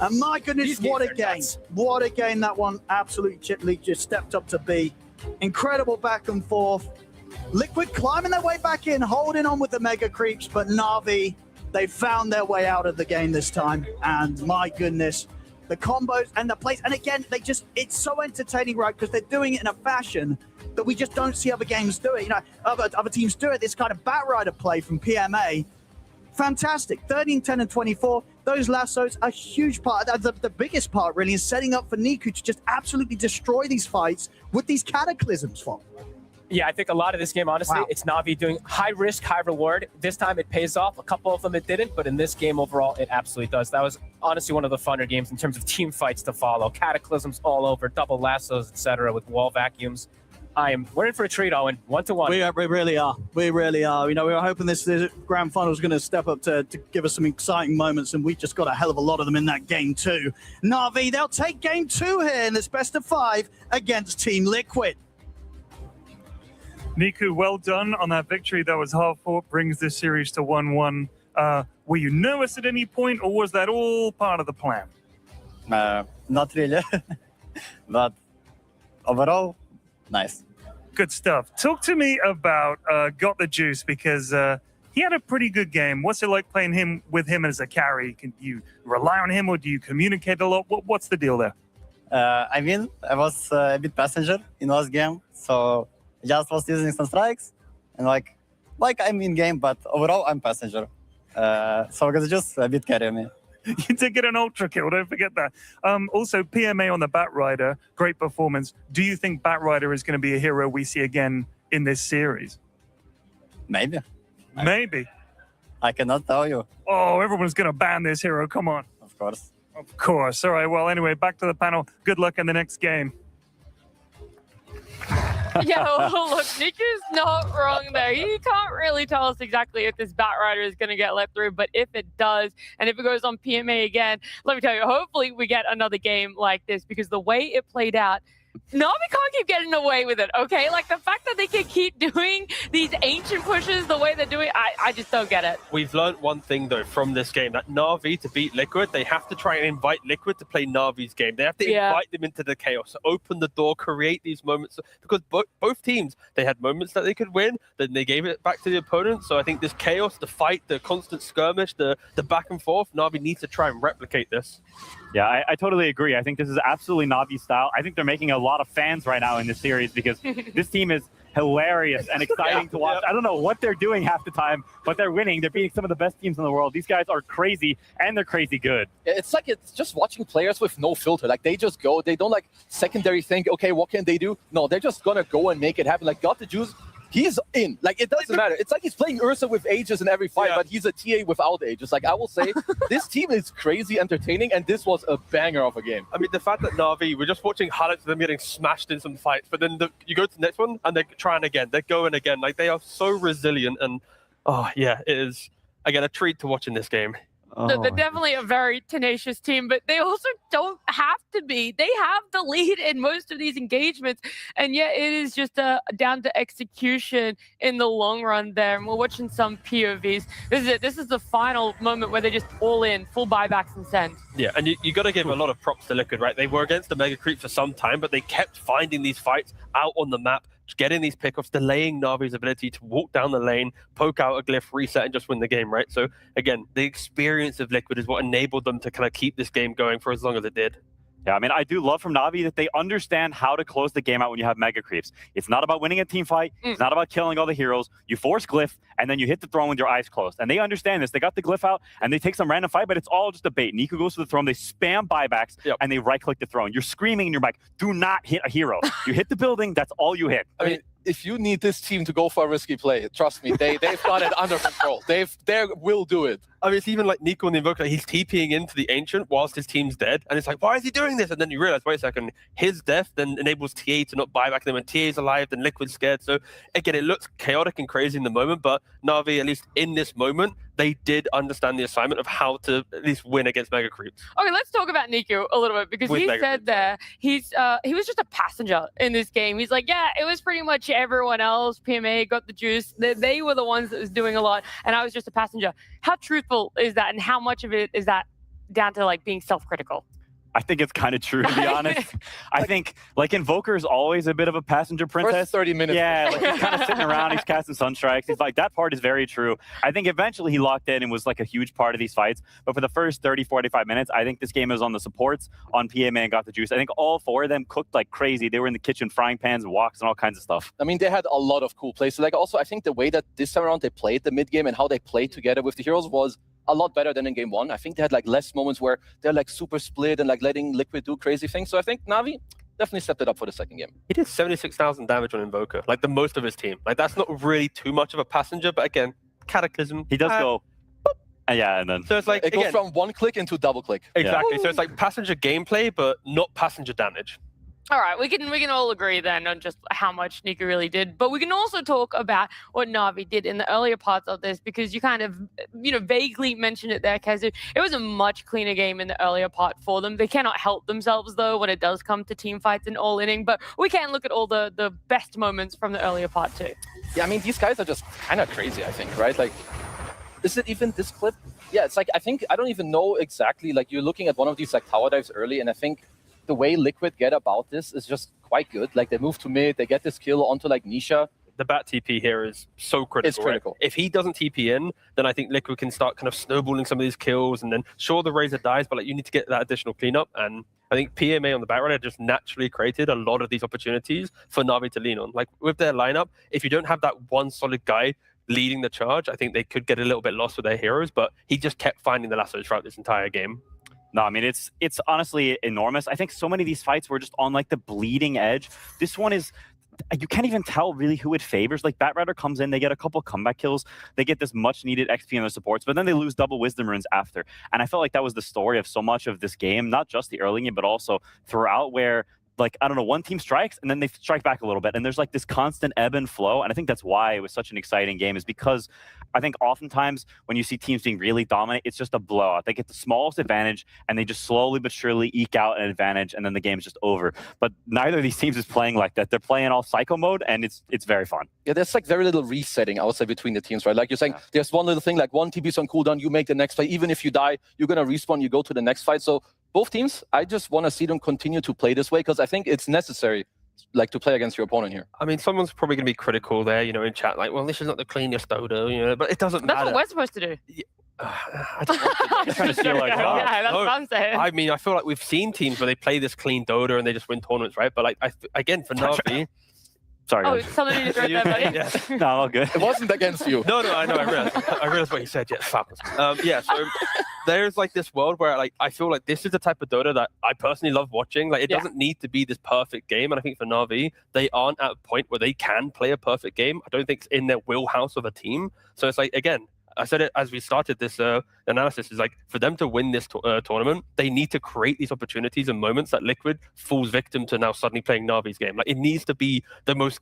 And my goodness, what a game. What a game that one absolutely just stepped up to be. Incredible back and forth. Liquid climbing their way back in, holding on with the mega creeps, but Na'Vi, they found their way out of the game this time. And my goodness, the combos and the plays, and again, it's so entertaining, right? Because they're doing it in a fashion that we just don't see other games do it. You know, other teams do it. This kind of Batrider play from PMA, fantastic. 13, 10, and 24. Those lassos, a huge part, the biggest part really, is setting up for Niku to just absolutely destroy these fights with these cataclysms for. Yeah, I think a lot of this game, honestly, it's Na'Vi doing high risk, high reward. This time it pays off. A couple of them it didn't, but in this game overall, it absolutely does. That was honestly one of the funner games in terms of team fights to follow. Cataclysms all over, double lassos, etc., with wall vacuums. We're in for a treat, Owen. 1-1. We really are. We really are. You know, we were hoping this grand final was going to step up to give us some exciting moments, and we just got a hell of a lot of them in that game too. Na'Vi, they'll take game 2 here in this best of 5 against Team Liquid. Niku, well done on that victory. That was hard-fought, brings this series to 1-1. Were you nervous at any point, or was that all part of the plan? Not really, but overall, nice. Good stuff. Talk to me about Got the Juice, because he had a pretty good game. What's it like playing with him as a carry? Can you rely on him, or do you communicate a lot? What's the deal there? I mean, I was a bit passenger in last game, so just was using some strikes, and like I'm in game, but overall I'm passenger. So it's just a bit carry me. You did get an ultra kill, don't forget that. Also, PMA on the Batrider, great performance. Do you think Batrider is going to be a hero we see again in this series? Maybe. Maybe. I cannot tell you. Oh, everyone's going to ban this hero. Come on. Of course. Of course. All right. Well, anyway, back to the panel. Good luck in the next game. Yeah, well, look, Niku's not wrong there. He can't really tell us exactly if this Batrider is going to get let through, but if it does, and if it goes on PMA again, let me tell you, hopefully we get another game like this, because the way it played out, Na'Vi can't keep getting away with it, okay? Like, the fact that they can keep doing these ancient pushes the way they're doing, I just don't get it. We've learned one thing, though, from this game, that Na'Vi, to beat Liquid, they have to try and invite Liquid to play Na'Vi's game. They have to invite them into the chaos, open the door, create these moments. Because both teams, they had moments that they could win, then they gave it back to the opponent. So I think this chaos, the fight, the constant skirmish, the back and forth, Na'Vi needs to try and replicate this. Yeah, I totally agree. I think this is absolutely Navi style. I think they're making a lot of fans right now in this series because this team is hilarious and exciting to watch. I don't know what they're doing half the time, but they're winning. They're beating some of the best teams in the world. These guys are crazy, and they're crazy good. It's like it's just watching players with no filter. Like, they just go. They don't, like, secondary think, okay, what can they do? No, they're just going to go and make it happen. Like, Got the Juice, he's in. Like, it doesn't matter. It's like he's playing Ursa with Aegis in every fight, but he's a TA without Aegis. Like, I will say, this team is crazy entertaining, and this was a banger of a game. I mean, the fact that Na'Vi, we're just watching highlights of them getting smashed in some fights, but then you go to the next one, and they're trying again. They're going again. Like, they are so resilient, and, oh, yeah, it is, again, a treat to watch in this game. They're definitely a very tenacious team, but they also don't have to be. They have the lead in most of these engagements, and yet it is just down to execution in the long run there. And we're watching some POVs. This is it. This is the final moment where they're just all in, full buybacks and send. Yeah, and you got to give a lot of props to Liquid, right? They were against the Mega Creep for some time, but they kept finding these fights out on the map, getting these pickoffs, delaying Navi's ability to walk down the lane, poke out a glyph, reset, and just win the game, right? So, again, the experience of Liquid is what enabled them to kind of keep this game going for as long as it did. Yeah, I mean, I do love from Navi that they understand how to close the game out when you have mega creeps. It's not about winning a team fight. It's not about killing all the heroes. You force glyph, and then you hit the throne with your eyes closed. And they understand this. They got the glyph out, and they take some random fight, but it's all just a bait. Nico goes to the throne, they spam buybacks, and they right-click the throne. You're screaming in your mic, do not hit a hero. You hit the building, that's all you hit. I mean, if you need this team to go for a risky play, trust me, they've got it under control. They will do it. I mean, it's even like Nico in the Invoker, he's TPing into the Ancient whilst his team's dead. And it's like, why is he doing this? And then you realize, wait a second, his death then enables TA to not buy back them. And TA's alive, then Liquid's scared. So again, it looks chaotic and crazy in the moment, but Na'Vi, at least in this moment, they did understand the assignment of how to at least win against Mega Creeps. Okay, let's talk about Nico a little bit, because he said there he was just a passenger in this game. He's like, yeah, it was pretty much everyone else. PMA got the juice. They were the ones that was doing a lot, and I was just a passenger. How truthful is that, and how much of it is that down to like being self-critical? I think it's kind of true, to be honest. I think, like, Invoker is always a bit of a passenger princess. First 30 minutes. Yeah, like, he's kind of sitting around, he's casting Sunstrikes. He's like, that part is very true. I think eventually he locked in and was, like, a huge part of these fights. But for the first 30, 45 minutes, I think this game was on the supports, on PMA and Got the Juice. I think all four of them cooked like crazy. They were in the kitchen frying pans and woks and all kinds of stuff. I mean, they had a lot of cool plays. So, like, also, I think the way that this time around they played the mid game and how they played together with the heroes was a lot better than in game one. I think they had like less moments where they're like super split and like letting Liquid do crazy things. So I think Navi definitely stepped it up for the second game. He did 76,000 damage on Invoker, like the most of his team. Like, that's not really too much of a passenger, but again, Cataclysm. He does go, yeah, and then so it's like it goes from one click into double click. Exactly. So it's like passenger gameplay, but not passenger damage. All right, we can all agree then on just how much Nico really did, but we can also talk about what Navi did in the earlier parts of this, because you kind of, vaguely mentioned it there, Kezu. It was a much cleaner game in the earlier part for them. They cannot help themselves, though, when it does come to team fights and all-inning, but we can look at all the best moments from the earlier part, too. Yeah, I mean, these guys are just kind of crazy, I think, right? Like, is it even this clip? Yeah, it's like, I don't even know exactly, like, you're looking at one of these, like, tower dives early, and I think the way Liquid get about this is just quite good. Like, they move to mid, they get this kill onto like Nisha. The bat TP here is so critical. It's critical. Right? If he doesn't TP in, then I think Liquid can start kind of snowballing some of these kills, and then sure, the Razor dies, but like you need to get that additional cleanup. And I think PMA on the back runner just naturally created a lot of these opportunities for Navi to lean on. Like with their lineup, if you don't have that one solid guy leading the charge, I think they could get a little bit lost with their heroes, but he just kept finding the lassos throughout this entire game. No, I mean, it's honestly enormous. I think so many of these fights were just on like the bleeding edge. This one is, you can't even tell really who it favors. Like, Batrider comes in, they get a couple comeback kills, they get this much needed XP in their supports, but then they lose double wisdom runes after. And I felt like that was the story of so much of this game, not just the early game, but also throughout, where, like, I don't know, one team strikes and then they strike back a little bit. And there's like this constant ebb and flow. And I think that's why it was such an exciting game, is because I think oftentimes when you see teams being really dominant, it's just a blowout. They get the smallest advantage and they just slowly but surely eke out an advantage, and then the game's just over. But neither of these teams is playing like that. They're playing all psycho mode, and it's very fun. Yeah, there's like very little resetting, I would say, between the teams, right? Like you're saying, there's one little thing, like one TP's on cooldown, you make the next fight. Even if you die, you're going to respawn, you go to the next fight. So both teams, I just want to see them continue to play this way, because I think it's necessary like to play against your opponent here. I mean, someone's probably going to be critical there, you know, in chat, like, well, this is not the cleanest Dota, you know, but it doesn't matter. That's what we're supposed to do. I don't want to trying to steal our job. Yeah, that's what I'm saying. I mean, I feel like we've seen teams where they play this clean Dota and they just win tournaments, right? But like, again, for Na'Vi, Sorry. Oh, guys. something you just read there, buddy. yeah. No, all good. It wasn't against you. No, I know. I realized what you said. Yeah, fabulous. Yeah. So there's like this world where like I feel like this is the type of Dota that I personally love watching. Like it doesn't need to be this perfect game, and I think for Na'Vi, they aren't at a point where they can play a perfect game. I don't think it's in their wheelhouse of a team. So it's like again, I said it as we started this analysis, is like for them to win this tournament, they need to create these opportunities and moments that Liquid falls victim to now suddenly playing Na'Vi's game. Like it needs to be the most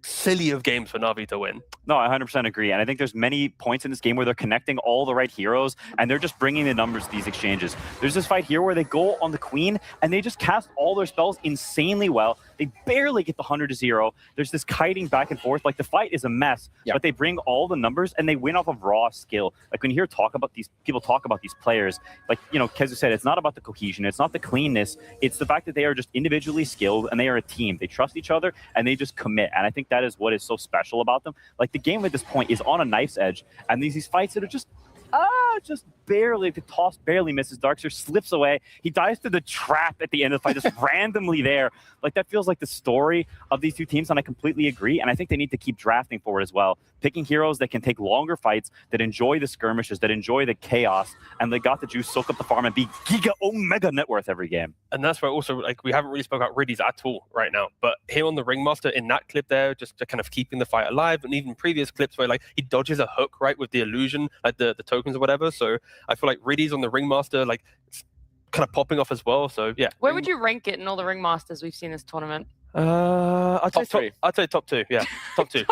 silly of games for Na'Vi to win. No, I 100% agree. And I think there's many points in this game where they're connecting all the right heroes and they're just bringing the numbers to these exchanges. There's this fight here where they go on the Queen and they just cast all their spells insanely well. They barely get the 100 to 0. There's this kiting back and forth. Like the fight is a mess, but they bring all the numbers and they win off of raw skill. Like when you hear people talk about these players, like, you know, Kezu said, it's not about the cohesion. It's not the cleanness. It's the fact that they are just individually skilled and they are a team. They trust each other and they just commit. And I think that is what is so special about them. Like the game at this point is on a knife's edge, and these fights that are just barely, the toss barely misses. Darkseer slips away. He dies to the trap at the end of the fight, just randomly there. Like that feels like the story of these two teams, and I completely agree. And I think they need to keep drafting forward as well, picking heroes that can take longer fights, that enjoy the skirmishes, that enjoy the chaos, and they got the juice, soak up the farm, and be giga omega net worth every game. And that's where also, like, we haven't really spoken about Riddies at all right now, but him on the Ringmaster in that clip there, just kind of keeping the fight alive, and even previous clips where like he dodges a hook, right, with the illusion, like the tokens or whatever. So I feel like Riddies on the Ringmaster, like, kind of popping off as well. So yeah. Where would you rank it in all the Ringmasters we've seen this tournament? I'd say top two. Yeah, top two.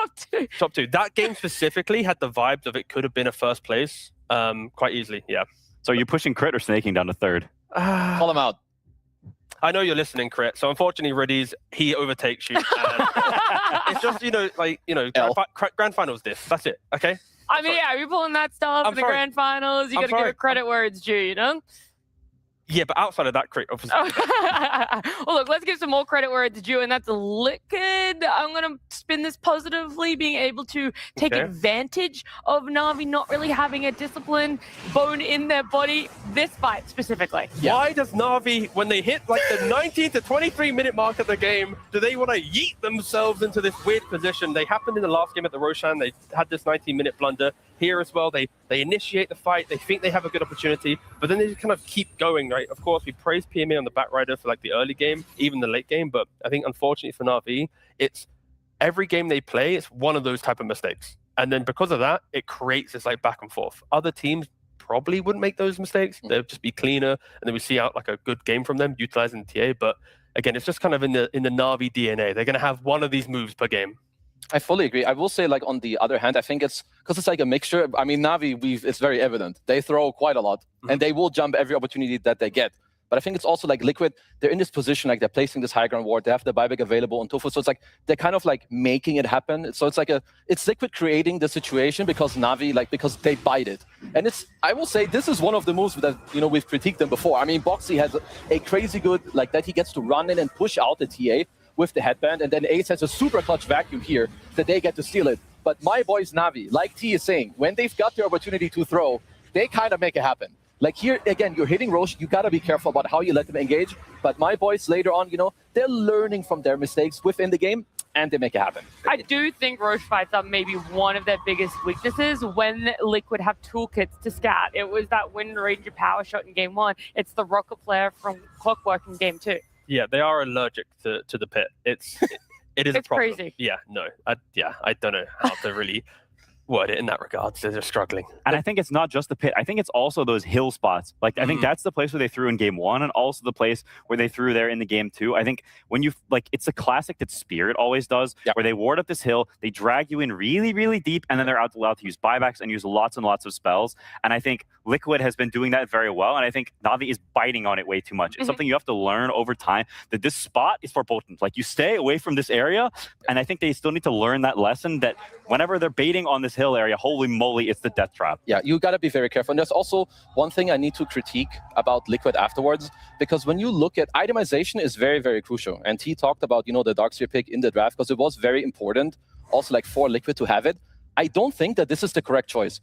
Top two. That game specifically had the vibes of it could have been a first place, quite easily. Yeah. So you're pushing Crit or snaking down to third? Call him out. I know you're listening, Crit. So unfortunately, Riddies, he overtakes you. And it's just, grand finals diff. That's it. Okay. I mean, yeah, you're pulling that stuff in the grand finals. You got to give it credit where it's due, you know? Yeah, but outside of that, Crit, obviously. Well, look, let's give some more credit where it's due, and that's Liquid. I'm going to spin this positively, being able to take advantage of Na'Vi not really having a discipline bone in their body this fight specifically. Yeah. Why does Na'Vi, when they hit like the 19 to 23 minute mark of the game, do they want to yeet themselves into this weird position? They happened in the last game at the Roshan. They had this 19-minute blunder. Here as well, they initiate the fight. They think they have a good opportunity, but then they just kind of keep going, right? Of course, we praise PMA on the Batrider for like the early game, even the late game, but I think unfortunately for Na'Vi, it's every game they play, it's one of those type of mistakes. And then because of that, it creates this like back and forth. Other teams probably wouldn't make those mistakes. They'll just be cleaner, and then we see out like a good game from them utilizing the TA. But again, it's just kind of in the Na'Vi DNA. They're going to have one of these moves per game. I fully agree. I will say, like, on the other hand, I think it's because it's like a mixture. I mean, Na'Vi, it's very evident. They throw quite a lot, and they will jump every opportunity that they get. But I think it's also like Liquid, they're in this position, like they're placing this high ground ward. They have the buyback available on Tofu. So it's like they're kind of like making it happen. So it's like it's Liquid creating the situation because Na'Vi, like, because they bite it. And I will say, this is one of the moves that, we've critiqued them before. I mean, Boxy has a crazy good, like, that he gets to run in and push out the TA with the headband, and then Ace has a super clutch vacuum here that they get to steal it. But my boys Na'Vi, like T is saying, when they've got the opportunity to throw, they kind of make it happen. Like here, again, you're hitting Roche, you got to be careful about how you let them engage. But my boys later on, they're learning from their mistakes within the game, and they make it happen. I do think Roche fights are maybe one of their biggest weaknesses when Liquid have toolkits to scat. It was that Wind Ranger power shot in game 1. It's the rocket flare from Clockwork in game 2. Yeah, they are allergic to the pit. It is a problem. Crazy. Yeah, no, I don't know how to really word it in that regard. So they're struggling. And I think it's not just the pit. I think it's also those hill spots. Like, I think that's the place where they threw in game 1, and also the place where they threw there in the game 2. I think when you, like, it's a classic that Spirit always does, where they ward up this hill, they drag you in really, really deep, and then they're allowed to use buybacks and use lots and lots of spells. And I think Liquid has been doing that very well, and I think Na'Vi is biting on it way too much. It's something you have to learn over time, that this spot is for potent. Like, you stay away from this area, and I think they still need to learn that lesson, that whenever they're baiting on this this hill area, holy moly, it's the death trap. Yeah, you got to be very careful. And there's also one thing I need to critique about Liquid afterwards, because when you look at itemization is very, very crucial. And T talked about, you know, the Darkseer pick in the draft because it was very important also like for Liquid to have it. I don't think that this is the correct choice.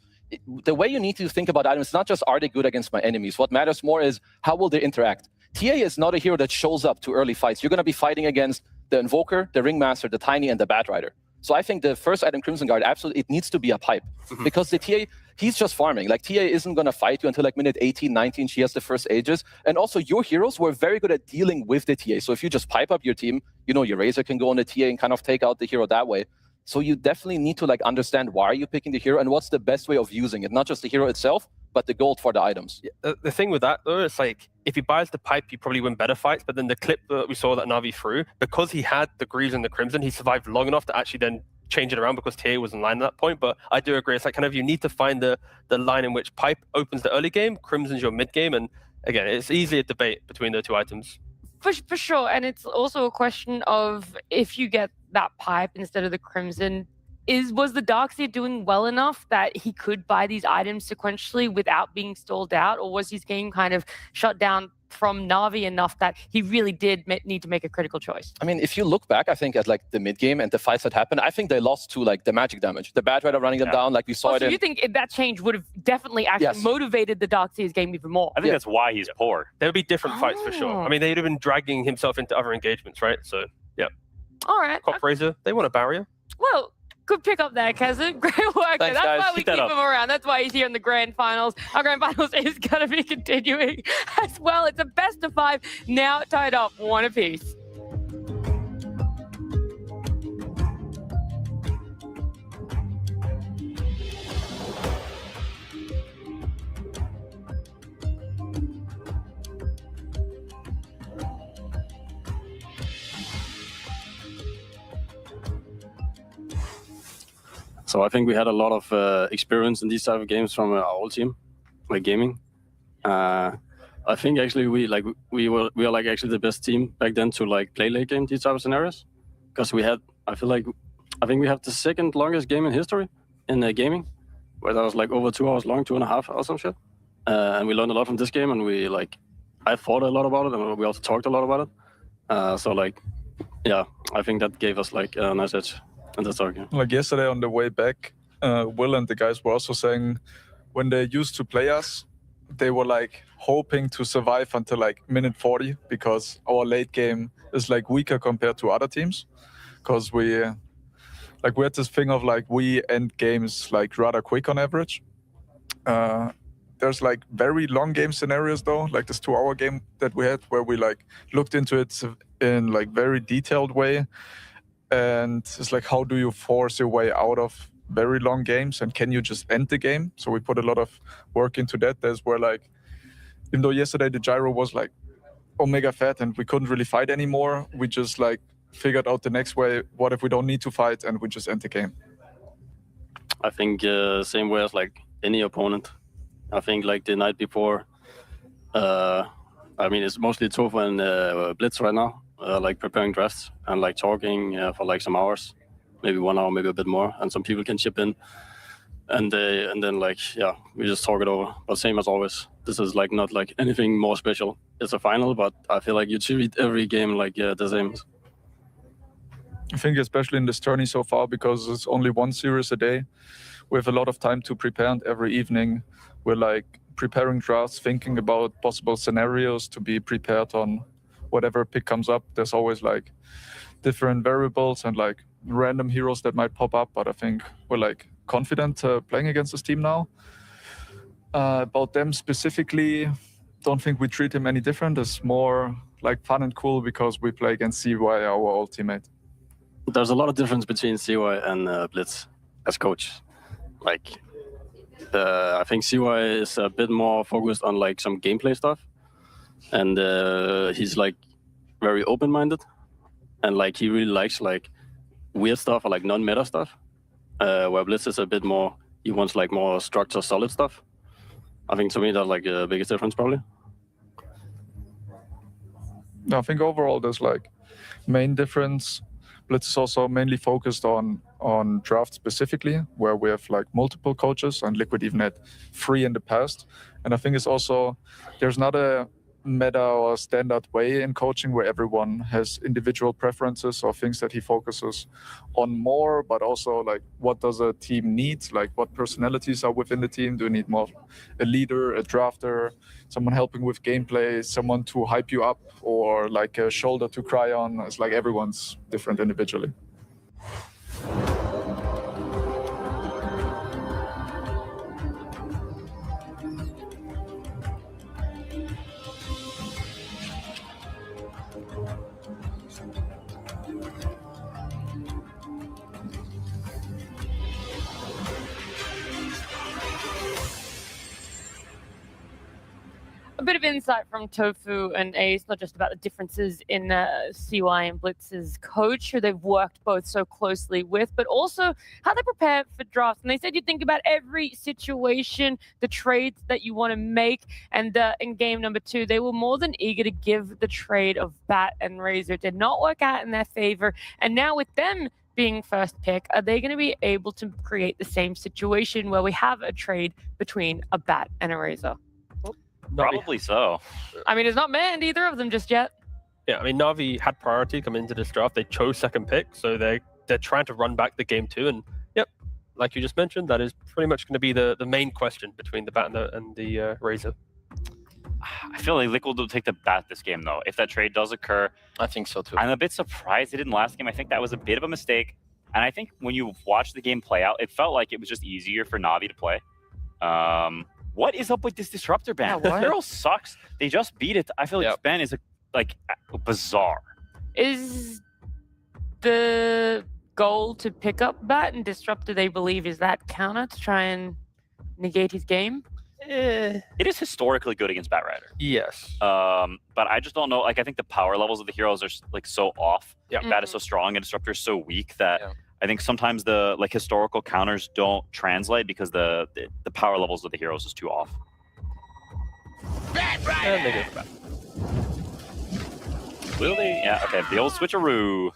The way you need to think about items is not just are they good against my enemies. What matters more is how will they interact. TA is not a hero that shows up to early fights. You're going to be fighting against the Invoker, the Ringmaster, the Tiny, and the Batrider. So I think the first item Crimson Guard, absolutely, it needs to be a pipe. Because the TA, he's just farming. Like, TA isn't going to fight you until like minute 18, 19. She has the first ages. And also, your heroes were very good at dealing with the TA. So if you just pipe up your team, you know, your Razor can go on the TA and kind of take out the hero that way. So you definitely need to like understand why are you picking the hero and what's the best way of using it. Not just the hero itself, but the gold for the items. Yeah, the thing with that, though, it's like, if he buys the pipe, he probably win better fights. But then the clip that we saw that Na'Vi threw, because he had the Greaves and the Crimson, he survived long enough to actually then change it around because TA was in line at that point. But I do agree, it's like kind of you need to find the line in which pipe opens the early game, Crimson's your mid game. And again, it's easily a debate between the two items. For sure. And it's also a question of if you get that pipe instead of the Crimson, was the Darkseer doing well enough that he could buy these items sequentially without being stalled out? Or was his game kind of shut down from Na'Vi enough that he really did need to make a critical choice? I mean, if you look back, I think at like the mid game and the fights that happened, I think they lost to like the magic damage. The Batrider running them down, like we saw it So in... you think that change would have definitely actually motivated the Darkseer's game even more? I think that's why he's poor. There would be different fights for sure. I mean, they'd have been dragging himself into other engagements, right? So, yeah. All right. Cop Razor, they want a barrier. Well, good pick up there, Kazim. Great work. Thanks, That's guys. why we Keep keep that him up. around. That's why he's here in the grand finals. Our grand finals is going to be continuing as well. It's a best of 5, now tied up 1 apiece. So I think we had a lot of experience in these type of games from our old team, like gaming. I think actually we were like actually the best team back then to like play late game these type of scenarios, because we had I think we have the second longest game in history in gaming, where that was like over 2 hours long, 2.5 or some shit. And we learned a lot from this game, and I thought a lot about it, and we also talked a lot about it. So like, yeah, I think that gave us like a nice edge. And that's okay. Like yesterday on the way back, Will and the guys were also saying when they used to play us, they were like hoping to survive until like minute 40 because our late game is like weaker compared to other teams. Because we had this thing of like we end games like rather quick on average. There's like very long game scenarios though, like this 2-hour game that we had where we like looked into it in like very detailed way. And it's like, how do you force your way out of very long games, and can you just end the game? So we put a lot of work into that. There's where like, even though yesterday the gyro was like omega fat and we couldn't really fight anymore, we just like figured out the next way. What if we don't need to fight and we just end the game? I think same way as like any opponent. I think like the night before, I mean, it's mostly Tofa and Blitz right now. Like preparing drafts and like talking for like some hours, maybe 1 hour, maybe a bit more, and some people can chip in, and then like we just talk it over. But same as always, this is like not like anything more special. It's a final, but I feel like you treat every game like the same. I think especially in this tourney so far, because it's only 1 series a day, we have a lot of time to prepare, and every evening we're like preparing drafts, thinking about possible scenarios to be prepared on whatever pick comes up. There's always like different variables and like random heroes that might pop up, but I think we're like confident playing against this team now. About them specifically, don't think we treat him any different. It's more like fun and cool because we play against CY, our old teammate. There's a lot of difference between CY and Blitz as coach. Like, I think CY is a bit more focused on like some gameplay stuff. And he's like very open-minded, and like he really likes like weird stuff or like non-meta stuff. Where Blitz is a bit more, he wants like more structure, solid stuff. I think to me that's like the biggest difference probably. I think overall there's like main difference. Blitz is also mainly focused on on draft specifically, where we have like multiple coaches, and Liquid even had 3 in the past. And I think it's also, there's not a meta or standard way in coaching where everyone has individual preferences or things that he focuses on more, but also like what does a team need, like what personalities are within the team. Do you need more a leader, a drafter, someone helping with gameplay, someone to hype you up, or like a shoulder to cry on? It's like everyone's different individually. A bit of insight from Tofu and Ace, not just about the differences in CY and Blitz's coach, who they've worked both so closely with, but also how they prepare for drafts. And they said you think about every situation, the trades that you want to make. And in game number 2, they were more than eager to give the trade of Bat and Razor. It did not work out in their favor. And now with them being first pick, are they going to be able to create the same situation where we have a trade between a Bat and a Razor? Probably so. I mean, it's not manned either of them just yet. Yeah, I mean, Na'Vi had priority coming into this draft. They chose second pick, so they're trying to run back the game 2. And yep, like you just mentioned, that is pretty much going to be the main question between the Bat and the Razor. I feel like Liquid will take the Bat this game, though. If that trade does occur, I think so too. I'm a bit surprised it didn't last game. I think that was a bit of a mistake. And I think when you watch the game play out, it felt like it was just easier for Na'Vi to play. What is up with this Disruptor ban? Yeah, Hero sucks. They just beat it. I feel like this ban is bizarre. Is the goal to pick up Bat and Disruptor, they believe, is that counter to try and negate his game? It is historically good against Batrider. Yes. But I just don't know. Like, I think the power levels of the heroes are like so off. Yeah. Bat is so strong and Disruptor is so weak that I think sometimes the historical counters don't translate because the power levels of the heroes is too off. And they go for Bat. Will they? Yeah. Okay. The old switcheroo.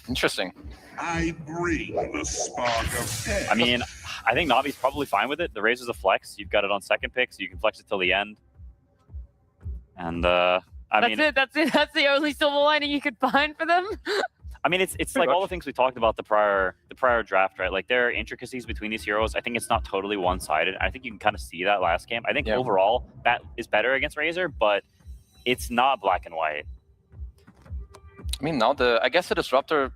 Interesting. I bring the spark of death. I mean, I think Navi's probably fine with it. The Razor's a flex. You've got it on second pick, so you can flex it till the end. And that's it. That's the only silver lining you could find for them. I mean, it's like all the things we talked about the prior draft, right? Like there are intricacies between these heroes. I think it's not totally one-sided. I think you can kind of see that last game. I think overall Bat is better against Razor, but it's not black and white. I mean, now I guess the Disruptor.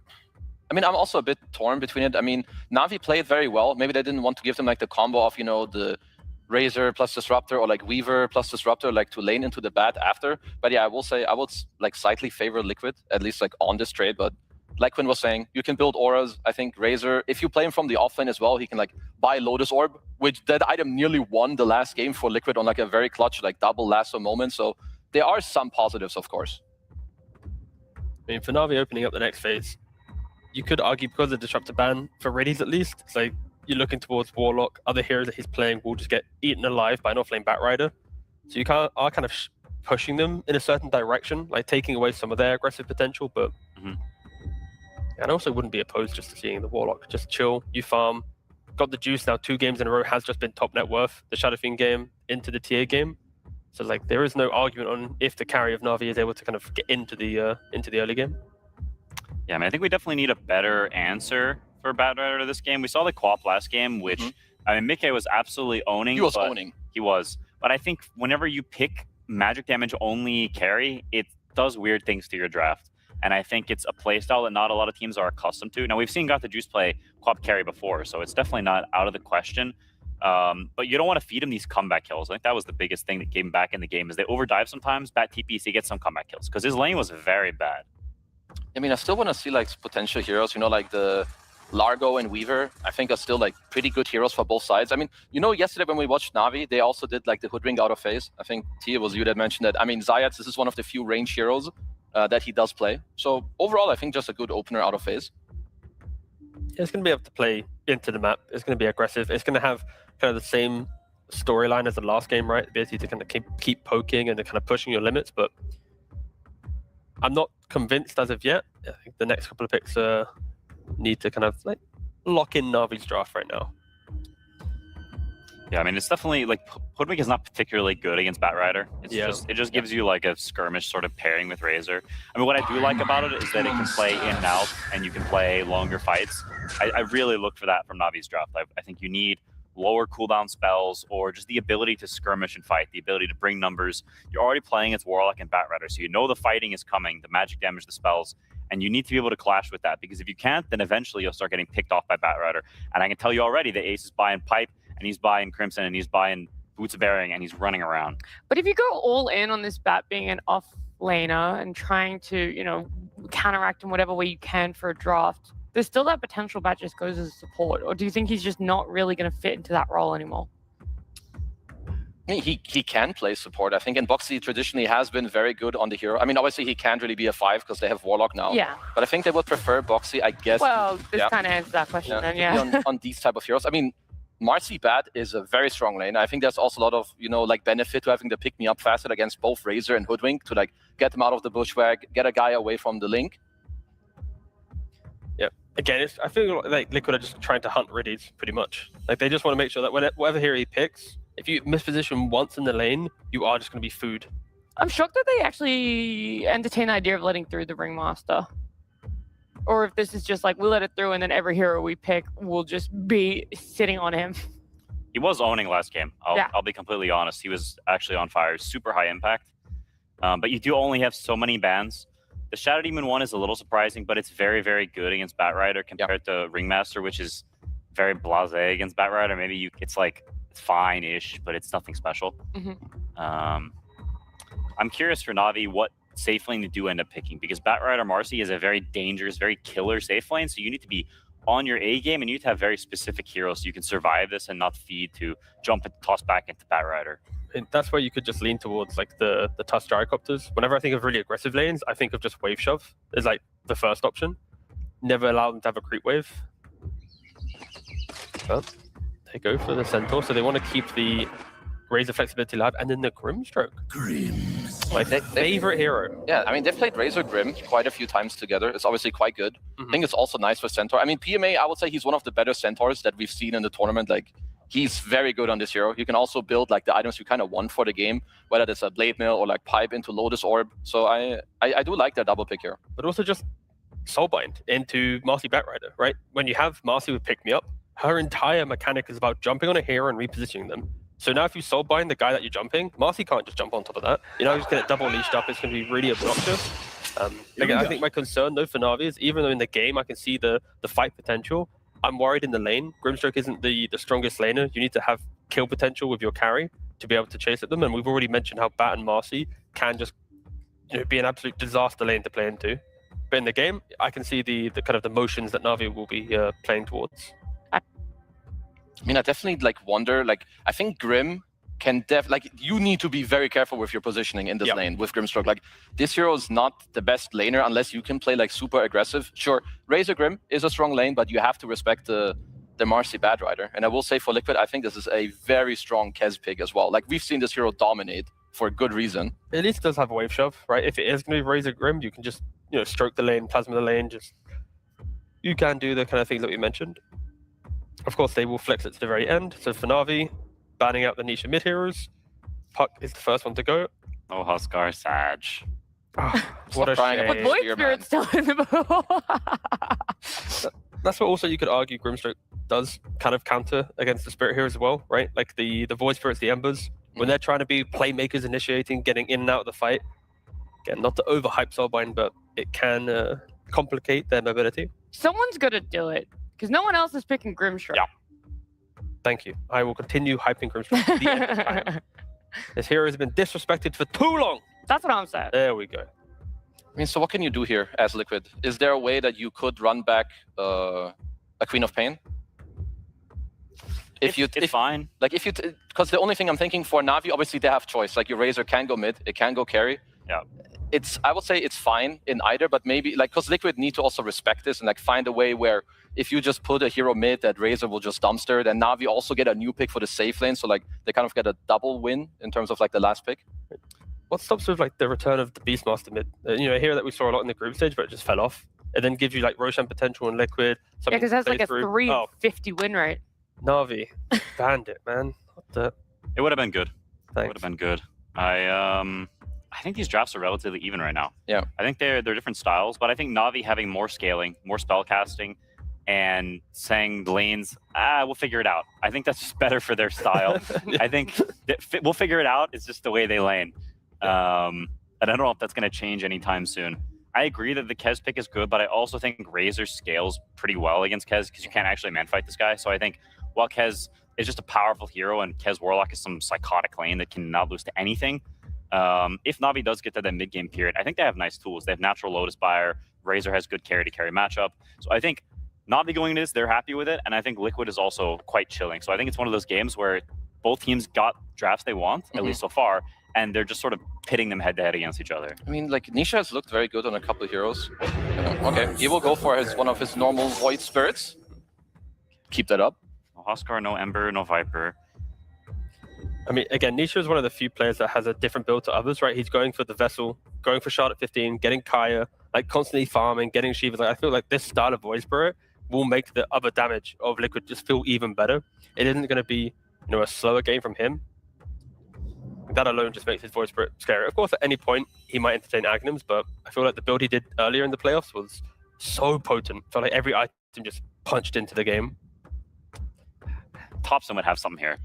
I mean, I'm also a bit torn between it. I mean, Na'Vi played very well. Maybe they didn't want to give them like the combo of, the Razor plus Disruptor or like Weaver plus Disruptor, like to lane into the Bat after. But yeah, I will say I would like slightly favor Liquid, at least like on this trade. But like Quinn was saying, you can build auras. I think Razor, if you play him from the offlane as well, he can like buy Lotus Orb, which that item nearly won the last game for Liquid on like a very clutch, like double lasso moment. So there are some positives, of course. I mean, for Na'Vi opening up the next phase, you could argue because of the Disruptor ban, for Radies at least, it's like you're looking towards Warlock. Other heroes that he's playing will just get eaten alive by an offlane Batrider. So you are kind of pushing them in a certain direction, like taking away some of their aggressive potential. But and I also wouldn't be opposed just to seeing the Warlock. Just chill, you farm. Got the juice now 2 games in a row, has just been top net worth. The Shadow Fiend game into the TA game. So like there is no argument on if the carry of Na'Vi is able to kind of get into the early game. Yeah, I mean, I think we definitely need a better answer for Batrider to this game. We saw the Quap last game, which, I mean, Mickey was absolutely owning. He was owning. He was. But I think whenever you pick magic damage only carry, it does weird things to your draft. And I think it's a playstyle that not a lot of teams are accustomed to. Now, we've seen Got the Juice play Quap carry before, so it's definitely not out of the question. But you don't want to feed him these comeback kills. I think that was the biggest thing that came back in the game, is they overdive sometimes. Bat TPs, he gets some comeback kills, because his lane was very bad. I mean, I still want to see like potential heroes, like the Largo and Weaver, I think are still like pretty good heroes for both sides. I mean, yesterday when we watched Na'Vi, they also did like the Hoodwink out of phase. I think Tia was you that mentioned that. I mean, Zayats, this is one of the few range heroes that he does play. So overall, I think just a good opener out of phase. It's going to be able to play into the map. It's going to be aggressive. It's going to have kind of the same storyline as the last game, right? The ability to kind of keep poking and kind of pushing your limits, but I'm not convinced as of yet. I think the next couple of picks need to kind of like lock in Navi's draft right now. Yeah, I mean, it's definitely like Hoodwink is not particularly good against Batrider. It just gives you like a skirmish sort of pairing with Razor. I mean, what I do like about it is that it can play in and out, and you can play longer fights. I really look for that from Navi's draft. I think you need lower cooldown spells, or just the ability to skirmish and fight, the ability to bring numbers. You're already playing as Warlock and Batrider, so you know the fighting is coming, the magic damage, the spells, and you need to be able to clash with that, because if you can't, then eventually you'll start getting picked off by Batrider. And I can tell you already that Ace is buying Pipe, and he's buying Crimson, and he's buying Boots of Bearing, and he's running around. But if you go all in on this Bat being an off laner and trying to, counteract in whatever way you can for a draft, there's still that potential Bat just goes as a support. Or do you think he's just not really going to fit into that role anymore? I mean, he can play support. I think in Boxy traditionally has been very good on the hero. I mean, obviously he can't really be a 5 because they have Warlock now. Yeah. But I think they would prefer Boxy, I guess. Well, this kind of answers that question then, yeah. on these type of heroes. I mean, Marcy Bat is a very strong lane. I think there's also a lot of, benefit to having the pick-me-up facet against both Razor and Hoodwink to, get them out of the bushwhack, get a guy away from the link. Yeah. Again, I feel like Liquid are just trying to hunt Riddies, pretty much. Like, they just want to make sure that whatever hero he picks, if you misposition once in the lane, you are just going to be food. I'm shocked that they actually entertain the idea of letting through the Ringmaster. Or if this is just like, we'll let it through and then every hero we pick will just be sitting on him. He was owning last game. I'll be completely honest. He was actually on fire, super high impact. But you do only have so many bans. The Shadow Demon one is a little surprising, but it's very, very good against Batrider compared to Ringmaster, which is very blasé against Batrider. Maybe it's fine-ish, but it's nothing special. I'm curious for Navi what safe lane to do end up picking, because Batrider Marcy is a very dangerous, very killer safe lane, so you need to be on your A game and you need to have very specific heroes so you can survive this and not feed to jump and toss back into Batrider. And that's where you could just lean towards the Tusk Gyrocopters. Whenever I think of really aggressive lanes, I think of just Wave Shove as the first option. Never allow them to have a creep wave. But they go for the Centaur, so they want to keep the Razor flexibility alive, and then the Grimstroke. My favorite hero. Yeah, I mean, they've played Razor Grim quite a few times together. It's obviously quite good. I think it's also nice for Centaur. I mean, PMA, I would say he's one of the better Centaurs that we've seen in the tournament. He's very good on this hero. You can also build the items you kind of want for the game, whether it's a Blade Mill or Pipe into Lotus Orb. So I do like that double pick here. But also just Soulbind into Marcy Batrider, right? When you have Marcy with Pick Me Up, her entire mechanic is about jumping on a hero and repositioning them. So now if you soulbind the guy that you're jumping, Marcy can't just jump on top of that. He's going to get double leashed up. It's going to be really obnoxious. Again, I think my concern though for Navi is, even though in the game I can see the fight potential, I'm worried in the lane. Grimstroke isn't the strongest laner. You need to have kill potential with your carry to be able to chase at them. And we've already mentioned how Bat and Marcy can just be an absolute disaster lane to play into. But in the game, I can see the kind of the motions that Navi will be playing towards. I mean, I definitely wonder, I think Grim can you need to be very careful with your positioning in this lane with Grimstroke. This hero is not the best laner unless you can play super aggressive. Sure, Razor Grim is a strong lane, but you have to respect the Marcy Batrider. And I will say for Liquid, I think this is a very strong Kez pick as well. We've seen this hero dominate for good reason. It at least does have a Wave Shove, right? If it is going to be Razor Grim, you can just stroke the lane, plasma the lane, you can do the kind of things that we mentioned. Of course, they will flex it to the very end. So for Navi, banning out the Nisha mid heroes. Puck is the first one to go. Oh, Huskar, Sag. What a shame. But Void Spirit's still in the pool. That's what also you could argue Grimstroke does kind of counter against the Spirit heroes as well, right? The Void Spirits, the Embers, when they're trying to be playmakers initiating, getting in and out of the fight. Again, not to overhype Soulbind, but it can complicate their mobility. Someone's got to do it, because no one else is picking Grimstroke. Yeah. Thank you. I will continue hyping Grimstroke to the end of time. This hero has been disrespected for too long. That's what I'm saying. There we go. I mean, so what can you do here as Liquid? Is there a way that you could run back a Queen of Pain? It's fine. Because the only thing I'm thinking for Navi, obviously they have choice. Your Razor can go mid, it can go carry. Yeah. I would say it's fine in either, but maybe because Liquid need to also respect this and find a way where if you just put a hero mid, that Razor will just dumpster, then Navi also get a new pick for the safe lane, so they kind of get a double win in terms of the last pick. What stops with the return of the Beastmaster mid? A hero that we saw a lot in the group stage, but it just fell off. it then gives you like Roshan potential and Liquid. Yeah, because that's like a through. 350 win rate. Navi, bandit, man. What the? It would have been good. Thanks. It would have been good. I think these drafts are relatively even right now. Yeah. I think they're different styles, but I think Navi having more scaling, more spell casting, and saying lanes, we'll figure it out. I think that's just better for their style. I think we'll figure it out. It's just the way they lane. And I don't know if that's going to change anytime soon. I agree that the Kez pick is good, but I also think Razor scales pretty well against Kez because you can't actually man-fight this guy. So I think while Kez is just a powerful hero and Kez Warlock is some psychotic lane that can not lose to anything, if Navi does get to that mid-game period, I think they have nice tools. They have natural Lotus Buyer. Razor has good carry-to-carry matchup. So I think Navi going into this, they're happy with it, and I think Liquid is also quite chilling. So I think it's one of those games where both teams got drafts they want, at least so far, and they're just sort of pitting them head-to-head against each other. I mean, like, Nisha has looked very good on a couple of heroes. Okay, he will go for one of his normal Void Spirits. Keep that up. No Huskar, no Ember, no Viper. I mean, again, Nisha is one of the few players that has a different build to others, right? He's going for the Vessel, going for Shard at 15, getting Kaya, like constantly farming, getting Shivas. Like, I feel like this style of Void Spirit will make the other damage of Liquid just feel even better. It isn't going to be, a slower game from him. That alone just makes his Void Spirit scary. Of course, at any point, he might entertain Aghanims, but I feel like the build he did earlier in the playoffs was so potent. Felt like every item just punched into the game. Topson would have something here.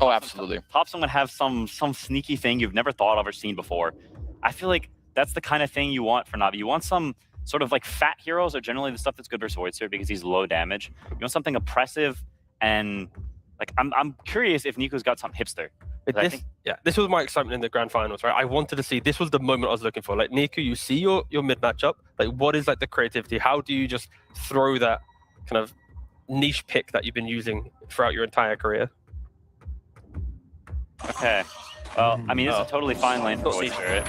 Oh, absolutely. Topson would have some sneaky thing you've never thought of or seen before. I feel like that's the kind of thing you want for Navi. You want some sort of like fat heroes are generally the stuff that's good versus Voidsphere because he's low damage. You want something oppressive and like I'm curious if Nico's got something hipster. This was my excitement in the grand finals, right? I wanted to see, this was the moment I was looking for. Like, Nico, you see your mid matchup. Like, what is like the creativity? How do you just throw that kind of niche pick that you've been using throughout your entire career? Okay. Well, I mean, it's a totally fine lane for Voidsphere.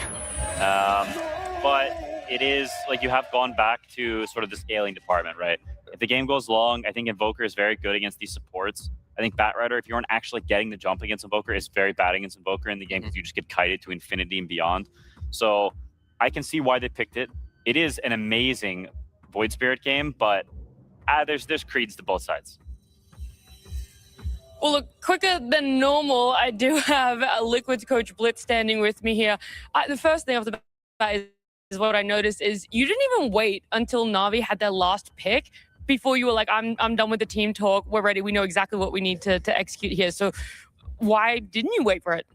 But it is, like, you have gone back to sort of the scaling department, right? If the game goes long, I think Invoker is very good against these supports. I think Batrider, if you aren't actually getting the jump against Invoker, is very bad against Invoker in the game because you just get kited to infinity and beyond. So I can see why they picked it. It is an amazing Void Spirit game, but there's creeds to both sides. Well, look, quicker than normal, I do have Liquid's coach Blitz standing with me here. The first thing off the bat is what I noticed is you didn't even wait until Navi had their last pick before you were like, I'm done with the team talk. We're ready. We know exactly what we need to execute here. So why didn't you wait for it?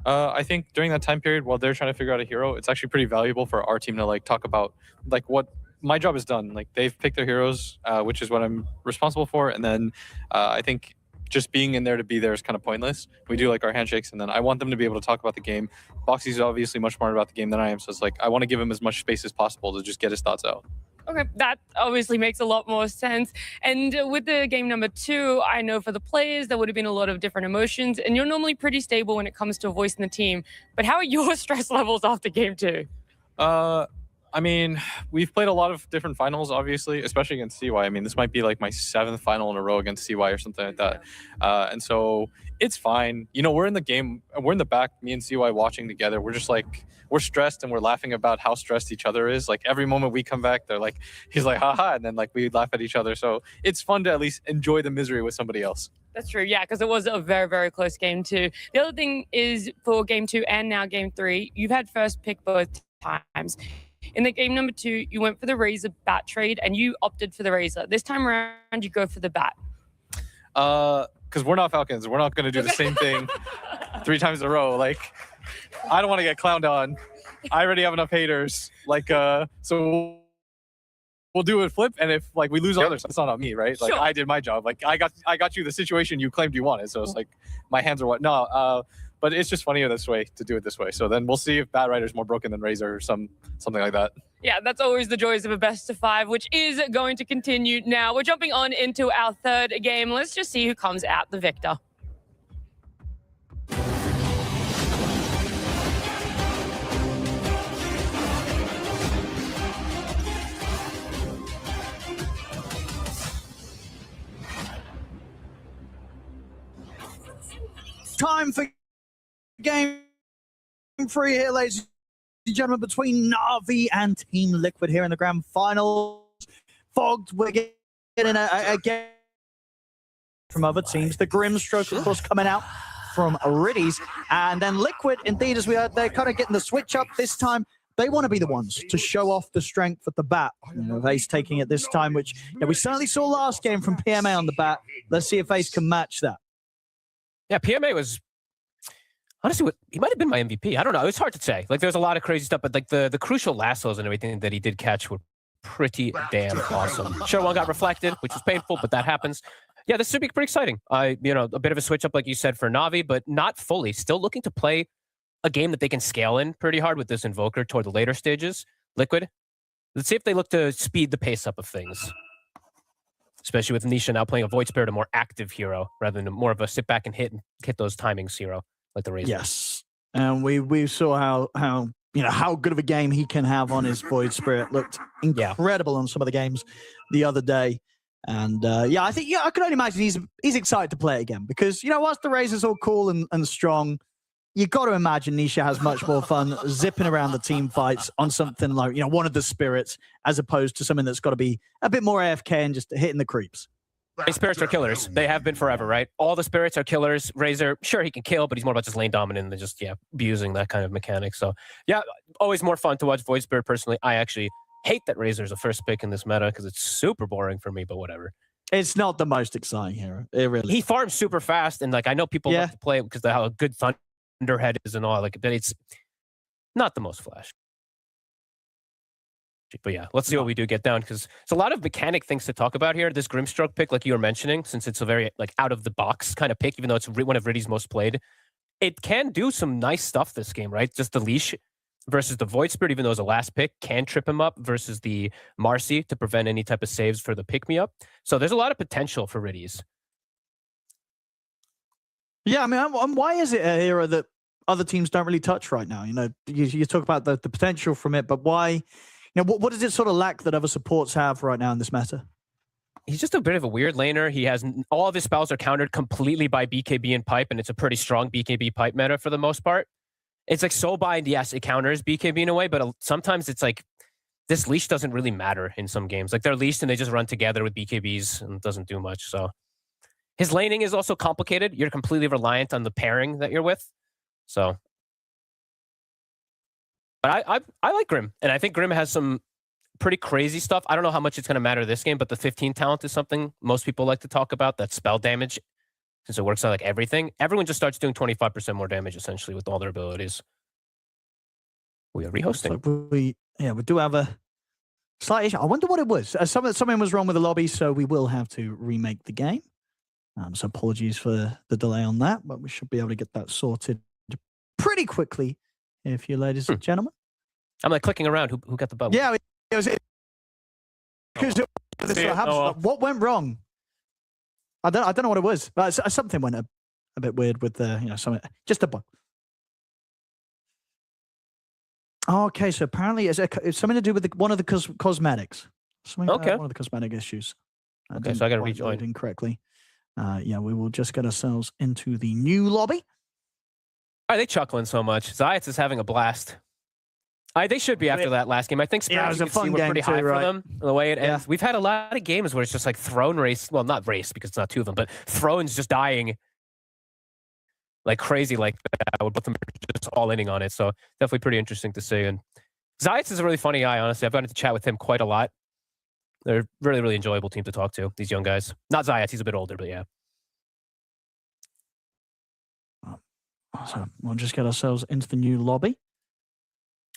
I think during that time period, while they're trying to figure out a hero, it's actually pretty valuable for our team to like talk about like what my job is done. Like they've picked their heroes, which is what I'm responsible for. And then I think just being in there to be there is kind of pointless. We do like our handshakes, and then I want them to be able to talk about the game. Boxy's obviously much smarter about the game than I am, so it's like I want to give him as much space as possible to just get his thoughts out. Okay, that obviously makes a lot more sense. And with the game number 2, I know for the players, there would have been a lot of different emotions, and you're normally pretty stable when it comes to voicing the team. But how are your stress levels after game 2? I mean, we've played a lot of different finals, obviously, especially against CY. I mean, this might be like my 7th final in a row against CY or something like that. And so it's fine. You know, we're in the game, we're in the back, me and CY watching together. We're just like, we're stressed and we're laughing about how stressed each other is. Like every moment we come back, they're like, he's like, haha. And then like we laugh at each other. So it's fun to at least enjoy the misery with somebody else. That's true, yeah, because it was a very, very close game too. The other thing is for game 2 and now game 3, you've had first pick both times. In the game number 2, you went for the Razor bat trade and you opted for the Razor. This time around, you go for the bat. Because we're not Falcons. We're not going to do the same thing 3 times in a row. Like, I don't want to get clowned on. I already have enough haters. Like, so we'll do a flip, and if like we lose on others, it's not on me, right? Like, I did my job. Like, I got you the situation you claimed you wanted. So it's like my hands are what? No. But it's just funnier this way to do it this way. So then we'll see if Batrider's more broken than Razor or something like that. Yeah, that's always the joys of a best of 5, which is going to continue now. We're jumping on into our 3rd game. Let's just see who comes out the victor. Time for game 3 here, ladies and gentlemen, between Na'Vi and Team Liquid here in the grand finals. fogged. We're getting a game from other teams. The Grimstroke, of course, coming out from Riddies. And then Liquid, indeed, as we heard, they're kind of getting the switch up this time. They want to be the ones to show off the strength at the bat. Ace taking it this time, which we certainly saw last game from PMA on the bat. Let's see if Ace can match that. Yeah, PMA was honestly, he might have been my MVP. I don't know. It was hard to say. Like, there's a lot of crazy stuff, but like the crucial lassos and everything that he did catch were pretty damn awesome. Sure, one got reflected, which was painful, but that happens. Yeah, this should be pretty exciting. A bit of a switch up, like you said, for Na'Vi, but not fully. Still looking to play a game that they can scale in pretty hard with this Invoker toward the later stages. Liquid, let's see if they look to speed the pace up of things. Especially with Nisha now playing a Void Spirit, a more active hero, rather than more of a sit back and hit those timings hero, like the Razor. Yes, and we saw how good of a game he can have on his Void Spirit. Looked incredible on some of the games the other day. And I think I can only imagine he's excited to play again because whilst the Razor's all cool and strong, you got to imagine Nisha has much more fun zipping around the team fights on something like one of the spirits as opposed to something that's got to be a bit more AFK and just hitting the creeps. Spirits are killers. They have been forever, right? All the spirits are killers. Razor, sure, he can kill, but he's more about just lane dominant than just abusing that kind of mechanic. So yeah, always more fun to watch Void Spirit. Personally, I actually hate that Razor's a first pick in this meta because it's super boring for me, but whatever. It's not the most exciting hero. It really. He farms super fast, and I know people love to play it because of how good Thunderhead is and all. But it's not the most flash. But yeah, let's see what we do get down because it's a lot of mechanic things to talk about here. This Grimstroke pick, like you were mentioning, since it's a very out of the box kind of pick, even though it's one of Riddy's most played, it can do some nice stuff this game, right? Just the leash versus the Void Spirit, even though it's a last pick, can trip him up versus the Marcy to prevent any type of saves for the pick-me-up. So there's a lot of potential for Riddies. Yeah, I mean, why is it a hero that other teams don't really touch right now? You talk about the potential from it, but why? What does it sort of lack that other supports have right now in this meta? He's just a bit of a weird laner. He has all of his spells are countered completely by BKB and pipe, and it's a pretty strong BKB pipe meta for the most part. It's like Soulbind, yes, it counters BKB in a way, but sometimes it's like this leash doesn't really matter in some games. Like they're leashed and they just run together with BKBs and it doesn't do much. So his laning is also complicated. You're completely reliant on the pairing that you're with. So, but I like Grim, and I think Grim has some pretty crazy stuff. I don't know how much it's going to matter this game, but the 15 talent is something most people like to talk about. That spell damage. Since it works on everything, everyone just starts doing 25% more damage essentially with all their abilities. We are rehosting. So we do have a slight issue. I wonder what it was. Something was wrong with the lobby, so we will have to remake the game. So apologies for the delay on that, but we should be able to get that sorted pretty quickly, if you ladies and gentlemen. I'm clicking around. Who got the bubble? Yeah, it was what went wrong? I don't know what it was, but something went a bit weird with the something, just a bug. Okay, so apparently it's something to do with one of the cosmetics. One of the cosmetic issues. Okay, so I got to rejoin incorrectly. We will just get ourselves into the new lobby. Why are they chuckling so much? Zayats is having a blast. They should be after that last game. I think it was a fun game pretty high too, for them. The way it ends. We've had a lot of games where it's just like throne race. Well, not race because it's not two of them, but thrones just dying like crazy like that. With both them just all inning on it. So definitely pretty interesting to see. And Zayats is a really funny guy, honestly. I've gotten to chat with him quite a lot. They're a really, really enjoyable team to talk to, these young guys. Not Zayats, he's a bit older, but yeah. So we'll just get ourselves into the new lobby.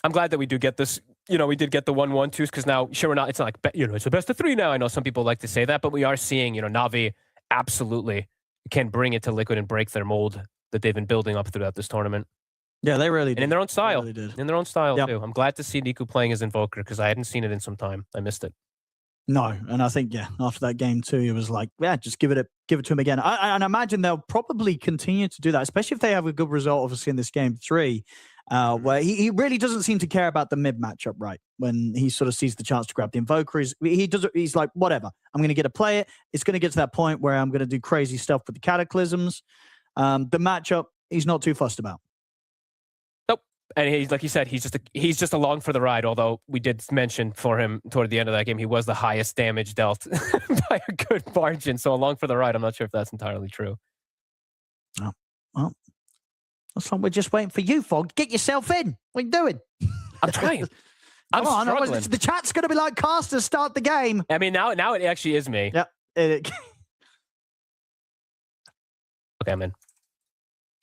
I'm glad that we do get this. We did get the 1-1-2s because now, sure, it's not like, it's a best of 3 now. I know some people like to say that, but we are seeing, Na'Vi absolutely can bring it to Liquid and break their mold that they've been building up throughout this tournament. Yeah, they really did. And in their own style. They really did. In their own style, too. I'm glad to see Niku playing as Invoker because I hadn't seen it in some time. I missed it. No, and I think, after that game too, it was like, just give it to him again. And I imagine they'll probably continue to do that, especially if they have a good result, obviously, in this game 3, where he really doesn't seem to care about the mid matchup, right? When he sort of sees the chance to grab the Invoker, he's like, whatever, I'm going to get to play it. It's going to get to that point where I'm going to do crazy stuff with the Cataclysms. The matchup, he's not too fussed about. Nope. And he's like you said, he's just along for the ride. Although we did mention for him toward the end of that game, he was the highest damage dealt by a good margin. So along for the ride. I'm not sure if that's entirely true. Oh, well, looks like we're just waiting for you, Fog. Get yourself in. What are you doing? I'm trying. I'm struggling. The chat's going to be like, Caster, start the game. I mean, now it actually is me. Yep. Okay, I'm in.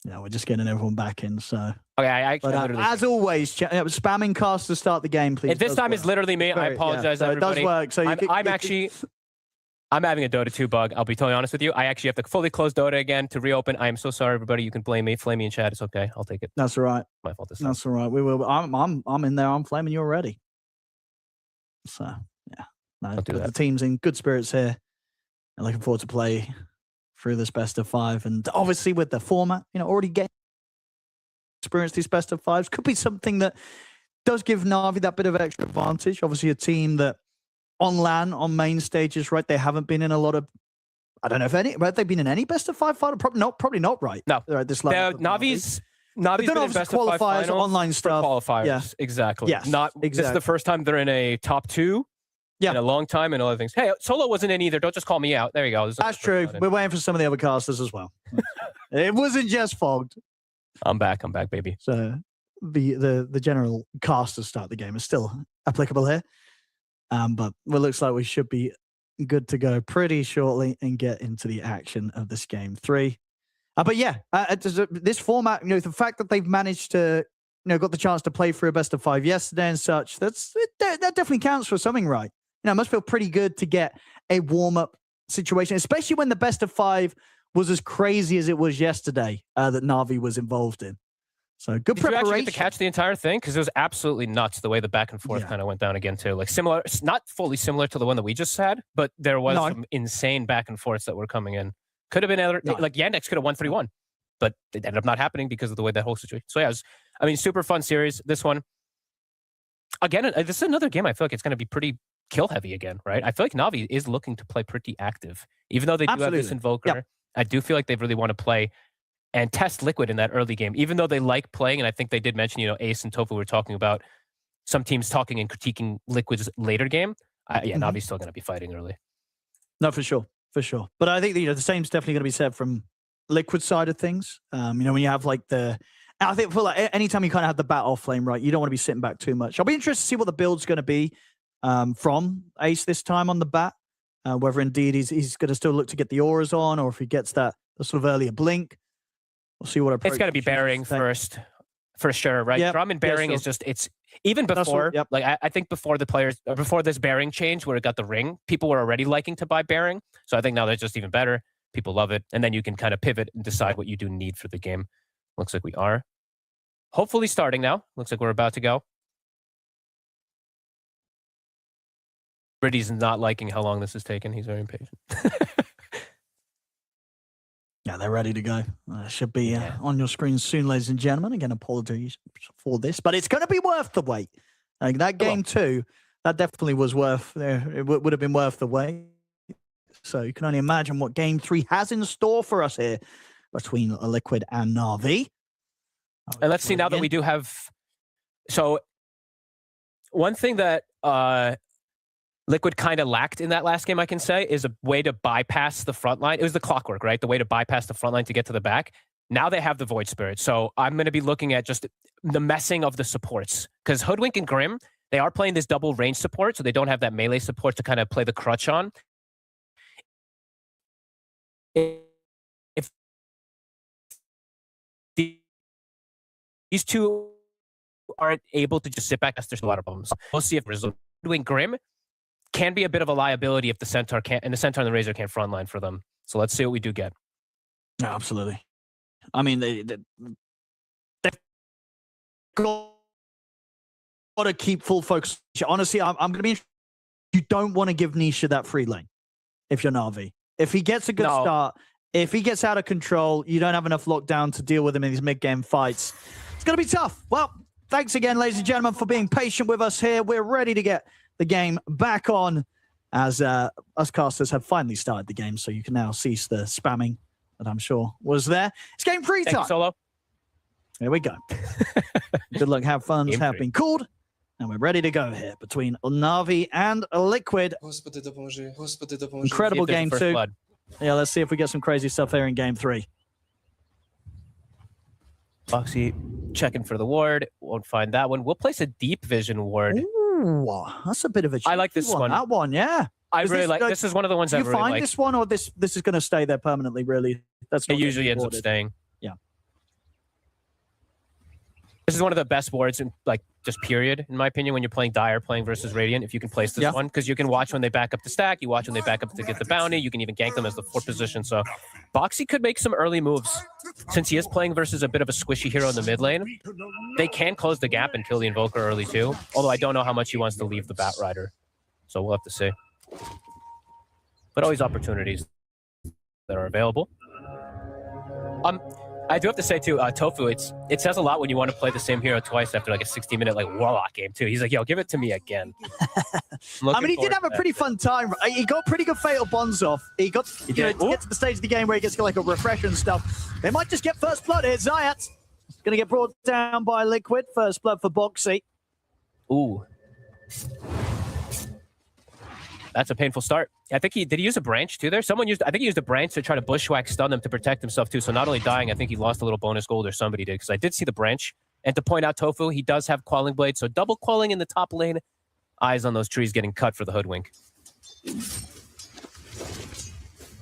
Yeah, we're just getting everyone back in. So okay, I actually literally, as always, spamming Caster to start the game, please. This time is literally me. I apologize, everybody. It does work. So I'm having a Dota 2 bug. I'll be totally honest with you. I actually have to fully close Dota again to reopen. I am so sorry, everybody. You can blame me. Flame me in chat. It's okay. I'll take it. That's all right. My fault. That's all right. We will. I'm in there. I'm flaming you already. So yeah, no, the team's in good spirits here. I'm looking forward to play through this best of 5, and obviously with the format, already getting experience these best of 5s could be something that does give Na'Vi that bit of extra advantage. Obviously, a team that on LAN, on main stages, right? They haven't been in a lot of. I don't know if any. Have they been in any best of 5 final? Probably not. Right? No. Right. This Navi's been in best of 5 finals online stuff. Qualifiers. Yeah. Exactly. Yes. This is the first time they're in a top 2. Yeah. In a long time and other things. Hey, Solo wasn't in either. Don't just call me out. There you go. That's true. We're waiting for some of the other casters as well. It wasn't just Fogged. I'm back, baby. So the general caster start the game is still applicable here. But it looks like we should be good to go pretty shortly and get into the action of this game 3. But yeah, this format, the fact that they've managed to, got the chance to play through a best of 5 yesterday and such, that definitely counts for something, right? It must feel pretty good to get a warm-up situation, especially when the best of 5 was as crazy as it was yesterday that Na'Vi was involved in. So good preparation. Did you actually get to catch the entire thing? Because it was absolutely nuts the way the back and forth kind of went down again too. Like similar, not fully similar to the one that we just had, but there was some insane back and forths that were coming in. Could have been like Yandex could have won 3-1, but it ended up not happening because of the way that whole situation. So yeah, super fun series. This one, again, this is another game I feel like it's going to be pretty kill heavy again, right? I feel like Na'Vi is looking to play pretty active, even though they do have this Invoker. Yep. I do feel like they really want to play and test Liquid in that early game, even though they like playing. And I think they did mention, Ace and Tofu were talking about some teams talking and critiquing Liquid's later game. Na'Vi's still going to be fighting early. No, for sure. But I think the same's definitely going to be said from Liquid side of things. When you have I think for anytime you kind of have the battle flame, right, you don't want to be sitting back too much. I'll be interested to see what the build's going to be from Ace this time on the bat. Whether indeed he's going to still look to get the auras on, or if he gets the sort of earlier blink. We'll see what approach. It's got to be bearing first, for sure, right? Yep. Drum and bearing is just, it's even before, I think before before this bearing change where it got the ring, people were already liking to buy bearing. So I think now that's just even better. People love it. And then you can kind of pivot and decide what you do need for the game. Looks like we are hopefully starting now. Looks like we're about to go. Britty's not liking how long this is taking. He's very impatient. Yeah, they're ready to go. Should be on your screen soon, ladies and gentlemen. Again, apologies for this, but it's going to be worth the wait. Like that game 2, that definitely was worth. It would have been worth the wait. So you can only imagine what game 3 has in store for us here between Liquid and Na'Vi. And let's see now that we do have. So one thing that Liquid kind of lacked in that last game, I can say, is a way to bypass the front line. It was the clockwork, right? The way to bypass the front line to get to the back. Now they have the Void Spirit. So I'm going to be looking at just the messing of the supports. Because Hoodwink and Grim, they are playing this double range support, so they don't have that melee support to kind of play the crutch on. If these two aren't able to just sit back, there's a lot of problems. We'll see if Hoodwink Grim can be a bit of a liability if the Centaur can't, and the Centaur and the Razor can't frontline for them. So let's see what we do get. No, absolutely. I mean, they've got to keep full focus. Honestly, I'm going to be interested. You don't want to give Nisha that free lane if you're Na'Vi. If he gets a good start, if he gets out of control, you don't have enough lockdown to deal with him in these mid-game fights. It's going to be tough. Well, thanks again, ladies and gentlemen, for being patient with us here. We're ready to get the game back on as us casters have finally started the game, so you can now cease the spamming that I'm sure was there. It's game 3 time. Solo. Here we go. Good luck, have fun have been called. And we're ready to go here between Na'Vi and Liquid. Incredible game 2. Yeah, let's see if we get some crazy stuff here in game 3. Boxy checking for the ward. Won't find that one. We'll place a deep vision ward. Ooh, that's a bit of a I like this one. That one, yeah. I really like this. Is one of the ones I really like. You find this one, or this is going to stay there permanently? Really, that's not it usually ends up staying. Yeah. This is one of the best wards in like just period, in my opinion, when you're playing Dire, playing versus Radiant. If you can place this one, because you can watch when they back up the stack, you watch when they back up to get the bounty. You can even gank them as the 4th position. So Boxy could make some early moves. Since he is playing versus a bit of a squishy hero in the mid lane, they can close the gap and kill the Invoker early too. Although I don't know how much he wants to leave the Batrider. So we'll have to see. But always opportunities that are available. I do have to say too, Tofu, it says a lot when you want to play the same hero twice after like a 60-minute like Warlock game too. He's like, yo, give it to me again. I mean, he did have a pretty fun time. He got pretty good Fatal Bonds off. He got to get to the stage of the game where he gets like a refresher and stuff. They might just get first blood here. Zayat going to get brought down by Liquid. First blood for Boxy. Ooh. That's a painful start. I think did he use a branch too there? I think he used a branch to try to bushwhack stun them to protect himself too. So not only dying, I think he lost a little bonus gold, or somebody did, because I did see the branch. And to point out Tofu, he does have Quelling Blade, so double quelling in the top lane. Eyes on those trees getting cut for the Hoodwink.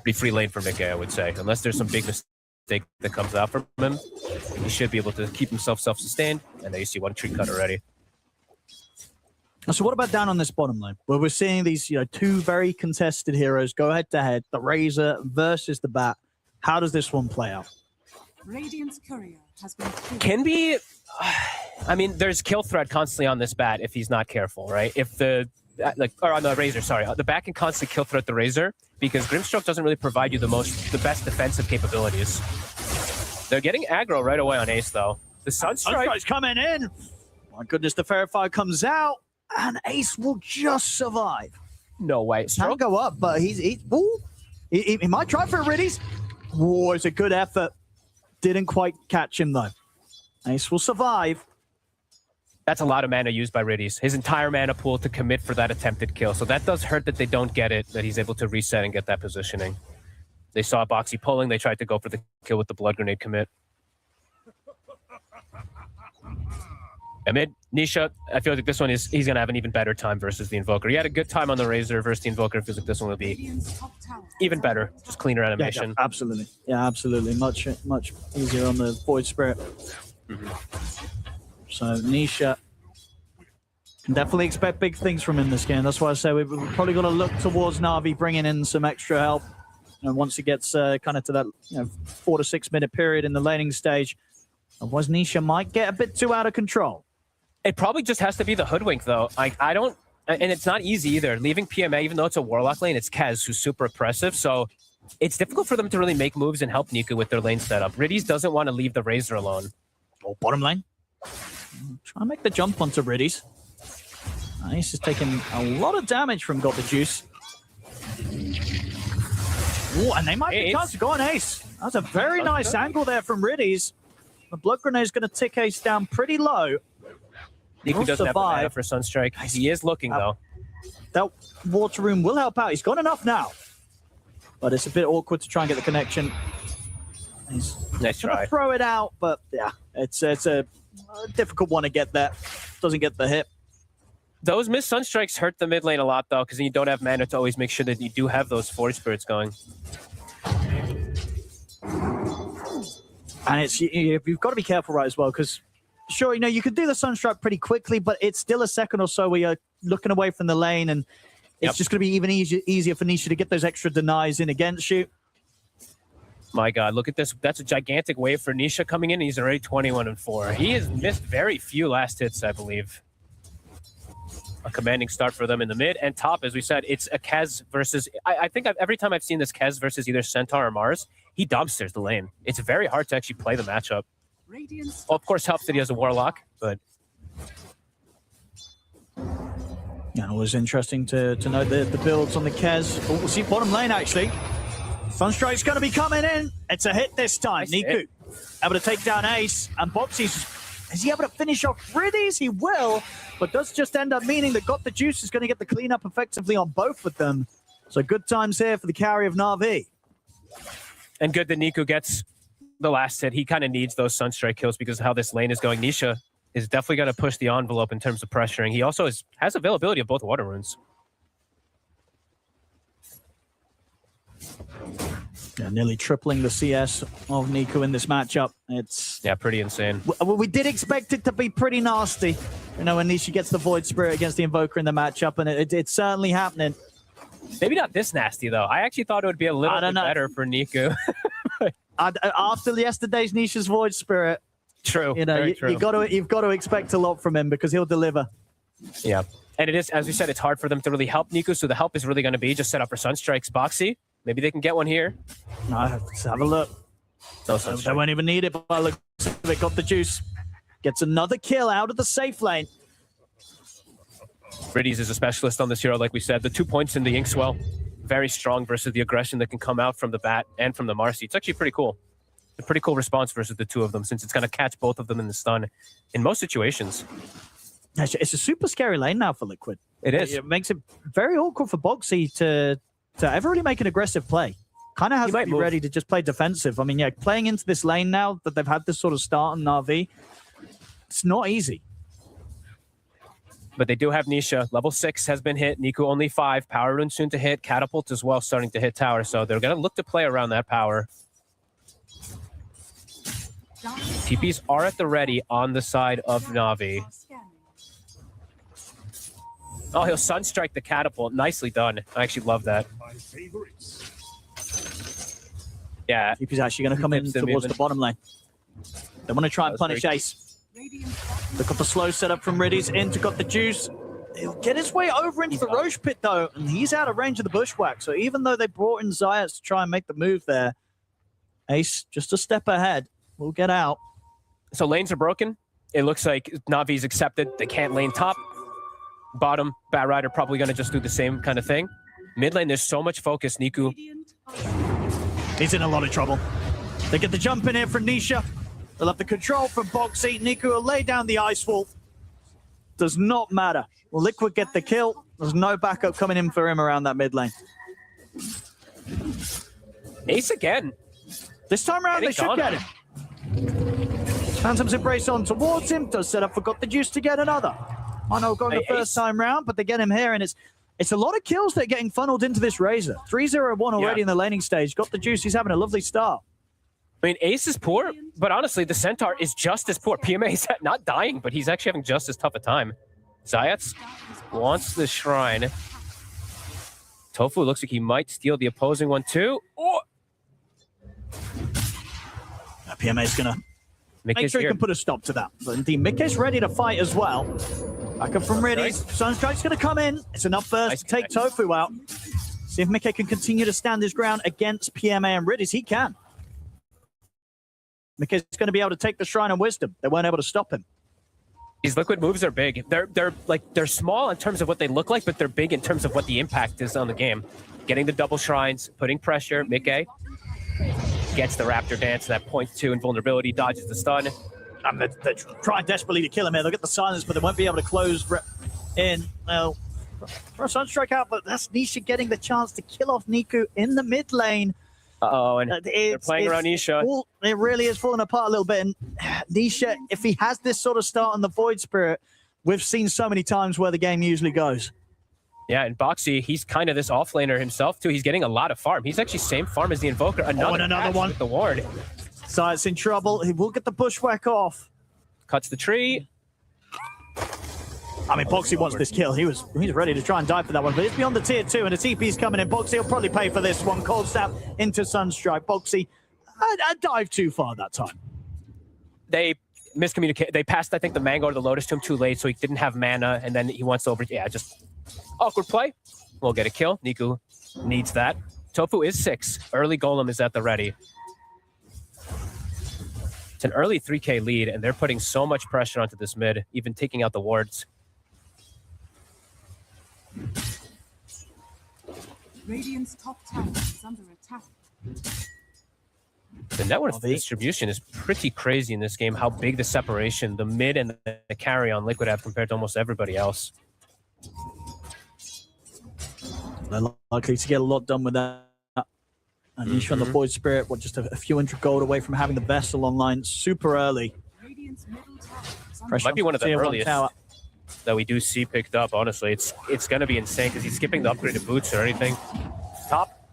Pretty free lane for Mickey, I would say. Unless there's some big mistake that comes out from him, he should be able to keep himself self-sustained. And there you see one tree cut already. So what about down on this bottom lane, where we're seeing these, two very contested heroes go head-to-head, the Razor versus the Bat? How does this one play out? Radiant's courier has been Can be... I mean, there's kill threat constantly on this Bat if he's not careful, right? If or on the Razor, sorry. The Bat can constantly kill threat the Razor because Grimstroke doesn't really provide you the best defensive capabilities. They're getting aggro right away on Ace, though. The Sunstrike's coming in. My goodness, the Verifier comes out. And Ace will just survive. No way. Can't go up, but he might try for a Riddies. Whoa, it's a good effort. Didn't quite catch him, though. Ace will survive. That's a lot of mana used by Riddies. His entire mana pool to commit for that attempted kill. So that does hurt that they don't get it, that he's able to reset and get that positioning. They saw Boxy pulling. They tried to go for the kill with the Blood Grenade commit. Amid Nisha, I feel like this one he's going to have an even better time versus the Invoker. He had a good time on the Razor versus the Invoker. It feels like this one will be even better. Just cleaner animation. Yeah, absolutely. Yeah, absolutely. Much easier on the Void Spirit. So Nisha can definitely expect big things from him this game. That's why I say we've probably got to look towards Na'Vi bringing in some extra help. And once it gets kind of to that 4 to 6 minute period in the laning stage, otherwise Nisha might get a bit too out of control. It probably just has to be the Hoodwink, though. I don't... And it's not easy either. Leaving PMA, even though it's a Warlock lane, it's Kez, who's super oppressive. So it's difficult for them to really make moves and help Niku with their lane setup. Riddies doesn't want to leave the Razor alone. Oh, bottom lane. Try and make the jump onto Riddies. Ace is taking a lot of damage from Got the Juice. Oh, and they might be chance to go on Ace. That's a very nice angle there from Riddies. The Blood Grenade is going to tick Ace down pretty low. Niku doesn't have the mana for Sunstrike. He is looking, though. That Water Room will help out. He's got enough now. But it's a bit awkward to try and get the connection. He's nice try. Throw it out, but yeah, it's a difficult one to get there. Doesn't get the hit. Those missed Sunstrikes hurt the mid lane a lot, though, because you don't have mana to always make sure that you do have those Force Spirits going. And you've got to be careful, right, as well, because sure, you could do the Sunstrike pretty quickly, but it's still a second or so where you're looking away from the lane, and it's just going to be even easier for Nisha to get those extra denies in against you. My God, look at this. That's a gigantic wave for Nisha coming in. He's already 21-4. He has missed very few last hits, I believe. A commanding start for them in the mid and top. As we said, it's a Kez versus... I think every time I've seen this Kez versus either Centaur or Mars, he dumpsters the lane. It's very hard to actually play the matchup. Well, of course, helps that he has a Warlock, but... Yeah, it was interesting to note the builds on the Kez. Oh, we'll see bottom lane, actually. Sunstrike's going to be coming in. It's a hit this time. Nice Niku. able to take down Ace, and Boxy's, is he able to finish off Riddies? He will, but does just end up meaning that Got the Juice is going to get the cleanup effectively on both of them. So good times here for the carry of Na'Vi. And good that Nico gets the last hit. He kind of needs those Sunstrike kills because of how this lane is going. Nisha is definitely going to push the envelope in terms of pressuring. He also has availability of both water runes. Yeah, nearly tripling the CS of Nico in this matchup. It's pretty insane. We did expect it to be pretty nasty, you know, when Nisha gets the Void Spirit against the Invoker in the matchup, and it's certainly happening. Maybe not this nasty, though. I actually thought it would be a little bit better for Nico. After yesterday's Nisha's Void Spirit, true. You know, you've got to expect a lot from him because he'll deliver. Yeah, and it is, as we said, it's hard for them to really help Nico. So the help is really going to be just set up for Sunstrikes. Boxy, maybe they can get one here. No, let's have a look. No They won't even need it. But look, they got the juice. Gets another kill out of the safe lane. Riddies is a specialist on this hero, like we said. The 2 points in the Inkswell, very strong versus the aggression that can come out from the Bat and from the Marcy. It's actually pretty cool. A pretty cool response versus the two of them, since it's going to catch both of them in the stun in most situations. It's a super scary lane now for Liquid. It is. It makes it very awkward for Boxy to ever really make an aggressive play. Kind of has to be ready to just play defensive. I mean, yeah, playing into this lane now that they've had this sort of start on Na'Vi, it's not easy. But they do have Nisha. Level 6 has been hit. Nico only 5. Power Rune soon to hit. Catapult as well starting to hit tower. So they're going to look to play around that power. TPs are at the ready on the side of Na'Vi. Oh, he'll Sunstrike the Catapult. Nicely done. I actually love that. Yeah. TP's actually going to come in towards the bottom lane. They want to try and punish Ace. Look at the slow setup from Riddies into Got the Juice. He'll get his way over into the Roche pit, though, and he's out of range of the Bushwhack. So even though they brought in Zayas to try and make the move there, Ace just a step ahead. We'll get out. So lanes are broken. It looks like Na'Vi's accepted. They can't lane top. Bottom, Bat Rider probably going to just do the same kind of thing. Mid lane, there's so much focus. Niku. He's in a lot of trouble. They get the jump in here from Nisha. They'll have the control from Boxy. Niku will lay down the ice wall. Does not matter. Will Liquid get the kill? There's no backup coming in for him around that mid lane. Ace again. This time around, they should get him. Phantom's Embrace on towards him. Does set up for Got the Juice to get another. I know going the first time round, but they get him here, and it's a lot of kills that are getting funneled into this Razor. 3-0-1 already in the laning stage. Got the Juice. He's having a lovely start. I mean, Ace is poor, but honestly, the Centaur is just as poor. PMA is not dying, but he's actually having just as tough a time. Zayats wants the Shrine. Tofu looks like he might steal the opposing one, too. Oh! PMA is going to make sure he can put a stop to that. But indeed, Mickey's ready to fight as well. Back up from Riddies. Sunstrike's going to come in. It's enough first to take Tofu out. See if Mickey can continue to stand his ground against PMA and Riddies. He can. Mickey's going to be able to take the Shrine of Wisdom. They weren't able to stop him. These Liquid moves are big. They're small in terms of what they look like, but they're big in terms of what the impact is on the game. Getting the double Shrines, putting pressure. Mickey gets the Raptor Dance, that .2 invulnerability, dodges the stun. And they're trying desperately to kill him here. They'll get the silence, but they won't be able to close in. Well, for a Sunstrike out, but that's Nisha getting the chance to kill off Niku in the mid lane. Uh-oh, and they're playing around Nisha. It really is falling apart a little bit. And Nisha, if he has this sort of start on the Void Spirit, we've seen so many times where the game usually goes. Yeah, and Boxy, he's kind of this offlaner himself, too. He's getting a lot of farm. He's actually same farm as the Invoker. Another one. With the ward. So it's in trouble. He will get the Bushwhack off. Cuts the tree. I mean, Boxy wants this kill. He's ready to try and die for that one, but it's beyond the tier 2, and the TP's coming in. Boxy will probably pay for this one. Cold Snap into Sunstrike. Boxy, I dived too far that time. They miscommunicated. They passed, I think, the Mango or the Lotus to him too late, so he didn't have mana, and then he wants to just awkward play. We'll get a kill. Niku needs that. Tofu is 6. Early Golem is at the ready. It's an early 3K lead, and they're putting so much pressure onto this mid, even taking out the wards. Radiant's top tower is under attack. The net worth distribution is pretty crazy in this game, how big the separation, the mid and the carry on Liquid have compared to almost everybody else. They're likely to get a lot done with that. And Nisha on the Void Spirit, just a few hundred gold away from having the Vessel online super early. Might be one of the earliest that we do see picked up, honestly. It's going to be insane because he's skipping the upgraded boots or anything. Top.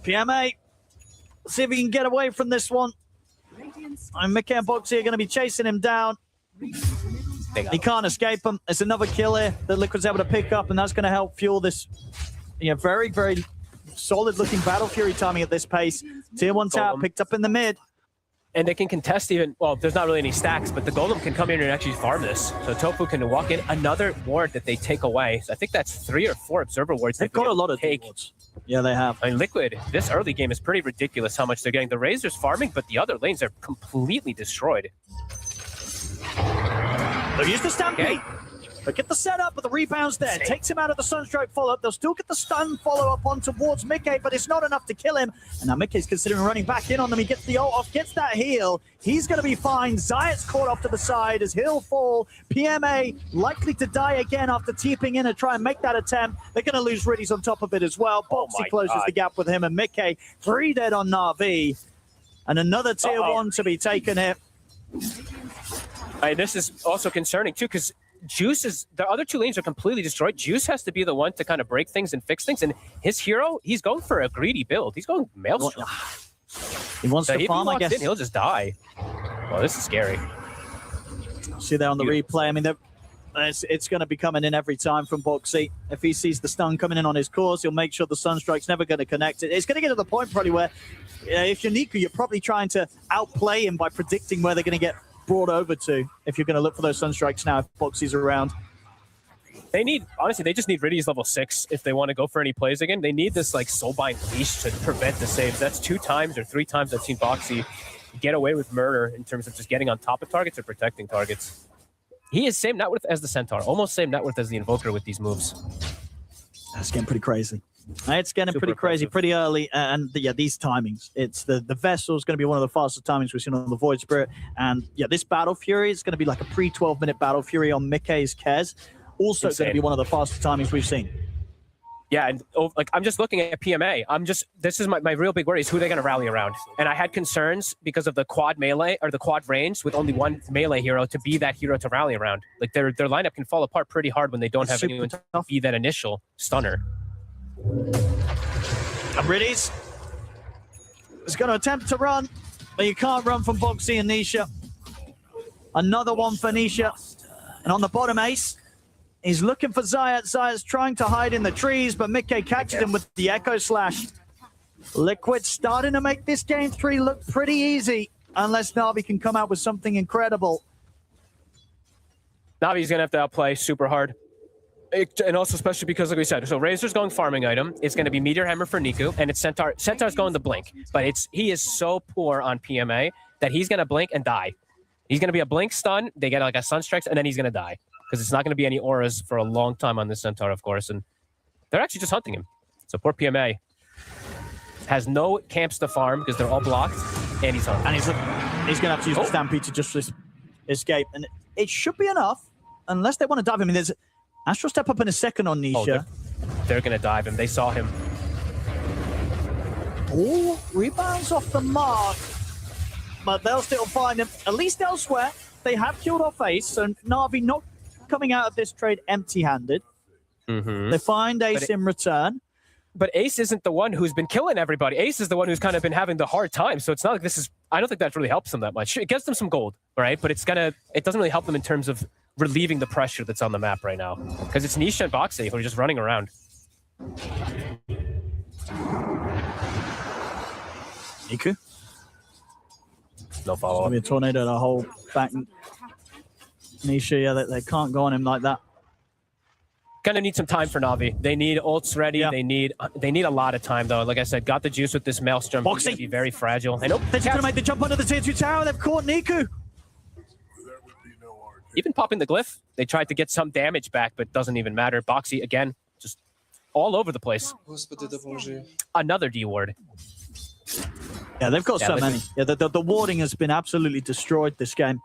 PMA, see if he can get away from this one. And Mickey and Boxy are going to be chasing him down. He can't escape him. It's another kill here that Liquid's able to pick up, and that's going to help fuel this very, very solid-looking Battle Fury timing at this pace. Tier 1 tower picked up in the mid. And they can contest even, well, there's not really any stacks, but the Golem can come in and actually farm this. So Tofu can walk in. Another ward that they take away. So I think that's 3 or 4 Observer wards. They've got a lot of wards. Yeah, they have. I mean, Liquid, this early game is pretty ridiculous how much they're getting. The Razor's farming, but the other lanes are completely destroyed. They'll use the Stampede. They'll get the setup, but the rebounds there. Takes him out of the Sunstroke follow-up. They'll still get the stun follow-up on towards Mickey, but it's not enough to kill him. And now Mickey's considering running back in on them. He gets the ult off, gets that heal. He's going to be fine. Zayat's caught off to the side as he'll fall. PMA likely to die again after TPing in to try and make that attempt. They're going to lose Riddies on top of it as well. Boxy closes the gap with him and Mickey. 3 dead on Na'Vi. And another tier 1 to be taken here. This is also concerning too, because Juice is, the other 2 lanes are completely destroyed. Juice has to be the one to kind of break things and fix things. And his hero, he's going for a greedy build. He's going Maelstrom. He wants to farm, I guess. He'll just die. Well, this is scary. See there on the replay. I mean, it's going to be coming in every time from Boxy. If he sees the stun coming in on his course, he'll make sure the Sunstrike's never going to connect it. It's going to get to the point probably where if you're Niku, you're probably trying to outplay him by predicting where they're going to get brought over to if you're going to look for those Sunstrikes now if Boxy's around. They need, honestly, they just need Riddies level 6 if they want to go for any plays again. They need this like Soulbind leash to prevent the saves. That's 2 times or 3 times I've seen Boxy get away with murder in terms of just getting on top of targets or protecting targets. He is same net worth as the Centaur, almost same net worth as the Invoker with these moves. That's getting pretty crazy. It's getting Super pretty crazy, impressive. pretty early, and yeah, these timings. It's the Vessel is going to be one of the fastest timings we've seen on the Void Spirit, and yeah, this Battle Fury is going to be like a pre-12-minute Battle Fury on Mickey's Kez. Also going to be one of the fastest timings we've seen. Yeah, and like I'm just looking at PMA. This is my real big worry is who they're going to rally around. And I had concerns because of the quad melee or the quad range with only 1 melee hero to be that hero to rally around. Like their lineup can fall apart pretty hard when they don't have anyone to be that initial stunner. Riddies is going to attempt to run, but you can't run from Boxy and Nisha. Another one for Nisha. And on the bottom ace, he's looking for Zayat. Zayat's trying to hide in the trees, but Mickey catches him with the Echo Slash. Liquid starting to make this game 3 look pretty easy, unless Na'Vi can come out with something incredible. Navi's going to have to outplay super hard. And also especially because, like we said, so Razor's going farming item. It's going to be Meteor Hammer for Niku, and it's Centaur. Centaur's going to Blink, but he is so poor on PMA that he's going to blink and die. He's going to be a blink stun. They get like a Sunstrike, and then he's going to die because it's not going to be any auras for a long time on this Centaur, of course. And they're actually just hunting him. So poor PMA has no camps to farm because they're all blocked, and he's hunting. And he's going to have to use the Stampede to just escape, and it should be enough, unless they want to dive him. I mean, there's Astral step up in a second on Nisha. They're going to dive him. They saw him. All rebounds off the mark, but they'll still find him, at least elsewhere. They have killed off Ace, so Na'Vi not coming out of this trade empty-handed. They find Ace in return. But Ace isn't the one who's been killing everybody. Ace is the one who's kind of been having the hard time. So it's not like this is, I don't think that really helps them that much. It gets them some gold, right? But it doesn't really help them in terms of relieving the pressure that's on the map right now. Because it's Nisha and Boxy who are just running around. Niku? No follow-up. Maybe a tornado to hold back. Nisha, yeah, they can't go on him like that. Gonna need some time for Na'Vi. They need ults ready. Yeah. They need a lot of time though. Like I said, got the juice with this Maelstrom. Boxy. He's gonna be very fragile. And they're just gonna make the jump under the tier 2 tower. They've caught Niku. Even popping the glyph, they tried to get some damage back, but doesn't even matter. Boxy again, just all over the place. Another D ward. Yeah, they've got so many. Yeah, the warding has been absolutely destroyed this game.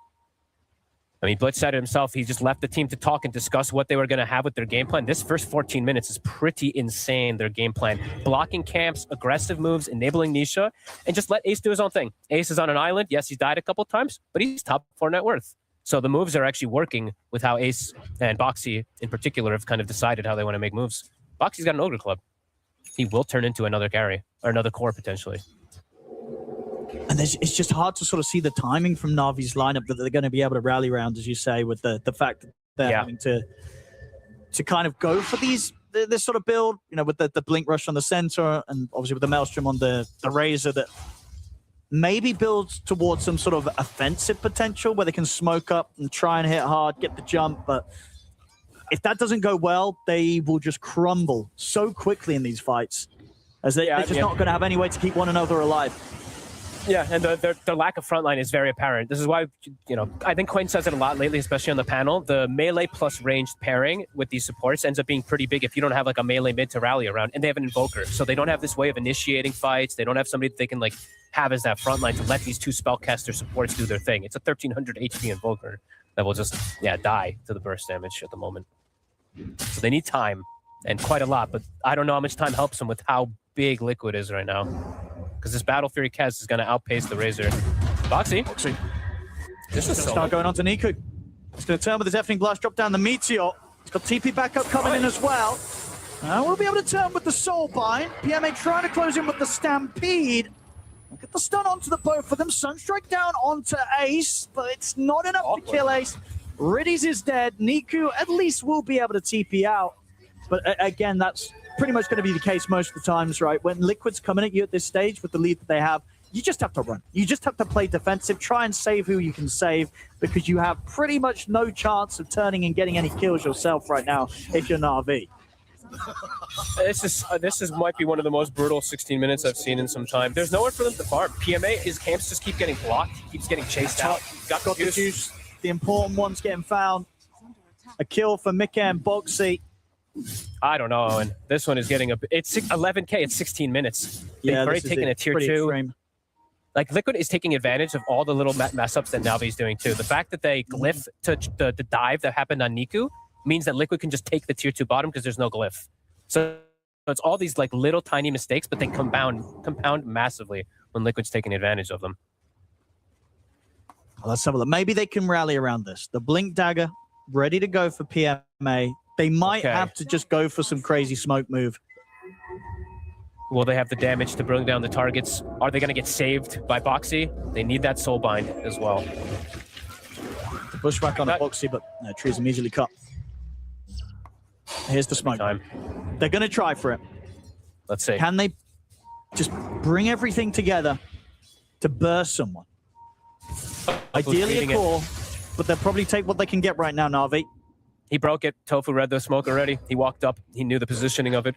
I mean, Blitz said it himself. He just left the team to talk and discuss what they were going to have with their game plan. This first 14 minutes is pretty insane, their game plan. Blocking camps, aggressive moves, enabling Nisha, and just let Ace do his own thing. Ace is on an island. Yes, he's died a couple times, but he's top 4 net worth. So the moves are actually working with how Ace and Boxy in particular have kind of decided how they want to make moves. Boxy's got an Ogre Club. He will turn into another carry, or another core potentially. And it's just hard to sort of see the timing from Na'Vi's lineup that they're going to be able to rally around, as you say, with the fact that they're having to kind of go for this sort of build, you know, with the Blink Rush on the center and obviously with the Maelstrom on the Razor that maybe builds towards some sort of offensive potential where they can smoke up and try and hit hard, get the jump. But if that doesn't go well, they will just crumble so quickly in these fights as they're just not going to have any way to keep one another alive. Yeah, and the lack of frontline is very apparent. This is why, you know, I think Coin says it a lot lately, especially on the panel. The melee plus ranged pairing with these supports ends up being pretty big if you don't have like a melee mid to rally around, and they have an invoker, so they don't have this way of initiating fights. They don't have somebody that they can like have as that frontline to let these two spellcaster supports do their thing. It's a 1300 HP invoker that will just die to the burst damage at the moment. So they need time, and quite a lot, but I don't know how much time helps them with how big Liquid is right now. Because this Battle Fury Kez is going to outpace the Razor. Boxy. This is start going on to Niku. He's going to turn with his Deafening Blast, drop down the Meteor. He's got TP backup coming in as well. We'll be able to turn with the Soulbind. PMA trying to close in with the Stampede. Get the stun onto the both of them. Sunstrike down onto Ace, but it's not enough to kill Ace. Riddies is dead. Niku at least will be able to TP out. But again, that's pretty much going to be the case most of the times, right? When Liquid's coming at you at this stage with the lead that they have, you just have to run. You just have to play defensive, try and save who you can save, because you have pretty much no chance of turning and getting any kills yourself right now if you're Na'Vi. This might be one of the most brutal 16 minutes I've seen in some time. There's nowhere for them to farm. PMA, his camps just keep getting blocked, keeps getting chased out. Got the juice. The important one's getting found. A kill for Mika and Boxy. I don't know, and this one is getting it's 11K, it's 16 minutes. They've already taken a tier 2. Extreme. Like, Liquid is taking advantage of all the little mess-ups that Na'Vi's doing, too. The fact that they glyph to the dive that happened on Niku means that Liquid can just take the tier 2 bottom because there's no glyph. So it's all these like little tiny mistakes, but they compound massively when Liquid's taking advantage of them. Well, let's have a look. Maybe they can rally around this. The Blink Dagger, ready to go for PMA. They might have to just go for some crazy smoke move. Will they have the damage to bring down the targets? Are they going to get saved by Boxy? They need that Soulbind as well. The pushback on Boxy, but no, tree's immediately cut. Here's the smoke. They're going to try for it. Let's see. Can they just bring everything together to burst someone? Ideally a core, but they'll probably take what they can get right now, Na'Vi. He broke it. Tofu read the smoke already. He walked up. He knew the positioning of it.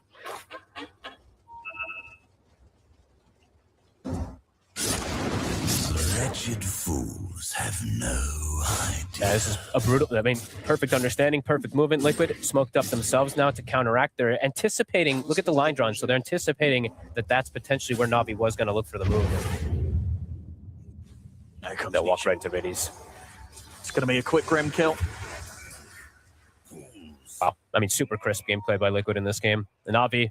Wretched fools have no idea. Yeah, this is a brutal, I mean, perfect understanding, perfect movement. Liquid smoked up themselves now to counteract. They're anticipating, look at the line drawn, so they're anticipating that that's potentially where Na'Vi was going to look for the move. They'll walk right into Riddies. It's going to be a quick Grim kill. Wow. I mean, super crisp gameplay by Liquid in this game. The Na'Vi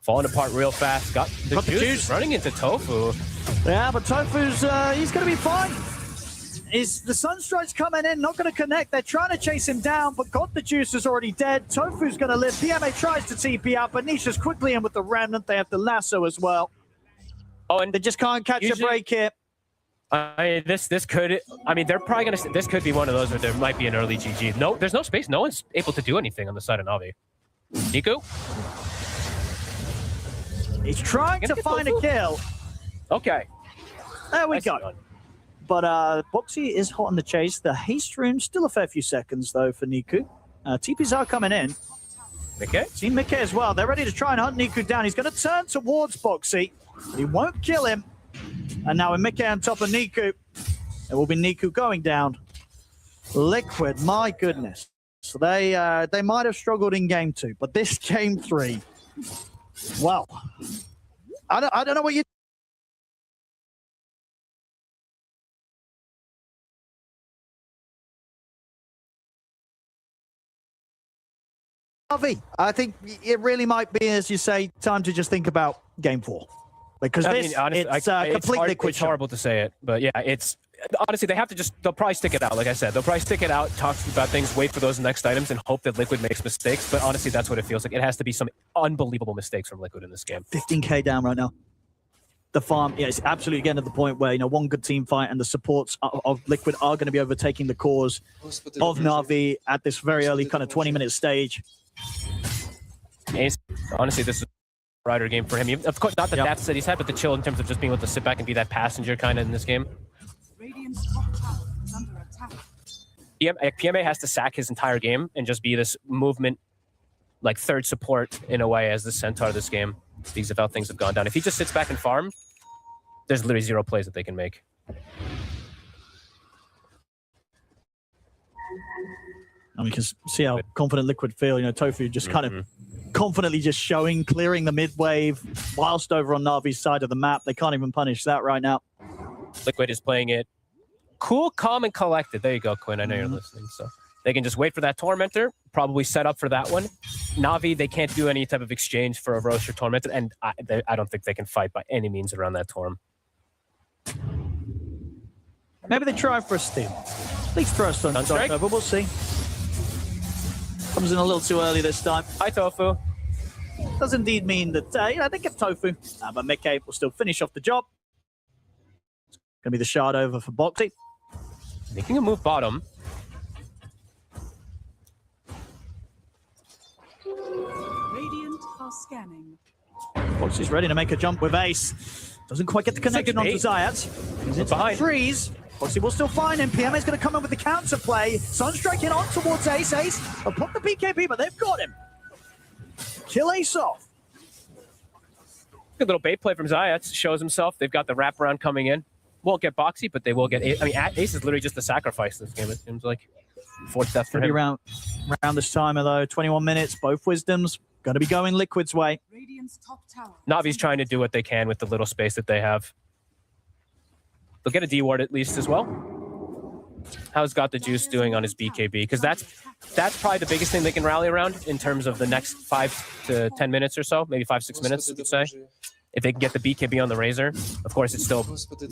falling apart real fast. Got the juice running into Tofu. Yeah, but Tofu's, he's going to be fine. The Sunstrike's coming in, not going to connect. They're trying to chase him down, but God the Juice is already dead. Tofu's going to live. PMA tries to TP out, but Nisha's quickly in with the Remnant. They have the lasso as well. Oh, and they just can't catch a break here. This could, I mean, they're probably going to, this could be one of those where there might be an early GG. No, there's no space. No one's able to do anything on the side of Na'Vi. Niku? He's trying to find a kill. Okay. There we go. But Boxy is hot on the chase. The haste room, still a fair few seconds, though, for Niku. TPs are coming in. Mika? See Mika as well. They're ready to try and hunt Niku down. He's going to turn towards Boxy. He won't kill him. And now with Mika on top of Niku, it will be Niku going down. Liquid, my goodness. So they might have struggled in game 2, but this game 3, well, I don't know what you Na'Vi, I think it really might be, as you say, time to just think about Game 4. Because I this, mean, honestly, it's a complete liquid it's shot. horrible to say it, but yeah, it's honestly they have to they'll probably stick it out. Like I said, they'll probably stick it out, talk about things, wait for those next items, and hope that Liquid makes mistakes. But honestly, that's what it feels like. It has to be some unbelievable mistakes from Liquid in this game. 15k down right now. The farm, yeah, it's absolutely getting to the point where, you know, one good team fight and the supports of Liquid are going to be overtaking the cause of Na'Vi at this very early kind of 20-minute stage. Ace, honestly, this is a rider game for him. Of course, not the depths that he's had, but the chill in terms of just being able to sit back and be that passenger kind of in this game. Radiant's top tower is under attack. PMA has to sack his entire game and just be this movement, like third support in a way as the Centaur of this game. Because of how things have gone down. If he just sits back and farms, there's literally 0 plays that they can make. And we can see how confident Liquid feel. You know, Tofu just kind of confidently just showing, clearing the mid wave, whilst over on Na'Vi's side of the map. They can't even punish that right now. Liquid is playing it cool, calm, and collected. There you go, Quinn. I know you're listening. So they can just wait for that Tormentor, probably set up for that one. Na'Vi, they can't do any type of exchange for a Roche or Tormentor, and I don't think they can fight by any means around that Torm. Maybe they try for a steal. At least throw a Sunstrike, but we'll see. Comes in a little too early this time. Hi, Tofu. Does indeed mean that, you know, they get Tofu, but Mickey will still finish off the job. It's going to be the shard over for Boxy. Making a move bottom. Radiant are scanning. Boxy's ready to make a jump with Ace. Doesn't quite get the connection onto Zayat. He's into the freeze. Boxy will still find him. PMA's going to come in with the counter play. Sunstrike in on towards Ace. Ace will pop the BKB, but they've got him. Kill Ace off. Good little bait play from Zayat. Shows himself. They've got the wraparound coming in. Won't get Boxy, but they will get Ace. I mean, Ace is literally just a sacrifice in this game. It seems like 4th death for him. Around this timer, though. 21 minutes, both Wisdoms. Going to be going Liquid's way. Radiant's top tower. Navi's trying to do what they can with the little space that they have. They'll get a D-ward at least as well. How's Got the Juice doing on his BKB? Because that's probably the biggest thing they can rally around in terms of the next 5 to 10 minutes or so, maybe 5-6 minutes, you could say. If they can get the BKB on the Razor, of course, it's still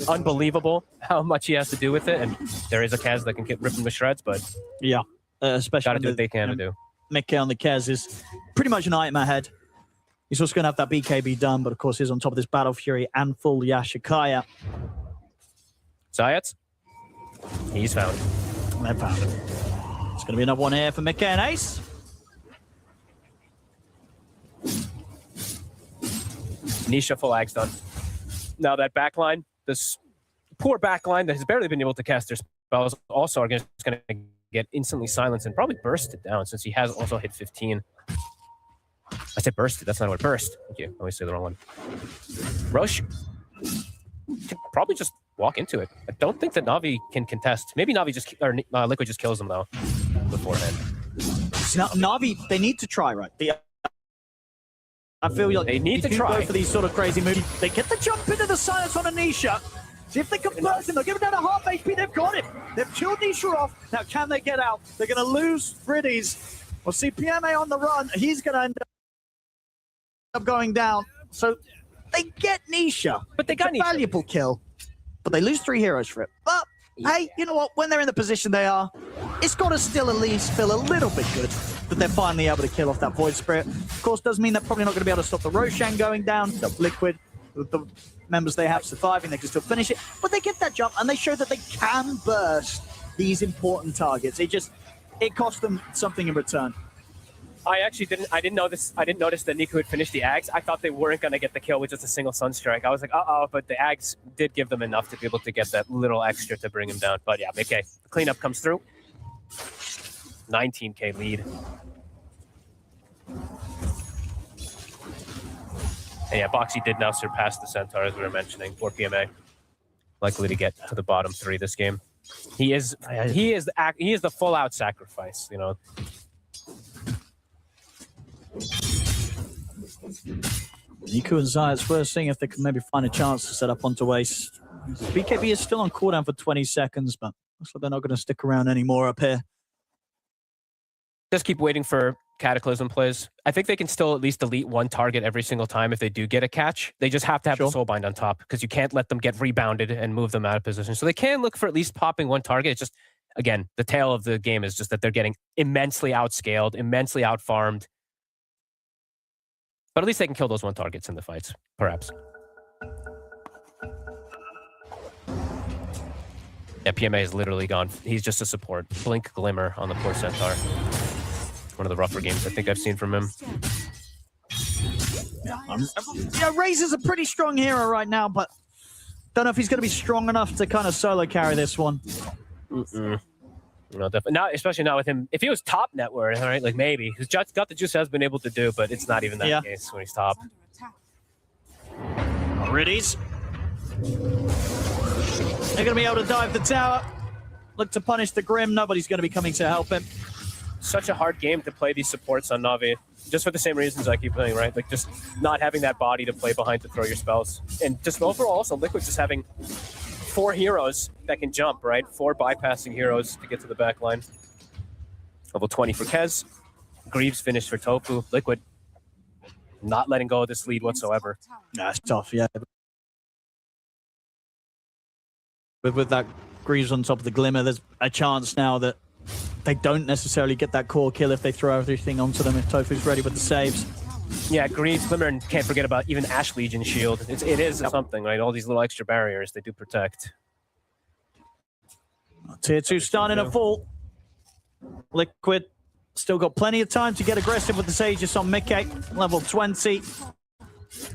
unbelievable how much he has to do with it. And there is a Kaz that can rip him to shreds, but yeah, especially gotta do what they can to do. Mickey on the Kaz is pretty much an item ahead. He's also going to have that BKB done, but of course, he's on top of this Battle Fury and full Yashikaya. Zayat, he's found. They found him. It's going to be another one here for Mickey and Ace. Nisha full Ag's done. Now that backline, this poor backline that has barely been able to cast their spells, also are just going to get instantly silenced and probably bursted down since he has also hit 15. I said bursted, that's not what burst. Thank you. I always say the wrong one. Roche can probably just walk into it. I don't think that Na'Vi can contest. Maybe Na'Vi just, or Liquid just kills him though beforehand. Now, Na'Vi, they need to try, right? I feel like they need to try go for these sort of crazy moves. They get the jump into the silence on Anisha. See if they can burst him. They'll give him down to half HP. They've got him. They've killed Nisha off. Now, can they get out? They're going to lose Friddies. We'll see PMA on the run. He's going to end up going down. So they get Nisha. But they got a valuable kill. But they lose 3 heroes for it. But hey, you know what? When they're in the position they are, it's got to still at least feel a little bit good that they're finally able to kill off that Void Spirit. Of course, does mean they're probably not going to be able to stop the Roshan going down, the Liquid, with the members they have surviving, they can still finish it. But they get that jump, and they show that they can burst these important targets. It cost them something in return. I actually didn't notice that Niku had finished the Ags. I thought they weren't going to get the kill with just a single Sunstrike. I was like, uh-oh, but the Ags did give them enough to be able to get that little extra to bring him down. But yeah, okay, the cleanup comes through. 19k lead. And yeah, Boxy did now surpass the Centaur, as we were mentioning, for PMA. Likely to get to the bottom 3 this game. He is the full-out sacrifice, you know. Niku and Zayas were seeing if they could maybe find a chance to set up onto Ace. BKB is still on cooldown for 20 seconds, but looks like they're not going to stick around anymore up here. Just keep waiting for Cataclysm plays. I think they can still at least delete one target every single time if they do get a catch. They just have to have the Soulbind on top because you can't let them get rebounded and move them out of position. So they can look for at least popping one target. It's just, again, the tail of the game is just that they're getting immensely outscaled, immensely outfarmed. But at least they can kill those one targets in the fights, perhaps. Yeah, PMA is literally gone. He's just a support. Blink Glimmer on the poor Centaur. One of the rougher games I think I've seen from him. Yeah, Razor's a pretty strong hero right now, but don't know if he's going to be strong enough to kind of solo carry this one. No, definitely not, especially not with him. If he was top net worth, all right, like maybe. Because Got the Juice has been able to do, but it's not even that case when he's top. Riddies. They're going to be able to dive the tower. Look to punish the Grim. Nobody's going to be coming to help him. Such a hard game to play these supports on Na'Vi, just for the same reasons I keep playing, right? Like just not having that body to play behind to throw your spells. And just overall also Liquid just having 4 heroes that can jump, right? 4 bypassing heroes to get to the back line. Level 20 for Kez. Greaves finished for Tofu. Liquid not letting go of this lead whatsoever. That's tough, yeah. With that Greaves on top of the Glimmer, there's a chance now that they don't necessarily get that core kill if they throw everything onto them, if Tofu's ready with the saves. Yeah, Greaves, Glimmer, and can't forget about even Ash Legion shield. It is something, right? All these little extra barriers, they do protect. Tier 2 starting to fall. Liquid still got plenty of time to get aggressive with the Aegis on Mickey. Level 20.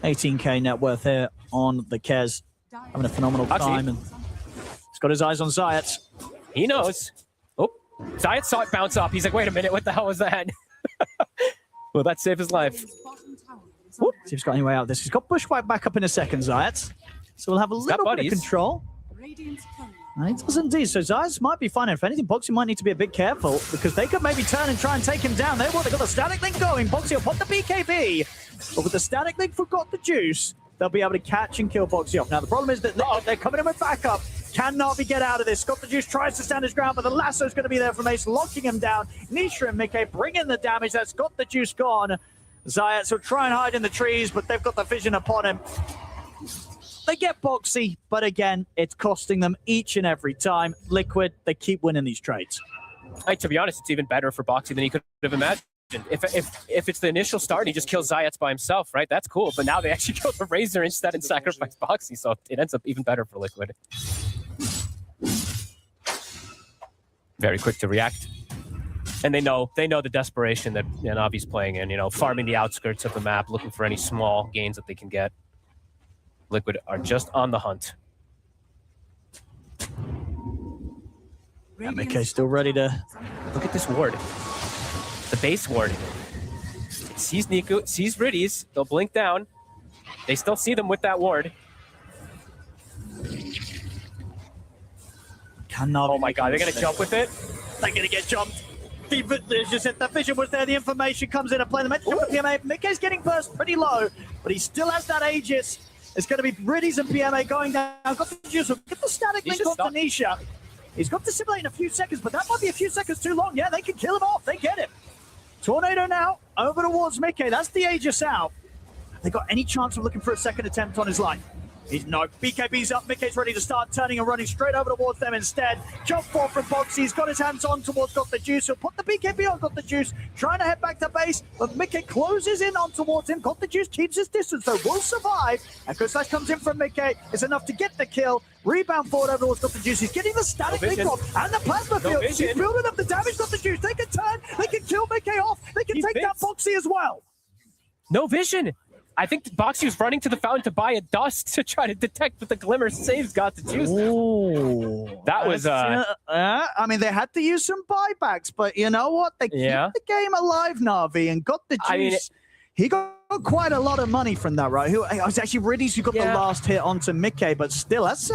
18k net worth here on the Kez. Having a phenomenal time. And he's got his eyes on Zayat. He knows. Oh, Zayat saw it bounce up. He's like, wait a minute, what the hell was that? Well, that saved his life. See if he's got any way out of this. He's got Bushwhack back up in a second, Zayat. So we'll have a little bit of control. And he does indeed. So Zayat might be fine. If anything, Boxy might need to be a bit careful because they could maybe turn and try and take him down. They've got the static link going. Boxy will pop the BKB. But with the static link for Got the Juice, they'll be able to catch and kill Boxy off. Now, the problem is that they're coming in with backup. Can Na'Vi get out of this? Got the Juice tries to stand his ground, but the lasso's going to be there for Mace, locking him down. Nisha and Mickey bring in the damage. That's Got the Juice gone. Zayat will try and hide in the trees, but they've got the vision upon him. They get Boxy, but again, it's costing them each and every time. Liquid, they keep winning these trades. Like, to be honest, it's even better for Boxy than he could have imagined. If it's the initial start and he just kills Zayat by himself, right? That's cool. But now they actually kill the Razor instead and sacrifice Boxy, so it ends up even better for Liquid. Very quick to react. And they know the desperation that Na'Vi's playing in, farming the outskirts of the map, looking for any small gains that they can get. Liquid are just on the hunt. Mickey's still ready to... Look at this ward. The base ward. Sees Niku, sees Riddies. They'll blink down. They still see them with that ward. Oh my god, they're going to jump with it? They're going to get jumped. The vision was there, the information comes into play. The message from PMA. Mickey's getting burst pretty low, but he still has that Aegis. It's going to be Riddies and PMA going down. Got the Juice, get the static link off Tanisha. He's got to simulate in a few seconds, but that might be a few seconds too long. Yeah, they can kill him off. They get him. Tornado now, over towards Mickey. That's the Aegis out. Have they got any chance of looking for a second attempt on his life? He's no. BKB's up. Mickey's ready to start turning and running straight over towards them instead. Jump forward from Boxy. He's got his hands on towards Got the Juice. He'll put the BKB on Got the Juice, trying to head back to base, but Mickey closes in on towards him. Got the Juice keeps his distance, though will survive. Echo Slash comes in from Mickey. It's enough to get the kill. Rebound forward over towards Got the Juice. He's getting the static link off and the plasma field. He's building up the damage. Got the Juice. They can turn. They can kill Mickey off. They can take that Boxy as well. No vision. I think Boxy was running to the fountain to buy a dust to try to detect, but the Glimmer saves Got the Juice. Ooh, that was... I mean, they had to use some buybacks, but you know what? They keep the game alive, Na'Vi, and Got the Juice. He got quite a lot of money from that, right? It was actually Riddies who got the last hit onto Mickey, but still, that's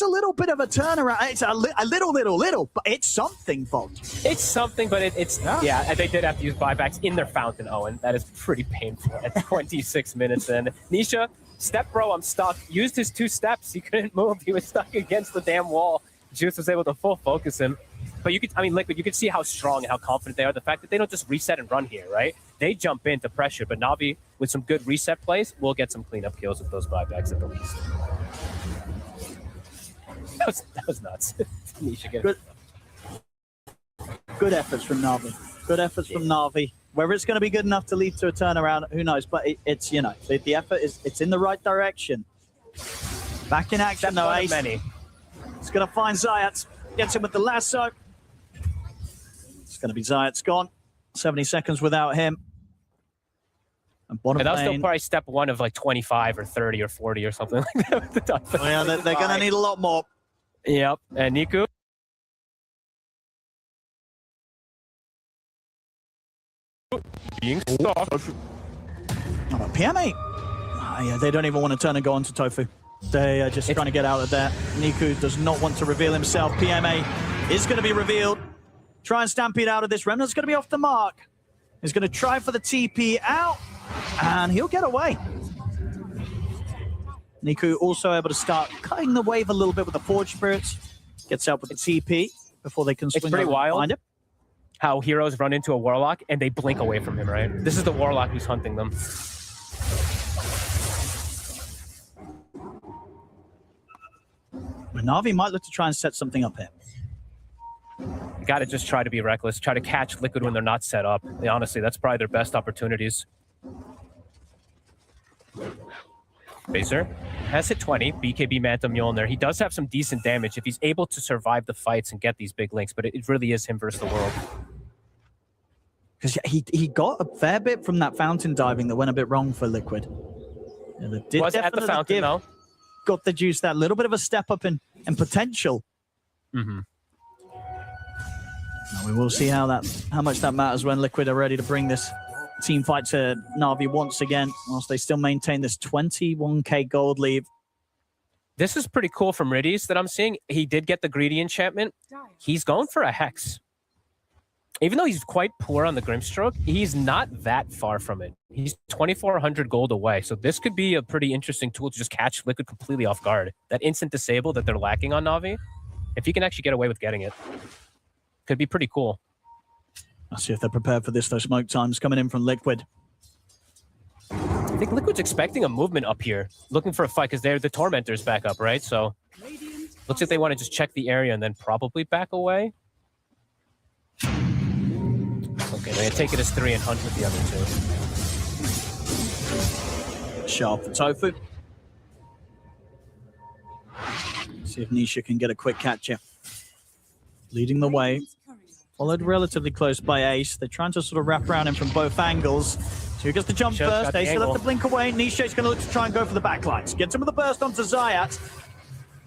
a little bit of a turnaround. It's a little, but it's something, folks. It's something, but it's yeah. They did have to use buybacks in their fountain, Owen. That is pretty painful at 26 minutes in. Nisha, step bro, I'm stuck. Used his 2 steps. He couldn't move. He was stuck against the damn wall. Juice was able to full focus him. But you could, I mean, Liquid, you could see how strong and how confident they are. The fact that they don't just reset and run here, right? They jump into pressure, but Na'Vi, with some good reset plays, will get some cleanup kills with those buybacks at the least. That was nuts. Good efforts from Na'Vi. Good efforts from Na'Vi. Whether it's going to be good enough to lead to a turnaround, who knows? But it's, you know, the effort it's in the right direction. Back in action, though, Ace. It's going to find Zayat. Gets him with the lasso. It's going to be Zayat's gone. 70 seconds without him. And bottom that was still lane. probably step one of like 25 or 30 or 40 or something like that. With the Oh, yeah, they're going to need a lot more. Yep. And Niku. Being soft. Oh, but PMA. Yeah, they don't even want to turn and go onto Tofu. They are just trying to get out of there. Niku does not want to reveal himself. PMA is going to be revealed. Try and stampede out of this. Remnant's going to be off the mark. He's going to try for the TP out, and he'll get away. Niku also able to start cutting the wave a little bit with the Forge Spirits. Gets out with the TP before they can swing. It's pretty wild behind him. How heroes run into a Warlock and they blink away from him, right? This is the Warlock who's hunting them. Na'Vi might look to try and set something up here. You gotta just try to be reckless. Try to catch Liquid when they're not set up. Honestly, that's probably their best opportunities. Vincere has hit 20. BKB Manta Mjolnir. He does have some decent damage if he's able to survive the fights and get these big links, but it really is him versus the world. Because he got a fair bit from that fountain diving that went a bit wrong for Liquid. And it did Was it at the fountain, though? Got the juice, that little bit of a step up in potential. Mm-hmm. Now we will see how much that matters when Liquid are ready to bring this team fight to Na'Vi once again, whilst they still maintain this 21k gold lead. This is pretty cool from Riddies that I'm seeing. He did get the greedy enchantment. He's going for a Hex. Even though he's quite poor on the Grimstroke, he's not that far from it. He's 2,400 gold away, so this could be a pretty interesting tool to just catch Liquid completely off guard. That instant disable that they're lacking on Na'Vi, if he can actually get away with getting it, could be pretty cool. Let's see if they're prepared for this, though. Smoke time's coming in from Liquid. I think Liquid's expecting a movement up here, looking for a fight, because they're the Tormentors back up, right? So looks like they want to just check the area and then probably back away. Okay, they're going to take it as 3 and hunt with the other 2. Sharp for Tofu. See if Nisha can get a quick catch here. Leading the way. Followed relatively close by Ace. They're trying to sort of wrap around him from both angles. So who gets the jump first? Ace will have to blink away. Nisha's going to look to try and go for the backlines. Gets him with the burst onto Zayat.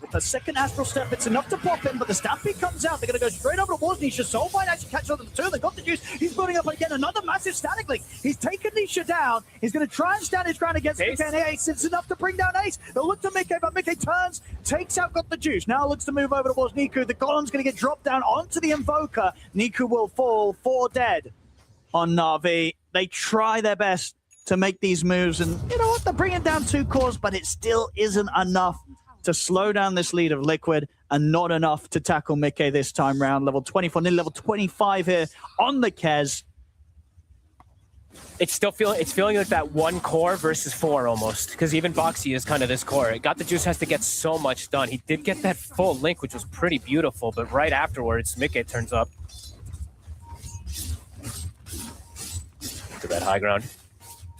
With the second Astral Step, it's enough to pop him, but the Stampede comes out. They're going to go straight over towards Nisha. Soul might actually catch up to the 2. They got the juice. He's building up again another massive static link. He's taken Nisha down. He's going to try and stand his ground against Ace. It's enough to bring down Ace. They'll look to Mickey, but Mickey turns, takes out, got the juice. Now looks to move over towards Niku. The Golem's going to get dropped down onto the Invoker. Niku will fall 4 dead on Na'Vi. They try their best to make these moves, and you know what? They're bringing down 2 cores, but it still isn't enough to slow down this lead of Liquid, and not enough to tackle Mickey this time round. Level 24, nearly level 25 here on the Kez. It's feeling like that 1 core versus 4 almost, because even Boxy is kind of this core. Got the Juice has to get so much done. He did get that full link, which was pretty beautiful, but right afterwards, Mickey turns up to that high ground.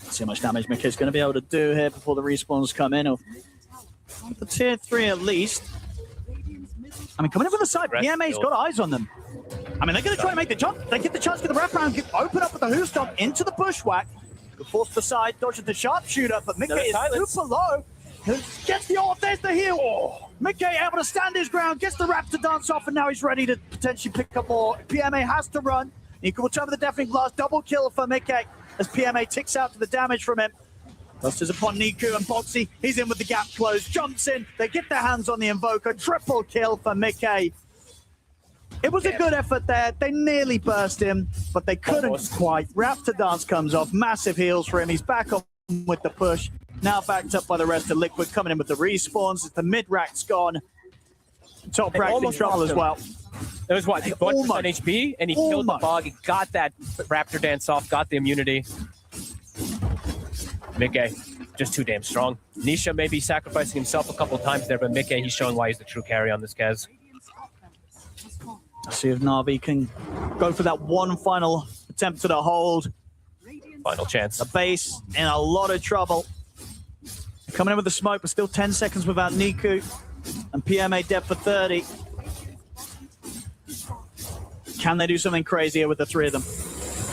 Let's see how much damage Mickey's going to be able to do here before the respawns come in. The tier 3 at least. I mean, coming in from the side, PMA's got eyes on them. I mean, they're going to try and make the jump. They get the chance to get the wraparound, open up with the Who Stomp into the bushwhack. Force the side, dodges the sharpshooter, but Mickey is super low. Gets the ult, there's the heal. Oh. Mickey able to stand his ground, gets the wrap to dance off, and now he's ready to potentially pick up more. PMA has to run. Niku will turn with the Deafening Blast, double kill for Mickey as PMA ticks out to the damage from him. Busters upon Niku and Boxy. He's in with the gap closed, jumps in. They get their hands on the Invoker. Triple kill for Mickey. It was a good effort there. They nearly burst him, but they couldn't quite. Raptor Dance comes off. Massive heals for him. He's back on with the push. Now backed up by the rest of Liquid, coming in with the respawns. The mid-rack's gone. Top They rack almost control lost as him. well. It was what, 1% HP, and he killed the Almost. bug. He got that Raptor dance off, got the immunity. Mickey, just too damn strong. Nisha may be sacrificing himself a couple times there, but Mickey, he's showing why he's the true carry on this Kaz. Let's see if Na'Vi can go for that one final attempt to the hold. Final chance. The base in a lot of trouble. Coming in with the smoke, but still 10 seconds without Niku. And PMA dead for 30. Can they do something crazy here with the three of them?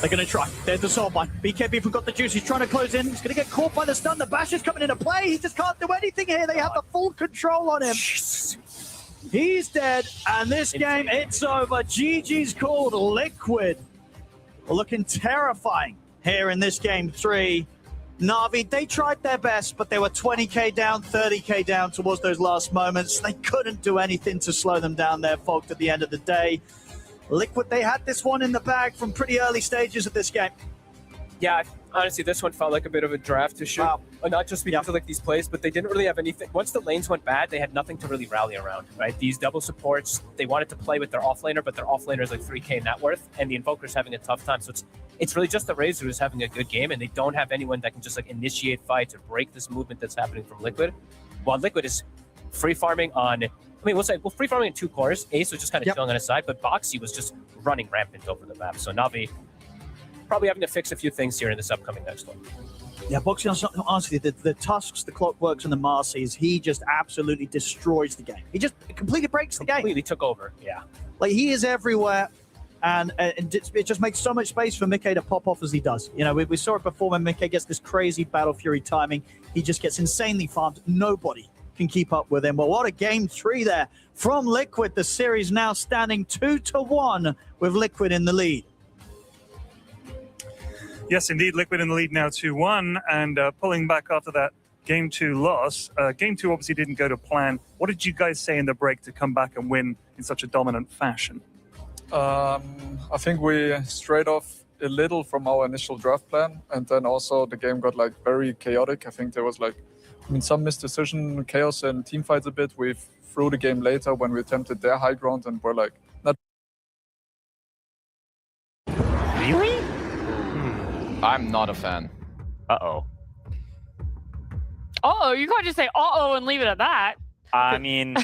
They're going to try. There's the Soulbind. BKB forgot the juice. He's trying to close in. He's going to get caught by the stun. The bash is coming into play. He just can't do anything here. They have the full control on him. He's dead. And this game, it's over. GG's called. Liquid looking terrifying here in this game 3. Na'Vi, they tried their best, but they were 20k down, 30k down towards those last moments. They couldn't do anything to slow them down there, folks, at the end of the day. Liquid, they had this one in the bag from pretty early stages of this game. Yeah, honestly, this one felt like a bit of a draft issue. Wow. Not just because of like these plays, but they didn't really have anything. Once the lanes went bad, they had nothing to really rally around, right? These double supports, they wanted to play with their offlaner, but their offlaner is like 3k net worth, and the Invoker's having a tough time. So it's really just the Razor who's having a good game, and they don't have anyone that can just like initiate fights or break this movement that's happening from Liquid. While Liquid is free farming on, free farming in 2 cores. Ace was just kind of chilling on his side, but Boxy was just running rampant over the map. So Na'Vi probably having to fix a few things here in this upcoming next one. Yeah, Boxy, honestly, the Tusks, the Clockworks, and the Marseilles, he just absolutely destroys the game. He just completely breaks the game. Completely took over, yeah. Like, he is everywhere, and it just makes so much space for Mickey to pop off as he does. You know, we saw it before when Mickey gets this crazy Battle Fury timing. He just gets insanely farmed. Nobody can keep up with him. Well, what a game 3 there from Liquid. The series now standing 2-1 with Liquid in the lead. Yes, indeed. Liquid in the lead now 2-1 and pulling back after that Game 2 loss. Game 2 obviously didn't go to plan. What did you guys say in the break to come back and win in such a dominant fashion? I think we strayed off a little from our initial draft plan, and then also the game got like very chaotic. I think there was like, some misdecision, chaos, and team fights a bit. We threw the game later when we attempted their high ground and were like, not. Really? I'm not a fan. Uh-oh. Uh-oh, you can't just say uh-oh and leave it at that. I mean,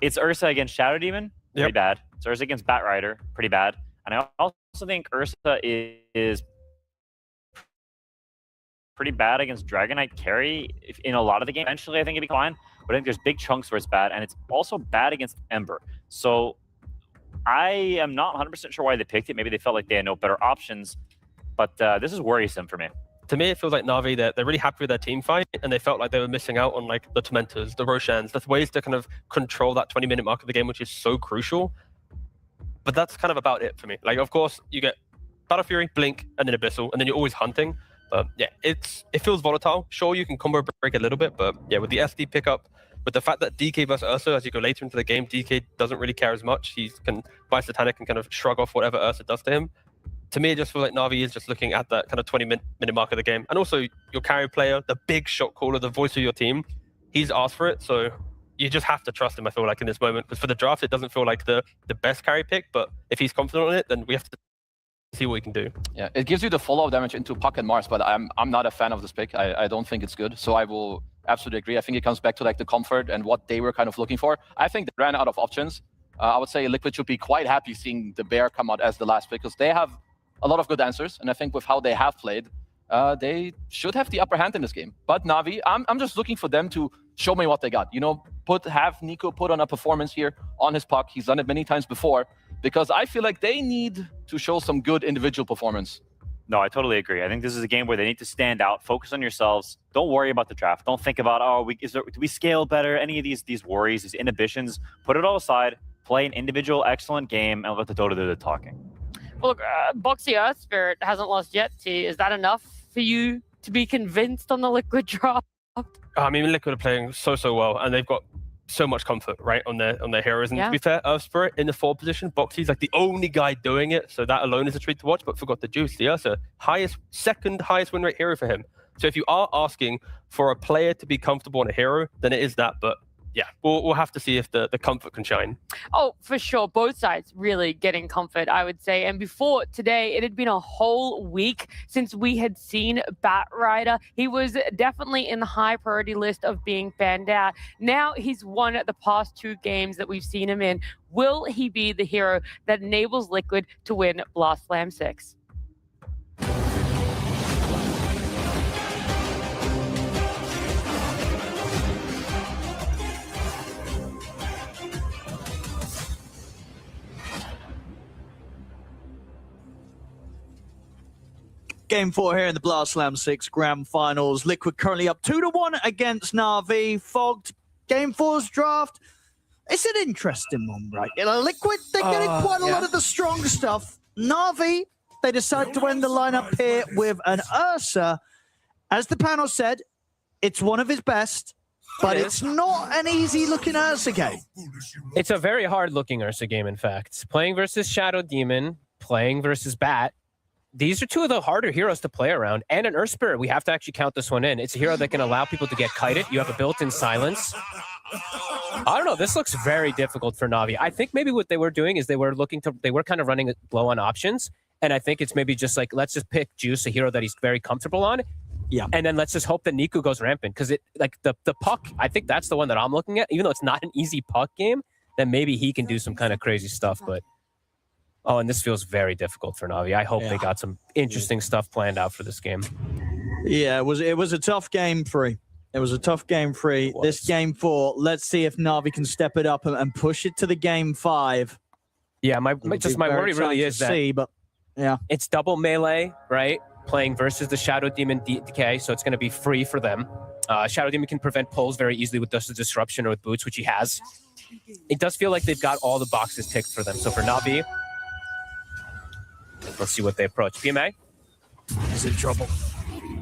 it's Ursa against Shadow Demon, pretty bad. It's Ursa against Batrider, pretty bad. And I also think Ursa is pretty bad against Dragon Knight carry in a lot of the game. Eventually, I think it'd be fine. But I think there's big chunks where it's bad, and it's also bad against Ember. So I am not 100% sure why they picked it. Maybe they felt like they had no better options. But this is worrisome for me. To me, it feels like Na'Vi, they're really happy with their team fight, and they felt like they were missing out on like the Tormentors, the Roshans. There's ways to kind of control that 20-minute mark of the game, which is so crucial. But that's kind of about it for me. Like, of course, you get Battle Fury, Blink, and then Abyssal, and then you're always hunting. But yeah, it feels volatile. Sure, you can combo break a little bit, but yeah, with the SD pickup, with the fact that DK versus Ursa, as you go later into the game, DK doesn't really care as much. He can buy Satanic and kind of shrug off whatever Ursa does to him. To me, it just feels like Na'Vi is just looking at that kind of 20-minute mark of the game. And also, your carry player, the big shot caller, the voice of your team, he's asked for it. So you just have to trust him, I feel like, in this moment. Because for the draft, it doesn't feel like the best carry pick. But if he's confident on it, then we have to see what he can do. Yeah, it gives you the follow-up damage into Puck and Mars, but I'm not a fan of this pick. I don't think it's good. So I will absolutely agree. I think it comes back to like the comfort and what they were kind of looking for. I think they ran out of options. I would say Liquid should be quite happy seeing the Bear come out as the last pick, because they have a lot of good answers, and I think with how they have played, they should have the upper hand in this game. But Na'Vi, I'm just looking for them to show me what they got. You know, have Nico put on a performance here on his puck. He's done it many times before, because I feel like they need to show some good individual performance. No, I totally agree. I think this is a game where they need to stand out, focus on yourselves. Don't worry about the draft. Don't think about, do we scale better? Any of these worries, these inhibitions, put it all aside. Play an individual excellent game and let the Dota do the talking. Well, look, Boxy Earth Spirit hasn't lost yet, T. Is that enough for you to be convinced on the Liquid drop? I mean, Liquid are playing so well, and they've got so much comfort, right, on their heroes. And to be fair, Earth Spirit in the 4 position, Boxy's like the only guy doing it, so that alone is a treat to watch. But forgot the juice. The Ursa, second highest win rate hero for him. So if you are asking for a player to be comfortable on a hero, then it is that. But yeah, we'll have to see if the comfort can shine. Oh, for sure. Both sides really getting comfort, I would say. And before today, it had been a whole week since we had seen Batrider. He was definitely in the high priority list of being banned out. Now he's won the past 2 games that we've seen him in. Will he be the hero that enables Liquid to win Blast Slam 6? Game 4 here in the Blast Slam 6 Grand Finals. Liquid currently up 2-1 against Na'Vi. Fogged, Game 4's draft. It's an interesting one, right? You know, Liquid, they're getting quite a lot of the strong stuff. Na'Vi, they decide to end the lineup here with an Ursa. As the panel said, it's one of his best, but it's not an easy-looking Ursa game. It's a very hard-looking Ursa game, in fact. Playing versus Shadow Demon, playing versus Bat. These are 2 of the harder heroes to play around. And an Earth Spirit, we have to actually count this one in. It's a hero that can allow people to get kited. You have a built-in silence. I don't know. This looks very difficult for Na'Vi. I think maybe what they were doing is they were kind of running low on options. And I think it's maybe just like, let's just pick Juice, a hero that he's very comfortable on. Yeah. And then let's just hope that Niku goes rampant. Because the puck, I think that's the one that I'm looking at. Even though it's not an easy puck game, then maybe he can do some kind of crazy stuff. But oh, and this feels very difficult for Na'Vi. I hope they got some interesting stuff planned out for this game. Yeah, it was a tough game 3. It was a tough game 3. This game 4, let's see if Na'Vi can step it up and push it to the game 5. Yeah, my worry really is that but yeah, it's double melee, right? Playing versus the Shadow Demon DK, so it's going to be free for them. Shadow Demon can prevent pulls very easily with Dust of Disruption or with Boots, which he has. It does feel like they've got all the boxes ticked for them. So for Na'Vi, let's see what they approach. PMA is in trouble.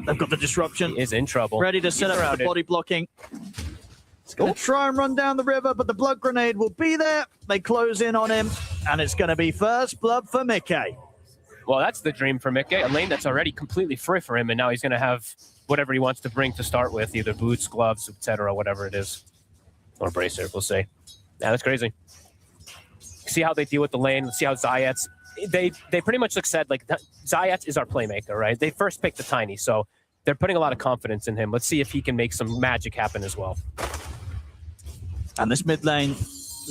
They've got the disruption. He is in trouble. Ready to set up the body blocking. It's going to try and run down the river, but the blood grenade will be there. They close in on him, and it's going to be first blood for Mickey. Well, that's the dream for Mickey. A lane that's already completely free for him, and now he's going to have whatever he wants to bring to start with, either boots, gloves, etc., whatever it is. Or bracer, we'll see. Yeah, that's crazy. See how they deal with the lane. Let's see how Zayat's... They pretty much said, like, Zayat is our playmaker, right? They first picked the Tiny, so they're putting a lot of confidence in him. Let's see if he can make some magic happen as well. And this mid lane,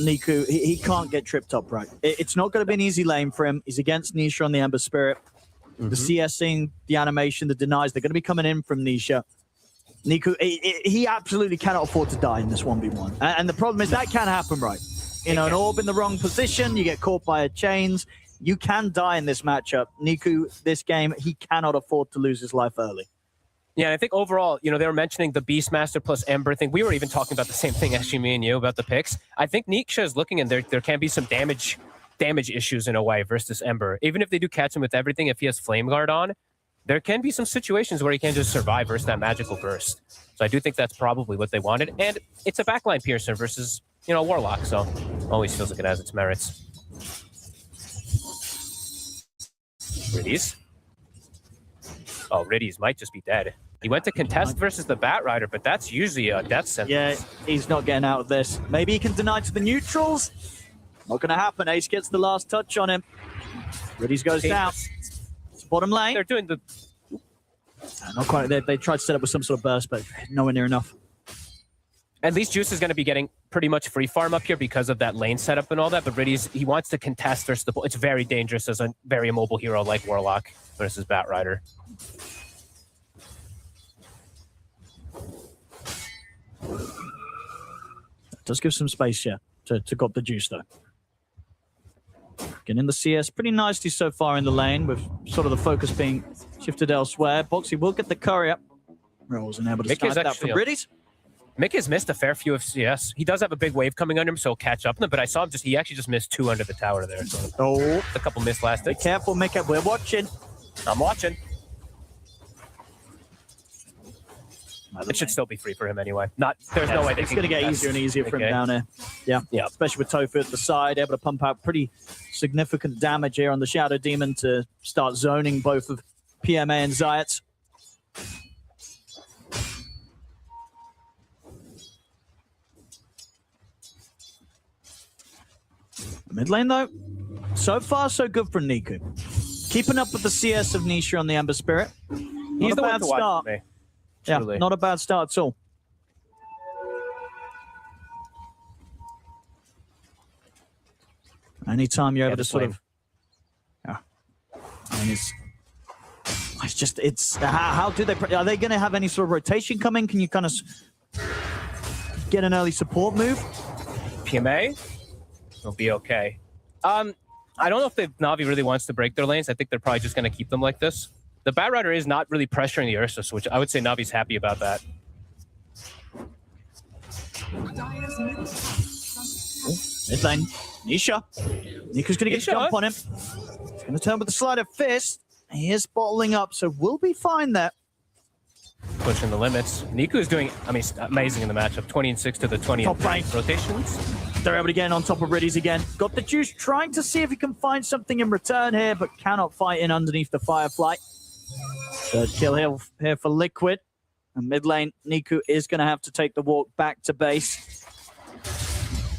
Niku, he can't get tripped up right. It's not going to be an easy lane for him. He's against Nisha on the Ember Spirit. The CSing, the animation, the denies, they're going to be coming in from Nisha. Niku, he absolutely cannot afford to die in this 1v1. And the problem is that can happen, right? You know, an orb in the wrong position, you get caught by a chains. You can die in this matchup. Niku, this game, he cannot afford to lose his life early. Yeah, and I think overall, you know, they were mentioning the Beastmaster plus Ember thing. We were even talking about the same thing, actually, me and you, about the picks. I think Nisha is looking, and there can be some damage issues in a way versus Ember. Even if they do catch him with everything, if he has Flame Guard on, there can be some situations where he can just survive versus that magical burst. So I do think that's probably what they wanted. And it's a backline piercer versus, you know, Warlock, so always feels like it has its merits. Riddies. Oh, Riddies might just be dead. He went to contest versus the Batrider, but that's usually a death sentence. Yeah, he's not getting out of this. Maybe he can deny to the neutrals. Not going to happen. Ace gets the last touch on him. Riddies goes down. It's bottom lane. They're doing the... Not quite. They tried to set up with some sort of burst, but nowhere near enough. At least Juice is going to be getting pretty much free farm up here because of that lane setup and all that, but Riddies, he wants to contest versus the... It's very dangerous as a very immobile hero like Warlock versus Batrider. It does give some space, yeah, to got the juice, though. Getting the CS pretty nicely so far in the lane, with sort of the focus being shifted elsewhere. Boxy will get the curry up. Wasn't able to start that for Riddies. Mick has missed a fair few of CS. He does have a big wave coming under him, so he'll catch up on them, but I saw him he actually just missed 2 under the tower there. So a couple missed last hits. Be careful, Mick. We're watching. I'm watching. It should still be free for him anyway. There's no way they It's can going to get easier and easier for him down here. Yeah, especially with Tofu at the side, able to pump out pretty significant damage here on the Shadow Demon to start zoning both of PMA and Zayat. Mid lane, though, so far so good from Niku. Keeping up with the CS of Nisha on the Ember Spirit. He's the one to watch start. for me. Yeah, Truly. not a bad start at all. Anytime you're able to sort of, yeah. I mean, it's how do they? Are they going to have any sort of rotation coming? Can you kind of get an early support move? PMA will be okay. I don't know if Na'Vi really wants to break their lanes. I think they're probably just going to keep them like this. The Bat Rider is not really pressuring the Ursa, which I would say Navi's happy about that. Mid lane, Nisha. Niku's going to get a jump on him. He's going to turn with the sleight of fist. He is bottling up, so we'll be fine there. Pushing the limits. Niku is doing, amazing in the matchup. 20-6 to the 20 Top right rotations. They're able to get on top of Riddies again. Got the juice, trying to see if he can find something in return here, but cannot fight in underneath the Firefly. Third kill here for Liquid. And mid lane, Niku is going to have to take the walk back to base.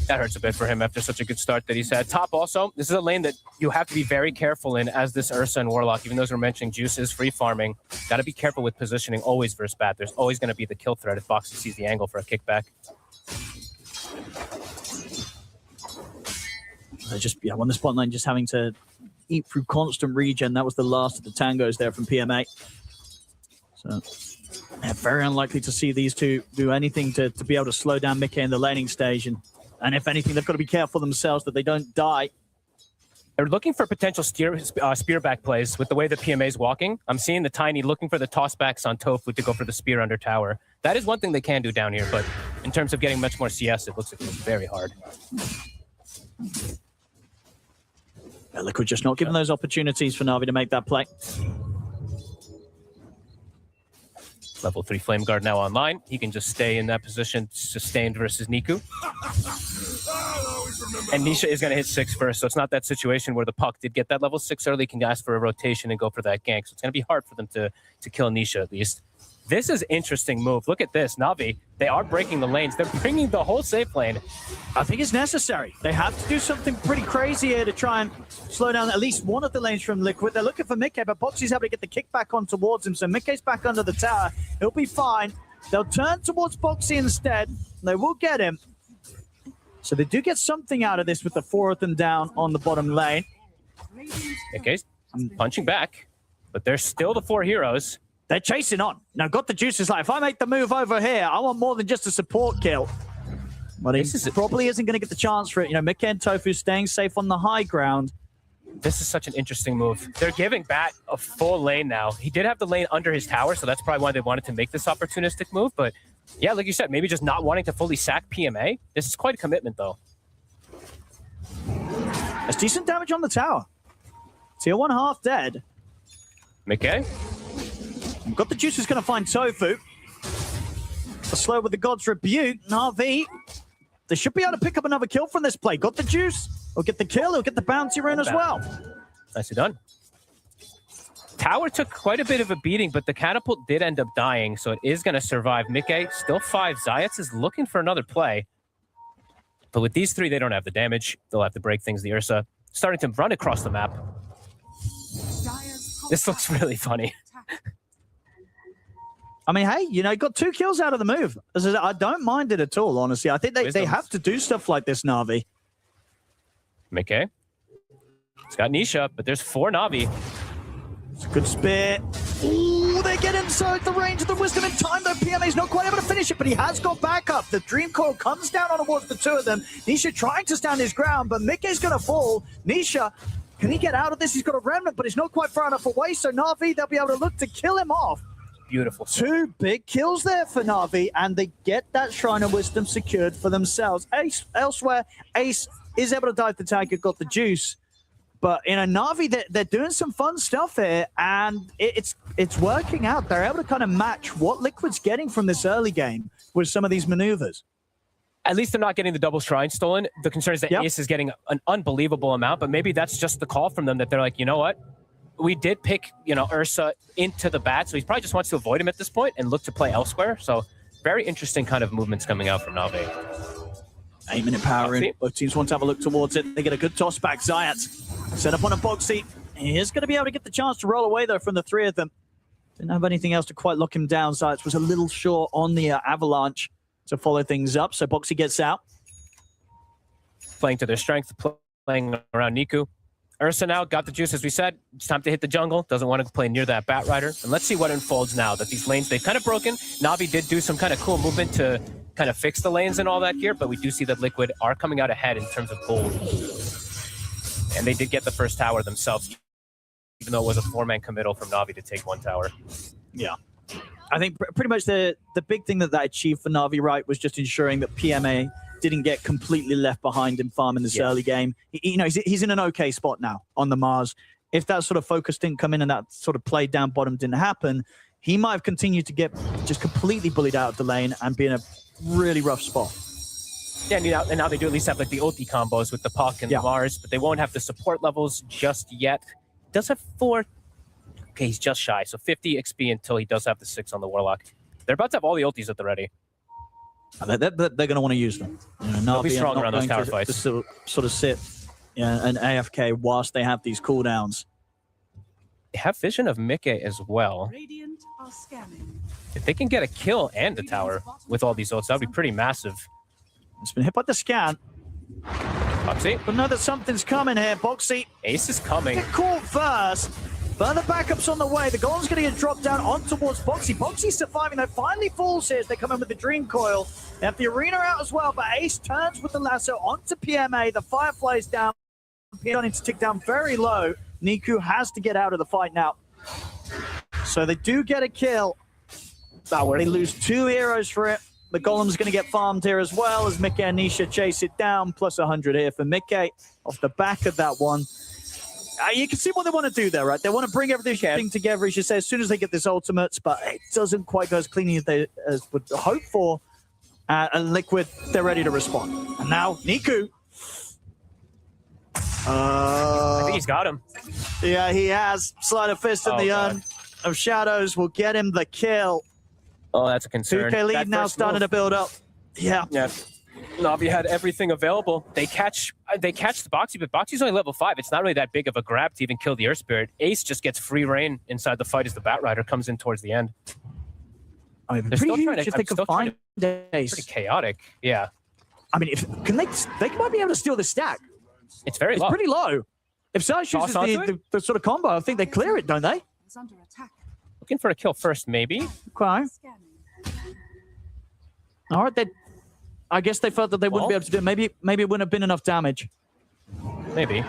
That hurts a bit for him after such a good start that he's had. Top also, this is a lane that you have to be very careful in as this Ursa and Warlock, even though we're mentioning Juice is free farming. Got to be careful with positioning always versus Bat. There's always going to be the kill threat if Foxy sees the angle for a kickback. They just on the spot line, just having to eat through constant regen. That was the last of the tangos there from PMA. So yeah, very unlikely to see these two do anything to be able to slow down Mickey in the laning stage. And if anything, they've got to be careful themselves that they don't die. They're looking for potential spear back plays with the way the PMA is walking. I'm seeing the Tiny looking for the tossbacks on Tofu to go for the spear under tower. That is one thing they can do down here, but in terms of getting much more CS, it looks like it's very hard. Yeah, Liquid just not giving those opportunities for Na'Vi to make that play. Level 3 Flame Guard now online. He can just stay in that position, sustained versus Niku. And Nisha is going to hit 6 first, so it's not that situation where the puck did get that level 6 early, can ask for a rotation and go for that gank. So it's going to be hard for them to kill Nisha at least. This is an interesting move. Look at this. Na'Vi, they are breaking the lanes. They're bringing the whole safe lane. I think it's necessary. They have to do something pretty crazy here to try and slow down at least one of the lanes from Liquid. They're looking for Mickey, but Boxy's able to get the kickback on towards him. So Mickey's back under the tower. He'll be fine. They'll turn towards Boxy instead. They will get him. So they do get something out of this with the 4 of them down on the bottom lane. Mickey's punching back, but there's still the 4 heroes. They're chasing on. Now, got the juices like, if I make the move over here, I want more than just a support kill. But he probably isn't going to get the chance for it. You know, Mickey and Tofu staying safe on the high ground. This is such an interesting move. They're giving Bat a full lane now. He did have the lane under his tower, so that's probably why they wanted to make this opportunistic move. But yeah, like you said, maybe just not wanting to fully sack PMA. This is quite a commitment, though. That's decent damage on the tower. Tier 1 half dead. Mickey? Got the juice is going to find Tofu. The slow with the God's Rebuke. Na'Vi, they should be able to pick up another kill from this play. Got the juice. He'll get the kill. He'll get the bounty run as well. Nicely done. Tower took quite a bit of a beating, but the catapult did end up dying, so it is going to survive. Mickey, still 5. Zayats is looking for another play. But with these 3, they don't have the damage. They'll have to break things. The Ursa starting to run across the map. This looks really funny. I mean, hey, you know, got 2 kills out of the move. I don't mind it at all, honestly. I think they have to do stuff like this, Na'Vi. Mickey. It's got Nisha, but there's 4 Na'Vi. It's a good spear. Ooh, they get inside the range of the Wisdom in time, though. PMA's not quite able to finish it, but he has got backup. The Dream Coil comes down on towards the 2 of them. Nisha trying to stand his ground, but Mickey's going to fall. Nisha, can he get out of this? He's got a remnant, but he's not quite far enough away, so Na'Vi, they'll be able to look to kill him off. Beautiful. 2 big kills there for Na'Vi, and they get that Shrine of Wisdom secured for themselves. Elsewhere, Ace is able to dive the target, got the juice. But in a Na'Vi, they're doing some fun stuff here, and it's working out. They're able to kind of match what Liquid's getting from this early game with some of these maneuvers. At least they're not getting the double shrine stolen. The concern is that Ace is getting an unbelievable amount, but maybe that's just the call from them that they're like, you know what? We did pick, you know, Ursa into the bat, so he probably just wants to avoid him at this point and look to play elsewhere. So very interesting kind of movements coming out from Na'Vi. 8-minute power in. Both teams want to have a look towards it. They get a good toss back. Zayat set up on a Boxy. He is going to be able to get the chance to roll away, though, from the three of them. Didn't have anything else to quite lock him down. Zayat was a little short on the avalanche to follow things up. So Boxy gets out. Playing to their strength, playing around Niku. Ursa now got the juice, as we said. It's time to hit the jungle. Doesn't want to play near that Bat Rider. And let's see what unfolds now that these lanes, they've kind of broken. Navi did do some kind of cool movement to kind of fix the lanes and all that here, but we do see that Liquid are coming out ahead in terms of gold. And they did get the first tower themselves, even though it was a 4-man committal from Navi to take 1 tower. Yeah. I think pretty much the big thing that achieved for Navi, right, was just ensuring that PMA didn't get completely left behind in farm in this early game. He's in an okay spot now on the Mars. If that sort of focus didn't come in and that sort of play down bottom didn't happen, he might have continued to get just completely bullied out of the lane and be in a really rough spot. Yeah, and now they do at least have like the ulti combos with the Puck and the Mars, but they won't have the support levels just yet. Does have 4. Okay, he's just shy, so 50 XP until he does have the 6 on the Warlock. They're about to have all the ultis at the ready. They're going to want to use them. They'll be strong around those tower fights. To sort of sit and AFK whilst they have these cooldowns. They have vision of Mickey as well. Radiant are scanning. If they can get a kill and a tower with all these ults, that would be pretty massive. It's been hit by the scan. Boxy. But know that something's coming here. Boxy. Ace is coming. Get caught first. Further backups on the way. The golem's going to get dropped down on towards Boxy. Boxy's surviving, though. Finally falls here as they come in with the Dream Coil. They have the arena out as well, but Ace turns with the lasso onto PMA. The Firefly's down. PMA needs to tick down very low. Niku has to get out of the fight now. So they do get a kill. They lose 2 heroes for it. The Golem's going to get farmed here as well as Mickey and Nisha chase it down. Plus 100 here for Mickey off the back of that one. You can see what they want to do there, right? They want to bring everything together, as you say, as soon as they get this ultimates, but it doesn't quite go as cleanly as they would hope for. And Liquid, they're ready to respond. And now, Niku. I think he's got him. Yeah, he has. Sleight of fist in the urn of shadows will get him the kill. Oh, that's a concern. 2K lead now starting to build up. Yeah. Navi had everything available. They catch the Boxy, but Boxy's only level 5. It's not really that big of a grab to even kill the Earth Spirit. Ace just gets free reign inside the fight as the Bat Rider comes in towards the end. I mean, pretty huge if they can find Ace. Pretty chaotic, yeah. I mean, they might be able to steal the stack. It's very low. It's pretty low. If Sarge uses the sort of combo, I think they clear it, don't they? It's under attack. Looking for a kill first, maybe. Okay. All right, I guess they felt that they wouldn't be able to do it. Maybe it wouldn't have been enough damage. Maybe.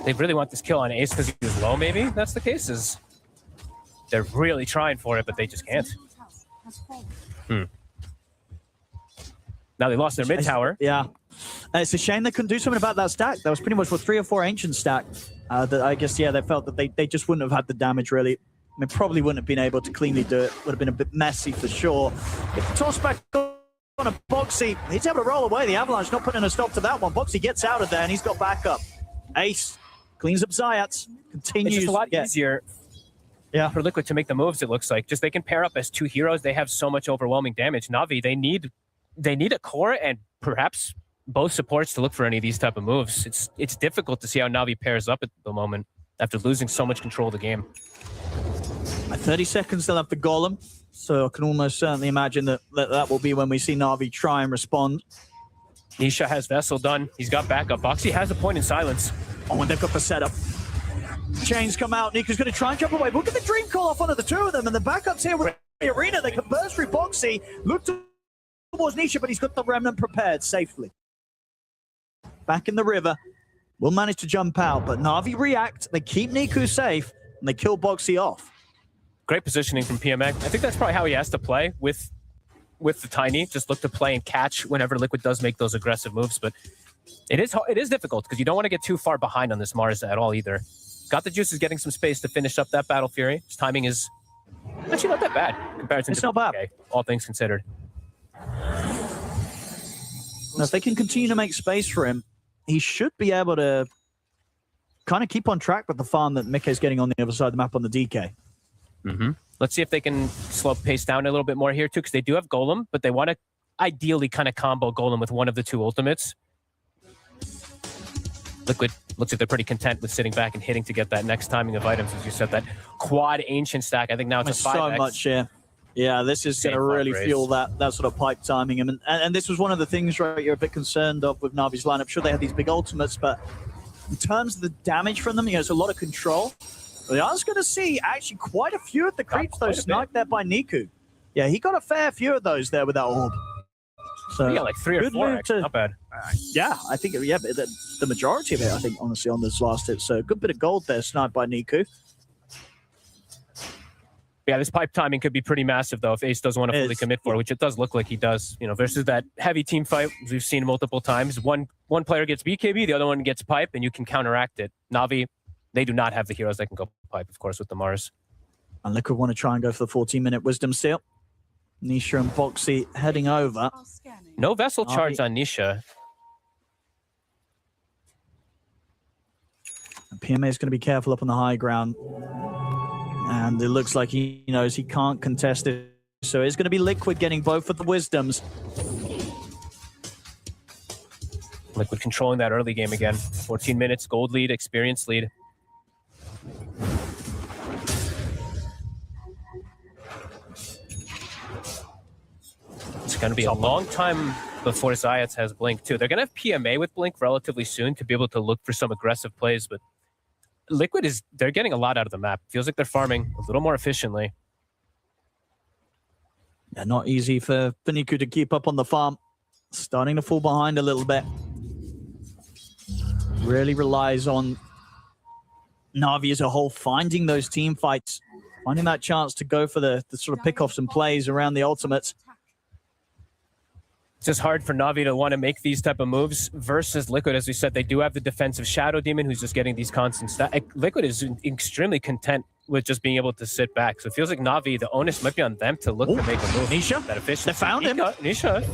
They really want this kill on Ace because he was low, maybe? That's the case. They're really trying for it, but they just can't. Now they lost their mid tower. Yeah. It's a shame they couldn't do something about that stack. That was pretty much 3 or 4 ancient stack. That I guess, they felt that they just wouldn't have had the damage, really. I mean, probably wouldn't have been able to cleanly do it. Would have been a bit messy for sure. Get the toss back on a Boxy. He's able to roll away. The Avalanche not putting a stop to that one. Boxy gets out of there, and he's got backup. Ace cleans up Zayats. Continues. It's just a lot easier for Liquid to make the moves, it looks like. Just they can pair up as 2 heroes. They have so much overwhelming damage. Navi, they need a core and perhaps both supports to look for any of these type of moves. It's difficult to see how Navi pairs up at the moment after losing so much control of the game. At 30 seconds, they'll have the Golem. So I can almost certainly imagine that will be when we see Navi try and respond. Nisha has Vessel done. He's got backup. Boxy has a point in silence. Oh, and they've got the setup. Chains come out. Nika's going to try and jump away. Look at the Dream Call off onto the 2 of them, and the backup's here with the arena. They can burst through Boxy. Look towards Nisha, but he's got the Remnant prepared safely. Back in the river. Will manage to jump out, but Navi react. They keep Niku safe, and they kill Boxy off. Great positioning from PMA. I think that's probably how he has to play with the Tiny. Just look to play and catch whenever Liquid does make those aggressive moves. But it is difficult because you don't want to get too far behind on this Mars at all either. Got the Juices getting some space to finish up that Battle Fury. His timing is actually not that bad comparison to PMA, all things considered. Now, if they can continue to make space for him, he should be able to kind of keep on track with the farm that Mickey's getting on the other side of the map on the DK. Let's see if they can slow pace down a little bit more here too, because they do have Golem, but they want to ideally kind of combo Golem with one of the two ultimates. Liquid looks like they're pretty content with sitting back and hitting to get that next timing of items, as you said, that quad ancient stack. I think now it's a 5x. So much, yeah. Yeah, this is going to really fuel that sort of pipe timing. And this was one of the things, right, you're a bit concerned of with Navi's lineup. Sure, they had these big ultimates, but in terms of the damage from them, it's a lot of control. But I was going to see actually quite a few of the creeps, though, sniped there by Niku. Yeah, he got a fair few of those there with that orb. So yeah, like 3 or 4, actually. Not bad. Yeah, I think, yeah, the majority of it, I think, honestly, on this last hit. So a good bit of gold there sniped by Niku. Yeah, this pipe timing could be pretty massive, though, if Ace doesn't want to fully commit for it, which it does look like he does. Versus that heavy team fight we've seen multiple times. One player gets BKB, the other one gets pipe, and you can counteract it. Na'Vi, they do not have the heroes that can go pipe, of course, with the Mars. And Liquid want to try and go for the 14-minute Wisdom Seal. Nisha and Boxy heading over. No Vessel charge on Nisha. And PMA is going to be careful up on the high ground. And it looks like he knows he can't contest it. So it's going to be Liquid getting both of the Wisdoms. Liquid controlling that early game again. 14 minutes, gold lead, experience lead. It's going to be a long time before Zayats has Blink, too. They're going to have PMA with Blink relatively soon to be able to look for some aggressive plays, but Liquid they're getting a lot out of the map. Feels like they're farming a little more efficiently. Yeah, not easy for Niku to keep up on the farm. Starting to fall behind a little bit. Really relies on Na'Vi as a whole, finding those team fights, finding that chance to go for the sort of pickoffs and plays around the ultimates. It's just hard for Na'Vi to want to make these type of moves versus Liquid. As we said, they do have the defensive Shadow Demon who's just getting these constant stats. Liquid is extremely content with just being able to sit back. So it feels like Na'Vi, the onus might be on them to look to make a move. Nisha, that efficiency. they found him. Nisha.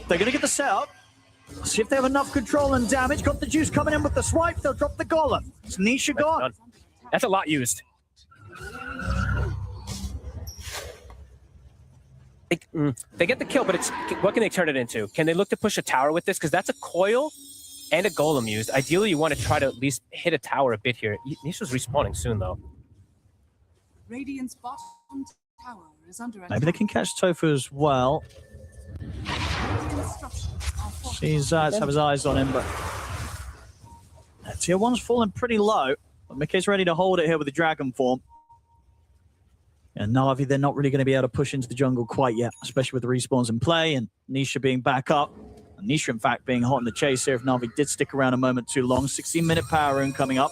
They're going to get the setup. See if they have enough control and damage. Got the juice coming in with the swipe. They'll drop the Golem. It's Nisha gone. That's a lot used. They get the kill, but what can they turn it into? Can they look to push a tower with this? Because that's a coil and a golem used. Ideally, you want to try to at least hit a tower a bit here. Nisha's respawning soon, though. Radiant's bottom tower is under attack. Maybe they can catch Tofu as well. Sees Zayats have his eyes on him, but tier 1's falling pretty low. But Mickey's ready to hold it here with the Dragon form. And Na'Vi, they're not really going to be able to push into the jungle quite yet, especially with the respawns in play and Nisha being back up. And Nisha, in fact, being hot in the chase here if Na'Vi did stick around a moment too long. 16-minute power rune coming up.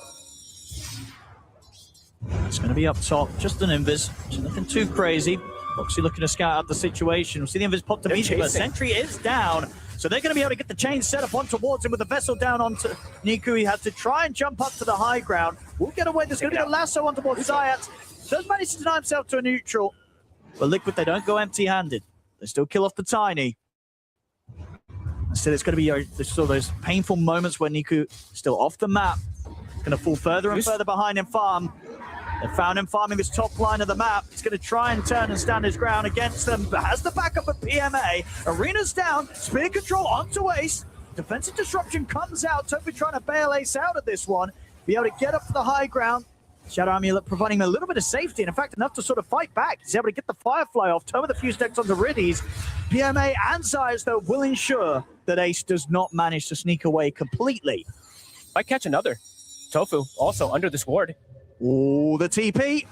It's going to be up top, just an invis. So nothing too crazy. Boxy looking to scout out the situation. We'll see the invis pop to meet him, but Sentry is down. So they're going to be able to get the chain set up on towards him with the Vessel down onto Niku. He has to try and jump up to the high ground. We'll get away. There's going to be a lasso on towards Zayats. Does manage to deny himself to a neutral. But Liquid, they don't go empty-handed. They still kill off the Tiny. Instead, it's going to be sort of those painful moments where Niku still off the map. Going to fall further and further behind in farm. They found him farming this top line of the map. He's going to try and turn and stand his ground against them, but has the backup of PMA. Arena's down. Spear control onto Ace. Defensive disruption comes out. Tofu trying to bail Ace out of this one. Be able to get up to the high ground. Shadow Amulet providing him a little bit of safety, and in fact enough to sort of fight back. He's able to get the Firefly off. Tome with a few stacks onto Riddies. PMA and Zayats, though, will ensure that Ace does not manage to sneak away completely. Might catch another. Tofu also under this ward. Oh, the TP.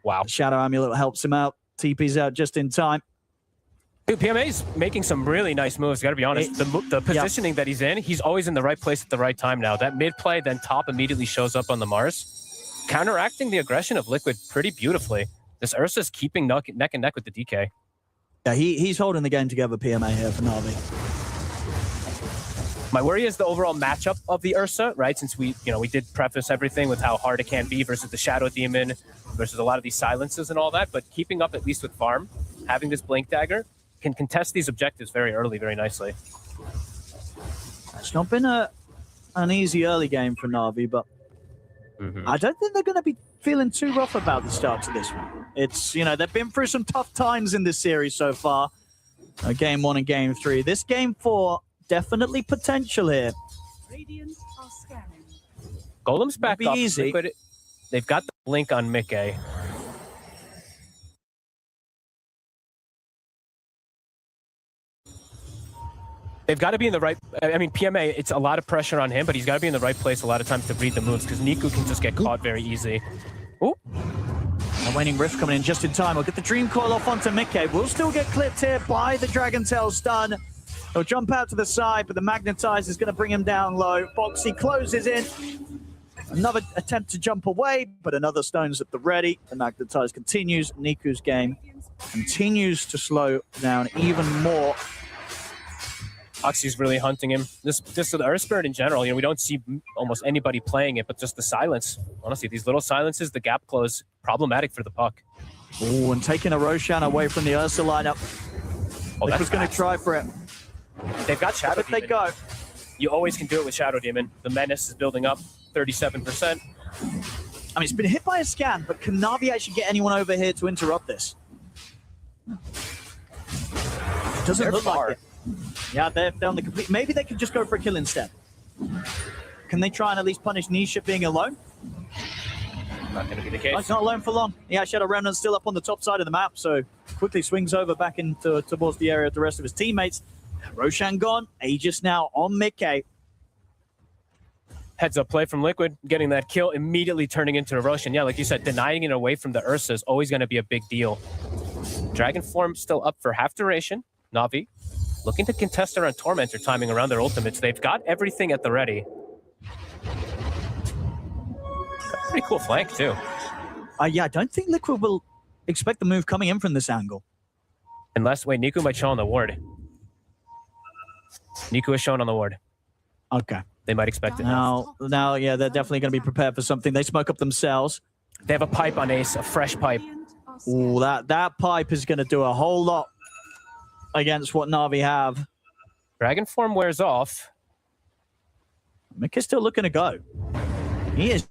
Wow. The Shadow Amulet helps him out. TP's out just in time. Dude, PMA's making some really nice moves, gotta be honest. The positioning that he's in, he's always in the right place at the right time now. That mid play, then top immediately shows up on the Mars. Counteracting the aggression of Liquid pretty beautifully. This Ursa's keeping neck and neck with the DK. Yeah, he's holding the game together, PMA here for Na'Vi. My worry is the overall matchup of the Ursa, right? Since we did preface everything with how hard it can be versus the Shadow Demon, versus a lot of these silences and all that, but keeping up at least with farm, having this Blink Dagger, can contest these objectives very early, very nicely. It's not been an easy early game for Na'Vi, but I don't think they're going to be feeling too rough about the start to this one. It's, they've been through some tough times in this series so far. Game 1 and Game 3. This Game 4, definitely potential here. Radiant are scanning. Golem's back up. Easy. Liquid, they've got the blink on Mickey. They've got to be in the right... I mean, PMA, it's a lot of pressure on him, but he's got to be in the right place a lot of times to read the moves, because Niku can just get caught very easy. Ooh. A waning rift coming in just in time. We'll get the Dream Coil off onto Mickey. We'll still get clipped here by the Dragon Tail stun. He'll jump out to the side, but the Magnetize is going to bring him down low. Boxy closes in. Another attempt to jump away, but another stone's at the ready. The Magnetize continues. Niku's game continues to slow down even more. Oxy's really hunting him. This the Earth Spirit in general, we don't see almost anybody playing it, but just the silence. Honestly, these little silences, the gap close, problematic for the puck. Oh, and taking a Roshan away from the Ursa lineup. Oh, Liquid's going to try for it. They've got Shadow Demon. They go. You always can do it with Shadow Demon. The menace is building up, 37%. I mean, it's been hit by a scan, but can Na'Vi actually get anyone over here to interrupt this? Doesn't look like it. Yeah, they're on the complete... Maybe they could just go for a kill instead. Can they try and at least punish Nisha being alone? Not going to be the case. Oh, he's not alone for long. Yeah, Shadow Remnant's still up on the top side of the map, so quickly swings over back into towards the area of the rest of his teammates. Roshan gone. Aegis now on Mickey. Heads up play from Liquid, getting that kill, immediately turning into a Roshan. Yeah, like you said, denying it away from the Ursa is always going to be a big deal. Dragon Form still up for half duration. Na'Vi looking to contest around Tormentor timing around their ultimates. They've got everything at the ready. Pretty cool flank, too. Yeah, I don't think Liquid will expect the move coming in from this angle. Unless, wait, Niku might show on the ward. Niku is shown on the ward. Okay. They might expect it. Now, yeah, they're definitely going to be prepared for something. They smoke up themselves. They have a pipe on Ace, a fresh pipe. Ooh, that pipe is going to do a whole lot against what Na'Vi have. Dragon Form wears off. Mickey's still looking to go. He is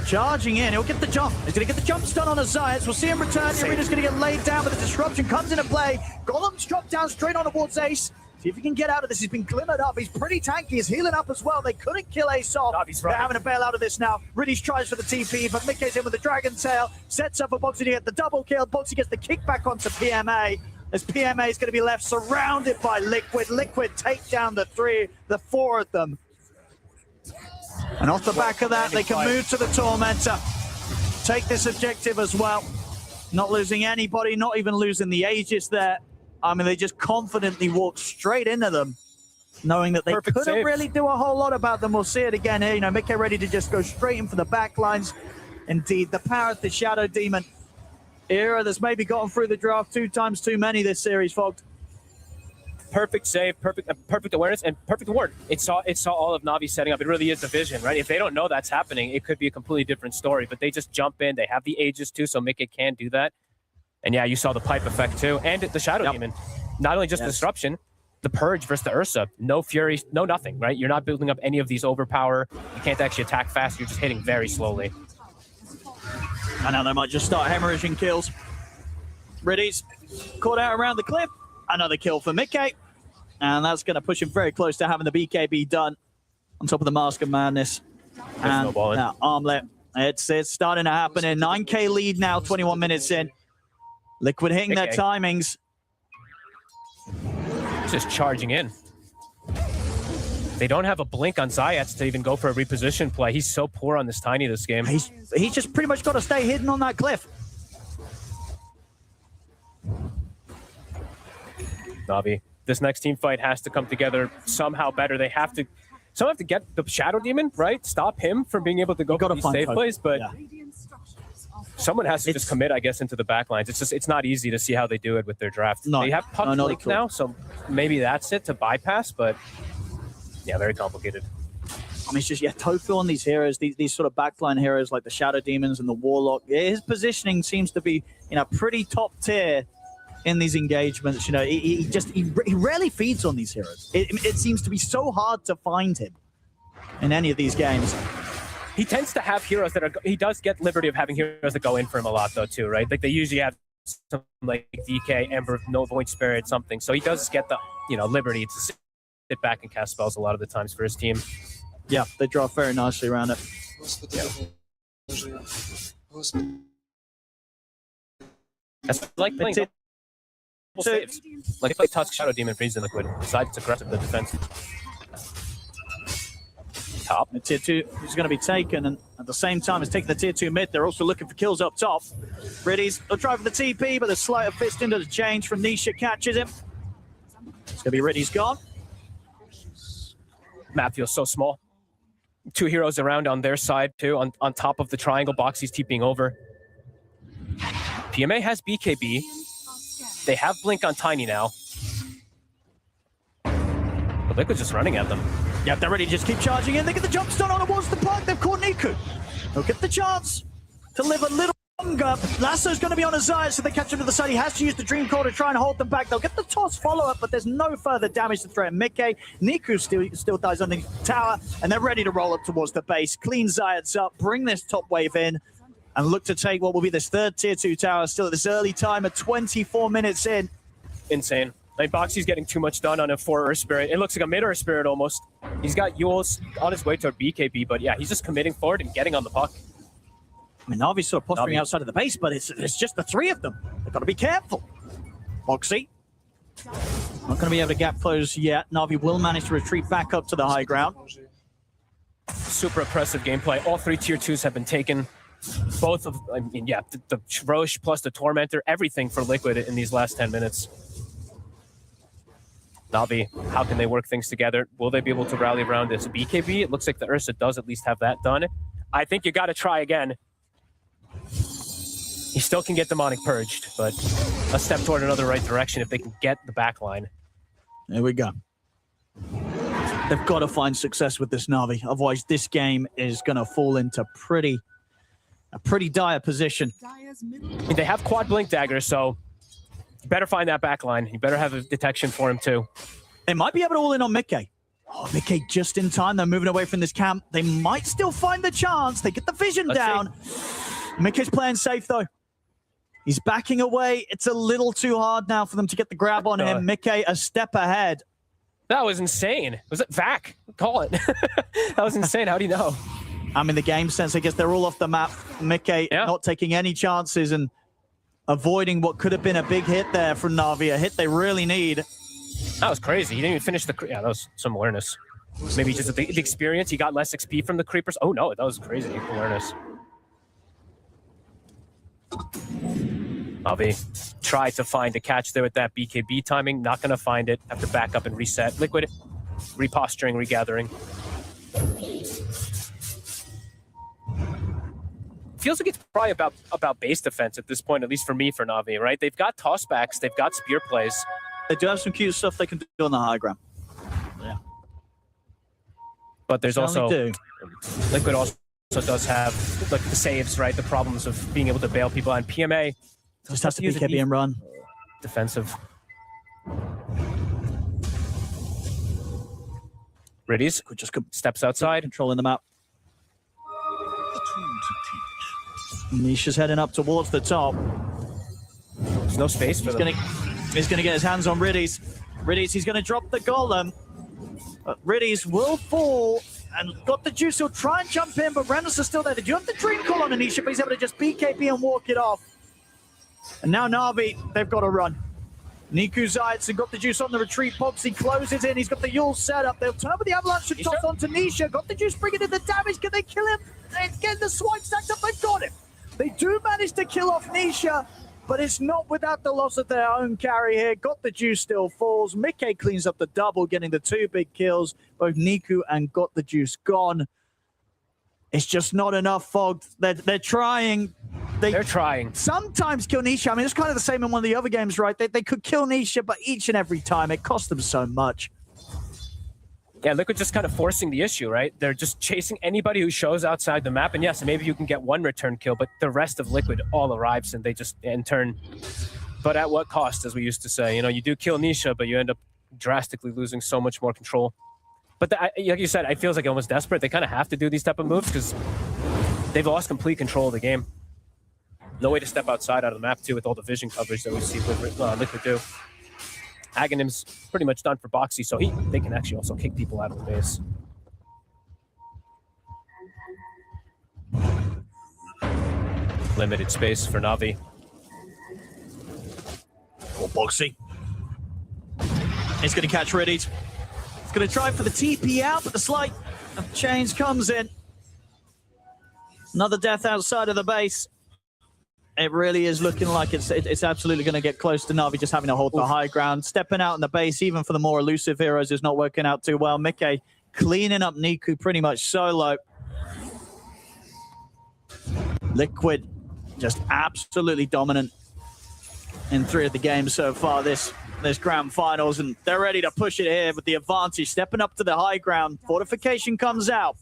charging in. He'll get the jump. He's going to get the jump stun on Azayas. We'll see him return. Irina's going to get laid down, but the disruption comes into play. Golem's dropped down straight on towards Ace. See if he can get out of this. He's been glimmered up. He's pretty tanky. He's healing up as well. They couldn't kill Ace off. They're having to bail out of this now. Riddish tries for the TP, but Mickey's in with the Dragon Tail. Sets up for Boxy to get the double kill. Boxy gets the kickback onto PMA. As PMA is going to be left surrounded by Liquid. Liquid take down the four of them. And off the back of that, they can move to the Tormentor. Take this objective as well. Not losing anybody, not even losing the Aegis there. I mean, they just confidently walk straight into them, knowing that they couldn't really do a whole lot about them. We'll see it again here. Mickey ready to just go straight in for the backlines. Indeed, the power of the Shadow Demon era that's maybe gotten through the draft 2 times too many this series, Fogged. Perfect save, perfect awareness, and perfect ward. It saw all of Na'Vi setting up. It really is the vision, right? If they don't know that's happening, it could be a completely different story. But they just jump in. They have the Aegis too, so Mickey can do that. And yeah, you saw the pipe effect too, and the Shadow Demon. Not only just disruption, the Purge versus the Ursa. No Fury, no nothing, right? You're not building up any of these overpower. You can't actually attack fast. You're just hitting very slowly. And now they might just start hemorrhaging kills. Riddies caught out around the cliff. Another kill for Mickey. And that's going to push him very close to having the BKB done on top of the Mask of Madness. And now Armlet. It's starting to happen in 9K lead now, 21 minutes in. Liquid hitting their timings. Just charging in. They don't have a blink on Zayats to even go for a reposition play. He's so poor on this Tiny this game. He's just pretty much got to stay hidden on that cliff. Na'Vi, this next team fight has to come together somehow better. They have to get the Shadow Demon, right? Stop him from being able to go for these save plays, but someone has to just commit, I guess, into the backlines. It's not easy to see how they do it with their draft. They have puck blink now, so maybe that's it to bypass, but yeah, very complicated. I mean, it's just, Tofu on these heroes, these sort of backline heroes like the Shadow Demons and the Warlock. His positioning seems to be, pretty top tier in these engagements. He rarely feeds on these heroes. It seems to be so hard to find him in any of these games. He tends to have heroes that he does get liberty of having heroes that go in for him a lot, though, too, right? Like, they usually have some like DK, Ember, No Void Spirit, something. So he does get the liberty to sit back and cast spells a lot of the times for his team. Yeah, they draft very nicely around it. That's like playing saves. Like if I Tusk Shadow Demon Freeze in Liquid, besides it's aggressive the defense. Top. The tier 2 is going to be taken, and at the same time as taking the tier 2 mid, they're also looking for kills up top. Riddies, they'll try for the TP, but the sleight of fist into the change from Nisha catches him. It's going to be Riddies gone. Map feels so small. 2 heroes around on their side too, on top of the triangle box he's TPing over. PMA has BKB. They have Blink on Tiny now. But Liquid's just running at them. Yeah, they're ready to just keep charging in. They get the jump stun on towards the park. They've caught Niku. They'll get the chance to live a little longer. Lasso's going to be on his side, so they catch him to the side. He has to use the Dream Core to try and hold them back. They'll get the toss follow-up, but there's no further damage to threaten Mickey. Niku still dies on the tower, and they're ready to roll up towards the base. Clean Zayats up, bring this top wave in, and look to take what will be this third tier 2 tower still at this early time at 24 minutes in. Insane. Like Boxy's getting too much done on a 4 Earth Spirit. It looks like a mid Earth Spirit almost. He's got Yules on his way toward BKB, but yeah, he's just committing forward and getting on the puck. I mean, Navi's sort of posturing outside of the base, but it's just the 3 of them. They've got to be careful. Boxy, not going to be able to gap close yet. Navi will manage to retreat back up to the high ground. Super oppressive gameplay. All 3 tier 2s have been taken. Both of, I mean, yeah, the Roche plus the Tormentor, everything for Liquid in these last 10 minutes. Navi, how can they work things together? Will they be able to rally around this BKB? It looks like the Ursa does at least have that done. I think you got to try again. He still can get Demonic Purged, but a step toward another right direction if they can get the back line. There we go. They've got to find success with this Navi. Otherwise, this game is going to fall into a pretty dire position. They have quad blink daggers, so you better find that back line. You better have a detection for him too. They might be able to all in on Mickey. Oh, Mickey just in time. They're moving away from this camp. They might still find the chance. They get the vision down. Mickey's playing safe though. He's backing away. It's a little too hard now for them to get the grab on him. Mickey a step ahead. That was insane. Was it Vac? Call it. That was insane. How do you know? I mean, the game sense, I guess they're all off the map. Mickey not taking any chances and avoiding what could have been a big hit there from Navi, a hit they really need. That was crazy. He didn't even finish the... Yeah, that was some awareness. Maybe just the experience. He got less XP from the creepers. Oh, no, that was crazy awareness. Navi tried to find a catch there with that BKB timing. Not going to find it. Have to back up and reset. Liquid, reposturing, regathering. Feels like it's probably about base defense at this point, at least for me, for Navi, right? They've got tossbacks, they've got spear plays. They do have some cute stuff they can do on the high ground. Yeah. But there's also... Liquid also does have like the saves, right? The problems of being able to bail people on. PMA just has to BKB and run. Defensive. Riddies could just steps outside. Controlling the map. Nisha's heading up towards the top. There's no space for them. He's gonna get his hands on Riddies. He's gonna drop the golem. But Riddies will fall and got the juice. He'll try and jump in, but Randus is still there. Did you have the dream call on Anisha? But he's able to just BKB and walk it off. And now Navi, they've got to run. Niku Zayats got the juice on the retreat. Boxy closes in. He's got the Yule set up. They'll turn with the avalanche and toss onto Nisha. Got the juice, bringing in the damage. Can they kill him? Get the swipe stacked up. They've got him. They do manage to kill off Nisha, but it's not without the loss of their own carry here. Got the juice, still falls. Mickey cleans up the double, getting the 2 big kills. Both Niku and Got the Juice gone. It's just not enough, Fog. They're trying. They're trying. Sometimes kill Nisha. I mean, it's kind of the same in one of the other games, right? They could kill Nisha, but each and every time it cost them so much. Yeah, Liquid just kind of forcing the issue, right? They're just chasing anybody who shows outside the map. And yes, maybe you can get 1 return kill, but the rest of Liquid all arrives and they just in turn. But at what cost, as we used to say? You know, you do kill Nisha, but you end up drastically losing so much more control. But like you said, it feels like almost desperate. They kind of have to do these type of moves because they've lost complete control of the game. No way to step outside out of the map, too, with all the vision coverage that we see Liquid do. Aghanim's pretty much done for Boxy, so they can actually also kick people out of the base. Limited space for Na'Vi. Oh, Boxy. He's going to catch Riddies. He's going to try for the TP out, but the slight of change comes in. Another death outside of the base. It really is looking like it's absolutely going to get close to Na'Vi just having to hold the high ground. Stepping out in the base, even for the more elusive heroes, is not working out too well. Mickey cleaning up Niku pretty much solo. Liquid just absolutely dominant in 3 of the games so far this grand finals, and they're ready to push it here with the advantage. Stepping up to the high ground. Fortification comes out.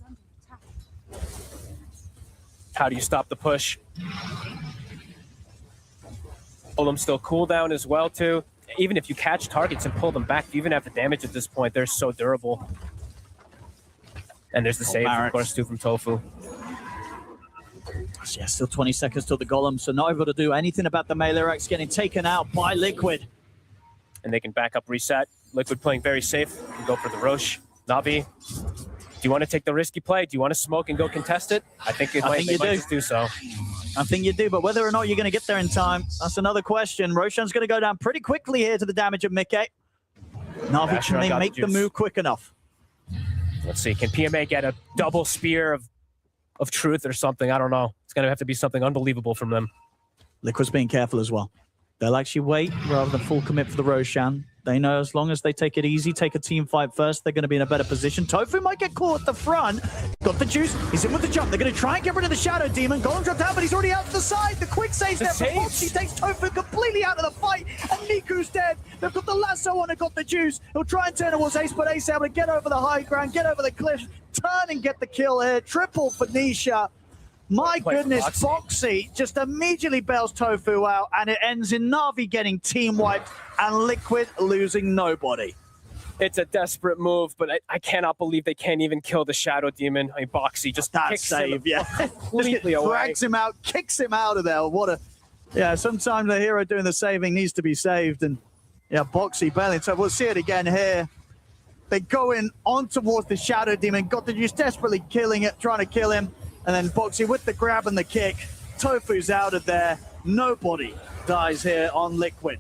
How do you stop the push? Pull them still cooldown as well, too. Even if you catch targets and pull them back, you even have the damage at this point. They're so durable. And there's the save, of course, too, from Tofu. Yeah, still 20 seconds till the Golem, so not able to do anything about the melee Rex getting taken out by Liquid. And they can back up reset. Liquid playing very safe. Can go for the Roche. Na'Vi, do you want to take the risky play? Do you want to smoke and go contest it? I think they might just do so. I think you do, but whether or not you're going to get there in time, that's another question. Roshan's going to go down pretty quickly here to the damage of Mickey. Na'Vi, can they make the move quick enough? Let's see. Can PMA get a double spear of truth or something? I don't know. It's going to have to be something unbelievable from them. Liquid's being careful as well. They'll actually wait rather than full commit for the Roshan. They know as long as they take it easy, take a team fight first, they're going to be in a better position. Tofu might get caught at the front. Got the juice. He's in with the jump. They're going to try and get rid of the Shadow Demon. Golem dropped out, but he's already out to the side. The quick save's there for Fox. He takes Tofu completely out of the fight, and Niku's dead. They've got the lasso on and got the juice. He'll try and turn towards Ace, but Ace able to get over the high ground, get over the cliff, turn and get the kill here. Triple for Nisha. My goodness, Boxy just immediately bails Tofu out, and it ends in Na'Vi getting team wiped and Liquid losing nobody. It's a desperate move, but I cannot believe they can't even kill the Shadow Demon. I mean, Boxy just kicks him completely away. Drags him out, kicks him out of there. What a... Yeah, sometimes the hero doing the saving needs to be saved, and yeah, Boxy bailing. So we'll see it again here. They go in on towards the Shadow Demon, got the juice, desperately killing it, trying to kill him. And then Boxy with the grab and the kick. Tofu's out of there. Nobody dies here on Liquid.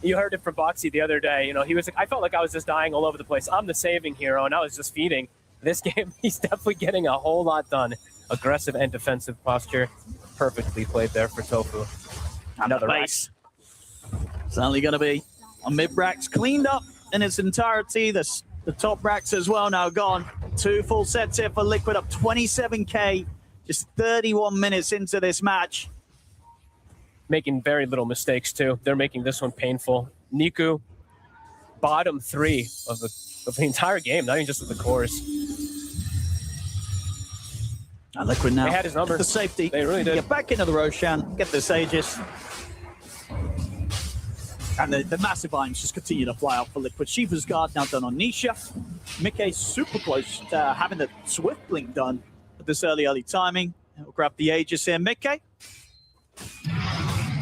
You heard it from Boxy the other day. You know, he was like, I felt like I was just dying all over the place. I'm the saving hero, and I was just feeding. This game, he's definitely getting a whole lot done. Aggressive and defensive posture. Perfectly played there for Tofu. Another base. It's only going to be a mid-racks cleaned up in its entirety. The top racks as well now gone. 2 full sets here for Liquid, up 27k, just 31 minutes into this match. Making very little mistakes too. They're making this one painful. Niku, bottom 3 of the entire game, not even just of the cores. And Liquid now. They had his number. The safety. They really did. Get back into the Roshan, get this Aegis. And the massive items just continue to fly out for Liquid. Shiva's Guard now done on Nisha. Mickey's super close to having the Swift Blink done at this early timing. We'll grab the Aegis here. Mickey.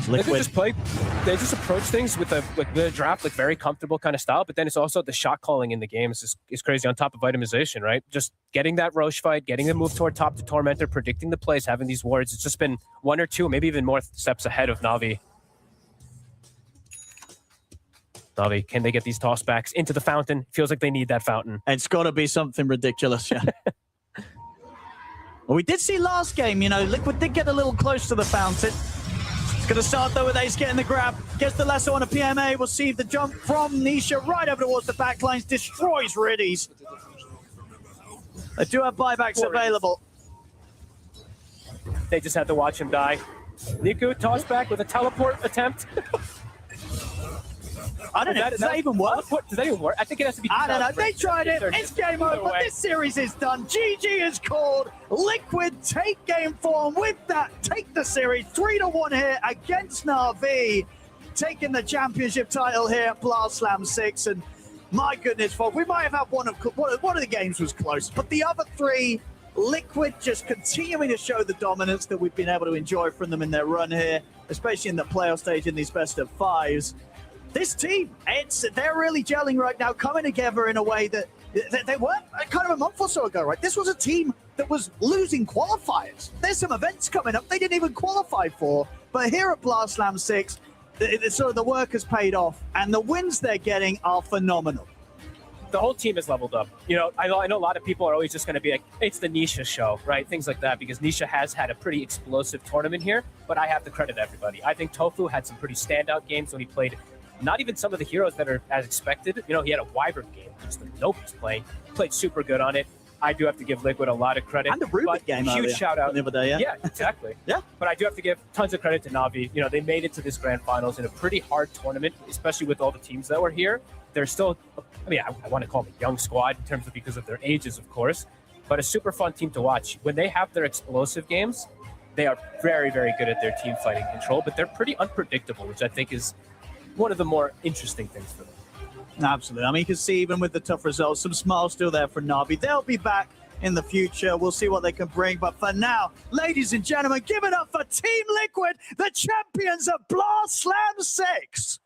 Liquid. They just approach things with the draft, like very comfortable kind of style, but then it's also the shot calling in the game is crazy on top of itemization, right? Just getting that Roche fight, getting the move toward top to Tormentor, predicting the plays, having these wards. It's just been 1 or 2, maybe even more steps ahead of Na'Vi. Na'Vi, can they get these tossbacks into the fountain? Feels like they need that fountain. It's got to be something ridiculous, yeah. Well, we did see last game, you know, Liquid did get a little close to the fountain. It's going to start, though, with Ace getting the grab. Gets the lasso on a PMA. We'll see the jump from Nisha right over towards the backlines. Destroys Riddies. They do have buybacks available. They just had to watch him die. Niku tossed back with a teleport attempt. I don't know. Does that even work? Does that even work? I think it has to be. I don't know. They tried it. It's game over. This series is done. GG is called. Liquid take game form with that. Take the series 3-1 here against Na'Vi. Taking the championship title here at Blast Slam 6. And my goodness, folks, we might have had one of the games was close, but the other 3 Liquid just continuing to show the dominance that we've been able to enjoy from them in their run here, especially in the playoff stage in these best of fives. This team, they're really gelling right now, coming together in a way that they weren't kind of a month or so ago, right? This was a team that was losing qualifiers. There's some events coming up they didn't even qualify for, but here at Blast Slam 6, the work has paid off, and the wins they're getting are phenomenal. The whole team is leveled up. You know, I know a lot of people are always just going to be like, it's the Nisha show, right? Things like that, because Nisha has had a pretty explosive tournament here, but I have to credit everybody. I think Tofu had some pretty standout games when he played not even some of the heroes that are as expected. You know, he had a Wyvern game, which the Nope's playing. Played super good on it. I do have to give Liquid a lot of credit. And the Rubik game huge shout out. the other day, Yeah, exactly. Yeah. But I do have to give tons of credit to Navi. You know, they made it to this grand finals in a pretty hard tournament, especially with all the teams that were here. They're still, I mean, I want to call them a young squad in terms of because of their ages, of course, but a super fun team to watch. When they have their explosive games, they are very, very good at their team fighting control, but they're pretty unpredictable, which I think is one of the more interesting things for them. Absolutely. I mean, you can see even with the tough results, some smiles still there for Navi. They'll be back in the future. We'll see what they can bring. But for now, ladies and gentlemen, give it up for Team Liquid, the champions of Blast Slam 6.